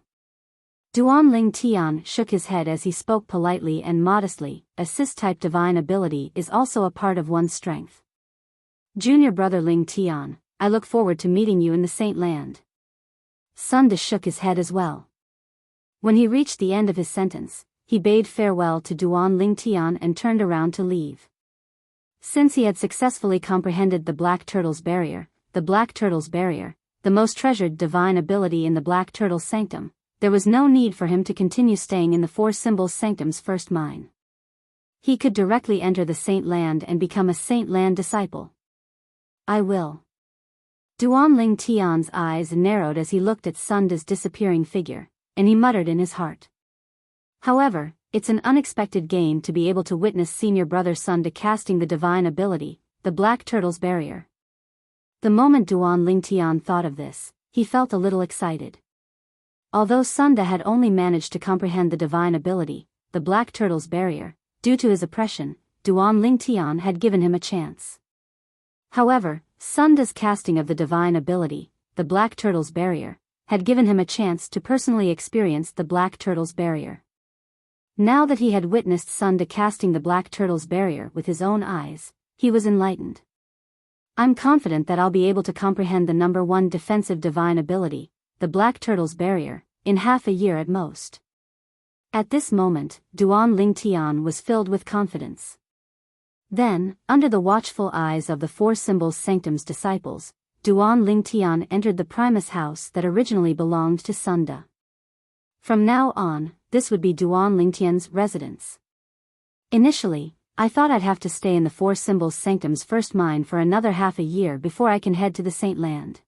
Duan Lingtian shook his head as he spoke politely and modestly. Assist-type divine ability is also a part of one's strength. Junior brother Lingtian, I look forward to meeting you in the Saint Land. Sunda shook his head as well. When he reached the end of his sentence, he bade farewell to Duan Lingtian and turned around to leave. Since he had successfully comprehended the Black Turtle's barrier, the most treasured divine ability in the Black Turtle's sanctum, there was no need for him to continue staying in the Four Symbols Sanctum's first mine. He could directly enter the Saint Land and become a Saint Land disciple. I will. Duan Lingtian's eyes narrowed as he looked at Sunda's disappearing figure, and he muttered in his heart. However, it's an unexpected gain to be able to witness senior brother Sunda casting the divine ability, the Black Turtle's barrier. The moment Duan Lingtian thought of this, he felt a little excited. Although Sunda had only managed to comprehend the divine ability, the Black Turtle's barrier, due to his oppression, Duan Lingtian had given him a chance. However, Sunda's casting of the divine ability, the Black Turtle's barrier, had given him a chance to personally experience the Black Turtle's barrier. Now that he had witnessed Sunda casting the Black Turtle's barrier with his own eyes, he was enlightened. I'm confident that I'll be able to comprehend the number one defensive divine ability, the Black Turtle's barrier, in half a year at most. At this moment, Duan Lingtian was filled with confidence. Then, under the watchful eyes of the Four Symbols Sanctum's disciples, Duan Lingtian entered the Primus house that originally belonged to Sunda. From now on, this would be Duan Lingtian's residence. Initially, I thought I'd have to stay in the Four Symbols Sanctum's first mine for another half a year before I can head to the Saint Land.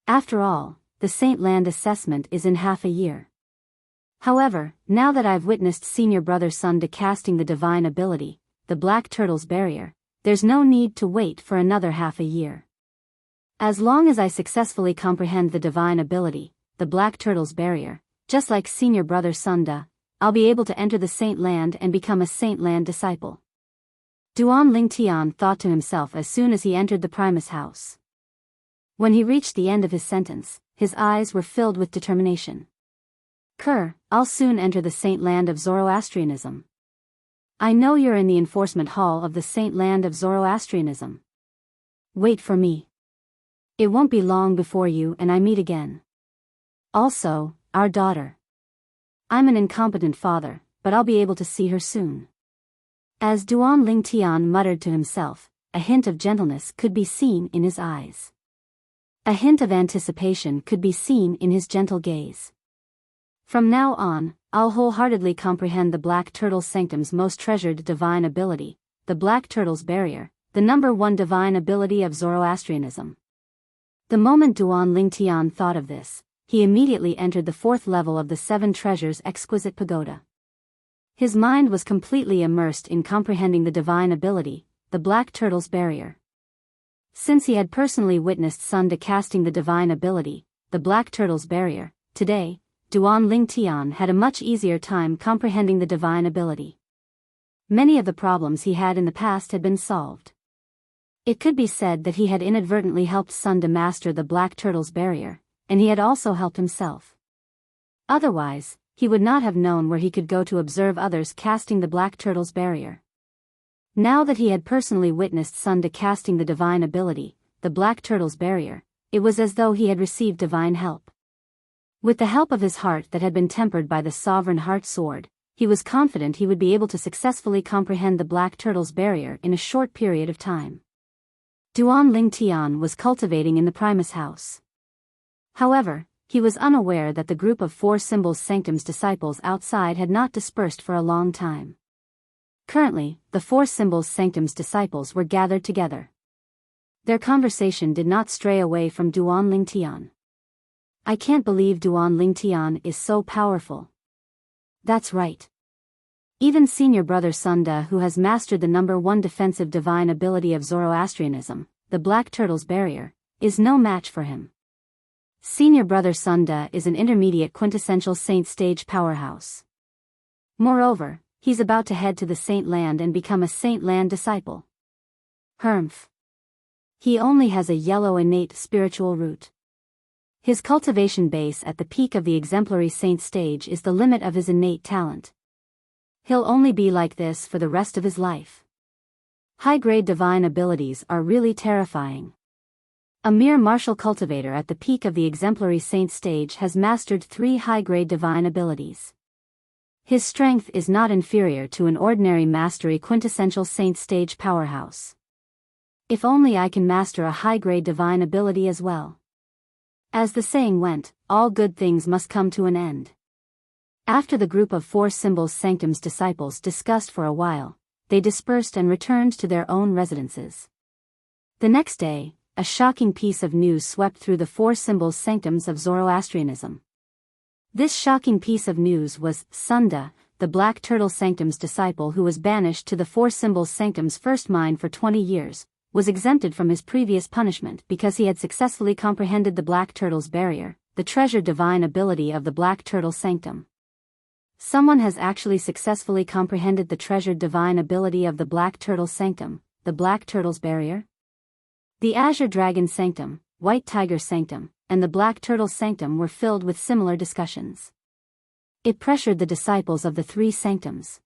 After all, the Saint Land assessment is in half a year. However, now that I've witnessed senior brother Sunda casting the divine ability, the Black Turtle's barrier, there's no need to wait for another half a year. As long as I successfully comprehend the divine ability, the Black Turtle's barrier, just like senior brother Sunda, I'll be able to enter the Saint Land and become a Saint Land disciple. Duan Lingtian thought to himself as soon as he entered the Primus house. When he reached the end of his sentence, his eyes were filled with determination. I'll soon enter the Saint Land of Zoroastrianism. I know you're in the enforcement hall of the Saint Land of Zoroastrianism. Wait for me. It won't be long before you and I meet again. Also, our daughter. I'm an incompetent father, but I'll be able to see her soon. As Duan Lingtian muttered to himself, a hint of gentleness could be seen in his eyes. A hint of anticipation could be seen in his gentle gaze. From now on, I'll wholeheartedly comprehend the Black Turtle Sanctum's most treasured divine ability, the Black Turtle's barrier, the number one divine ability of Zoroastrianism. The moment Duan Lingtian thought of this, he immediately entered the fourth level of the Seven Treasures Exquisite Pagoda. His mind was completely immersed in comprehending the divine ability, the Black Turtle's barrier. Since he had personally witnessed Sunda casting the divine ability, the Black Turtle's barrier, today, Duan Lingtian had a much easier time comprehending the divine ability. Many of the problems he had in the past had been solved. It could be said that he had inadvertently helped Sunda master the Black Turtle's barrier, and he had also helped himself. Otherwise, he would not have known where he could go to observe others casting the Black Turtle's barrier. Now that he had personally witnessed Sunda casting the divine ability, the Black Turtle's barrier, it was as though he had received divine help. With the help of his heart that had been tempered by the Sovereign Heart Sword, he was confident he would be able to successfully comprehend the Black Turtle's barrier in a short period of time. Duan Lingtian was cultivating in the Primus house. However, he was unaware that the group of Four Symbols Sanctum's disciples outside had not dispersed for a long time. Currently, the Four Symbols Sanctum's disciples were gathered together. Their conversation did not stray away from Duan Lingtian. I can't believe Duan Lingtian is so powerful. That's right. Even senior brother Sunda, who has mastered the #1 defensive divine ability of Zoroastrianism, the Black Turtle's Barrier, is no match for him. Senior brother Sunda is an intermediate quintessential saint stage powerhouse. Moreover, he's about to head to the Saint Land and become a Saint Land disciple. Humph. He only has a yellow innate spiritual root. His cultivation base at the peak of the exemplary saint stage is the limit of his innate talent. He'll only be like this for the rest of his life. High-grade divine abilities are really terrifying. A mere martial cultivator at the peak of the exemplary saint stage has mastered 3 high-grade divine abilities. His strength is not inferior to an ordinary mastery quintessential saint stage powerhouse. If only I can master a high-grade divine ability as well. As the saying went, all good things must come to an end. After the group of 4 Symbols Sanctum's disciples discussed for a while, they dispersed and returned to their own residences. The next day, a shocking piece of news swept through the 4 Symbols Sanctums of Zoroastrianism. This shocking piece of news was Sunda, the Black Turtle Sanctum's disciple who was banished to the 4 Symbols Sanctum's first mine for 20 years, was exempted from his previous punishment because he had successfully comprehended the Black Turtle's Barrier, the treasured divine ability of the Black Turtle Sanctum. Someone has actually successfully comprehended the treasured divine ability of the Black Turtle Sanctum, the Black Turtle's Barrier? The Azure Dragon Sanctum, White Tiger Sanctum, and the Black Turtle Sanctum were filled with similar discussions. It pressured the disciples of the 3 sanctums.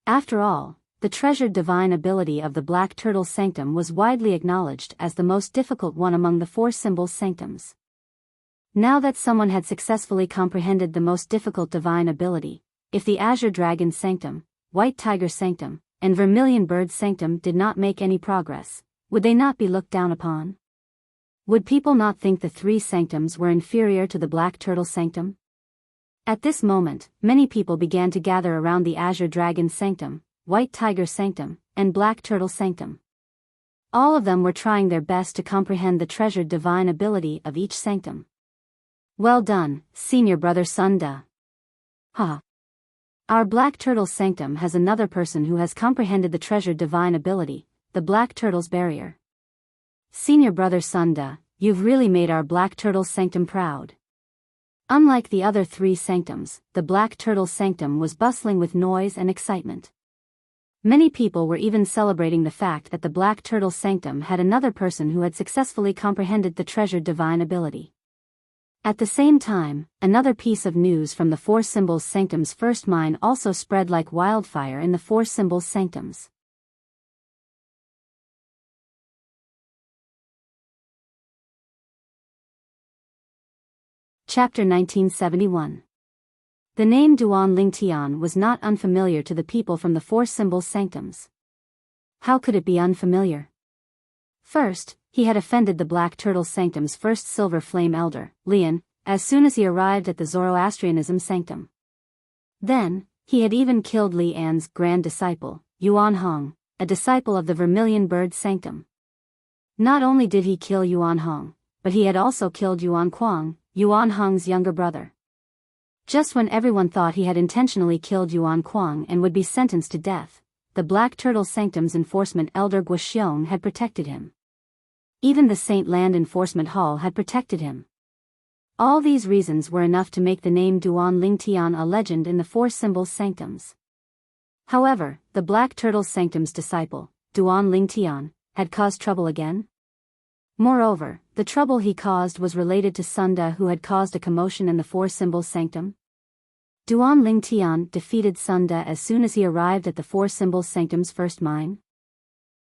After all, the treasured divine ability of the Black Turtle Sanctum was widely acknowledged as the most difficult one among the 4 Symbols Sanctums. Now that someone had successfully comprehended the most difficult divine ability, if the Azure Dragon Sanctum, White Tiger Sanctum, and Vermilion Bird Sanctum did not make any progress, would they not be looked down upon? Would people not think the 3 sanctums were inferior to the Black Turtle Sanctum? At this moment, many people began to gather around the Azure Dragon Sanctum, White Tiger Sanctum, and Black Turtle Sanctum. All of them were trying their best to comprehend the treasured divine ability of each sanctum. Well done, senior brother Sunda. Ha! Our Black Turtle Sanctum has another person who has comprehended the treasured divine ability, the Black Turtle's Barrier. Senior brother Sunda, you've really made our Black Turtle Sanctum proud. Unlike the other 3 sanctums, the Black Turtle Sanctum was bustling with noise and excitement. Many people were even celebrating the fact that the Black Turtle Sanctum had another person who had successfully comprehended the treasured divine ability. At the same time, another piece of news from the 4 Symbols Sanctum's first mine also spread like wildfire in the 4 Symbols Sanctums. Chapter 1971. The name Duan Lingtian was not unfamiliar to the people from the 4 Symbols Sanctums. How could it be unfamiliar? First, he had offended the Black Turtle Sanctum's first Silver Flame Elder, Lian, as soon as he arrived at the Zoroastrianism Sanctum. Then, he had even killed Li An's grand disciple, Yuan Hong, a disciple of the Vermilion Bird Sanctum. Not only did he kill Yuan Hong, but he had also killed Yuan Kuang, Yuan Hong's younger brother. Just when everyone thought he had intentionally killed Yuan Kuang and would be sentenced to death, the Black Turtle Sanctum's enforcement elder Guoxiong had protected him. Even the Saint Land Enforcement Hall had protected him. All these reasons were enough to make the name Duan Lingtian a legend in the 4 Symbols Sanctums. However, the Black Turtle Sanctum's disciple, Duan Lingtian, had caused trouble again. Moreover, the trouble he caused was related to Sunda, who had caused a commotion in the 4 Symbols Sanctum. Duan Lingtian defeated Sunda as soon as he arrived at the 4 Symbols Sanctum's first mine.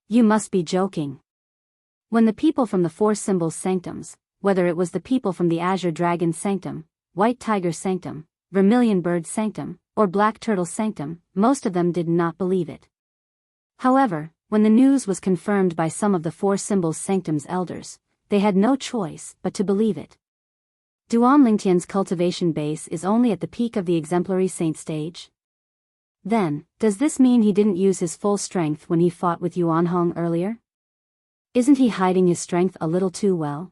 You must be joking. When the people from the 4 Symbols Sanctums, whether it was the people from the Azure Dragon Sanctum, White Tiger Sanctum, Vermilion Bird Sanctum, or Black Turtle Sanctum, most of them did not believe it. However, when the news was confirmed by some of the 4 Symbols Sanctum's elders, they had no choice but to believe it. Duan Lingtian's cultivation base is only at the peak of the exemplary saint stage. Then, does this mean he didn't use his full strength when he fought with Yuan Hong earlier? Isn't he hiding his strength a little too well?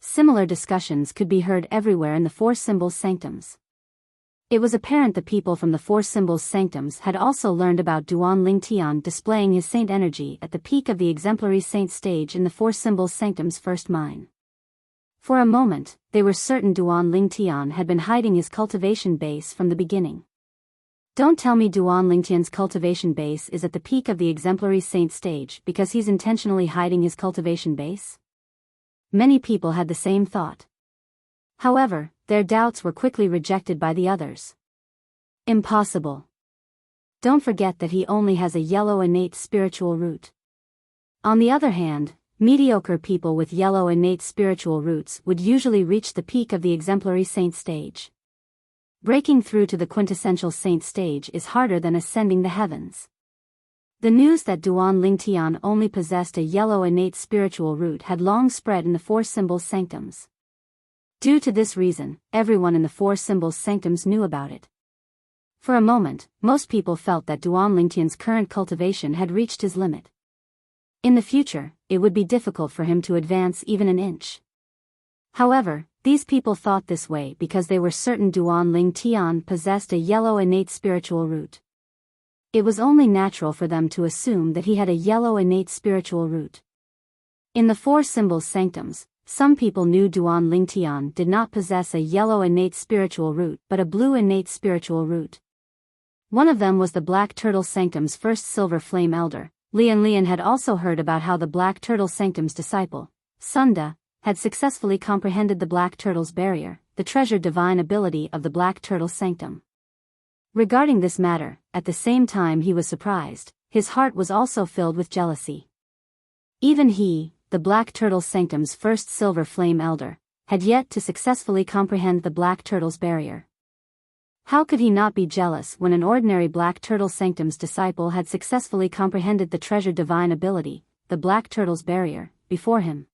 Similar discussions could be heard everywhere in the Four Symbols Sanctums. It was apparent the people from the Four Symbols Sanctums had also learned about Duan Ling Tian displaying his saint energy at the peak of the exemplary saint stage in the Four Symbols Sanctums' first mine. For a moment, they were certain Duan Ling Tian had been hiding his cultivation base from the beginning. Don't tell me Duan Ling Tian's cultivation base is at the peak of the exemplary saint stage because he's intentionally hiding his cultivation base? Many people had the same thought. However, their doubts were quickly rejected by the others. Impossible. Don't forget that he only has a yellow innate spiritual root. On the other hand, mediocre people with yellow innate spiritual roots would usually reach the peak of the exemplary saint stage. Breaking through to the quintessential saint stage is harder than ascending the heavens. The news that Duan Ling Tian only possessed a yellow innate spiritual root had long spread in the Four Symbols Sanctums. Due to this reason, everyone in the Four Symbols Sanctums knew about it. For a moment, most people felt that Duan Ling Tian's current cultivation had reached his limit. In the future, it would be difficult for him to advance even an inch. However, these people thought this way because they were certain Duan Ling Tian possessed a yellow innate spiritual root. It was only natural for them to assume that he had a yellow innate spiritual root. In the Four Symbols Sanctums, some people knew Duan Ling Tian did not possess a yellow innate spiritual root but a blue innate spiritual root. One of them was the Black Turtle Sanctum's first Silver Flame Elder. Lian had also heard about how the Black Turtle Sanctum's disciple, Sunda, had successfully comprehended the Black Turtle's barrier, the treasured divine ability of the Black Turtle Sanctum. Regarding this matter, at the same time he was surprised, his heart was also filled with jealousy. Even he, the Black Turtle Sanctum's first Silver Flame Elder, had yet to successfully comprehend the Black Turtle's barrier. How could he not be jealous when an ordinary Black Turtle Sanctum's disciple had successfully comprehended the treasured divine ability, the Black Turtle's barrier, before him?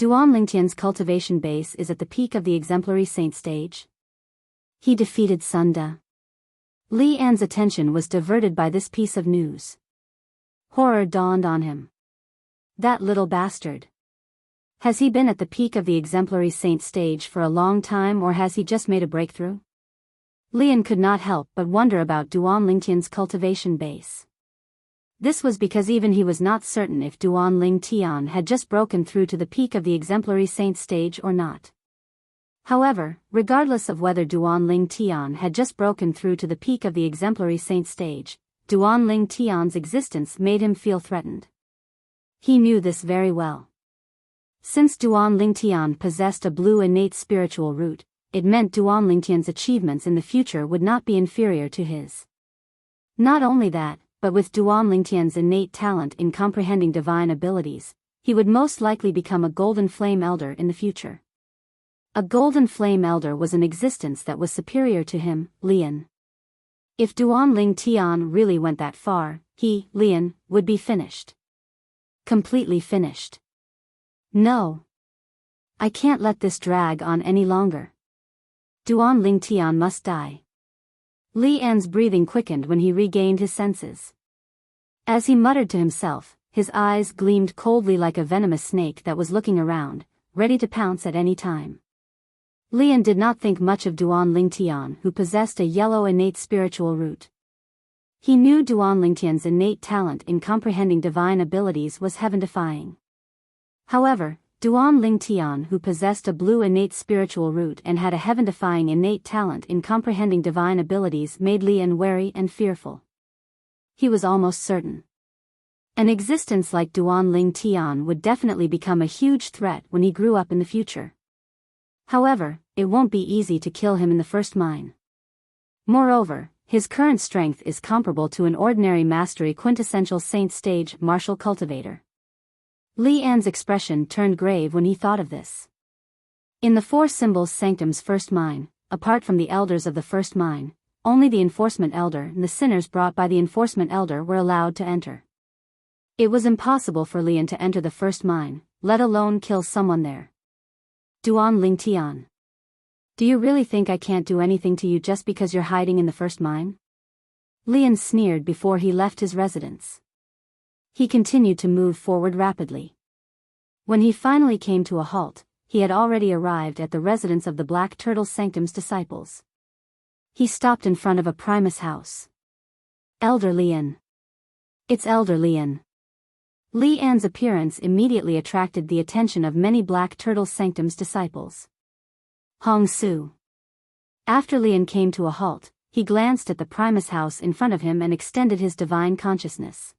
Duan Ling Tian's cultivation base is at the peak of the exemplary saint stage. He defeated Sunda. Li An's attention was diverted by this piece of news. Horror dawned on him. That little bastard. Has he been at the peak of the exemplary saint stage for a long time or has he just made a breakthrough? Lian could not help but wonder about Duan Ling Tian's cultivation base. This was because even he was not certain if Duan Ling Tian had just broken through to the peak of the exemplary saint stage or not. However, regardless of whether Duan Ling Tian had just broken through to the peak of the exemplary saint stage, Duan Ling Tian's existence made him feel threatened. He knew this very well. Since Duan Ling Tian possessed a blue innate spiritual root, it meant Duan Ling Tian's achievements in the future would not be inferior to his. Not only that, but with Duan Ling Tian's innate talent in comprehending divine abilities, he would most likely become a Golden Flame Elder in the future. A Golden Flame Elder was an existence that was superior to him, Lian. If Duan Ling Tian really went that far, he, Lian, would be finished. Completely finished. No. I can't let this drag on any longer. Duan Ling Tian must die. Li An's breathing quickened when he regained his senses. As he muttered to himself, his eyes gleamed coldly like a venomous snake that was looking around, ready to pounce at any time. Lian did not think much of Duan Ling Tian, who possessed a yellow innate spiritual root. He knew Duan Ling Tian's innate talent in comprehending divine abilities was heaven-defying. However, Duan Ling Tian, who possessed a blue innate spiritual root and had a heaven-defying innate talent in comprehending divine abilities, made Lian wary and fearful. He was almost certain. An existence like Duan Ling Tian would definitely become a huge threat when he grew up in the future. However, it won't be easy to kill him in the first mine. Moreover, his current strength is comparable to an ordinary mastery quintessential saint stage martial cultivator. Li An's expression turned grave when he thought of this. In the Four Symbols Sanctum's first mine, apart from the elders of the first mine, only the enforcement elder and the sinners brought by the enforcement elder were allowed to enter. It was impossible for Lian to enter the first mine, let alone kill someone there. Duan Ling Tian. Do you really think I can't do anything to you just because you're hiding in the first mine? Lian sneered before he left his residence. He continued to move forward rapidly. When he finally came to a halt, he had already arrived at the residence of the Black Turtle Sanctum's disciples. He stopped in front of a Primus house. Elder Lian. It's Elder Lian. Li An's appearance immediately attracted the attention of many Black Turtle Sanctum's disciples. Hong Su. After Lian came to a halt, he glanced at the Primus house in front of him and extended his divine consciousness.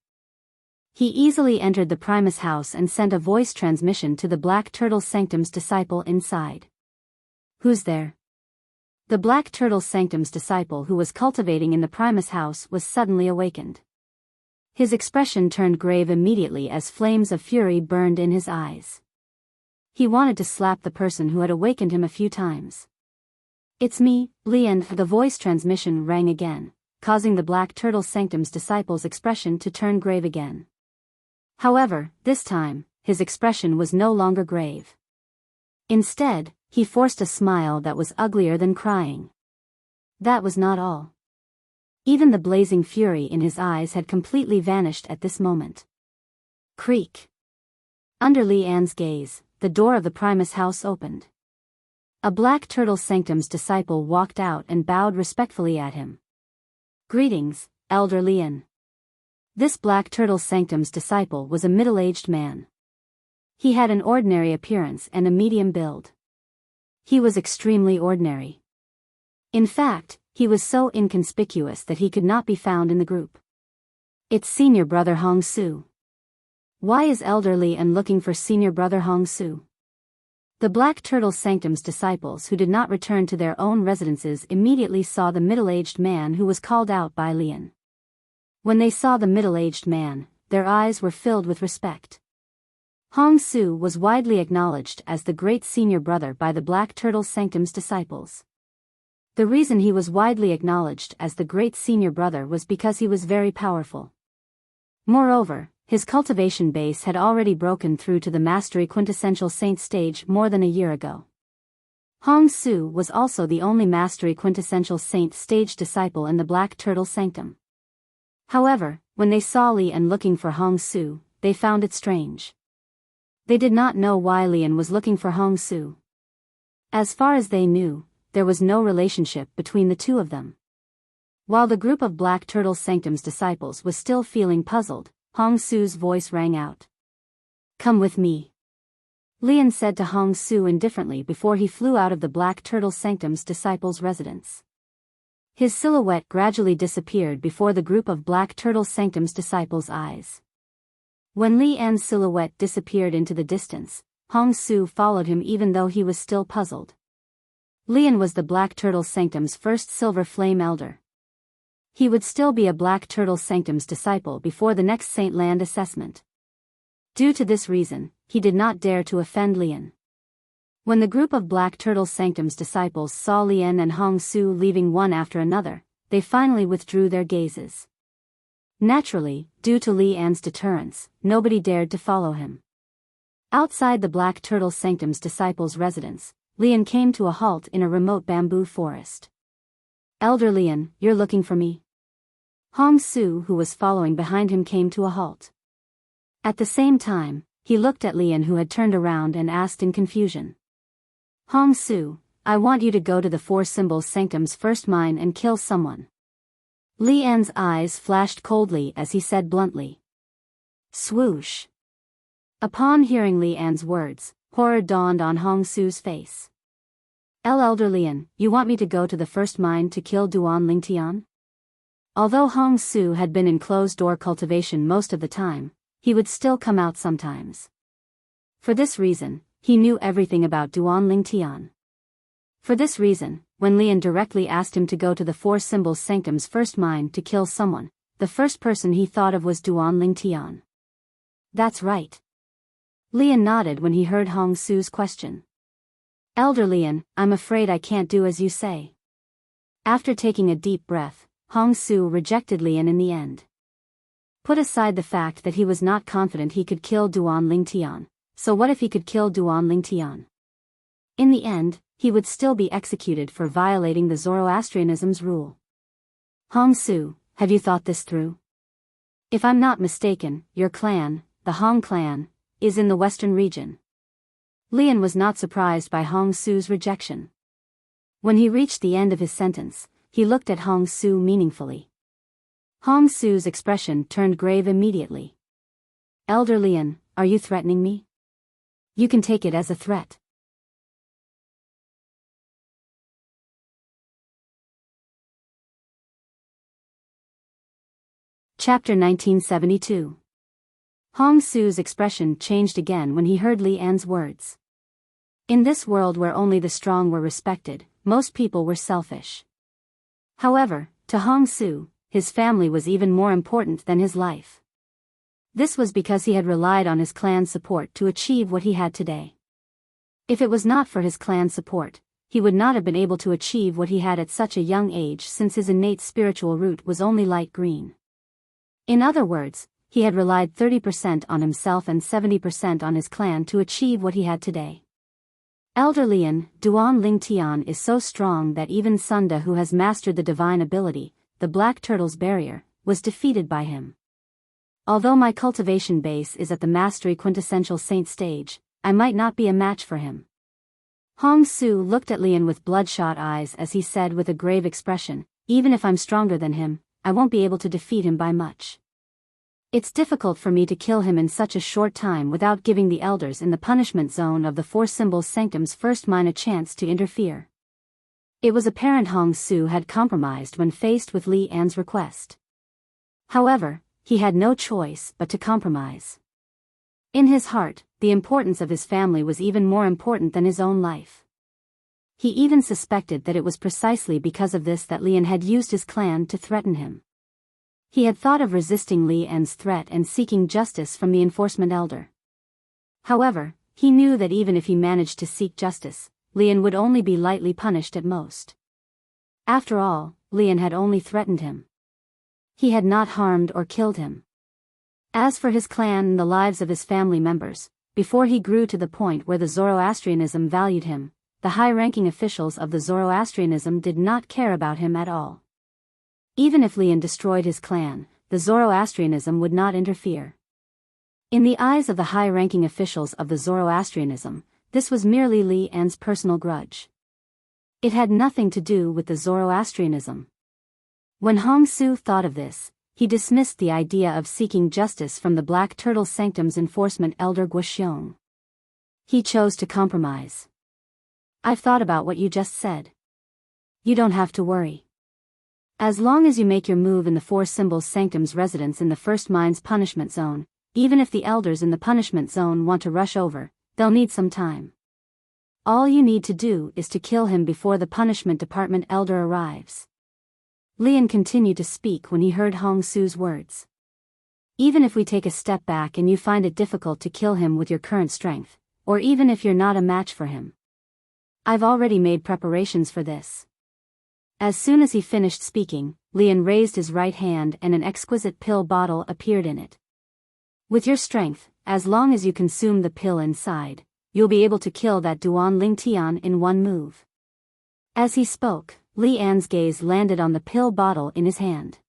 He easily entered the Primus house and sent a voice transmission to the Black Turtle Sanctum's disciple inside. Who's there? The Black Turtle Sanctum's disciple who was cultivating in the Primus house was suddenly awakened. His expression turned grave immediately as flames of fury burned in his eyes. He wanted to slap the person who had awakened him a few times. It's me, Lian. The voice transmission rang again, causing the Black Turtle Sanctum's disciple's expression to turn grave again. However, this time, his expression was no longer grave. Instead, he forced a smile that was uglier than crying. That was not all. Even the blazing fury in his eyes had completely vanished at this moment. Creak. Under Li An's gaze, the door of the Primus house opened. A Black Turtle Sanctum's disciple walked out and bowed respectfully at him. Greetings, Elder Lian. This Black Turtle Sanctum's disciple was a middle-aged man. He had an ordinary appearance and a medium build. He was extremely ordinary. In fact, he was so inconspicuous that he could not be found in the group. It's Senior Brother Hong Su. Why is Elder Lian looking for Senior Brother Hong Su? The Black Turtle Sanctum's disciples who did not return to their own residences immediately saw the middle-aged man who was called out by Lian. When they saw the middle-aged man, their eyes were filled with respect. Hong Su was widely acknowledged as the great senior brother by the Black Turtle Sanctum's disciples. The reason he was widely acknowledged as the great senior brother was because he was very powerful. Moreover, his cultivation base had already broken through to the Mastery Quintessential Saint stage more than a year ago. Hong Su was also the only Mastery Quintessential Saint stage disciple in the Black Turtle Sanctum. However, when they saw Lian looking for Hong Su, they found it strange. They did not know why Lian was looking for Hong Su. As far as they knew, there was no relationship between the two of them. While the group of Black Turtle Sanctum's disciples was still feeling puzzled, Hong Su's voice rang out. Come with me. Lian said to Hong Su indifferently before he flew out of the Black Turtle Sanctum's disciples' residence. His silhouette gradually disappeared before the group of Black Turtle Sanctum's disciples' eyes. When Li An's silhouette disappeared into the distance, Hong Su followed him even though he was still puzzled. Lian was the Black Turtle Sanctum's first Silver Flame Elder. He would still be a Black Turtle Sanctum's disciple before the next Saint Land assessment. Due to this reason, he did not dare to offend Lian. When the group of Black Turtle Sanctum's disciples saw Lian and Hong Su leaving one after another, they finally withdrew their gazes. Naturally, due to Li An's deterrence, nobody dared to follow him. Outside the Black Turtle Sanctum's disciples' residence, Lian came to a halt in a remote bamboo forest. Elder Lian, you're looking for me? Hong Su, who was following behind him, came to a halt. At the same time, he looked at Lian, who had turned around, and asked in confusion. Hong Su, I want you to go to the Four Symbols Sanctum's first mine and kill someone. Li An's eyes flashed coldly as he said bluntly. Swoosh. Upon hearing Li An's words, horror dawned on Hong Su's face. Elder Lian, you want me to go to the first mine to kill Duan Lingtian? Although Hong Su had been in closed-door cultivation most of the time, he would still come out sometimes. For this reason, he knew everything about Duan Lingtian. For this reason, when Lian directly asked him to go to the Four Symbols Sanctum's first mine to kill someone, the first person he thought of was Duan Lingtian. That's right. Lian nodded when he heard Hong Su's question. Elder Lian, I'm afraid I can't do as you say. After taking a deep breath, Hong Su rejected Lian in the end. Put aside the fact that he was not confident he could kill Duan Lingtian, so what if he could kill Duan Lingtian? In the end, he would still be executed for violating the Zoroastrianism's rule. Hong Su, have you thought this through? If I'm not mistaken, your clan, the Hong clan, is in the western region. Lian was not surprised by Hong Su's rejection. When he reached the end of his sentence, he looked at Hong Su meaningfully. Hong Su's expression turned grave immediately. Elder Lian, are you threatening me? You can take it as a threat. Chapter 1972. Hong Su's expression changed again when he heard Li An's words. In this world where only the strong were respected, most people were selfish. However, to Hong Su, his family was even more important than his life. This was because he had relied on his clan's support to achieve what he had today. If it was not for his clan's support, he would not have been able to achieve what he had at such a young age, since his innate spiritual root was only light green. In other words, he had relied 30% on himself and 70% on his clan to achieve what he had today. Elder Lian, Duan Ling Tian is so strong that even Sunda, who has mastered the divine ability, the Black Turtle's barrier, was defeated by him. Although my cultivation base is at the mastery quintessential saint stage, I might not be a match for him. Hong Su looked at Lian with bloodshot eyes as he said with a grave expression, even if I'm stronger than him, I won't be able to defeat him by much. It's difficult for me to kill him in such a short time without giving the elders in the punishment zone of the Four Symbols Sanctum's first mine a chance to interfere. It was apparent Hong Su had compromised when faced with Li An's request. However, he had no choice but to compromise. In his heart, the importance of his family was even more important than his own life. He even suspected that it was precisely because of this that Lian had used his clan to threaten him. He had thought of resisting Li An's threat and seeking justice from the enforcement elder. However, he knew that even if he managed to seek justice, Lian would only be lightly punished at most. After all, Lian had only threatened him. He had not harmed or killed him. As for his clan and the lives of his family members, before he grew to the point where the Zoroastrianism valued him, the high-ranking officials of the Zoroastrianism did not care about him at all. Even if Lian destroyed his clan, the Zoroastrianism would not interfere. In the eyes of the high-ranking officials of the Zoroastrianism, this was merely Li An's personal grudge. It had nothing to do with the Zoroastrianism. When Hong Su thought of this, he dismissed the idea of seeking justice from the Black Turtle Sanctum's enforcement elder Guoxiong. He chose to compromise. I've thought about what you just said. You don't have to worry. As long as you make your move in the Four Symbols Sanctum's residence in the first mine's punishment zone, even if the elders in the punishment zone want to rush over, they'll need some time. All you need to do is to kill him before the punishment department elder arrives. Lian continued to speak when he heard Hong Su's words. Even if we take a step back and you find it difficult to kill him with your current strength, or even if you're not a match for him, I've already made preparations for this. As soon as he finished speaking, Lian raised his right hand and an exquisite pill bottle appeared in it. With your strength, as long as you consume the pill inside, you'll be able to kill that Duan Ling Tian in one move. As he spoke, Li An's gaze landed on the pill bottle in his hand.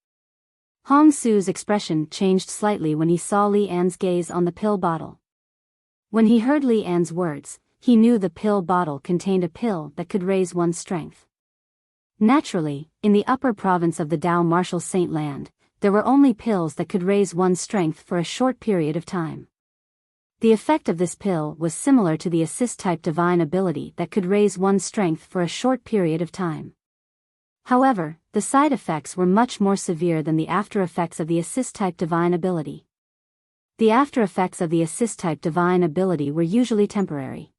Hong Su's expression changed slightly when he saw Li An's gaze on the pill bottle. When he heard Li An's words, he knew the pill bottle contained a pill that could raise one's strength. Naturally, in the upper province of the Dao Martial Saint Land, there were only pills that could raise one's strength for a short period of time. The effect of this pill was similar to the assist-type divine ability that could raise one's strength for a short period of time. However, the side effects were much more severe than the after-effects of the assist-type divine ability. The after-effects of the assist-type divine ability were usually temporary.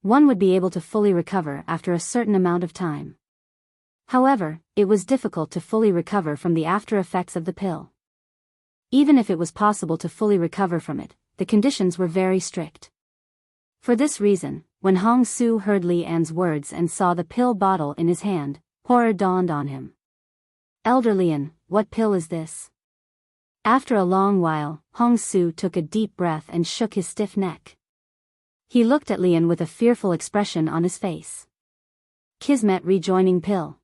One would be able to fully recover after a certain amount of time. However, it was difficult to fully recover from the after-effects of the pill. Even if it was possible to fully recover from it, the conditions were very strict. For this reason, when Hong Su heard Li An's words and saw the pill bottle in his hand, horror dawned on him. Elder Lian, what pill is this? After a long while, Hong Su took a deep breath and shook his stiff neck. He looked at Lian with a fearful expression on his face. Kismet rejoining pill.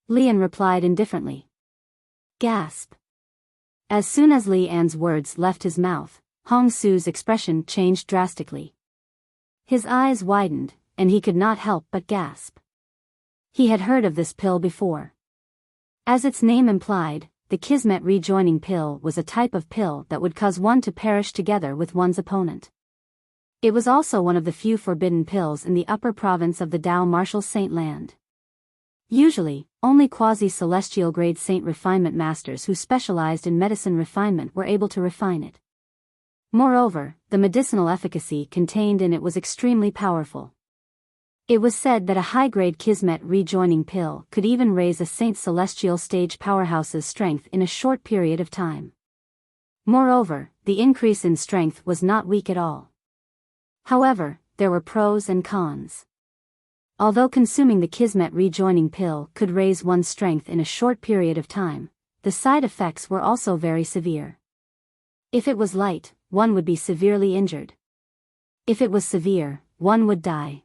Lian replied indifferently. Gasp. As soon as Li An's words left his mouth, Hong Su's expression changed drastically. His eyes widened, and he could not help but gasp. He had heard of this pill before. As its name implied, the Kismet rejoining pill was a type of pill that would cause one to perish together with one's opponent. It was also one of the few forbidden pills in the upper province of the Dao Martial Saint Land. Usually, only quasi-celestial grade saint refinement masters who specialized in medicine refinement were able to refine it. Moreover, the medicinal efficacy contained in it was extremely powerful. It was said that a high-grade Kismet rejoining pill could even raise a saint's celestial stage powerhouse's strength in a short period of time. Moreover, the increase in strength was not weak at all. However, there were pros and cons. Although consuming the Kismet rejoining pill could raise one's strength in a short period of time, the side effects were also very severe. If it was light, one would be severely injured. If it was severe, one would die.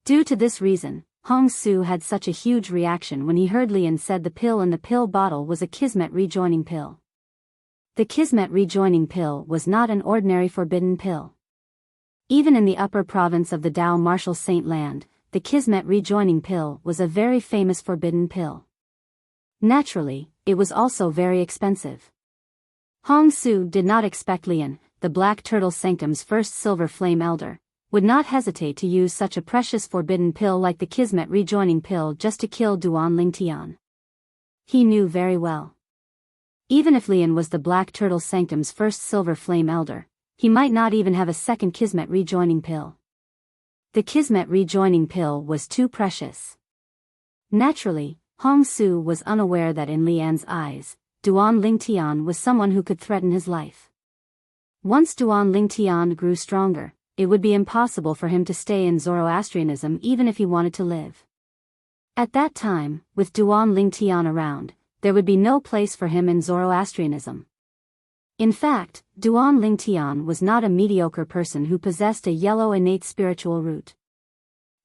Due to this reason, Hong Su had such a huge reaction when he heard Lian said the pill in the pill bottle was a Kismet rejoining pill. The Kismet rejoining pill was not an ordinary forbidden pill. Even in the upper province of the Dao Martial Saint Land, the Kismet rejoining pill was a very famous forbidden pill. Naturally, it was also very expensive. Hong Su did not expect Lian, the Black Turtle Sanctum's first Silver Flame Elder, would not hesitate to use such a precious forbidden pill like the Kismet rejoining pill just to kill Duan Lingtian. He knew very well. Even if Lian was the Black Turtle Sanctum's first Silver Flame Elder, he might not even have a second Kismet rejoining pill. The Kismet rejoining pill was too precious. Naturally, Hong Su was unaware that in Lian's eyes, Duan Lingtian was someone who could threaten his life. Once Duan Lingtian grew stronger, it would be impossible for him to stay in Zoroastrianism even if he wanted to live. At that time, with Duan Lingtian around, there would be no place for him in Zoroastrianism. In fact, Duan Lingtian was not a mediocre person who possessed a yellow innate spiritual root.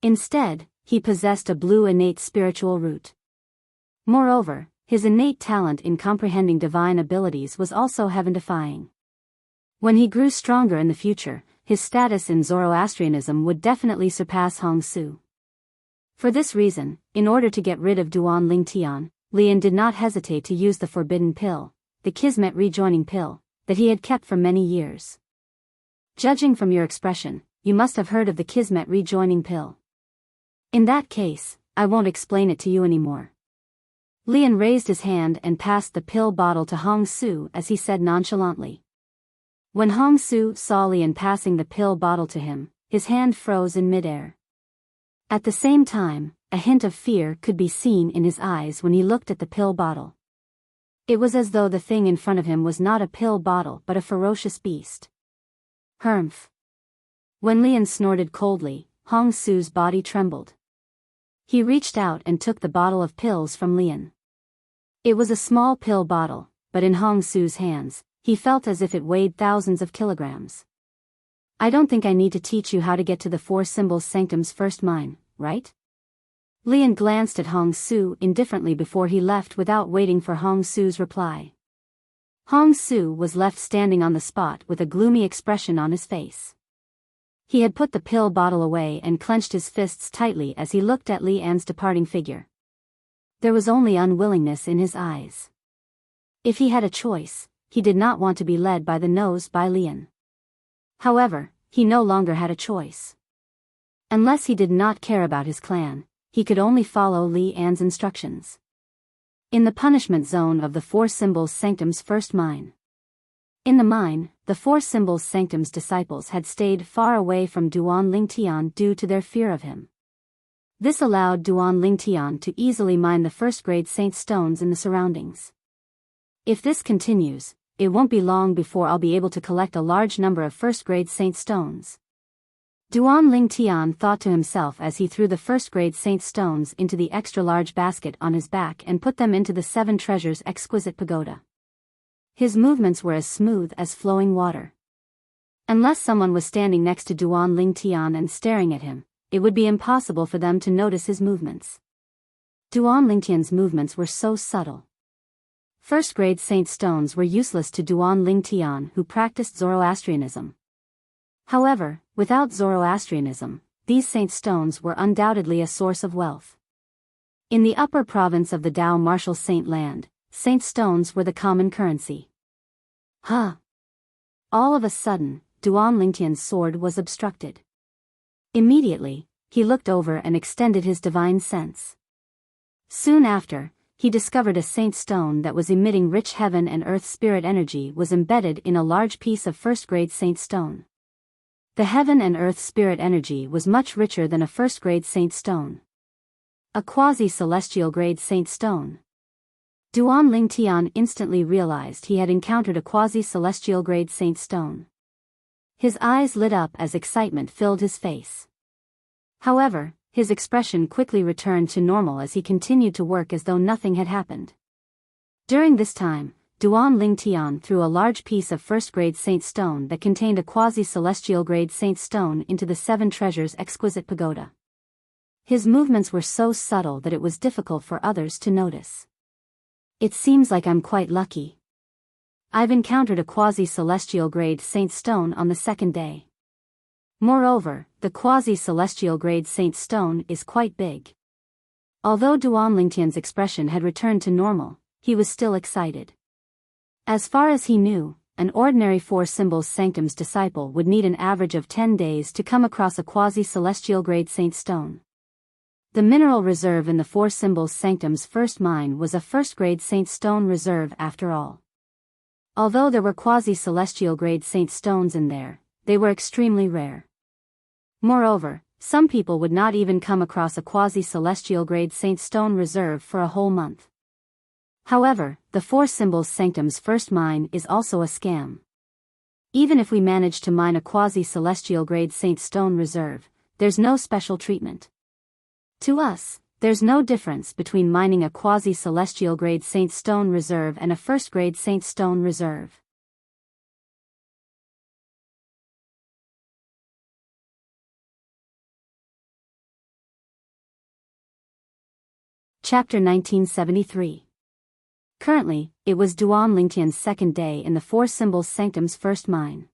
Instead, he possessed a blue innate spiritual root. Moreover, his innate talent in comprehending divine abilities was also heaven-defying. When he grew stronger in the future, his status in Zoroastrianism would definitely surpass Hong Su. For this reason, in order to get rid of Duan Lingtian, Lian did not hesitate to use the forbidden pill, the Kismet rejoining pill, that he had kept for many years. Judging from your expression, you must have heard of the Kismet rejoining pill. In that case, I won't explain it to you anymore. Lian raised his hand and passed the pill bottle to Hong Su as he said nonchalantly. When Hong Su saw Lian passing the pill bottle to him, his hand froze in midair. At the same time, a hint of fear could be seen in his eyes when he looked at the pill bottle. It was as though the thing in front of him was not a pill bottle but a ferocious beast. Humph. When Lian snorted coldly, Hong Su's body trembled. He reached out and took the bottle of pills from Lian. It was a small pill bottle, but in Hong Su's hands, he felt as if it weighed thousands of kilograms. I don't think I need to teach you how to get to the Four Symbols Sanctum's first mine, right? Lian glanced at Hong Su indifferently before he left without waiting for Hong Su's reply. Hong Su was left standing on the spot with a gloomy expression on his face. He had put the pill bottle away and clenched his fists tightly as he looked at Li An's departing figure. There was only unwillingness in his eyes. If he had a choice, he did not want to be led by the nose by Lian. However, he no longer had a choice. Unless he did not care about his clan, he could only follow Li An's instructions. In the punishment zone of the Four Symbols Sanctum's first mine. In the mine, the Four Symbols Sanctum's disciples had stayed far away from Duan Lingtian due to their fear of him. This allowed Duan Lingtian to easily mine the first-grade saint stones in the surroundings. If this continues, it won't be long before I'll be able to collect a large number of first-grade saint stones. Duan Lingtian thought to himself as he threw the first-grade saint stones into the extra-large basket on his back and put them into the Seven Treasures' exquisite pagoda. His movements were as smooth as flowing water. Unless someone was standing next to Duan Lingtian and staring at him, it would be impossible for them to notice his movements. Duan Lingtian's movements were so subtle. First-grade saint stones were useless to Duan Ling Tian, who practiced Zoroastrianism. However, without Zoroastrianism, these saint stones were undoubtedly a source of wealth. In the upper province of the Dao martial saint land, saint stones were the common currency. Huh! All of a sudden, Duan Lingtian's sword was obstructed. Immediately, he looked over and extended his divine sense. Soon after, he discovered a saint stone that was emitting rich heaven and earth spirit energy was embedded in a large piece of first-grade saint stone. The heaven and earth spirit energy was much richer than a first-grade saint stone. A quasi-celestial grade saint stone. Duan Ling Tian instantly realized he had encountered a quasi-celestial grade saint stone. His eyes lit up as excitement filled his face. However, his expression quickly returned to normal as he continued to work as though nothing had happened. During this time, Duan Ling Tian threw a large piece of first-grade saint stone that contained a quasi-celestial grade saint stone into the Seven Treasures exquisite pagoda. His movements were so subtle that it was difficult for others to notice. It seems like I'm quite lucky. I've encountered a quasi-celestial grade saint stone on the second day. Moreover, the quasi-celestial grade saint stone is quite big. Although Duan Lingtian's expression had returned to normal, he was still excited. As far as he knew, an ordinary Four Symbols Sanctum's disciple would need an average of 10 days to come across a quasi-celestial grade saint stone. The mineral reserve in the Four Symbols Sanctum's first mine was a first-grade saint stone reserve after all. Although there were quasi-celestial grade saint stones in there, they were extremely rare. Moreover, some people would not even come across a quasi-celestial grade saint stone reserve for a whole month. However, the Four Symbols Sanctum's first mine is also a scam. Even if we manage to mine a quasi-celestial grade saint stone reserve, there's no special treatment. To us, there's no difference between mining a quasi-celestial grade saint stone reserve and a first-grade saint stone reserve. Chapter 1973. Currently, it was Duan Lingtian's second day in the Four Symbols Sanctum's first mine.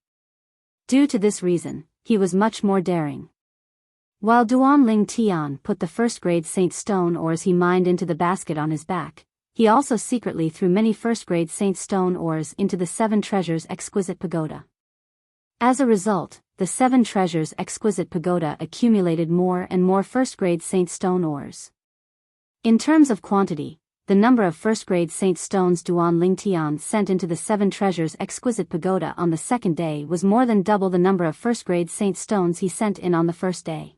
Due to this reason, he was much more daring. While Duan Ling Tian put the first-grade saint stone ores he mined into the basket on his back, he also secretly threw many first-grade saint stone ores into the Seven Treasures exquisite pagoda. As a result, the Seven Treasures exquisite pagoda accumulated more and more first-grade saint stone ores. In terms of quantity, the number of first-grade saint stones Duan Ling Tian sent into the Seven Treasures exquisite pagoda on the second day was more than double the number of first-grade saint stones he sent in on the first day.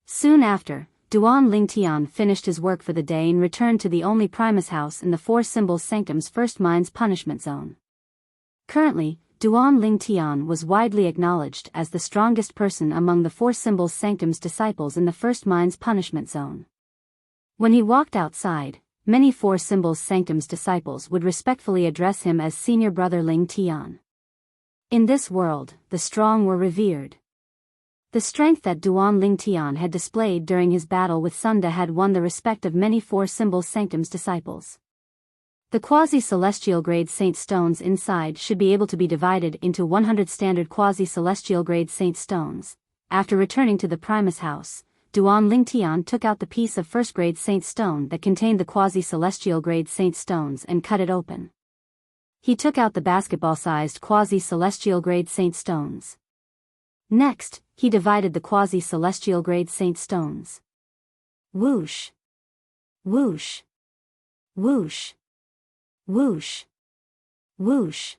Soon after, Duan Ling Tian finished his work for the day and returned to the only Primus house in the Four Symbols Sanctum's first mine's punishment zone. Currently, Duan Ling Tian was widely acknowledged as the strongest person among the Four Symbols Sanctum's disciples in the first mine's punishment zone. When he walked outside, many Four Symbols Sanctum's disciples would respectfully address him as Senior Brother Ling Tian. In this world, the strong were revered. The strength that Duan Ling Tian had displayed during his battle with Sunda had won the respect of many Four Symbols Sanctum's disciples. The quasi-celestial grade saint stones inside should be able to be divided into 100 standard quasi-celestial grade saint stones. After returning to the Primus house, Duan Ling Tian took out the piece of first-grade saint stone that contained the quasi-celestial grade saint stones and cut it open. He took out the basketball-sized quasi-celestial grade saint stones. Next, he divided the quasi-celestial grade saint stones. Whoosh! Whoosh! Whoosh! Whoosh! Whoosh!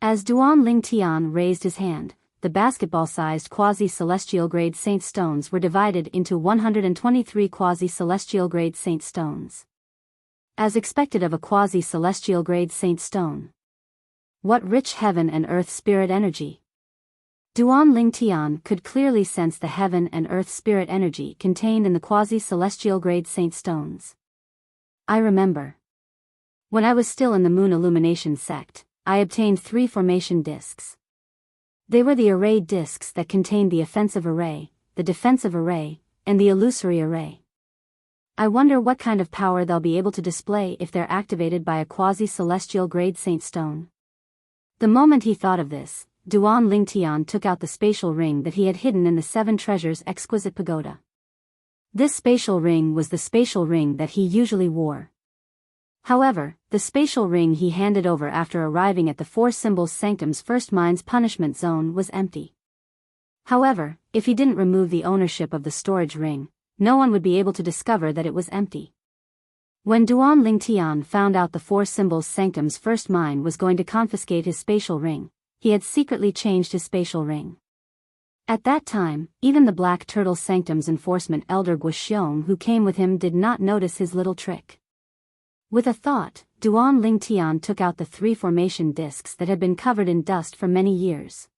As Duan Ling Tian raised his hand, the basketball-sized quasi-celestial grade saint stones were divided into 123 quasi-celestial grade saint stones. As expected of a quasi-celestial grade saint stone. What rich heaven and earth spirit energy! Duan Ling Tian could clearly sense the heaven and earth spirit energy contained in the quasi-celestial grade saint stones. I remember. When I was still in the Moon Illumination sect, I obtained 3 formation discs. They were the array discs that contained the offensive array, the defensive array, and the illusory array. I wonder what kind of power they'll be able to display if they're activated by a quasi-celestial grade saint stone. The moment he thought of this, Duan Lingtian took out the spatial ring that he had hidden in the Seven Treasures exquisite pagoda. This spatial ring was the spatial ring that he usually wore. However, the spatial ring he handed over after arriving at the Four Symbols Sanctum's first mine's punishment zone was empty. However, if he didn't remove the ownership of the storage ring, no one would be able to discover that it was empty. When Duan Lingtian found out the Four Symbols Sanctum's first mine was going to confiscate his spatial ring, he had secretly changed his spatial ring. At that time, even the Black Turtle Sanctum's enforcement elder Guxiong who came with him did not notice his little trick. With a thought, Duan Lingtian took out the 3 formation discs that had been covered in dust for many years.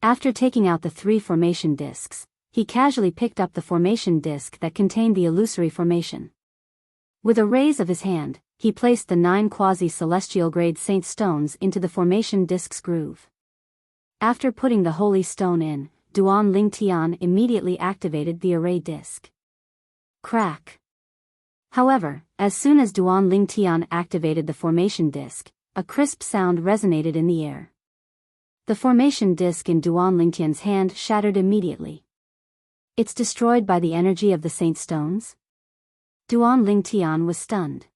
After taking out the 3 formation discs, he casually picked up the formation disc that contained the illusory formation. With a raise of his hand, he placed the 9 quasi-celestial grade saint stones into the formation disc's groove. After putting the holy stone in, Duan Lingtian immediately activated the array disc. Crack! However, as soon as Duan Lingtian activated the formation disc, a crisp sound resonated in the air. The formation disc in Duan Lingtian's hand shattered immediately. It's destroyed by the energy of the saint stones? Duan Lingtian was stunned.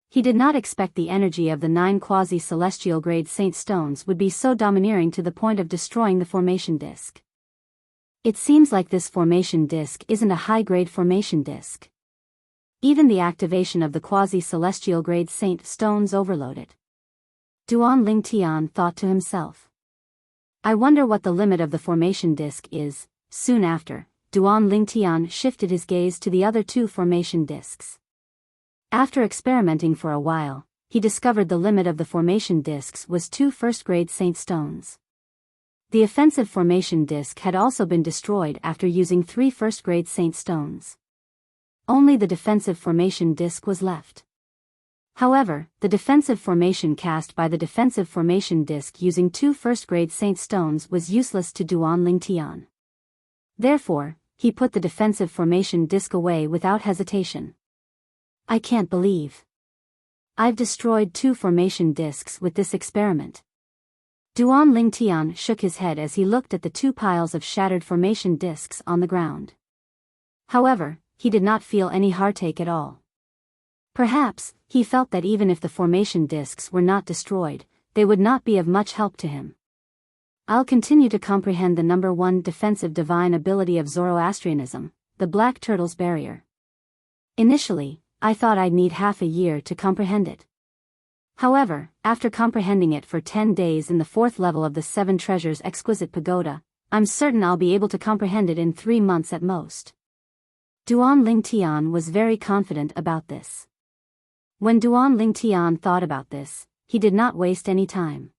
He did not expect the energy of the 9 quasi-celestial grade saint stones would be so domineering to the point of destroying the formation disc. It seems like this formation disc isn't a high-grade formation disc. Even the activation of the quasi-celestial grade saint stones overloaded. Duan Lingtian thought to himself. I wonder what the limit of the formation disc is. Soon after, Duan Lingtian shifted his gaze to the other 2 formation discs. After experimenting for a while, he discovered the limit of the formation discs was 2 first-grade saint stones. The offensive formation disc had also been destroyed after using 3 first-grade saint stones. Only the defensive formation disc was left. However, the defensive formation cast by the defensive formation disc using 2 first-grade saint stones was useless to Duan Lingtian. Therefore, he put the defensive formation disc away without hesitation. I can't believe I've destroyed 2 formation discs with this experiment. Duan Lingtian shook his head as he looked at the 2 piles of shattered formation discs on the ground. However, he did not feel any heartache at all. Perhaps, he felt that even if the formation discs were not destroyed, they would not be of much help to him. I'll continue to comprehend the number 1 defensive divine ability of Zoroastrianism, the Black Turtle's Barrier. Initially, I thought I'd need half a year to comprehend it. However, after comprehending it for 10 days in the 4th level of the 7 Treasures exquisite pagoda, I'm certain I'll be able to comprehend it in 3 months at most. Duan Lingtian was very confident about this. When Duan Lingtian thought about this, he did not waste any time.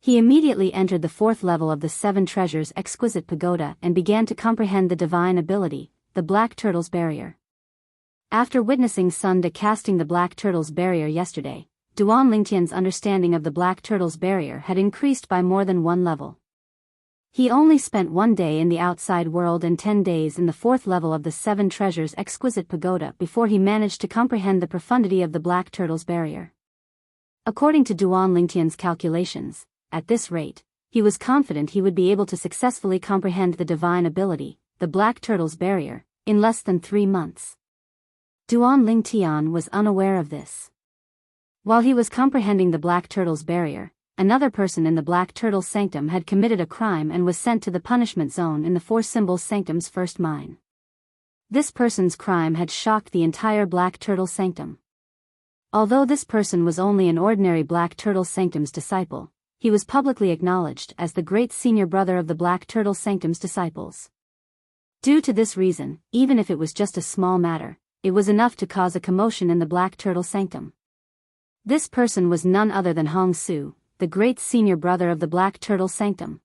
He immediately entered the 4th level of the 7 Treasures exquisite pagoda and began to comprehend the divine ability, the Black Turtle's Barrier. After witnessing Sunda casting the Black Turtle's Barrier yesterday, Duan Lingtian's understanding of the Black Turtle's Barrier had increased by more than 1 level. He only spent 1 day in the outside world and 10 days in the 4th level of the 7 Treasures exquisite pagoda before he managed to comprehend the profundity of the Black Turtle's Barrier. According to Duan Lingtian's calculations, at this rate, he was confident he would be able to successfully comprehend the divine ability, the Black Turtle's Barrier, in less than 3 months. Duan Lingtian was unaware of this. While he was comprehending the Black Turtle's Barrier, another person in the Black Turtle Sanctum had committed a crime and was sent to the punishment zone in the Four Symbols Sanctum's first mine. This person's crime had shocked the entire Black Turtle Sanctum. Although this person was only an ordinary Black Turtle Sanctum's disciple, he was publicly acknowledged as the great senior brother of the Black Turtle Sanctum's disciples. Due to this reason, even if it was just a small matter, it was enough to cause a commotion in the Black Turtle Sanctum. This person was none other than Hong Su, the great senior brother of the Black Turtle Sanctum.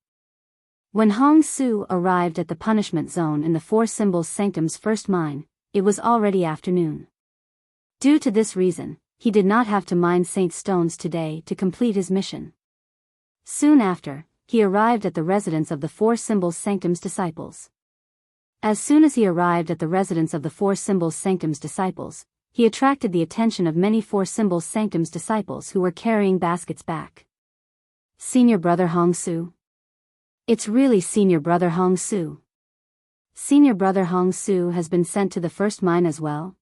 When Hong Su arrived at the punishment zone in the Four Symbols Sanctum's first mine, it was already afternoon. Due to this reason, he did not have to mine saint stones today to complete his mission. Soon after, he arrived at the residence of the Four Symbols Sanctum's disciples. As soon as he arrived at the residence of the Four Symbols Sanctum's disciples, he attracted the attention of many Four Symbols Sanctum's disciples who were carrying baskets back. Senior Brother Hong Su. It's really Senior Brother Hong Su. Senior Brother Hong Su has been sent to the first mine as well.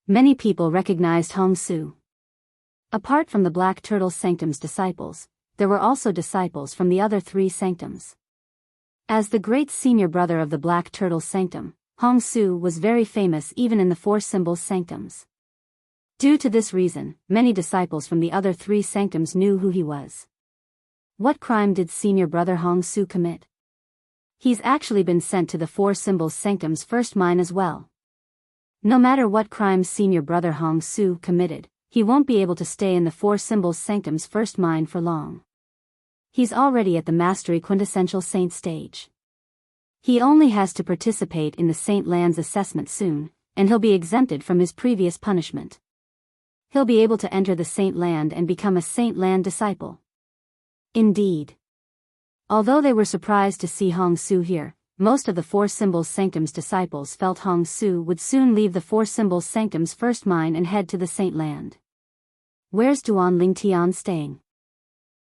Many people recognized Hong Su. Apart from the Black Turtle Sanctum's disciples, there were also disciples from the other three sanctums. As the great senior brother of the Black Turtle Sanctum, Hong Su was very famous even in the Four Symbols Sanctums. Due to this reason, many disciples from the other three sanctums knew who he was. What crime did senior brother Hong Su commit? He's actually been sent to the Four Symbols Sanctum's first mine as well. No matter what crime senior brother Hong Su committed, he won't be able to stay in the Four Symbols Sanctum's first mine for long. He's already at the Mastery Quintessential Saint stage. He only has to participate in the Saint Land's assessment soon, and he'll be exempted from his previous punishment. He'll be able to enter the Saint Land and become a Saint Land disciple. Indeed. Although they were surprised to see Hong Su here, most of the Four Symbols Sanctum's disciples felt Hong Su would soon leave the Four Symbols Sanctum's first mine and head to the Saint Land. Where's Duan Lingtian staying?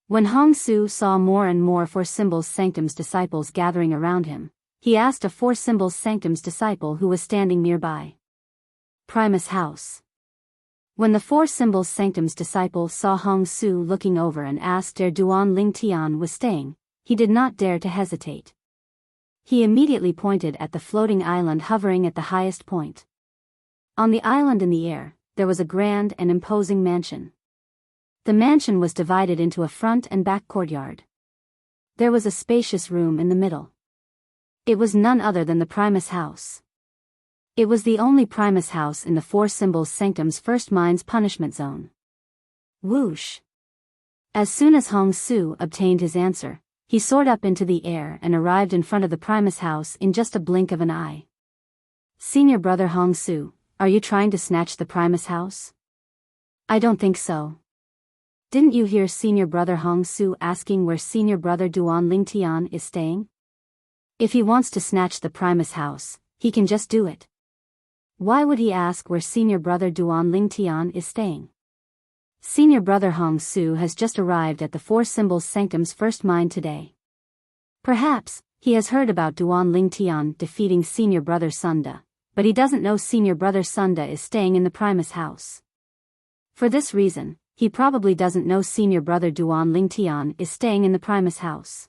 When Hong Su saw more and more Four Symbols Sanctum's disciples gathering around him, he asked a Four Symbols Sanctum's disciple who was standing nearby. Primus House. When the Four Symbols Sanctum's disciple saw Hong Su looking over and asked where Duan Lingtian was staying, he did not dare to hesitate. He immediately pointed at the floating island hovering at the highest point. On the island in the air, there was a grand and imposing mansion. The mansion was divided into a front and back courtyard. There was a spacious room in the middle. It was none other than the Primus House. It was the only Primus House in the Four Symbols Sanctum's first mine's punishment zone. Whoosh! As soon as Hong Su obtained his answer, he soared up into the air and arrived in front of the Primus House in just a blink of an eye. Senior brother Hong Su, are you trying to snatch the Primus House? I don't think so. Didn't you hear senior brother Hong Su asking where senior brother Duan Lingtian is staying? If he wants to snatch the Primus House, he can just do it. Why would he ask where senior brother Duan Lingtian is staying? Senior brother Hong Su has just arrived at the Four Symbols Sanctum's first mine today. Perhaps, he has heard about Duan Lingtian defeating senior brother Sunda, but he doesn't know senior brother Sunda is staying in the Primus House. For this reason, he probably doesn't know senior brother Duan Lingtian is staying in the Primus House.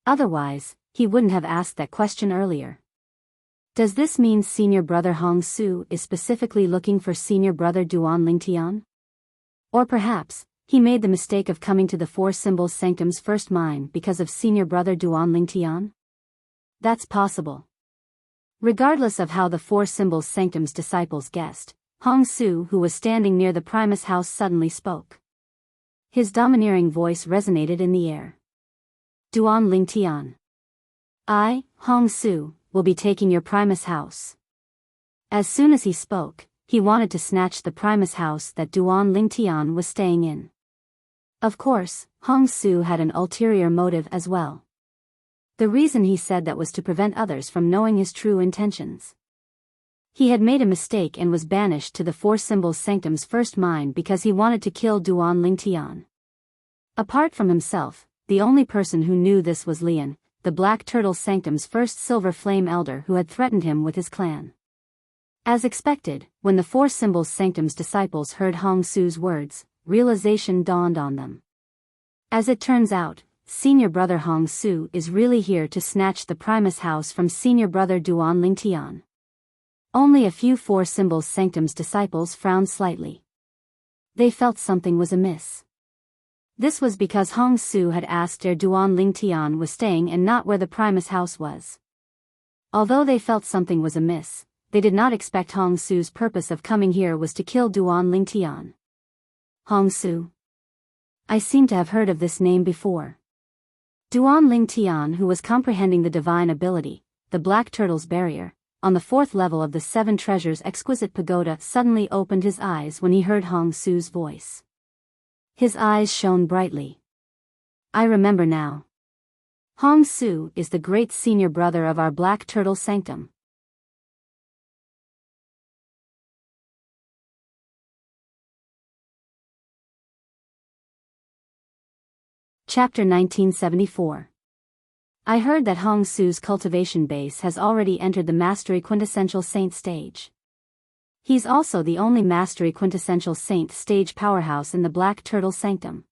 Otherwise, he wouldn't have asked that question earlier. Does this mean senior brother Hong Su is specifically looking for senior brother Duan Lingtian? Or perhaps, he made the mistake of coming to the Four Symbols Sanctum's first mine because of senior brother Duan Lingtian? That's possible. Regardless of how the Four Symbols Sanctum's disciples guessed, Hong Su, who was standing near the Primus House, suddenly spoke. His domineering voice resonated in the air. Duan Lingtian. I, Hong Su, will be taking your Primus House. As soon as he spoke, he wanted to snatch the Primus House that Duan Lingtian was staying in. Of course, Hong Su had an ulterior motive as well. The reason he said that was to prevent others from knowing his true intentions. He had made a mistake and was banished to the Four Symbols Sanctum's first mine because he wanted to kill Duan Lingtian. Apart from himself, the only person who knew this was Lian, the Black Turtle Sanctum's first Silver Flame Elder who had threatened him with his clan. As expected, when the Four Symbols Sanctum's disciples heard Hong Su's words, realization dawned on them. As it turns out, senior brother Hong Su is really here to snatch the Primus House from senior brother Duan Lingtian. Only a few Four Symbols Sanctum's disciples frowned slightly. They felt something was amiss. This was because Hong Su had asked where Duan Lingtian was staying and not where the Primus House was. Although they felt something was amiss, they did not expect Hong Su's purpose of coming here was to kill Duan Lingtian. Hong Su. I seem to have heard of this name before. Duan Lingtian, who was comprehending the divine ability, the Black Turtle's barrier, on the fourth level of the Seven Treasures Exquisite Pagoda, suddenly opened his eyes when he heard Hong Su's voice. His eyes shone brightly. I remember now. Hong Su is the great senior brother of our Black Turtle Sanctum. Chapter 1974. I heard that Hong Su's cultivation base has already entered the Mastery Quintessential Saint stage. He's also the only Mastery Quintessential Saint stage powerhouse in the Black Turtle Sanctum.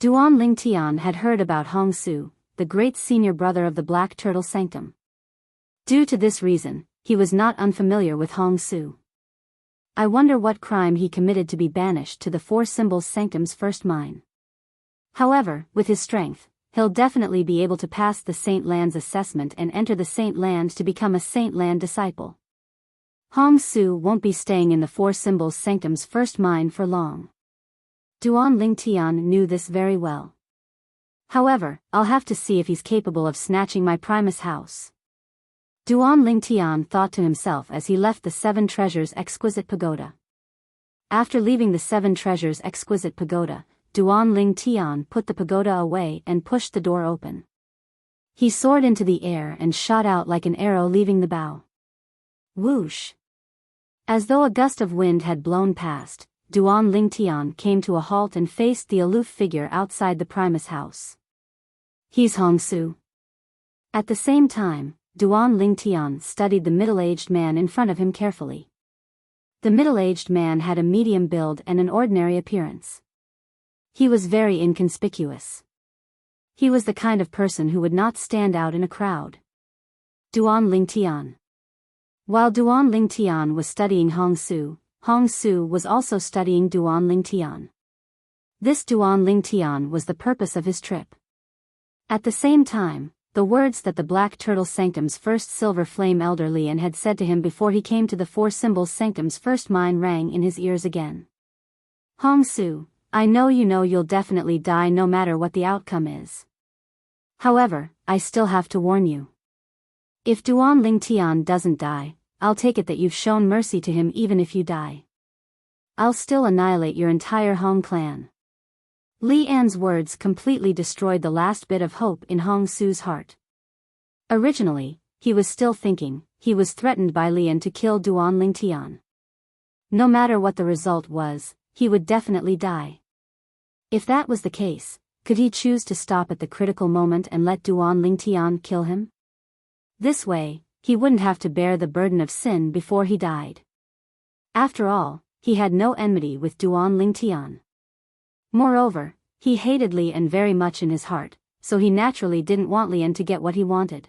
Duan Lingtian had heard about Hong Su, the great senior brother of the Black Turtle Sanctum. Due to this reason, he was not unfamiliar with Hong Su. I wonder what crime he committed to be banished to the Four Symbols Sanctum's first mine. However, with his strength, he'll definitely be able to pass the Saint Land's assessment and enter the Saint Land to become a Saint Land disciple. Hong Su won't be staying in the Four Symbols Sanctum's first mine for long. Duan Lingtian knew this very well. However, I'll have to see if he's capable of snatching my Primus house. Duan Lingtian thought to himself as he left the Seven Treasures Exquisite Pagoda. After leaving the Seven Treasures Exquisite Pagoda, Duan Lingtian put the pagoda away and pushed the door open. He soared into the air and shot out like an arrow leaving the bow. Whoosh! As though a gust of wind had blown past, Duan Lingtian came to a halt and faced the aloof figure outside the Primus house. He's Hong Su. At the same time, Duan Lingtian studied the middle-aged man in front of him carefully. The middle-aged man had a medium build and an ordinary appearance. He was very inconspicuous. He was the kind of person who would not stand out in a crowd. Duan Lingtian. While Duan Lingtian was studying Hong Su was also studying Duan Lingtian. This Duan Lingtian was the purpose of his trip. At the same time, the words that the Black Turtle Sanctum's first Silver Flame Elder Lian had said to him before he came to the Four Symbols Sanctum's first mine rang in his ears again. Hong Su, I know you'll definitely die no matter what the outcome is. However, I still have to warn you. If Duan Lingtian doesn't die, I'll take it that you've shown mercy to him even if you die. I'll still annihilate your entire Hong clan. Li An's words completely destroyed the last bit of hope in Hong Su's heart. Originally, he was still thinking, he was threatened by Lian to kill Duan Lingtian. No matter what the result was, he would definitely die. If that was the case, could he choose to stop at the critical moment and let Duan Lingtian kill him? This way, he wouldn't have to bear the burden of sin before he died. After all, he had no enmity with Duan Lingtian. Moreover, he hated Lian very much in his heart, so he naturally didn't want Lian to get what he wanted.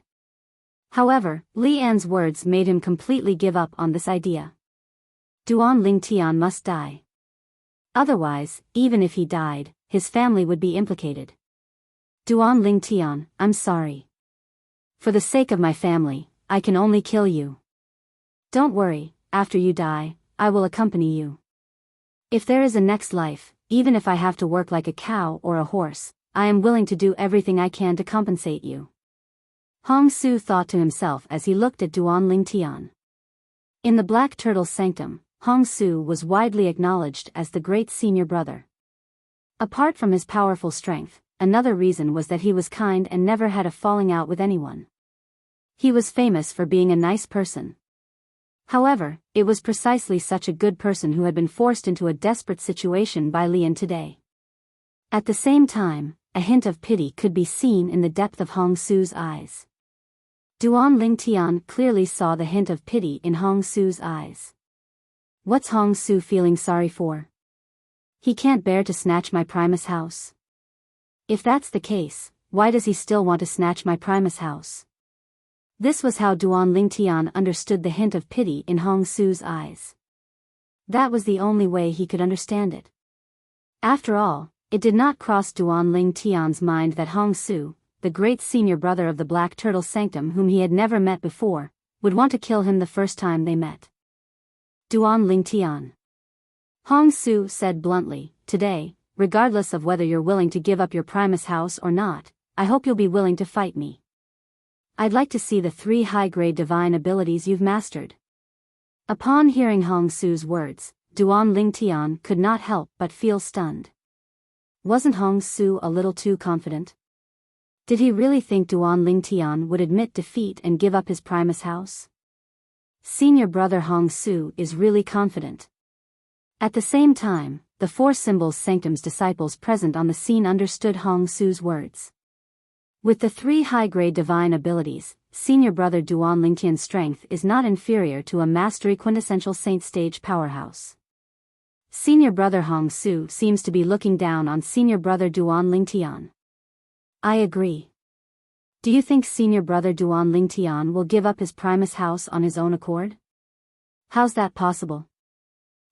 However, Li An's words made him completely give up on this idea. Duan Lingtian must die. Otherwise, even if he died, his family would be implicated. Duan Lingtian, I'm sorry. For the sake of my family, I can only kill you. Don't worry, after you die, I will accompany you. If there is a next life, even if I have to work like a cow or a horse, I am willing to do everything I can to compensate you. Hong Su thought to himself as he looked at Duan Lingtian. In the Black Turtle Sanctum, Hong Su was widely acknowledged as the great senior brother. Apart from his powerful strength, another reason was that he was kind and never had a falling out with anyone. He was famous for being a nice person. However, it was precisely such a good person who had been forced into a desperate situation by Lian today. At the same time, a hint of pity could be seen in the depth of Hong Su's eyes. Duan Lingtian clearly saw the hint of pity in Hong Su's eyes. What's Hong Su feeling sorry for? He can't bear to snatch my Primus house. If that's the case, why does he still want to snatch my Primus house? This was how Duan Lingtian understood the hint of pity in Hong Su's eyes. That was the only way he could understand it. After all, it did not cross Duan Lingtian's mind that Hong Su, the great senior brother of the Black Turtle Sanctum whom he had never met before, would want to kill him the first time they met. Duan Lingtian. Hong Su said bluntly, today, regardless of whether you're willing to give up your Primus house or not, I hope you'll be willing to fight me. I'd like to see the 3 high-grade divine abilities you've mastered. Upon hearing Hong Su's words, Duan Lingtian could not help but feel stunned. Wasn't Hong Su a little too confident? Did he really think Duan Lingtian would admit defeat and give up his Primus house? Senior brother Hong Su is really confident. At the same time, the Four Symbols Sanctum's disciples present on the scene understood Hong Su's words. With the 3 high-grade divine abilities, senior brother Duan Lingtian's strength is not inferior to a mastery quintessential saint stage powerhouse. Senior brother Hong Su seems to be looking down on senior brother Duan Lingtian. I agree. Do you think senior brother Duan Lingtian will give up his Primus house on his own accord? How's that possible?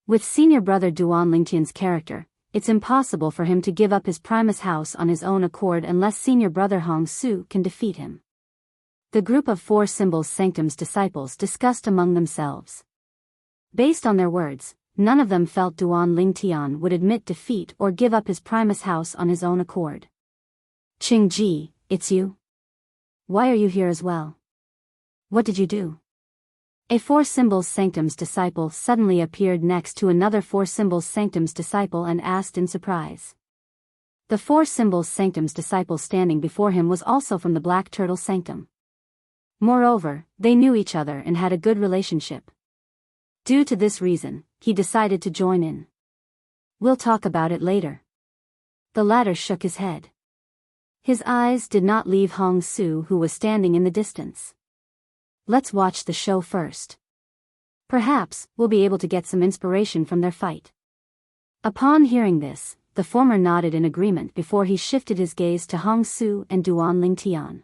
With senior brother Duan Lingtian's character, it's impossible for him to give up his Primus house on his own accord unless senior brother Hong Su can defeat him. The group of Four Symbols Sanctum's disciples discussed among themselves. Based on their words, none of them felt Duan Lingtian would admit defeat or give up his Primus house on his own accord. Qingji, it's you? Why are you here as well? What did you do? A Four Symbols Sanctum's disciple suddenly appeared next to another Four Symbols Sanctum's disciple and asked in surprise. The Four Symbols Sanctum's disciple standing before him was also from the Black Turtle Sanctum. Moreover, they knew each other and had a good relationship. Due to this reason, he decided to join in. We'll talk about it later. The latter shook his head. His eyes did not leave Hong Su, who was standing in the distance. Let's watch the show first. Perhaps we'll be able to get some inspiration from their fight. Upon hearing this, the former nodded in agreement before he shifted his gaze to Hong Su and Duan Lingtian.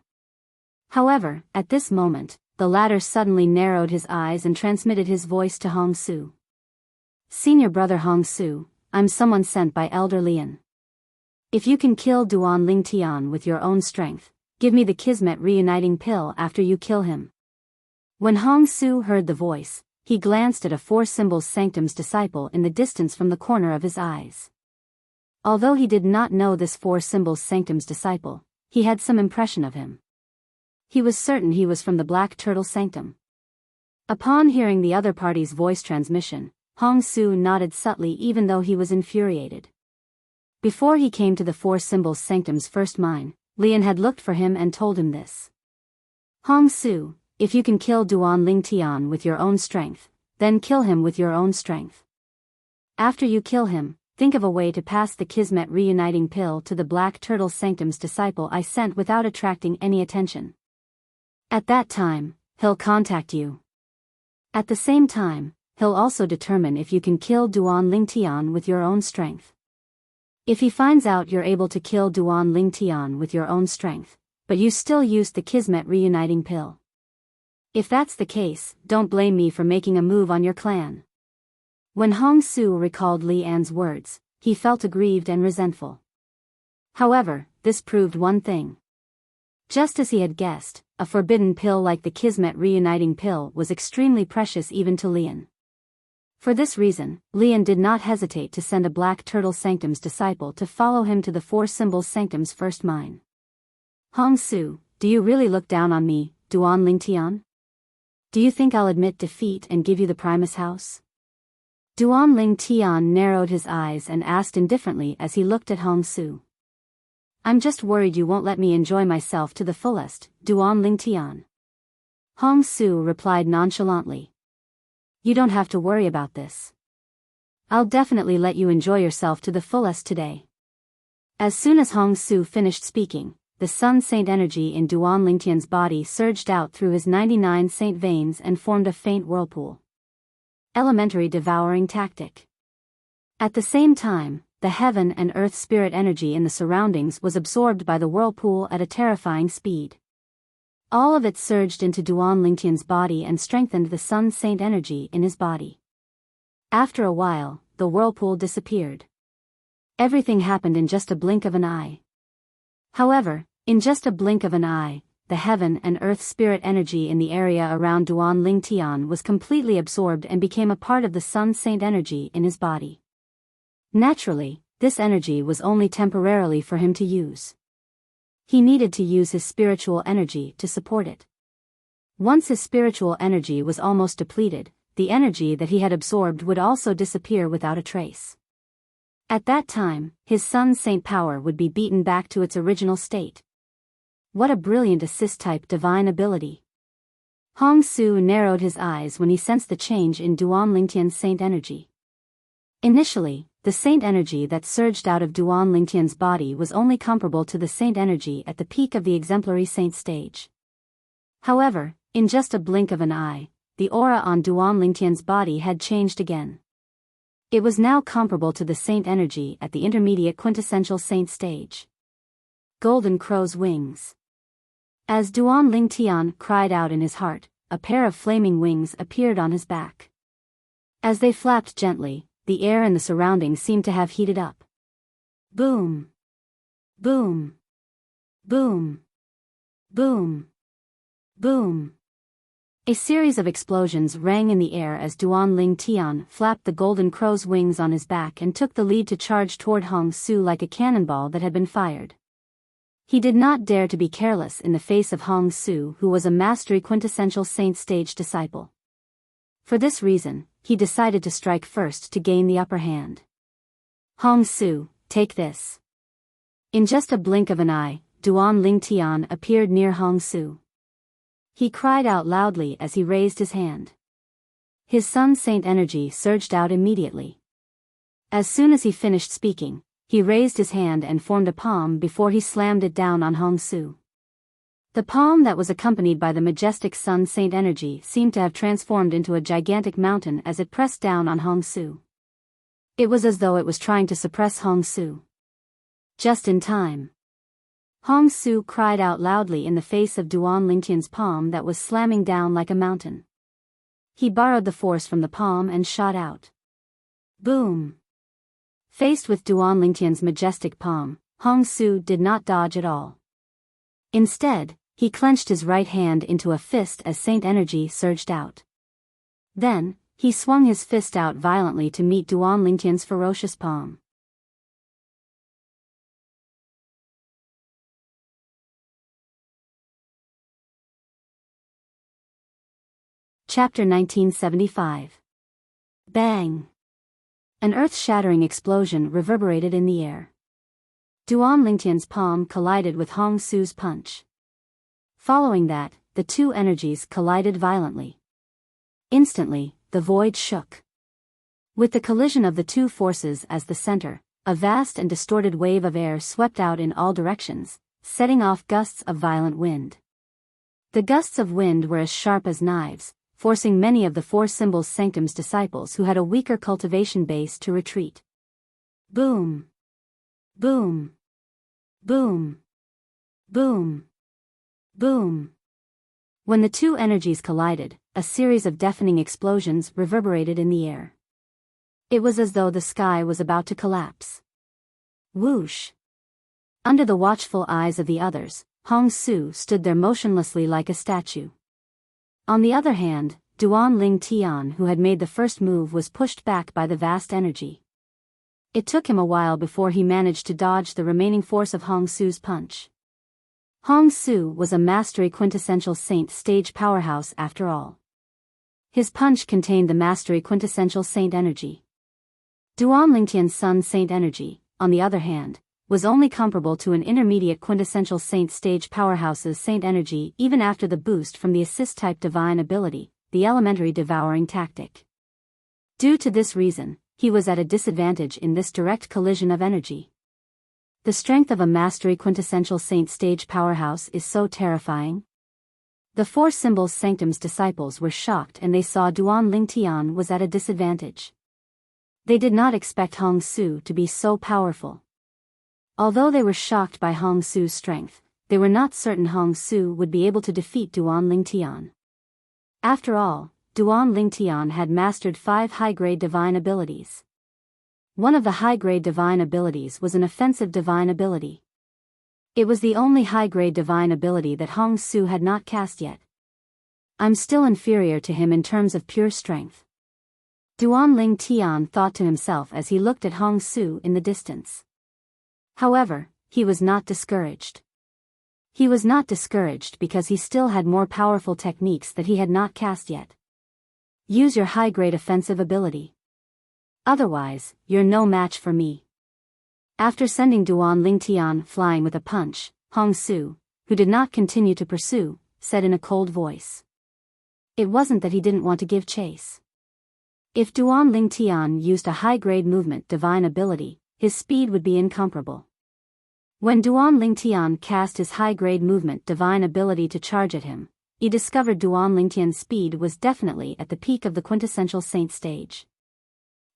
However, at this moment, the latter suddenly narrowed his eyes and transmitted his voice to Hong Su. Senior brother Hong Su, I'm someone sent by Elder Lian. If you can kill Duan Lingtian with your own strength, give me the Kismet reuniting pill after you kill him. When Hong Su heard the voice, he glanced at a Four Symbols Sanctum's disciple in the distance from the corner of his eyes. Although he did not know this Four Symbols Sanctum's disciple, he had some impression of him. He was certain he was from the Black Turtle Sanctum. Upon hearing the other party's voice transmission, Hong Su nodded subtly even though he was infuriated. Before he came to the Four Symbols Sanctum's first mine, Lian had looked for him and told him this. Hong Su, if you can kill Duan Lingtian with your own strength, then kill him with your own strength. After you kill him, think of a way to pass the Kismet reuniting pill to the Black Turtle Sanctum's disciple I sent without attracting any attention. At that time, he'll contact you. At the same time, he'll also determine if you can kill Duan Lingtian with your own strength. If he finds out you're able to kill Duan Lingtian with your own strength, but you still used the Kismet reuniting pill. If that's the case, don't blame me for making a move on your clan. When Hong Su recalled Li An's words, he felt aggrieved and resentful. However, this proved one thing. Just as he had guessed, a forbidden pill like the Kismet reuniting pill was extremely precious even to Lian. For this reason, Lian did not hesitate to send a Black Turtle Sanctum's disciple to follow him to the Four Symbols Sanctum's first mine. Hong Su, do you really look down on me, Duan Lingtian? Do you think I'll admit defeat and give you the Primus house? Duan Lingtian narrowed his eyes and asked indifferently as he looked at Hong Su. I'm just worried you won't let me enjoy myself to the fullest, Duan Lingtian. Hong Su replied nonchalantly. You don't have to worry about this. I'll definitely let you enjoy yourself to the fullest today. As soon as Hong Su finished speaking, the Sun Saint energy in Duan Lingtian's body surged out through his 99 saint veins and formed a faint whirlpool. Elementary devouring tactic. At the same time, the heaven and earth spirit energy in the surroundings was absorbed by the whirlpool at a terrifying speed. All of it surged into Duan Lingtian's body and strengthened the Sun Saint energy in his body. After a while, the whirlpool disappeared. Everything happened in just a blink of an eye. However, in just a blink of an eye, the heaven and earth spirit energy in the area around Duan Lingtian was completely absorbed and became a part of the Sun Saint energy in his body. Naturally, this energy was only temporarily for him to use. He needed to use his spiritual energy to support it. Once his spiritual energy was almost depleted, the energy that he had absorbed would also disappear without a trace. At that time, his Sun Saint power would be beaten back to its original state. What a brilliant assist-type divine ability. Hong Su narrowed his eyes when he sensed the change in Duan Lingtian's saint energy. Initially, the saint energy that surged out of Duan Lingtian's body was only comparable to the saint energy at the peak of the exemplary saint stage. However, in just a blink of an eye, the aura on Duan Lingtian's body had changed again. It was now comparable to the saint energy at the intermediate quintessential saint stage. Golden Crow's wings. As Duan Lingtian cried out in his heart, a pair of flaming wings appeared on his back. As they flapped gently, the air and the surroundings seemed to have heated up. Boom! Boom! Boom! Boom! Boom! A series of explosions rang in the air as Duan Lingtian flapped the Golden Crow's wings on his back and took the lead to charge toward Hong Su like a cannonball that had been fired. He did not dare to be careless in the face of Hong Su, who was a mastery quintessential saint stage disciple. For this reason, he decided to strike first to gain the upper hand. Hong Su, take this. In just a blink of an eye, Duan Lingtian appeared near Hong Su. He cried out loudly as he raised his hand. His sun saint energy surged out immediately. As soon as he finished speaking, he raised his hand and formed a palm before he slammed it down on Hong Su. The palm that was accompanied by the majestic sun saint energy seemed to have transformed into a gigantic mountain as it pressed down on Hong Su. It was as though it was trying to suppress Hong Su. Just in time. Hong Su cried out loudly in the face of Duan Lingtian's palm that was slamming down like a mountain. He borrowed the force from the palm and shot out. Boom! Faced with Duan Lingtian's majestic palm, Hong Su did not dodge at all. Instead, he clenched his right hand into a fist as saint energy surged out. Then, he swung his fist out violently to meet Duan Lingtian's ferocious palm. Chapter 1975. Bang! An earth-shattering explosion reverberated in the air. Duan Lingtian's palm collided with Hong Su's punch. Following that, the two energies collided violently. Instantly, the void shook. With the collision of the two forces as the center, a vast and distorted wave of air swept out in all directions, setting off gusts of violent wind. The gusts of wind were as sharp as knives, forcing many of the Four Symbols Sanctum's disciples who had a weaker cultivation base to retreat. Boom! Boom! Boom! Boom! Boom! When the two energies collided, a series of deafening explosions reverberated in the air. It was as though the sky was about to collapse. Whoosh! Under the watchful eyes of the others, Hong Su stood there motionlessly like a statue. On the other hand, Duan Lingtian, who had made the first move, was pushed back by the vast energy. It took him a while before he managed to dodge the remaining force of Hong Su's punch. Hong Su was a mastery quintessential saint stage powerhouse after all. His punch contained the mastery quintessential saint energy. Duan Lingtian's sun saint energy, on the other hand, was only comparable to an intermediate quintessential saint stage powerhouse's saint energy even after the boost from the assist-type divine ability, the elementary devouring tactic. Due to this reason, he was at a disadvantage in this direct collision of energy. The strength of a mastery quintessential saint stage powerhouse is so terrifying. The Four Symbols Sanctum's disciples were shocked and they saw Duan Lingtian was at a disadvantage. They did not expect Hong Su to be so powerful. Although they were shocked by Hong Su's strength, they were not certain Hong Su would be able to defeat Duan Lingtian. After all, Duan Lingtian had mastered 5 high-grade divine abilities. One of the high-grade divine abilities was an offensive divine ability. It was the only high-grade divine ability that Hong Su had not cast yet. I'm still inferior to him in terms of pure strength. Duan Lingtian thought to himself as he looked at Hong Su in the distance. However, he was not discouraged. He was not discouraged because he still had more powerful techniques that he had not cast yet. Use your high-grade offensive ability. Otherwise, you're no match for me. After sending Duan Lingtian flying with a punch, Hong Su, who did not continue to pursue, said in a cold voice. It wasn't that he didn't want to give chase. If Duan Ling Tian used a high-grade movement divine ability, his speed would be incomparable. When Duan Ling Tian cast his high-grade movement divine ability to charge at him, he discovered Duan Ling Tian's speed was definitely at the peak of the quintessential saint stage.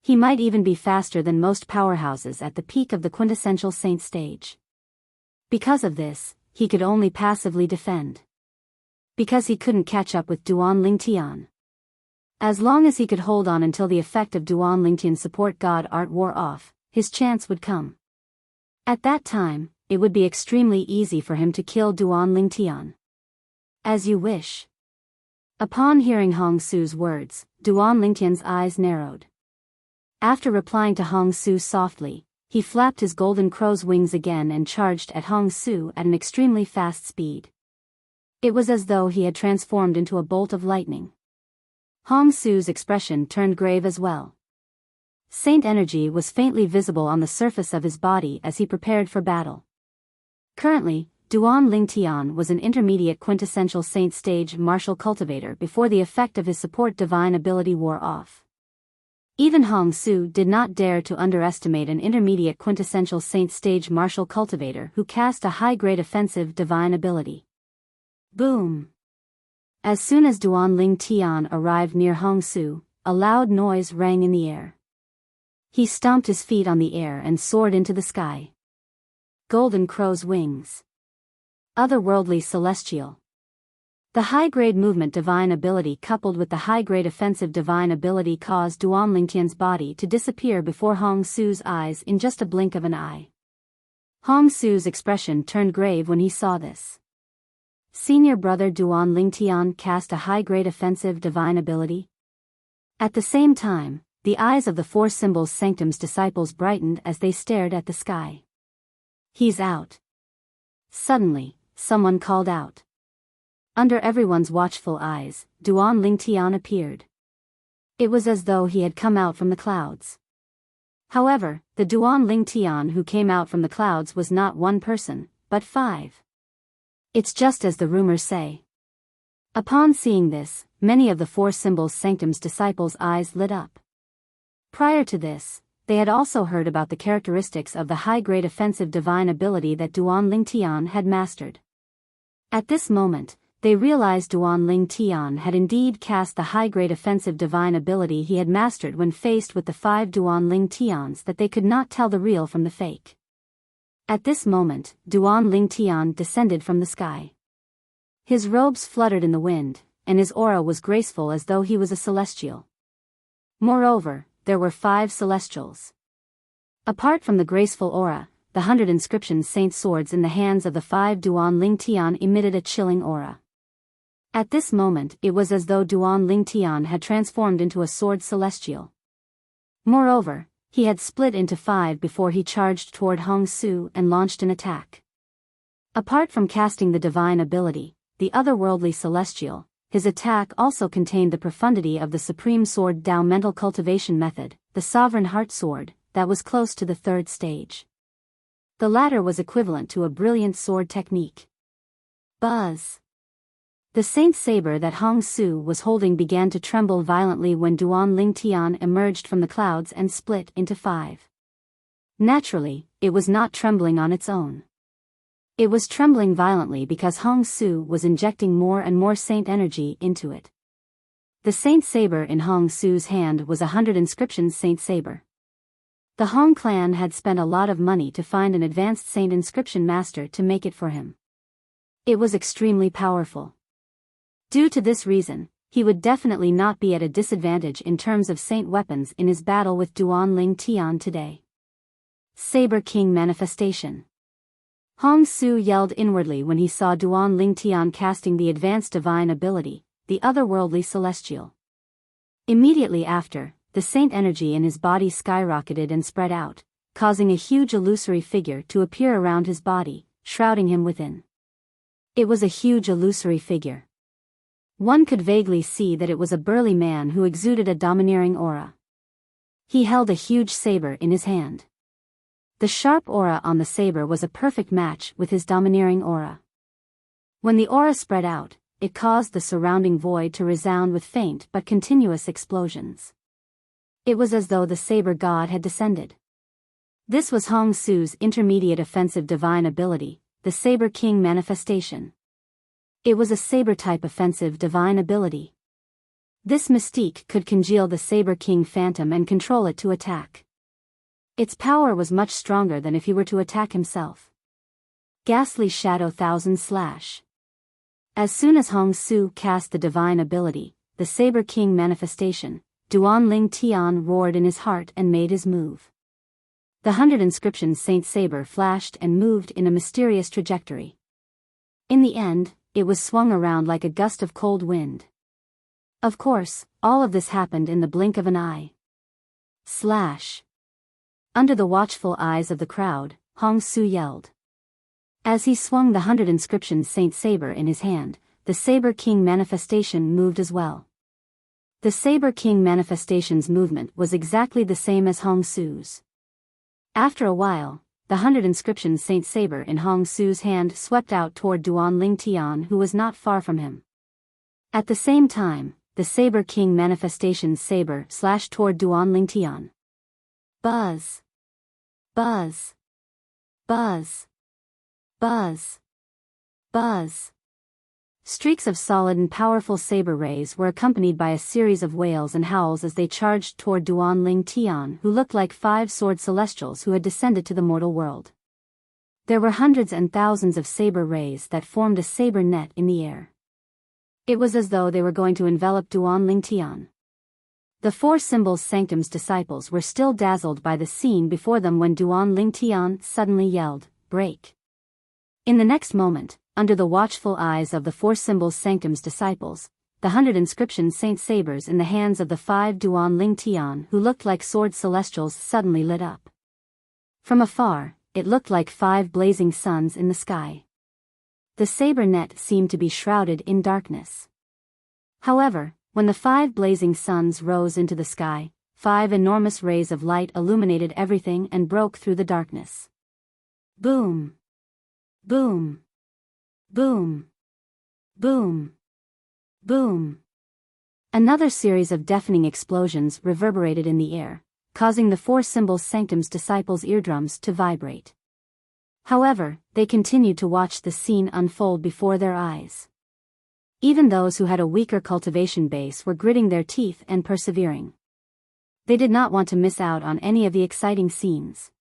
He might even be faster than most powerhouses at the peak of the quintessential saint stage. Because of this, he could only passively defend. Because he couldn't catch up with Duan Ling Tian. As long as he could hold on until the effect of Duan Ling Tian's support god art wore off, his chance would come. At that time, it would be extremely easy for him to kill Duan Ling Tian. As you wish. Upon hearing Hong Su's words, Duan Ling Tian's eyes narrowed. After replying to Hong Su softly, he flapped his golden crow's wings again and charged at Hong Su at an extremely fast speed. It was as though he had transformed into a bolt of lightning. Hong Su's expression turned grave as well. Saint energy was faintly visible on the surface of his body as he prepared for battle. Currently, Duan Ling Tian was an intermediate quintessential saint stage martial cultivator before the effect of his support divine ability wore off. Even Hong Su did not dare to underestimate an intermediate quintessential saint stage martial cultivator who cast a high-grade offensive divine ability. Boom! As soon as Duan Ling Tian arrived near Hong Su, a loud noise rang in the air. He stomped his feet on the air and soared into the sky. Golden crow's wings. Otherworldly celestial. The high-grade movement divine ability coupled with the high-grade offensive divine ability caused Duan Ling Tian's body to disappear before Hong Su's eyes in just a blink of an eye. Hong Su's expression turned grave when he saw this. Senior brother Duan Ling Tian cast a high-grade offensive divine ability. At the same time, the eyes of the Four Symbols Sanctum's disciples brightened as they stared at the sky. He's out. Suddenly, someone called out. Under everyone's watchful eyes, Duan Ling Tian appeared. It was as though he had come out from the clouds. However, the Duan Ling Tian who came out from the clouds was not one person, but 5. It's just as the rumors say. Upon seeing this, many of the Four Symbols Sanctum's disciples' eyes lit up. Prior to this, they had also heard about the characteristics of the high-grade offensive divine ability that Duan Ling Tian had mastered. At this moment, they realized Duan Ling Tian had indeed cast the high-grade offensive divine ability he had mastered when faced with the 5 Duan Ling Tians that they could not tell the real from the fake. At this moment, Duan Ling Tian descended from the sky. His robes fluttered in the wind, and his aura was graceful as though he was a celestial. Moreover, there were 5 celestials. Apart from the graceful aura, the 100 inscription saint swords in the hands of the 5 Duan Ling Tian emitted a chilling aura. At this moment it was as though Duan Ling Tian had transformed into a sword celestial. Moreover, he had split into 5 before he charged toward Hong Su and launched an attack. Apart from casting the divine ability, the otherworldly celestial, his attack also contained the profundity of the Supreme Sword Dao mental cultivation method, the Sovereign Heart Sword, that was close to the 3rd stage. The latter was equivalent to a brilliant sword technique. Buzz! The saint saber that Hong Su was holding began to tremble violently when Duan Ling Tian emerged from the clouds and split into 5. Naturally, it was not trembling on its own. It was trembling violently because Hong Su was injecting more and more saint energy into it. The saint saber in Hong Su's hand was a 100 inscriptions saint saber. The Hong clan had spent a lot of money to find an advanced saint inscription master to make it for him. It was extremely powerful. Due to this reason, he would definitely not be at a disadvantage in terms of saint weapons in his battle with Duan Ling Tian today. Saber King Manifestation. Hong Su yelled inwardly when he saw Duan Ling Tian casting the advanced divine ability, the otherworldly celestial. Immediately after, the saint energy in his body skyrocketed and spread out, causing a huge illusory figure to appear around his body, shrouding him within. It was a huge illusory figure. One could vaguely see that it was a burly man who exuded a domineering aura. He held a huge saber in his hand. The sharp aura on the saber was a perfect match with his domineering aura. When the aura spread out, it caused the surrounding void to resound with faint but continuous explosions. It was as though the saber god had descended. This was Hong Su's intermediate offensive divine ability, the Saber King manifestation. It was a saber-type offensive divine ability. This mystique could congeal the Saber King phantom and control it to attack. Its power was much stronger than if he were to attack himself. Ghastly Shadow Thousand Slash. As soon as Hong Su cast the divine ability, the Saber King manifestation, Duan Ling Tian roared in his heart and made his move. The 100 inscription Saint Saber flashed and moved in a mysterious trajectory. In the end, it was swung around like a gust of cold wind. Of course, all of this happened in the blink of an eye. Slash. Under the watchful eyes of the crowd, Hong Su yelled. As he swung the 100 inscription Saint Saber in his hand, the Saber King manifestation moved as well. The Saber King manifestation's movement was exactly the same as Hong Su's. After a while, the 100 inscription Saint Saber in Hong Su's hand swept out toward Duan Ling Tian, who was not far from him. At the same time, the Saber King manifestation's saber slashed toward Duan Ling Tian. Buzz. Buzz. Buzz. Buzz. Buzz. Streaks of solid and powerful saber rays were accompanied by a series of wails and howls as they charged toward Duan Ling Tian, who looked like 5 sword celestials who had descended to the mortal world. There were hundreds and thousands of saber rays that formed a saber net in the air. It was as though they were going to envelop Duan Ling Tian. The 4 symbols Sanctum's disciples were still dazzled by the scene before them when Duan Ling Tian suddenly yelled, "Break!" In the next moment, under the watchful eyes of the 4 symbols Sanctum's disciples, the 100 inscription Saint Sabers in the hands of the 5 Duan Ling Tian who looked like sword celestials suddenly lit up. From afar, it looked like 5 blazing suns in the sky. The saber net seemed to be shrouded in darkness. However, when the 5 blazing suns rose into the sky, 5 enormous rays of light illuminated everything and broke through the darkness. Boom! Boom! Boom! Boom! Boom! Another series of deafening explosions reverberated in the air, causing the 4 symbols Sanctum's disciples' eardrums to vibrate. However, they continued to watch the scene unfold before their eyes. Even those who had a weaker cultivation base were gritting their teeth and persevering. They did not want to miss out on any of the exciting scenes.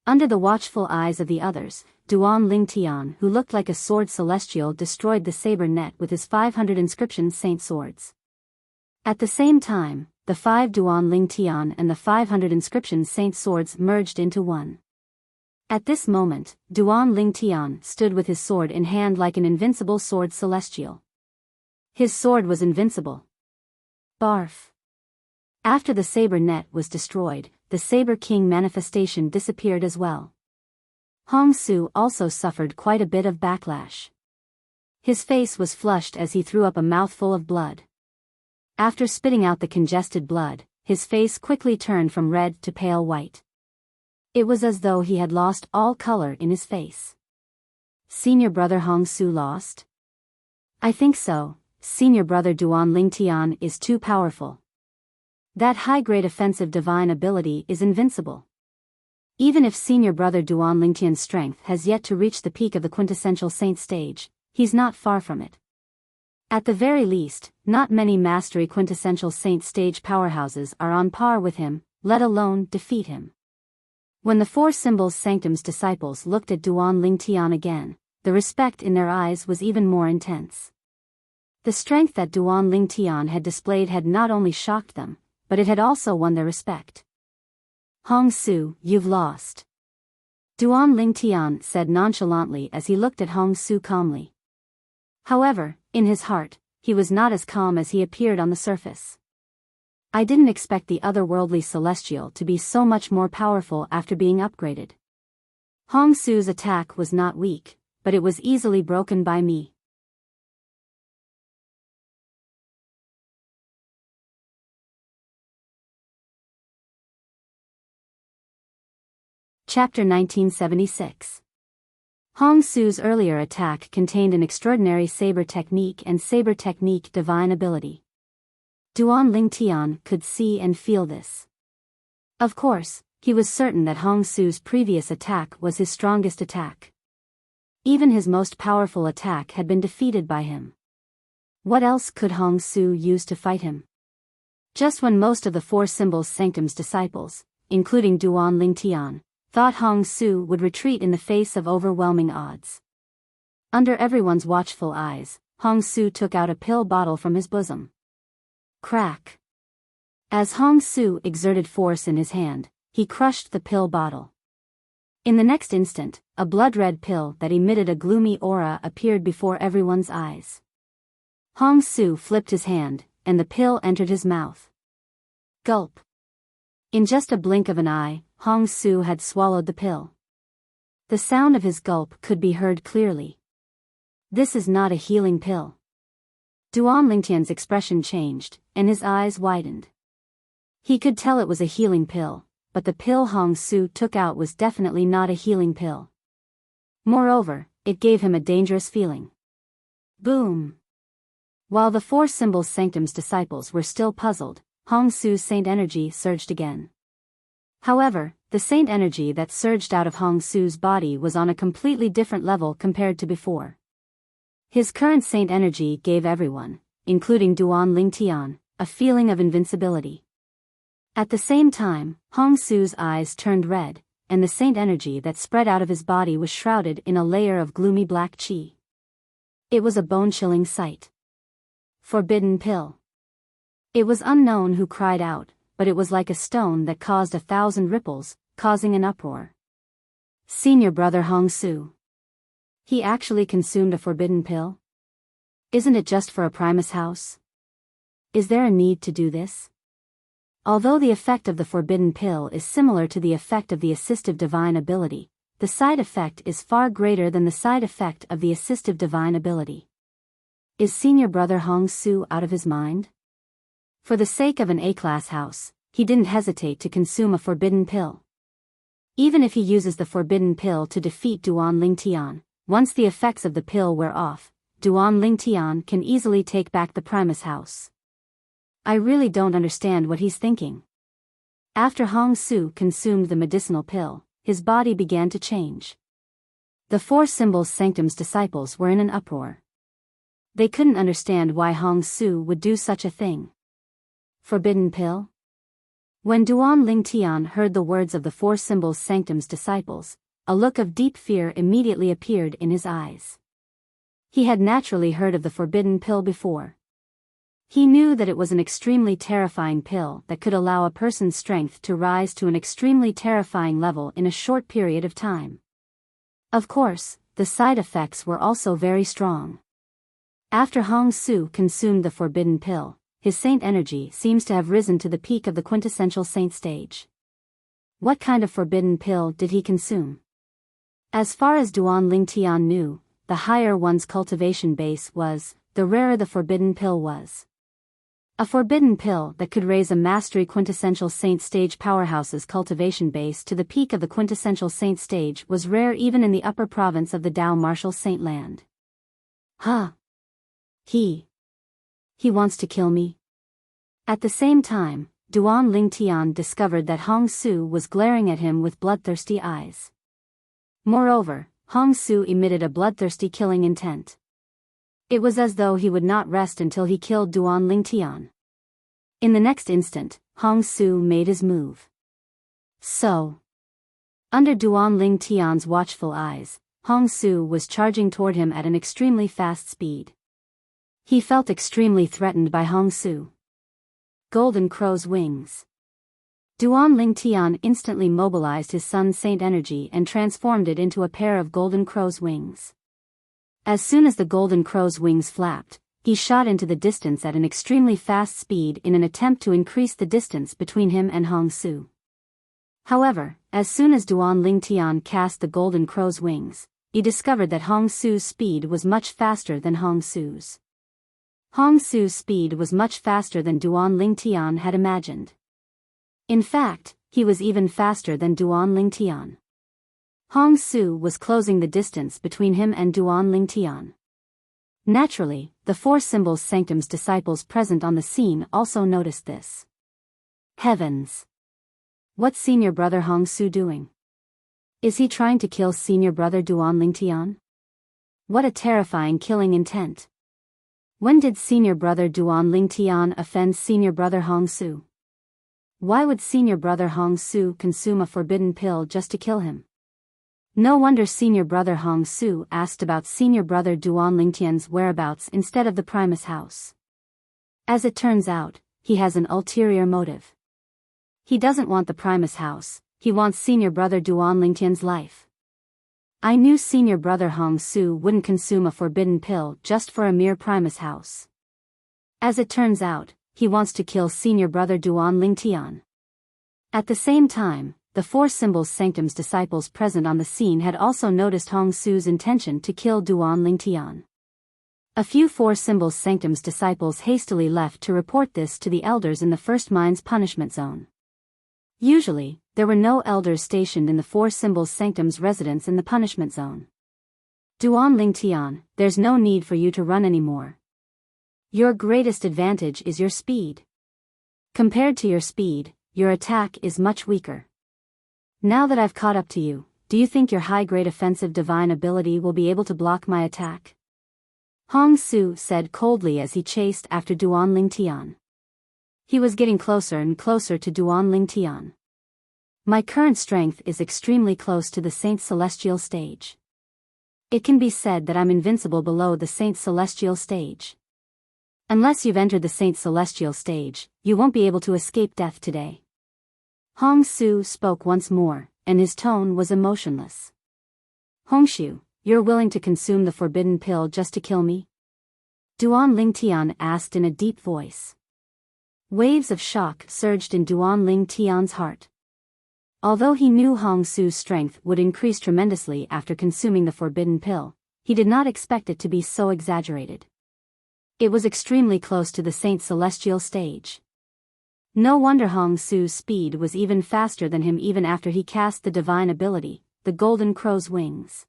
Under the watchful eyes of the others, Duan Ling Tian, who looked like a sword celestial, destroyed the saber net with his 500 inscription saint swords. At the same time, the 5 Duan Ling Tian and the 500 inscription saint swords merged into one. At this moment, Duan Ling Tian stood with his sword in hand like an invincible sword celestial. His sword was invincible. Barf. After the saber net was destroyed, the Saber King manifestation disappeared as well. Hong Su also suffered quite a bit of backlash. His face was flushed as he threw up a mouthful of blood. After spitting out the congested blood, his face quickly turned from red to pale white. It was as though he had lost all color in his face. Senior brother Hong Su lost? I think so. Senior brother Duan Ling Tian is too powerful. That high-grade offensive divine ability is invincible. Even if senior brother Duan Ling Tian's strength has yet to reach the peak of the quintessential saint stage, he's not far from it. At the very least, not many mastery quintessential saint stage powerhouses are on par with him, let alone defeat him. When the 4 symbols Sanctum's disciples looked at Duan Ling Tian again, the respect in their eyes was even more intense. The strength that Duan Ling Tian had displayed had not only shocked them, but it had also won their respect. Hong Su, you've lost. Duan Ling Tian said nonchalantly as he looked at Hong Su calmly. However, in his heart, he was not as calm as he appeared on the surface. I didn't expect the otherworldly celestial to be so much more powerful after being upgraded. Hong Su's attack was not weak, but it was easily broken by me. Chapter 1976. Hong Su's earlier attack contained an extraordinary saber technique and saber technique divine ability. Duan Lingtian could see and feel this. Of course, he was certain that Hong Su's previous attack was his strongest attack. Even his most powerful attack had been defeated by him. What else could Hong Su use to fight him? Just when most of the Four Symbols Sanctum's disciples, including Duan Lingtian, thought Hong Su would retreat in the face of overwhelming odds. Under everyone's watchful eyes, Hong Su took out a pill bottle from his bosom. Crack. As Hong Su exerted force in his hand, he crushed the pill bottle. In the next instant, a blood-red pill that emitted a gloomy aura appeared before everyone's eyes. Hong Su flipped his hand, and the pill entered his mouth. Gulp. In just a blink of an eye, Hong Su had swallowed the pill. The sound of his gulp could be heard clearly. This is not a healing pill. Duan Lingtian's expression changed, and his eyes widened. He could tell it was a healing pill, but the pill Hong Su took out was definitely not a healing pill. Moreover, it gave him a dangerous feeling. Boom! While the Four Symbols Sanctum's disciples were still puzzled, Hong Su's saint energy surged again. However, the saint energy that surged out of Hong Su's body was on a completely different level compared to before. His current saint energy gave everyone, including Duan Lingtian, a feeling of invincibility. At the same time, Hong Su's eyes turned red, and the saint energy that spread out of his body was shrouded in a layer of gloomy black qi. It was a bone-chilling sight. Forbidden pill. It was unknown who cried out, but it was like a stone that caused 1,000 ripples, causing an uproar. Senior brother Hong Su. He actually consumed a forbidden pill? Isn't it just for a Primus house? Is there a need to do this? Although the effect of the forbidden pill is similar to the effect of the assistive divine ability, the side effect is far greater than the side effect of the assistive divine ability. Is senior brother Hong Su out of his mind? For the sake of an A-class house, he didn't hesitate to consume a forbidden pill. Even if he uses the forbidden pill to defeat Duan Lingtian, once the effects of the pill wear off, Duan Lingtian can easily take back the Primus house. I really don't understand what he's thinking. After Hong Su consumed the medicinal pill, his body began to change. The Four Symbols Sanctum's disciples were in an uproar. They couldn't understand why Hong Su would do such a thing. Forbidden pill? When Duan Lingtian heard the words of the Four Symbols Sanctum's disciples, a look of deep fear immediately appeared in his eyes. He had naturally heard of the forbidden pill before. He knew that it was an extremely terrifying pill that could allow a person's strength to rise to an extremely terrifying level in a short period of time. Of course, the side effects were also very strong. After Hong Su consumed the forbidden pill, his saint energy seems to have risen to the peak of the quintessential saint stage. What kind of forbidden pill did he consume? As far as Duan Lingtian knew, the higher one's cultivation base was, the rarer the forbidden pill was. A forbidden pill that could raise a mastery quintessential saint stage powerhouse's cultivation base to the peak of the quintessential saint stage was rare even in the upper province of the Dao Martial Saint Land. Huh. He wants to kill me. At the same time, Duan Lingtian discovered that Hong Su was glaring at him with bloodthirsty eyes. Moreover, Hong Su emitted a bloodthirsty killing intent. It was as though he would not rest until he killed Duan Lingtian. In the next instant, Hong Su made his move. So. Under Duan Lingtian's watchful eyes, Hong Su was charging toward him at an extremely fast speed. He felt extremely threatened by Hong Su. Golden Crow's wings. Duan Lingtian instantly mobilized his Sun Saint energy and transformed it into a pair of Golden Crow's wings. As soon as the Golden Crow's wings flapped, he shot into the distance at an extremely fast speed in an attempt to increase the distance between him and Hong Su. However, as soon as Duan Lingtian cast the Golden Crow's wings, he discovered that Hong Su's speed was much faster than Hong Su's. Hong Su's speed was much faster than Duan Lingtian had imagined. In fact, he was even faster than Duan Lingtian. Hong Su was closing the distance between him and Duan Lingtian. Naturally, the Four Symbols Sanctum's disciples present on the scene also noticed this. Heavens! What's senior brother Hong Su doing? Is he trying to kill senior brother Duan Lingtian? What a terrifying killing intent. When did senior brother Duan Lingtian offend senior brother Hong Su? Why would senior brother Hong Su consume a forbidden pill just to kill him? No wonder senior brother Hong Su asked about senior brother Duan Lingtian's whereabouts instead of the Primus house. As it turns out, he has an ulterior motive. He doesn't want the Primus house, he wants senior brother Duan Lingtian's life. I knew senior brother Hong Su wouldn't consume a forbidden pill just for a mere Primus house. As it turns out, he wants to kill senior brother Duan Lingtian. At the same time, the Four Symbols Sanctum's disciples present on the scene had also noticed Hong Su's intention to kill Duan Lingtian. A few Four Symbols Sanctum's disciples hastily left to report this to the elders in the First Mind's punishment zone. Usually, there were no elders stationed in the Four Symbols Sanctum's residence in the punishment zone. Duan Lingtian, there's no need for you to run anymore. Your greatest advantage is your speed. Compared to your speed, your attack is much weaker. Now that I've caught up to you, do you think your high-grade offensive divine ability will be able to block my attack? Hong Su said coldly as he chased after Duan Lingtian. He was getting closer and closer to Duan Lingtian. My current strength is extremely close to the Saint Celestial stage. It can be said that I'm invincible below the Saint Celestial stage. Unless you've entered the Saint Celestial stage, you won't be able to escape death today. Hong Su spoke once more, and his tone was emotionless. Hongshu, you're willing to consume the forbidden pill just to kill me? Duan Lingtian asked in a deep voice. Waves of shock surged in Duan Lingtian's heart. Although he knew Hong Su's strength would increase tremendously after consuming the forbidden pill, he did not expect it to be so exaggerated. It was extremely close to the Saint Celestial stage. No wonder Hong Su's speed was even faster than him even after he cast the divine ability, the Golden Crow's Wings.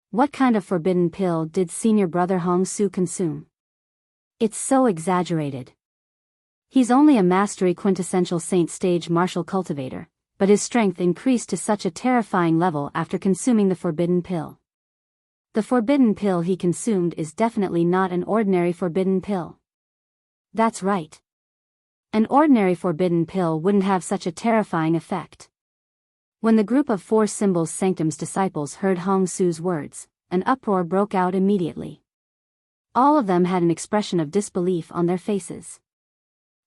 What kind of forbidden pill did senior brother Hong Su consume? It's so exaggerated. He's only a mastery quintessential saint stage martial cultivator, but his strength increased to such a terrifying level after consuming the forbidden pill. The forbidden pill he consumed is definitely not an ordinary forbidden pill. That's right. An ordinary forbidden pill wouldn't have such a terrifying effect. When the group of Four Symbols Sanctum's disciples heard Hong Su's words, an uproar broke out immediately. All of them had an expression of disbelief on their faces.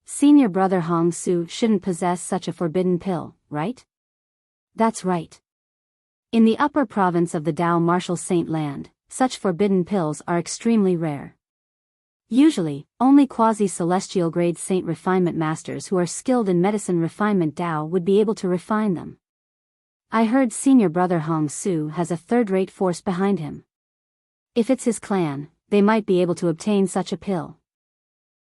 Senior brother Hong Su shouldn't possess such a forbidden pill, right? That's right. In the upper province of the Dao Martial Saint Land, such forbidden pills are extremely rare. Usually, only quasi-celestial grade saint refinement masters who are skilled in medicine refinement Dao would be able to refine them. I heard senior brother Hong Su has a third-rate force behind him. If it's his clan, they might be able to obtain such a pill.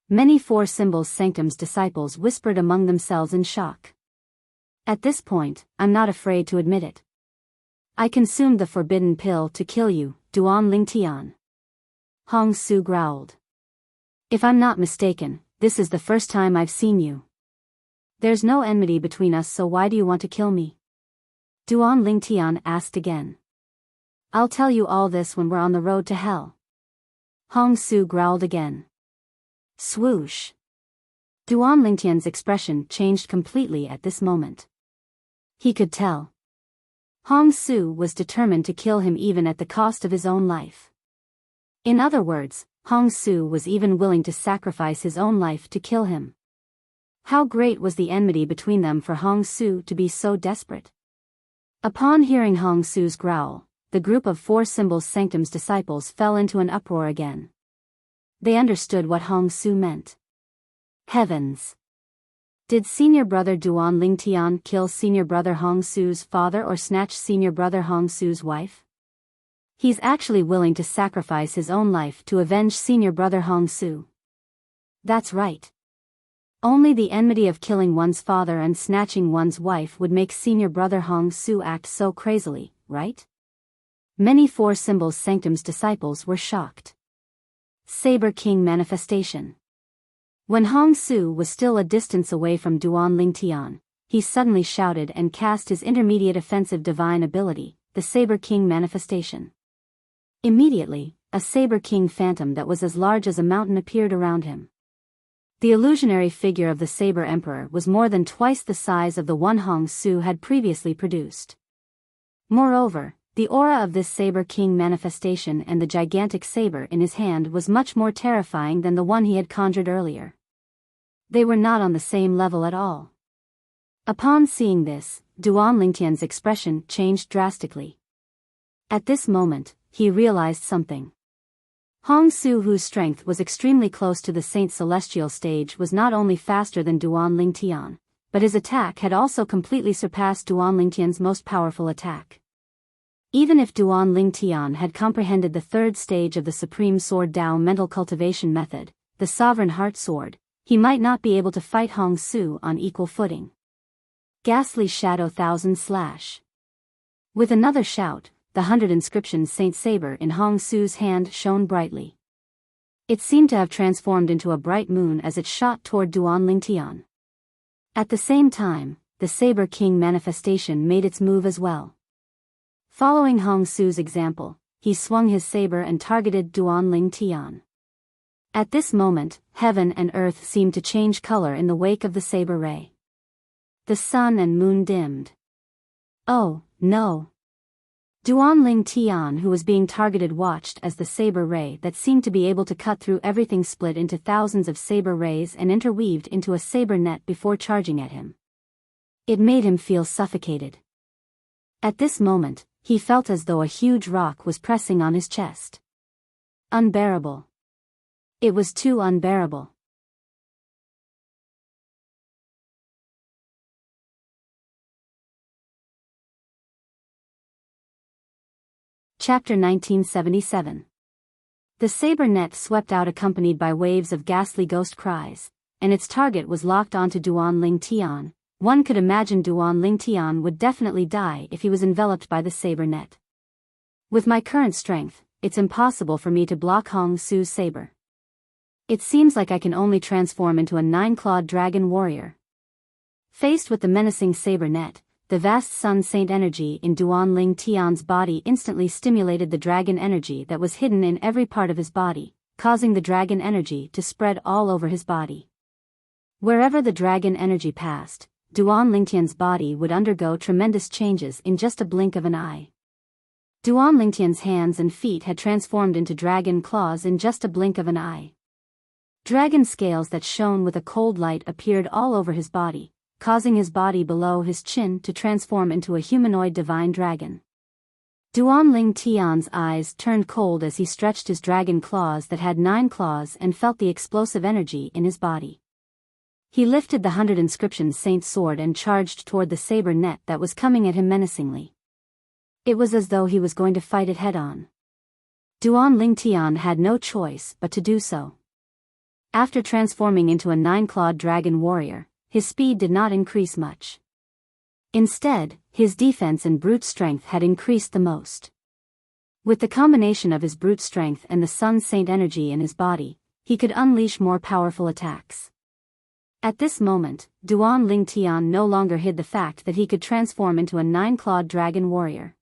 Many Four Symbols Sanctum's disciples whispered among themselves in shock. At this point, I'm not afraid to admit it. I consumed the forbidden pill to kill you, Duan Lingtian. Hong Su growled. If I'm not mistaken, this is the first time I've seen you. There's no enmity between us, so why do you want to kill me? Duan Lingtian asked again. I'll tell you all this when we're on the road to hell. Hong Su growled again. Swoosh. Duan Lingtian's expression changed completely at this moment. He could tell. Hong Su was determined to kill him even at the cost of his own life. In other words, Hong Su was even willing to sacrifice his own life to kill him. How great was the enmity between them for Hong Su to be so desperate? Upon hearing Hong Su's growl, the group of Four Symbols Sanctum's disciples fell into an uproar again. They understood what Hong Su meant. Heavens! Did senior brother Duan Lingtian kill senior brother Hong Su's father or snatch senior brother Hong Su's wife? He's actually willing to sacrifice his own life to avenge senior brother Hong Su. That's right. Only the enmity of killing one's father and snatching one's wife would make senior brother Hong Su act so crazily, right? Many Four Symbols Sanctum's disciples were shocked. Saber King Manifestation. When Hong Su was still a distance away from Duan Ling Tian, he suddenly shouted and cast his intermediate offensive divine ability, the Saber King Manifestation. Immediately, a Saber King phantom that was as large as a mountain appeared around him. The illusionary figure of the Saber Emperor was more than twice the size of the one Hong Su had previously produced. Moreover, the aura of this Saber King manifestation and the gigantic saber in his hand was much more terrifying than the one he had conjured earlier. They were not on the same level at all. Upon seeing this, Duan Lingtian's expression changed drastically. At this moment, he realized something. Hong Su, whose strength was extremely close to the Saint Celestial stage, was not only faster than Duan Ling Tian, but his attack had also completely surpassed Duan Ling Tian's most powerful attack. Even if Duan Ling Tian had comprehended the third stage of the Supreme Sword Dao mental cultivation method, the Sovereign Heart Sword, he might not be able to fight Hong Su on equal footing. Ghastly Shadow Thousand Slash. With another shout, the 100 inscription Saint Saber in Hong Su's hand shone brightly. It seemed to have transformed into a bright moon as it shot toward Duan Ling Tian. At the same time, the Saber King manifestation made its move as well. Following Hong Su's example, he swung his saber and targeted Duan Ling Tian. At this moment, heaven and earth seemed to change color in the wake of the saber ray. The sun and moon dimmed. Oh, no! Duan Ling Tian, who was being targeted, watched as the saber ray that seemed to be able to cut through everything split into thousands of saber rays and interweaved into a saber net before charging at him. It made him feel suffocated. At this moment, he felt as though a huge rock was pressing on his chest. Unbearable. It was too unbearable. Chapter 1977. The saber net swept out accompanied by waves of ghastly ghost cries, and its target was locked onto Duan Ling Tian. One could imagine Duan Ling Tian would definitely die if he was enveloped by the saber net. With my current strength, it's impossible for me to block Hong Su's saber. It seems like I can only transform into a 9-clawed dragon warrior. Faced with the menacing saber net, the vast Sun Saint energy in Duan Ling Tian's body instantly stimulated the dragon energy that was hidden in every part of his body, causing the dragon energy to spread all over his body. Wherever the dragon energy passed, Duan Ling Tian's body would undergo tremendous changes in just a blink of an eye. Duan Ling Tian's hands and feet had transformed into dragon claws in just a blink of an eye. Dragon scales that shone with a cold light appeared all over his body, causing his body below his chin to transform into a humanoid divine dragon. Duan Ling Tian's eyes turned cold as he stretched his dragon claws that had 9 claws and felt the explosive energy in his body. He lifted the 100 inscription Saint sword and charged toward the saber net that was coming at him menacingly. It was as though he was going to fight it head-on. Duan Ling Tian had no choice but to do so. After transforming into a 9-clawed dragon warrior, his speed did not increase much. Instead, his defense and brute strength had increased the most. With the combination of his brute strength and the Sun Saint energy in his body, he could unleash more powerful attacks. At this moment, Duan Ling Tian no longer hid the fact that he could transform into a 9-clawed dragon warrior.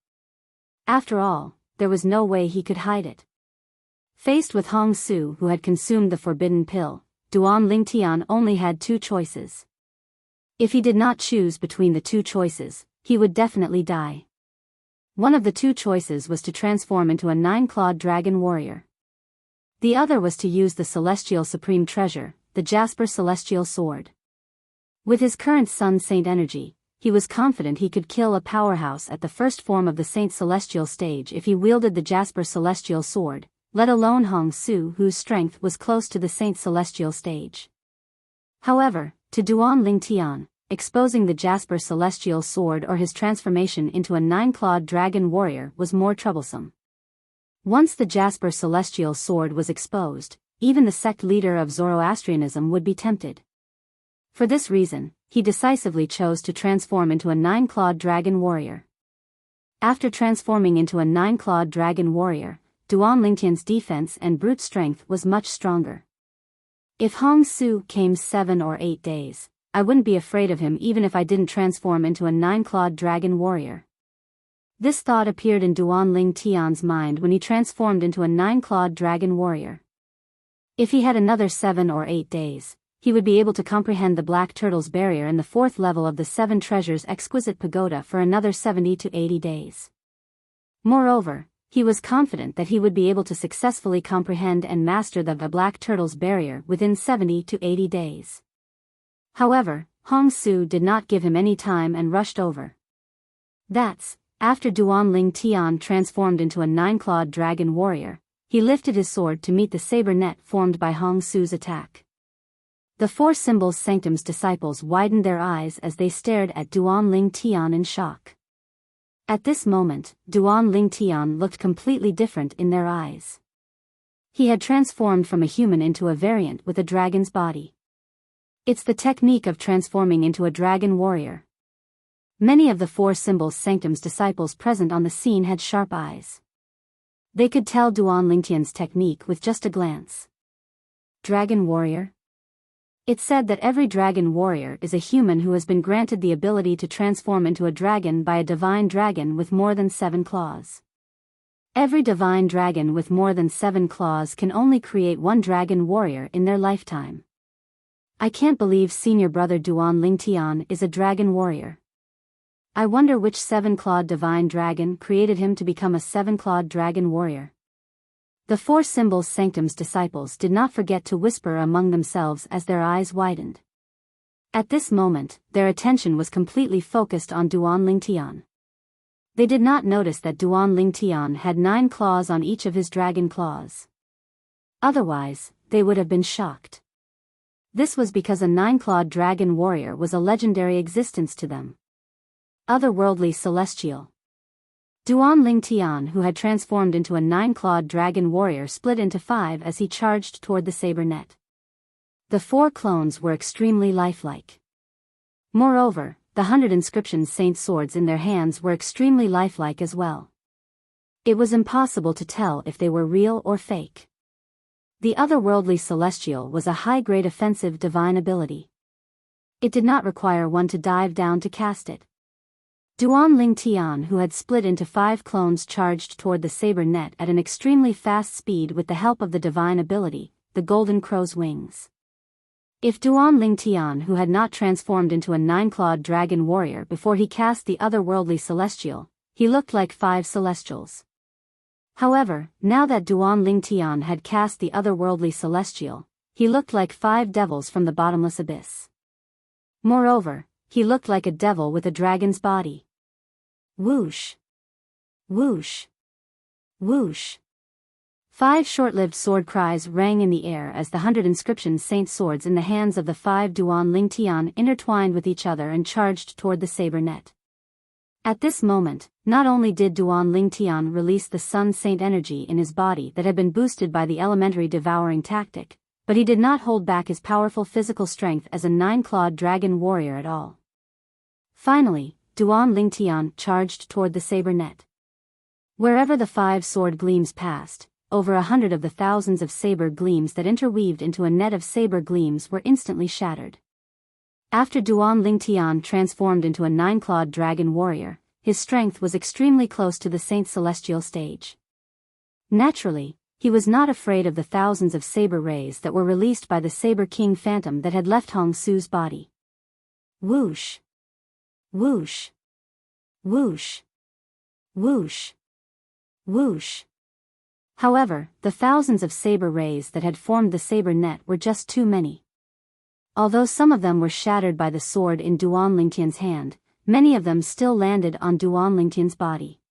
After all, there was no way he could hide it. Faced with Hong Su, who had consumed the forbidden pill, Duan Ling Tian only had 2 choices. If he did not choose between the 2 choices, he would definitely die. One of the 2 choices was to transform into a 9-clawed dragon warrior. The other was to use the Celestial Supreme Treasure, the Jasper Celestial Sword. With his current Sun Saint energy, he was confident he could kill a powerhouse at the first form of the Saint Celestial stage if he wielded the Jasper Celestial Sword, let alone Hong Su, whose strength was close to the Saint Celestial stage. However, to Duan Ling Tian, exposing the Jasper Celestial Sword or his transformation into a 9-clawed dragon warrior was more troublesome. Once the Jasper Celestial Sword was exposed, even the sect leader of Zoroastrianism would be tempted. For this reason, he decisively chose to transform into a 9-clawed dragon warrior. After transforming into a 9-clawed dragon warrior, Duan Lingtian's defense and brute strength was much stronger. If Hong Su came 7 or 8 days, I wouldn't be afraid of him even if I didn't transform into a 9-clawed dragon warrior. This thought appeared in Duan Lingtian's mind when he transformed into a 9-clawed dragon warrior. If he had another 7 or 8 days, he would be able to comprehend the Black Turtle's barrier and the 4th level of the 7 Treasures Exquisite Pagoda for another 70 to 80 days. Moreover, he was confident that he would be able to successfully comprehend and master the Black Turtle's barrier within 70 to 80 days. However, Hong Su did not give him any time and rushed over. After Duan Lingtian transformed into a 9-clawed dragon warrior, he lifted his sword to meet the saber net formed by Hong Su's attack. The 4 Symbols Sanctum's disciples widened their eyes as they stared at Duan Lingtian in shock. At this moment, Duan Lingtian looked completely different in their eyes. He had transformed from a human into a variant with a dragon's body. It's the technique of transforming into a dragon warrior. Many of the 4 Symbols Sanctum's disciples present on the scene had sharp eyes. They could tell Duan Lingtian's technique with just a glance. Dragon warrior? It's said that every dragon warrior is a human who has been granted the ability to transform into a dragon by a divine dragon with more than 7 claws. Every divine dragon with more than 7 claws can only create 1 dragon warrior in their lifetime. I can't believe senior brother Duan Lingtian is a dragon warrior. I wonder which 7-clawed divine dragon created him to become a 7-clawed dragon warrior. The 4 Symbols Sanctum's disciples did not forget to whisper among themselves as their eyes widened. At this moment, their attention was completely focused on Duan Lingtian. They did not notice that Duan Lingtian had 9 claws on each of his dragon claws. Otherwise, they would have been shocked. This was because a 9-clawed dragon warrior was a legendary existence to them. Otherworldly celestial. Duan Lingtian, who had transformed into a 9-clawed dragon warrior, split into 5 as he charged toward the saber net. The 4 clones were extremely lifelike. Moreover, the 100 inscription saint swords in their hands were extremely lifelike as well. It was impossible to tell if they were real or fake. The otherworldly celestial was a high-grade offensive divine ability. It did not require one to dive down to cast it. Duan Lingtian, who had split into 5 clones, charged toward the saber net at an extremely fast speed with the help of the divine ability, the Golden Crow's Wings. If Duan Lingtian, who had not transformed into a 9-clawed dragon warrior before he cast the otherworldly celestial, he looked like 5 celestials. However, now that Duan Lingtian had cast the otherworldly celestial, he looked like 5 devils from the bottomless abyss. Moreover, he looked like a devil with a dragon's body. Whoosh! Whoosh! Whoosh! 5 short-lived sword cries rang in the air as the 100 inscription saint swords in the hands of the 5 Duan Lingtian intertwined with each other and charged toward the saber net. At this moment, not only did Duan Lingtian release the Sun Saint energy in his body that had been boosted by the elementary devouring tactic, but he did not hold back his powerful physical strength as a 9-clawed dragon warrior at all. Finally, Duan Lingtian charged toward the saber net. Wherever the 5 sword gleams passed, over 100 of the thousands of saber gleams that interweaved into a net of saber gleams were instantly shattered. After Duan Lingtian transformed into a 9-clawed dragon warrior, his strength was extremely close to the Saint Celestial stage. Naturally, he was not afraid of the thousands of saber rays that were released by the Saber King Phantom that had left Hong Su's body. Whoosh! Whoosh! Whoosh! Whoosh! Whoosh! However, the thousands of saber rays that had formed the saber net were just too many. Although some of them were shattered by the sword in Duan Lingtian's hand, many of them still landed on Duan Lingtian's body.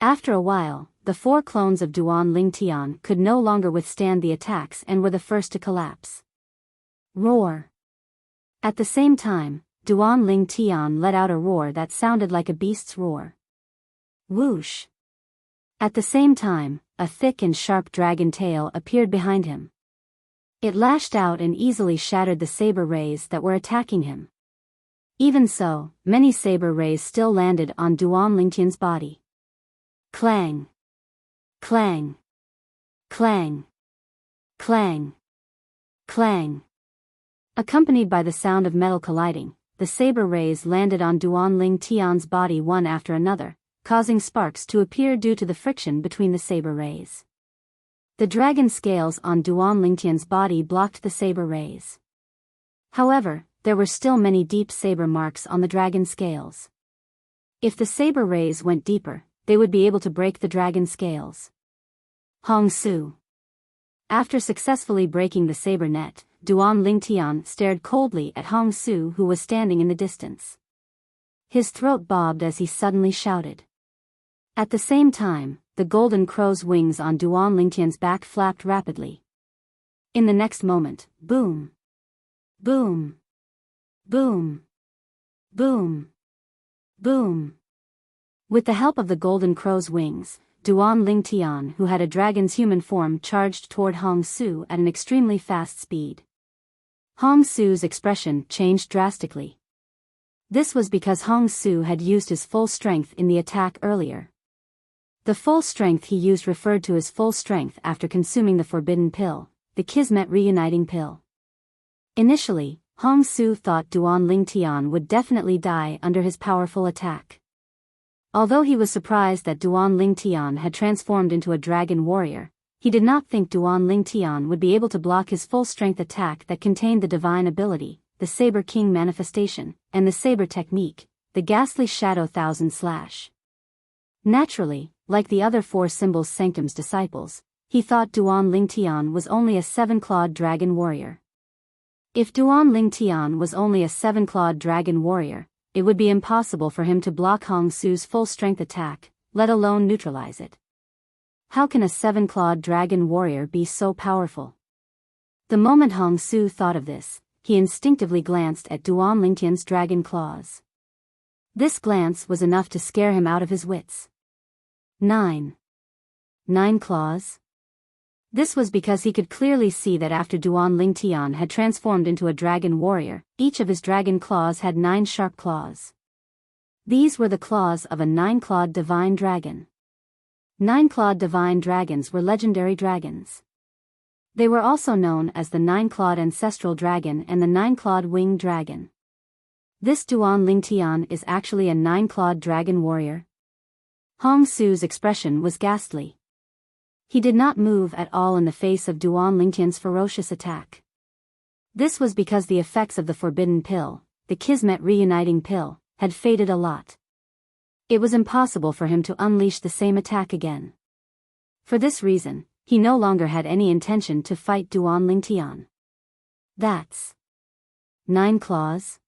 After a while, the 4 clones of Duan Lingtian could no longer withstand the attacks and were the first to collapse. Roar! At the same time, Duan Lingtian let out a roar that sounded like a beast's roar. Whoosh! At the same time, a thick and sharp dragon tail appeared behind him. It lashed out and easily shattered the saber rays that were attacking him. Even so, many saber rays still landed on Duan Lingtian's body. Clang! Clang! Clang! Clang! Clang! Accompanied by the sound of metal colliding, the saber rays landed on Duan Lingtian's body one after another, causing sparks to appear due to the friction between the saber rays. The dragon scales on Duan Lingtian's body blocked the saber rays. However, there were still many deep saber marks on the dragon scales. If the saber rays went deeper, they would be able to break the dragon scales. Hong Su. After successfully breaking the saber net, Duan Lingtian stared coldly at Hong Su, who was standing in the distance. His throat bobbed as he suddenly shouted. At the same time, the golden crow's wings on Duan Lingtian's back flapped rapidly. In the next moment, boom! Boom! Boom! Boom! Boom! With the help of the golden crow's wings, Duan Lingtian, who had a dragon's human form, charged toward Hong Su at an extremely fast speed. Hong Su's expression changed drastically. This was because Hong Su had used his full strength in the attack earlier. The full strength he used referred to his full strength after consuming the forbidden pill, the Kismet reuniting pill. Initially, Hong Su thought Duan Lingtian would definitely die under his powerful attack. Although he was surprised that Duan Lingtian had transformed into a dragon warrior, he did not think Duan Lingtian would be able to block his full-strength attack that contained the divine ability, the Saber King manifestation, and the Saber technique, the ghastly Shadow Thousand Slash. Naturally, like the other Four Symbols Sanctum's disciples, he thought Duan Lingtian was only a seven-clawed dragon warrior. If Duan Lingtian was only a seven-clawed dragon warrior, it would be impossible for him to block Hong Su's full-strength attack, let alone neutralize it. How can a seven-clawed dragon warrior be so powerful? The moment Hong Su thought of this, he instinctively glanced at Duan Lingtian's dragon claws. This glance was enough to scare him out of his wits. 9 claws? This was because he could clearly see that after Duan Lingtian had transformed into a dragon warrior, each of his dragon claws had 9 sharp claws. These were the claws of a 9-clawed divine dragon. 9-clawed divine dragons were legendary dragons. They were also known as the 9-clawed ancestral dragon and the 9-clawed winged dragon. This Duan Lingtian is actually a 9-clawed dragon warrior. Hong Su's expression was ghastly. He did not move at all in the face of Duan Lingtian's ferocious attack. This was because the effects of the forbidden pill, the Kismet reuniting pill, had faded a lot. It was impossible for him to unleash the same attack again. For this reason, he no longer had any intention to fight Duan Lingtian. That's 9 claws?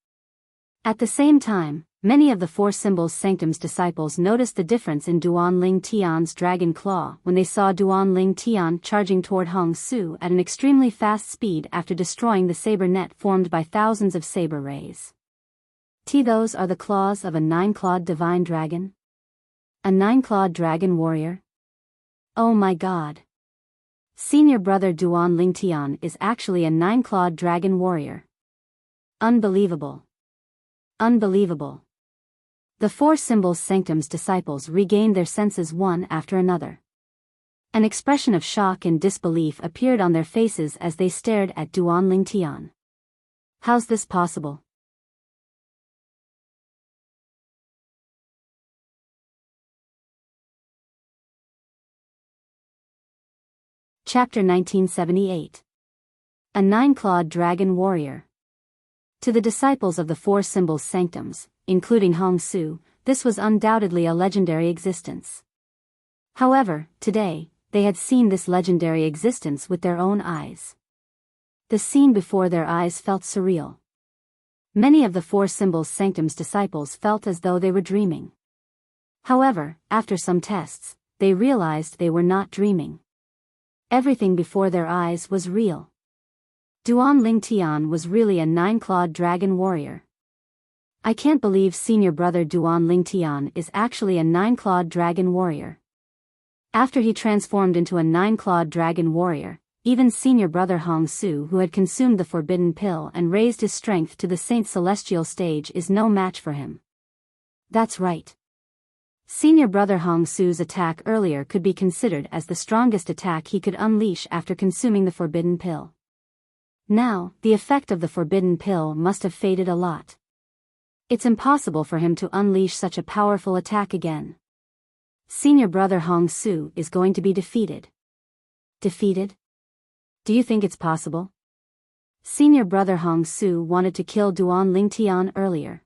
At the same time, many of the Four Symbols Sanctum's disciples noticed the difference in Duan Lingtian's dragon claw when they saw Duan Lingtian charging toward Hong Su at an extremely fast speed after destroying the saber net formed by thousands of saber rays. Those are the claws of a 9-clawed divine dragon? A 9-clawed dragon warrior? Oh my god! Senior brother Duan Lingtian is actually a 9-clawed dragon warrior. Unbelievable. Unbelievable. The Four Symbols Sanctum's disciples regained their senses one after another. An expression of shock and disbelief appeared on their faces as they stared at Duan Lingtian. How's this possible? Chapter 1978. A 9-clawed dragon warrior. To the disciples of the Four Symbols Sanctums, including Hong Su, this was undoubtedly a legendary existence. However, today, they had seen this legendary existence with their own eyes. The scene before their eyes felt surreal. Many of the Four Symbols Sanctum's disciples felt as though they were dreaming. However, after some tests, they realized they were not dreaming. Everything before their eyes was real. Duan Lingtian was really a 9-clawed dragon warrior. I can't believe senior brother Duan Lingtian is actually a 9-clawed dragon warrior. After he transformed into a 9-clawed dragon warrior, even senior brother Hong Su, who had consumed the forbidden pill and raised his strength to the Saint Celestial stage, is no match for him. That's right. Senior brother Hong Su's attack earlier could be considered as the strongest attack he could unleash after consuming the forbidden pill. Now, the effect of the forbidden pill must have faded a lot. It's impossible for him to unleash such a powerful attack again. Senior brother Hong Su is going to be defeated. Defeated? Do you think it's possible? Senior brother Hong Su wanted to kill Duan Lingtian earlier.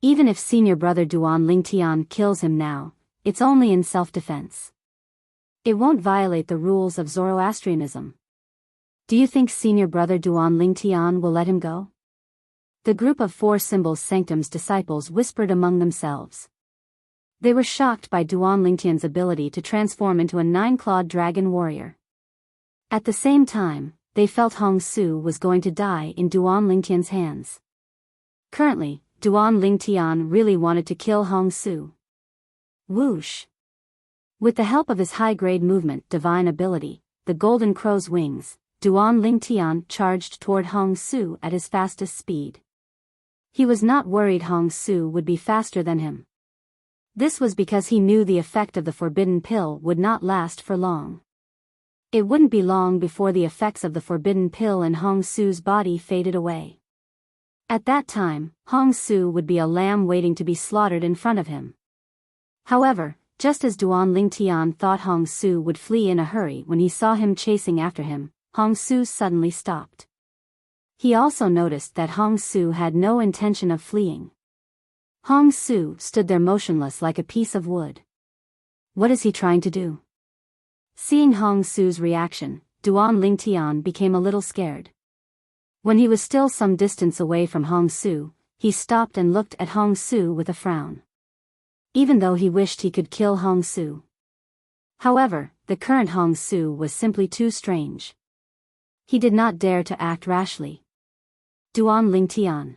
Even if senior brother Duan Lingtian kills him now, it's only in self-defense. It won't violate the rules of Zoroastrianism. Do you think senior brother Duan Lingtian will let him go? The group of Four Symbols Sanctum's disciples whispered among themselves. They were shocked by Duan Lingtian's ability to transform into a 9-clawed dragon warrior. At the same time, they felt Hong Su was going to die in Duan Lingtian's hands. Currently, Duan Lingtian really wanted to kill Hong Su. Whoosh! With the help of his high-grade movement divine ability, the Golden Crow's wings, Duan Lingtian charged toward Hong Su at his fastest speed. He was not worried Hong Su would be faster than him. This was because he knew the effect of the forbidden pill would not last for long. It wouldn't be long before the effects of the forbidden pill in Hong Su's body faded away. At that time, Hong Su would be a lamb waiting to be slaughtered in front of him. However, just as Duan Lingtian thought Hong Su would flee in a hurry when he saw him chasing after him, Hong Su suddenly stopped. He also noticed that Hong Su had no intention of fleeing. Hong Su stood there motionless like a piece of wood. What is he trying to do? Seeing Hong Su's reaction, Duan Lingtian became a little scared. When he was still some distance away from Hong Su, he stopped and looked at Hong Su with a frown. Even though he wished he could kill Hong Su. However, the current Hong Su was simply too strange. He did not dare to act rashly. Duan Lingtian.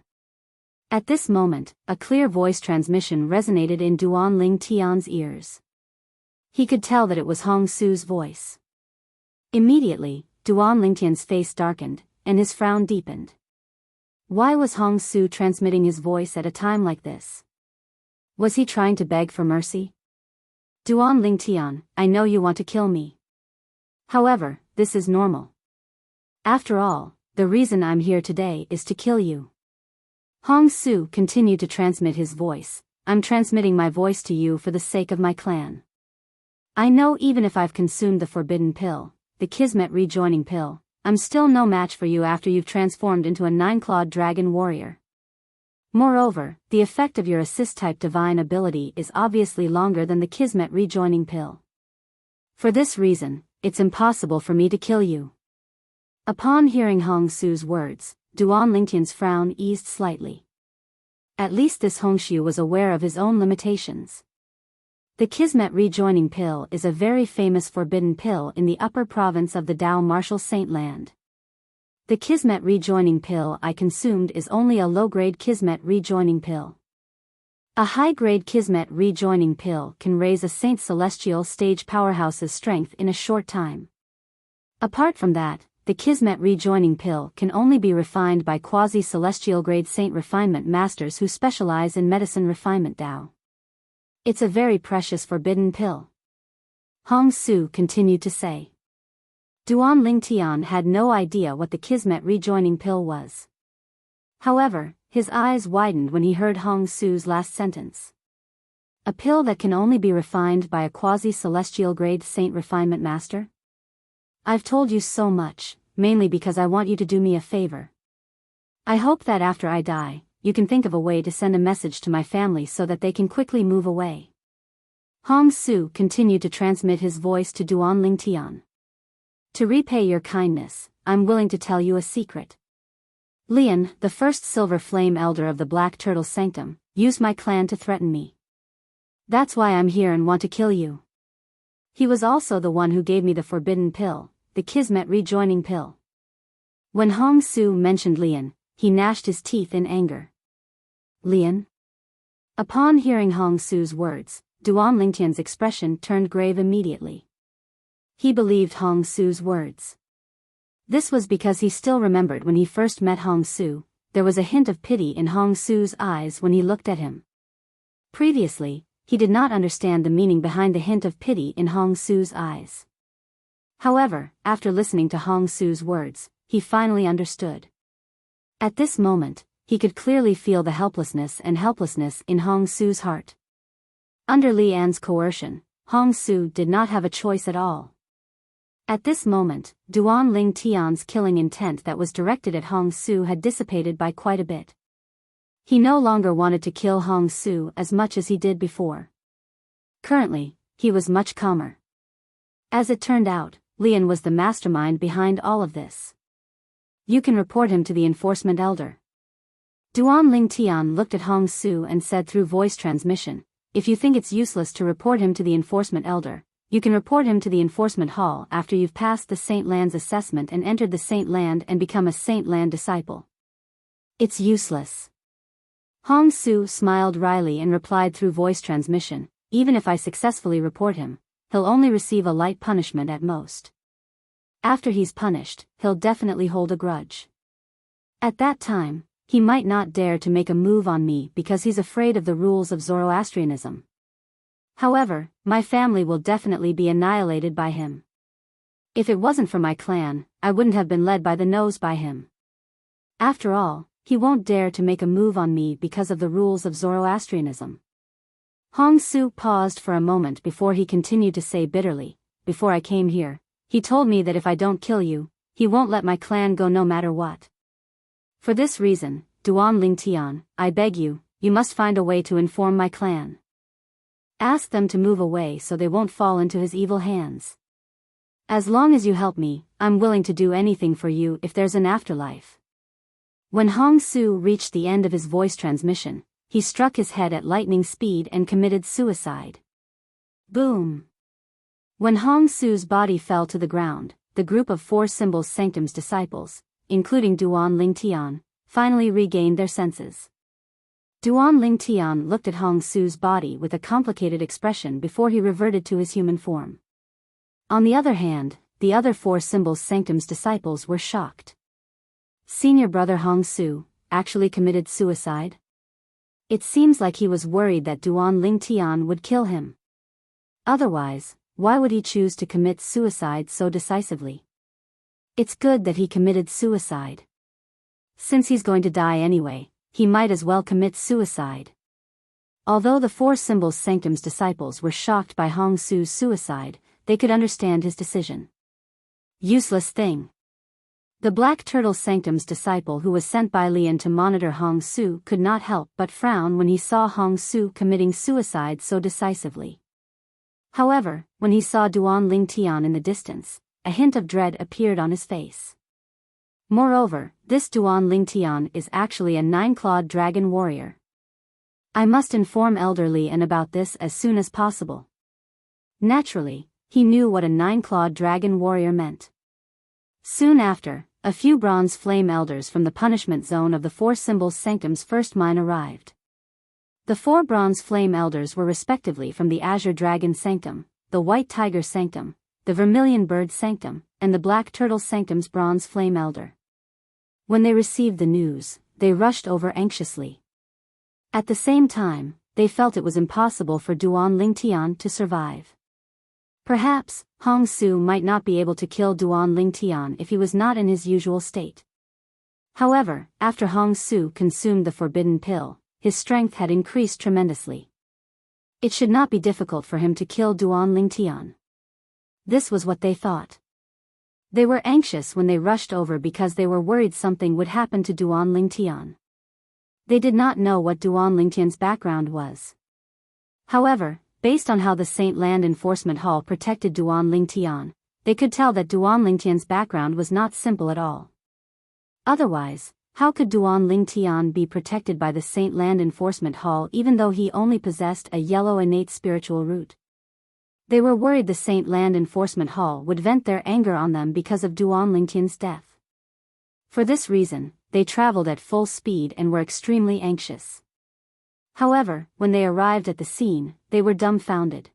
At this moment, a clear voice transmission resonated in Duan Lingtian's ears. He could tell that it was Hong Su's voice. Immediately, Duan Lingtian's face darkened, and his frown deepened. Why was Hong Su transmitting his voice at a time like this? Was he trying to beg for mercy? Duan Lingtian, I know you want to kill me. However, this is normal. After all, the reason I'm here today is to kill you. Hong Su continued to transmit his voice. I'm transmitting my voice to you for the sake of my clan. I know even if I've consumed the forbidden pill, the Kismet rejoining pill, I'm still no match for you after you've transformed into a 9-clawed dragon warrior. Moreover, the effect of your assist-type divine ability is obviously longer than the Kismet rejoining pill. For this reason, it's impossible for me to kill you. Upon hearing Hong Su's words, Duan Lingtian's frown eased slightly. At least this Hongshu was aware of his own limitations. The Kismet rejoining pill is a very famous forbidden pill in the upper province of the Dao Martial Saint Land. The Kismet rejoining pill I consumed is only a low-grade Kismet rejoining pill. A high-grade Kismet rejoining pill can raise a Saint Celestial stage powerhouse's strength in a short time. Apart from that, the Kismet rejoining pill can only be refined by quasi-celestial grade Saint refinement masters who specialize in medicine refinement Dao. It's a very precious forbidden pill. Hong Su continued to say. Duan Lingtian had no idea what the Kismet rejoining pill was. However, his eyes widened when he heard Hong Su's last sentence. A pill that can only be refined by a quasi-celestial grade Saint refinement master? I've told you so much, mainly because I want you to do me a favor. I hope that after I die, you can think of a way to send a message to my family so that they can quickly move away. Hong Su continued to transmit his voice to Duan Lingtian. To repay your kindness, I'm willing to tell you a secret. Lian, the first Silver Flame Elder of the Black Turtle Sanctum, used my clan to threaten me. That's why I'm here and want to kill you. He was also the one who gave me the forbidden pill, the Kismet rejoining pill. When Hong Su mentioned Lian, he gnashed his teeth in anger. Lian? Upon hearing Hong Su's words, Duan Lingtian's expression turned grave immediately. He believed Hong Su's words. This was because he still remembered when he first met Hong Su. There was a hint of pity in Hong Su's eyes when he looked at him. Previously, he did not understand the meaning behind the hint of pity in Hong Su's eyes. However, after listening to Hong Su's words, he finally understood. At this moment, he could clearly feel the helplessness in Hong Su's heart. Under Li An's coercion, Hong Su did not have a choice at all. At this moment, Duan Ling Tian's killing intent that was directed at Hong Su had dissipated by quite a bit. He no longer wanted to kill Hong Su as much as he did before. Currently, he was much calmer. As it turned out, Lian was the mastermind behind all of this. You can report him to the enforcement elder. Duan Ling Tian looked at Hong Su and said through voice transmission, if you think it's useless to report him to the enforcement elder, you can report him to the enforcement hall after you've passed the Saint Land's assessment and entered the Saint Land and become a Saint Land disciple. It's useless. Hong Su smiled wryly and replied through voice transmission, even if I successfully report him, he'll only receive a light punishment at most. After he's punished, he'll definitely hold a grudge. At that time, he might not dare to make a move on me because he's afraid of the rules of Zoroastrianism. However, my family will definitely be annihilated by him. If it wasn't for my clan, I wouldn't have been led by the nose by him. After all, he won't dare to make a move on me because of the rules of Zoroastrianism. Hong Su paused for a moment before he continued to say bitterly, before I came here, he told me that if I don't kill you, he won't let my clan go no matter what. For this reason, Duan Ling Tian, I beg you, you must find a way to inform my clan. Ask them to move away so they won't fall into his evil hands. As long as you help me, I'm willing to do anything for you if there's an afterlife. When Hong Su reached the end of his voice transmission, he struck his head at lightning speed and committed suicide. Boom! When Hong Su's body fell to the ground, the group of Four Symbols Sanctum's disciples, including Duan Ling Tian, finally regained their senses. Duan Ling Tian looked at Hong Su's body with a complicated expression before he reverted to his human form. On the other hand, the other Four Symbols Sanctum's disciples were shocked. Senior brother Hong Su actually committed suicide? It seems like he was worried that Duan Ling Tian would kill him. Otherwise, why would he choose to commit suicide so decisively? It's good that he committed suicide. Since he's going to die anyway, he might as well commit suicide. Although the Four Symbols Sanctum's disciples were shocked by Hong Su's suicide, they could understand his decision. Useless thing. The Black Turtle Sanctum's disciple who was sent by Lian to monitor Hong Su could not help but frown when he saw Hong Su committing suicide so decisively. However, when he saw Duan Ling Tian in the distance, a hint of dread appeared on his face. Moreover, this Duan Ling Tian is actually a nine-clawed dragon warrior. I must inform Elder Lian about this as soon as possible. Naturally, he knew what a nine-clawed dragon warrior meant. Soon after, a few bronze flame elders from the punishment zone of the Four Symbols Sanctum's first mine arrived. The four bronze flame elders were respectively from the Azure Dragon Sanctum, the White Tiger Sanctum, the Vermilion Bird Sanctum, and the Black Turtle Sanctum's bronze flame elder. When they received the news, they rushed over anxiously. At the same time, they felt it was impossible for Duan Ling Tian to survive. Perhaps, Hong Su might not be able to kill Duan Ling Tian if he was not in his usual state. However, after Hong Su consumed the forbidden pill, his strength had increased tremendously. It should not be difficult for him to kill Duan Ling Tian. This was what they thought. They were anxious when they rushed over because they were worried something would happen to Duan Ling Tian. They did not know what Duan Ling Tian's background was. However, based on how the Saint Land Enforcement Hall protected Duan Ling Tian, they could tell that Duan Ling Tian's background was not simple at all. Otherwise, how could Duan Ling Tian be protected by the Saint Land Enforcement Hall even though he only possessed a yellow innate spiritual root? They were worried the Saint Land Enforcement Hall would vent their anger on them because of Duan Ling Tian's death. For this reason, they traveled at full speed and were extremely anxious. However, when they arrived at the scene, they were dumbfounded.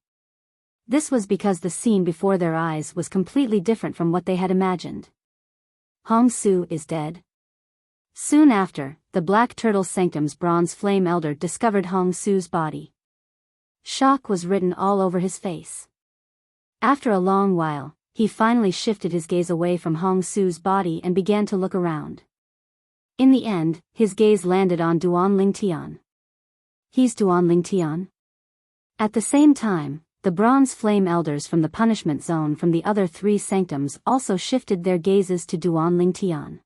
This was because the scene before their eyes was completely different from what they had imagined. Hong Su is dead. Soon after, the Black Turtle Sanctum's Bronze Flame Elder discovered Hong Su's body. Shock was written all over his face. After a long while, he finally shifted his gaze away from Hong Su's body and began to look around. In the end, his gaze landed on Duan Lingtian. He's Duan Lingtian? At the same time, the Bronze Flame Elders from the punishment zone from the other 3 sanctums also shifted their gazes to Duan Lingtian.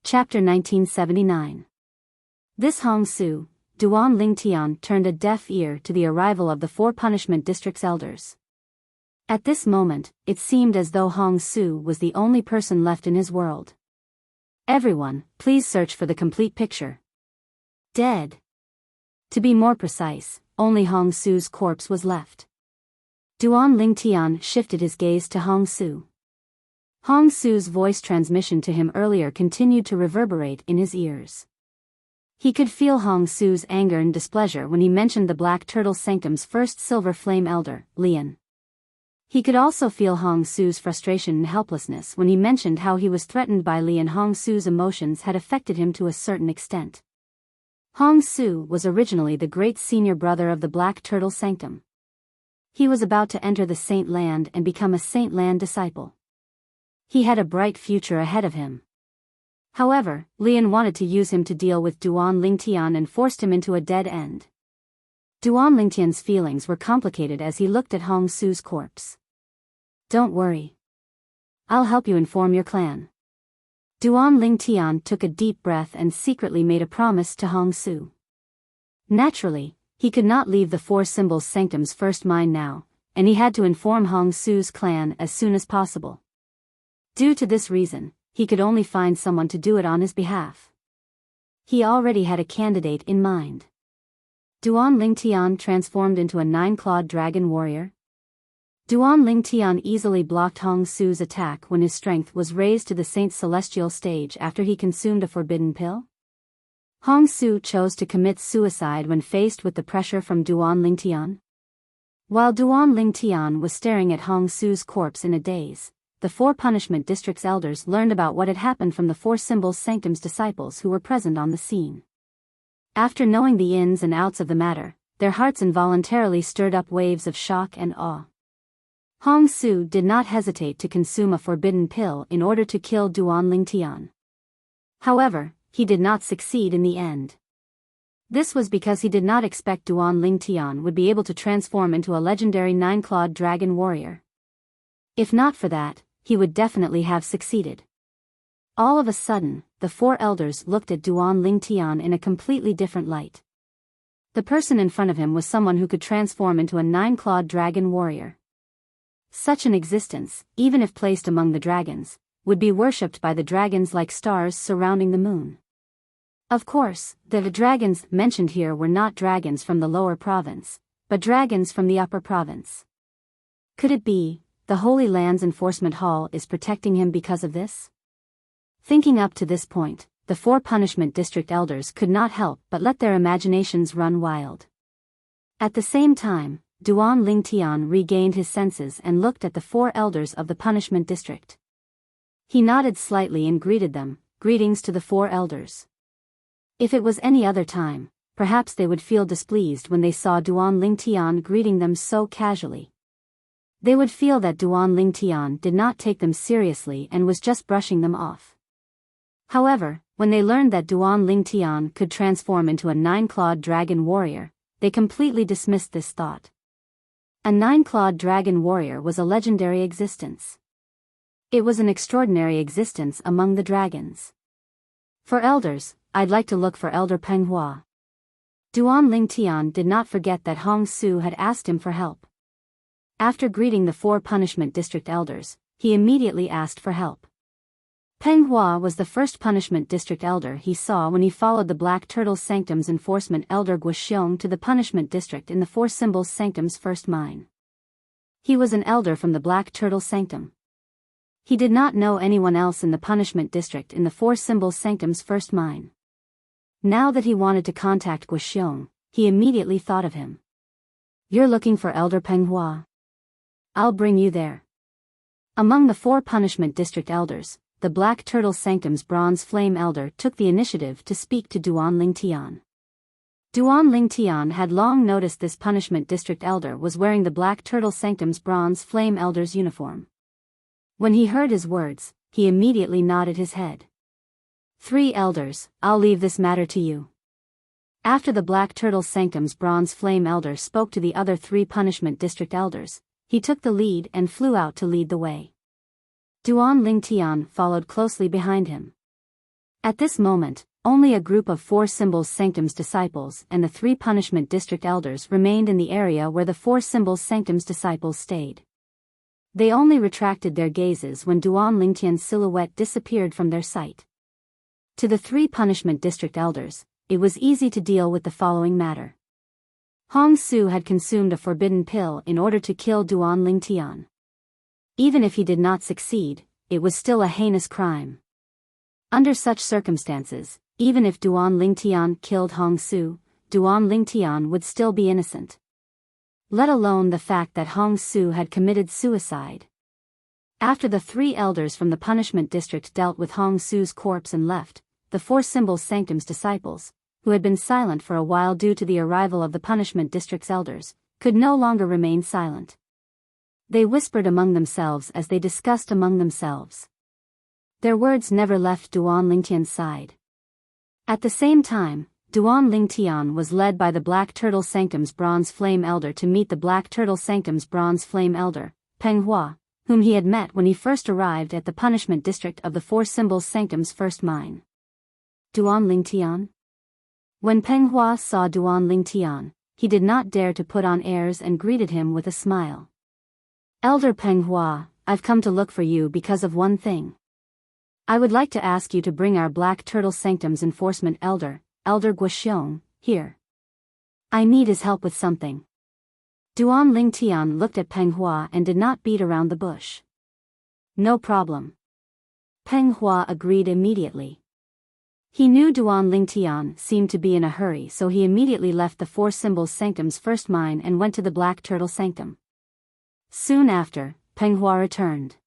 Chapter 1979. This Hong Su, Duan Lingtian turned a deaf ear to the arrival of the 4 punishment district's elders. At this moment, it seemed as though Hong Su was the only person left in his world. Everyone, please search for the complete picture. Dead. To be more precise, only Hong Su's corpse was left. Duan Lingtian shifted his gaze to Hong Su. Hong Su's voice transmission to him earlier continued to reverberate in his ears. He could feel Hong Su's anger and displeasure when he mentioned the Black Turtle Sanctum's first Silver Flame Elder, Lian. He could also feel Hong Su's frustration and helplessness when he mentioned how he was threatened by Lian. Hong Su's emotions had affected him to a certain extent. Hong Su was originally the great senior brother of the Black Turtle Sanctum. He was about to enter the Saint Land and become a Saint Land disciple. He had a bright future ahead of him. However, Lian wanted to use him to deal with Duan Lingtian and forced him into a dead end. Duan Lingtian's feelings were complicated as he looked at Hong Su's corpse. Don't worry. I'll help you inform your clan. Duan Lingtian took a deep breath and secretly made a promise to Hong Su. Naturally, he could not leave the 4 Symbols Sanctum's first mind now, and he had to inform Hong Su's clan as soon as possible. Due to this reason, he could only find someone to do it on his behalf. He already had a candidate in mind. Duan Lingtian transformed into a 9-clawed dragon warrior. Duan Lingtian easily blocked Hong Su's attack when his strength was raised to the Saint's celestial stage after he consumed a forbidden pill. Hong Su chose to commit suicide when faced with the pressure from Duan Lingtian. While Duan Lingtian was staring at Hong Su's corpse in a daze, the 4 punishment district's elders learned about what had happened from the 4 Symbols Sanctum's disciples who were present on the scene. After knowing the ins and outs of the matter, their hearts involuntarily stirred up waves of shock and awe. Hong Su did not hesitate to consume a forbidden pill in order to kill Duan Lingtian. However, he did not succeed in the end. This was because he did not expect Duan Lingtian would be able to transform into a legendary 9-clawed dragon warrior. If not for that, he would definitely have succeeded. All of a sudden, the 4 elders looked at Duan Lingtian in a completely different light. The person in front of him was someone who could transform into a 9-clawed dragon warrior. Such an existence, even if placed among the dragons, would be worshipped by the dragons like stars surrounding the moon. Of course, the dragons mentioned here were not dragons from the lower province, but dragons from the upper province. Could it be the Holy Land's Enforcement Hall is protecting him because of this? Thinking up to this point, the 4 punishment district elders could not help but let their imaginations run wild. At the same time, Duan Lingtian regained his senses and looked at the 4 elders of the punishment district. He nodded slightly and greeted them, greetings to the 4 elders. If it was any other time, perhaps they would feel displeased when they saw Duan Lingtian greeting them so casually. They would feel that Duan Lingtian did not take them seriously and was just brushing them off. However, when they learned that Duan Lingtian could transform into a 9-clawed dragon warrior, they completely dismissed this thought. A 9-clawed dragon warrior was a legendary existence. It was an extraordinary existence among the dragons. For elders, I'd like to look for Elder Peng Hua. Duan Lingtian did not forget that Hong Su had asked him for help. After greeting the 4 punishment district elders, he immediately asked for help. Peng Hua was the first punishment district elder he saw when he followed the Black Turtle Sanctum's enforcement elder Guxiong to the punishment district in the 4 Symbols Sanctum's first mine. He was an elder from the Black Turtle Sanctum. He did not know anyone else in the punishment district in the 4 Symbols Sanctum's first mine. Now that he wanted to contact Guxiong, he immediately thought of him. You're looking for Elder Peng Hua. I'll bring you there. Among the 4 punishment district elders, the Black Turtle Sanctum's Bronze Flame Elder took the initiative to speak to Duan Lingtian. Duan Lingtian had long noticed this punishment district elder was wearing the Black Turtle Sanctum's Bronze Flame Elder's uniform. When he heard his words, he immediately nodded his head. 3 elders, I'll leave this matter to you. After the Black Turtle Sanctum's Bronze Flame Elder spoke to the other 3 punishment district elders, he took the lead and flew out to lead the way. Duan Lingtian followed closely behind him. At this moment, only a group of 4 Symbols Sanctum's disciples and the 3 punishment district elders remained in the area where the 4 Symbols Sanctum's disciples stayed. They only retracted their gazes when Duan Lingtian's silhouette disappeared from their sight. To the 3 punishment district elders, it was easy to deal with the following matter. Hong Su had consumed a forbidden pill in order to kill Duan Lingtian. Even if he did not succeed, it was still a heinous crime. Under such circumstances, even if Duan Lingtian killed Hong Su, Duan Lingtian would still be innocent. Let alone the fact that Hong Su had committed suicide. After the 3 elders from the punishment district dealt with Hong Su's corpse and left, the 4 Symbols Sanctum's disciples, who had been silent for a while due to the arrival of the punishment district's elders, could no longer remain silent. They whispered among themselves as they discussed among themselves. Their words never left Duan Lingtian's side. At the same time, Duan Lingtian was led by the Black Turtle Sanctum's Bronze Flame Elder to meet the Black Turtle Sanctum's Bronze Flame Elder, Peng Hua, whom he had met when he first arrived at the punishment district of the 4 Symbols Sanctum's first mine. Duan Lingtian? When Peng Hua saw Duan Lingtian, he did not dare to put on airs and greeted him with a smile. Elder Peng Hua, I've come to look for you because of one thing. I would like to ask you to bring our Black Turtle Sanctum's enforcement elder, Elder Guoxiong, here. I need his help with something. Duan Lingtian looked at Peng Hua and did not beat around the bush. No problem. Peng Hua agreed immediately. He knew Duan Lingtian seemed to be in a hurry, so he immediately left the 4 Symbols Sanctum's first mine and went to the Black Turtle Sanctum. Soon after, Peng Hua returned.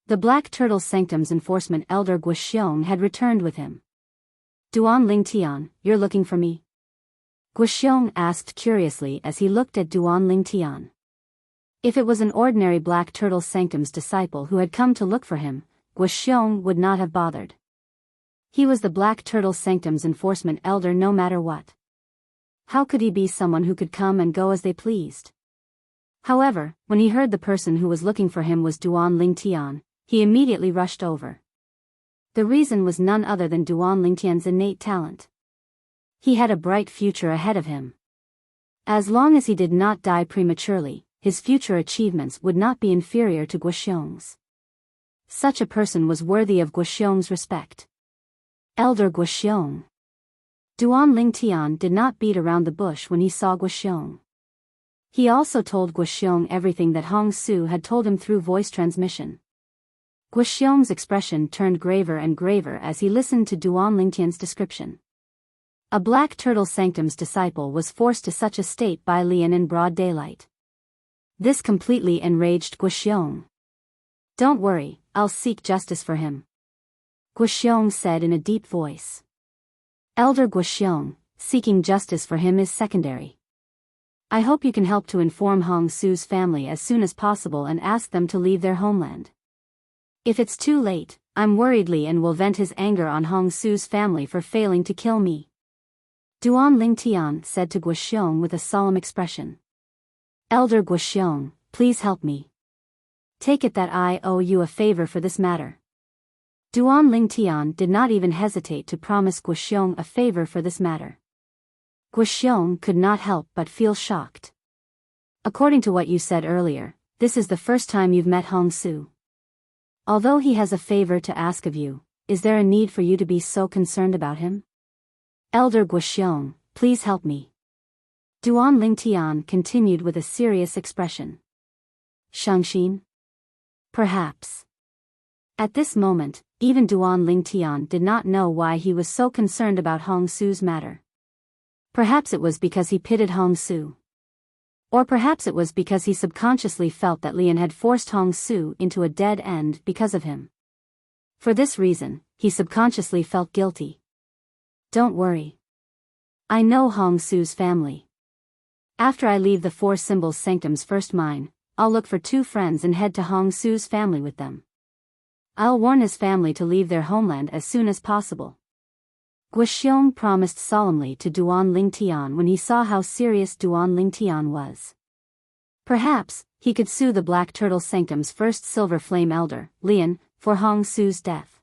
The Black Turtle Sanctum's enforcement elder Guoxiong had returned with him. Duan Lingtian, you're looking for me? Guoxiong asked curiously as he looked at Duan Lingtian. If it was an ordinary Black Turtle Sanctum's disciple who had come to look for him, Guoxiong would not have bothered. He was the Black Turtle Sanctum's enforcement elder no matter what. How could he be someone who could come and go as they pleased? However, when he heard the person who was looking for him was Duan Lingtian, he immediately rushed over. The reason was none other than Duan Lingtian's innate talent. He had a bright future ahead of him. As long as he did not die prematurely, his future achievements would not be inferior to Guoxiong's. Such a person was worthy of Guoxiong's respect. Elder Guoxiong. Duan Lingtian did not beat around the bush when he saw Guoxiong. He also told Guoxiong everything that Hong Su had told him through voice transmission. Guoxiong's expression turned graver and graver as he listened to Duan Lingtian's description. A Black Turtle Sanctum's disciple was forced to such a state by Lian in broad daylight. This completely enraged Guoxiong. Don't worry, I'll seek justice for him. Guoxiong said in a deep voice. Elder Guoxiong, seeking justice for him is secondary. I hope you can help to inform Hong Su's family as soon as possible and ask them to leave their homeland. If it's too late, I'm worried Lian will vent his anger on Hong Su's family for failing to kill me. Duan Lingtian said to Guoxiong with a solemn expression. Elder Guoxiong, please help me. Take it that I owe you a favor for this matter. Duan Lingtian did not even hesitate to promise Guoxiong a favor for this matter. Guoxiong could not help but feel shocked. According to what you said earlier, this is the first time you've met Hong Su. Although he has a favor to ask of you, is there a need for you to be so concerned about him? Elder Guoxiong, please help me. Duan Lingtian continued with a serious expression. Shangxin? Perhaps. At this moment, even Duan Lingtian did not know why he was so concerned about Hong Su's matter. Perhaps it was because he pitied Hong Su. Or perhaps it was because he subconsciously felt that Lian had forced Hong Su into a dead end because of him. For this reason, he subconsciously felt guilty. Don't worry. I know Hong Su's family. After I leave the Four Symbols Sanctum's first mine, I'll look for 2 friends and head to Hong Su's family with them. I'll warn his family to leave their homeland as soon as possible. Guoxiong promised solemnly to Duan Lingtian when he saw how serious Duan Lingtian was. Perhaps, he could sue the Black Turtle Sanctum's first Silver Flame Elder, Lian, for Hong Su's death.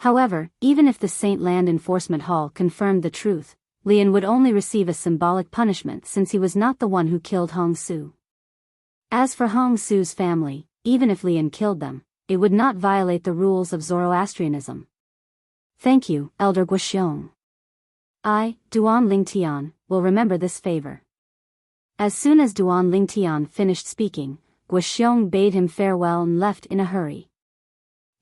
However, even if the Saint Land Enforcement Hall confirmed the truth, Lian would only receive a symbolic punishment since he was not the one who killed Hong Su. As for Hong Su's family, even if Lian killed them, it would not violate the rules of Zoroastrianism. Thank you, Elder Guoxiong. I, Duan Lingtian, will remember this favor. As soon as Duan Lingtian finished speaking, Guoxiong bade him farewell and left in a hurry.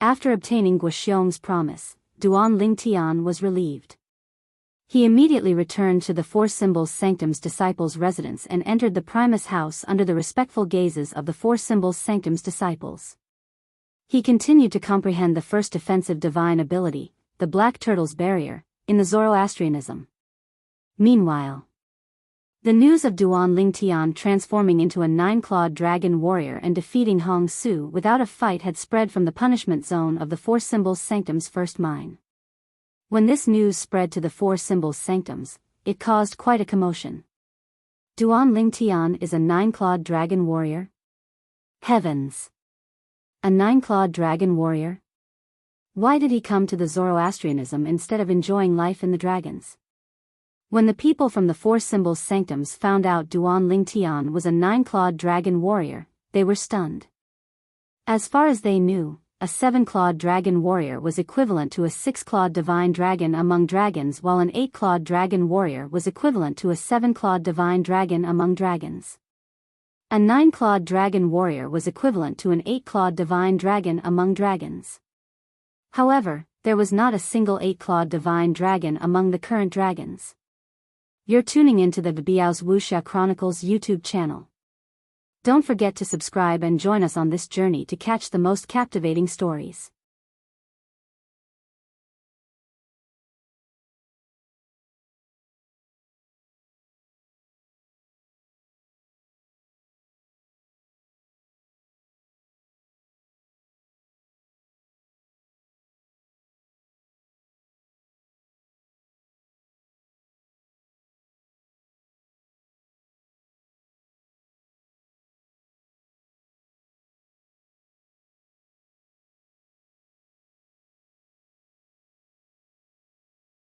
After obtaining Guoxiong's promise, Duan Lingtian was relieved. He immediately returned to the Four Symbols Sanctum's disciples' residence and entered the Primus house under the respectful gazes of the Four Symbols Sanctum's disciples. He continued to comprehend the first defensive divine ability, the Black Turtle's Barrier, in the Zoroastrianism. Meanwhile, the news of Duan Lingtian transforming into a 9-clawed dragon warrior and defeating Hong Su without a fight had spread from the punishment zone of the Four Symbols Sanctum's first mine. When this news spread to the Four Symbols Sanctums, it caused quite a commotion. Duan Lingtian is a 9-clawed dragon warrior? Heavens! A 9-clawed dragon warrior? Why did he come to the Zoroastrianism instead of enjoying life in the dragons? When the people from the Four Symbols Sanctums found out Duan Lingtian was a 9-clawed dragon warrior, they were stunned. As far as they knew, a 7-clawed dragon warrior was equivalent to a 6-clawed divine dragon among dragons, while an 8-clawed dragon warrior was equivalent to a 7-clawed divine dragon among dragons. A 9-clawed dragon warrior was equivalent to an 8-clawed divine dragon among dragons. However, there was not a single 8-clawed divine dragon among the current dragons. You're tuning into the Biyao's Wuxia Chronicles YouTube channel. Don't forget to subscribe and join us on this journey to catch the most captivating stories.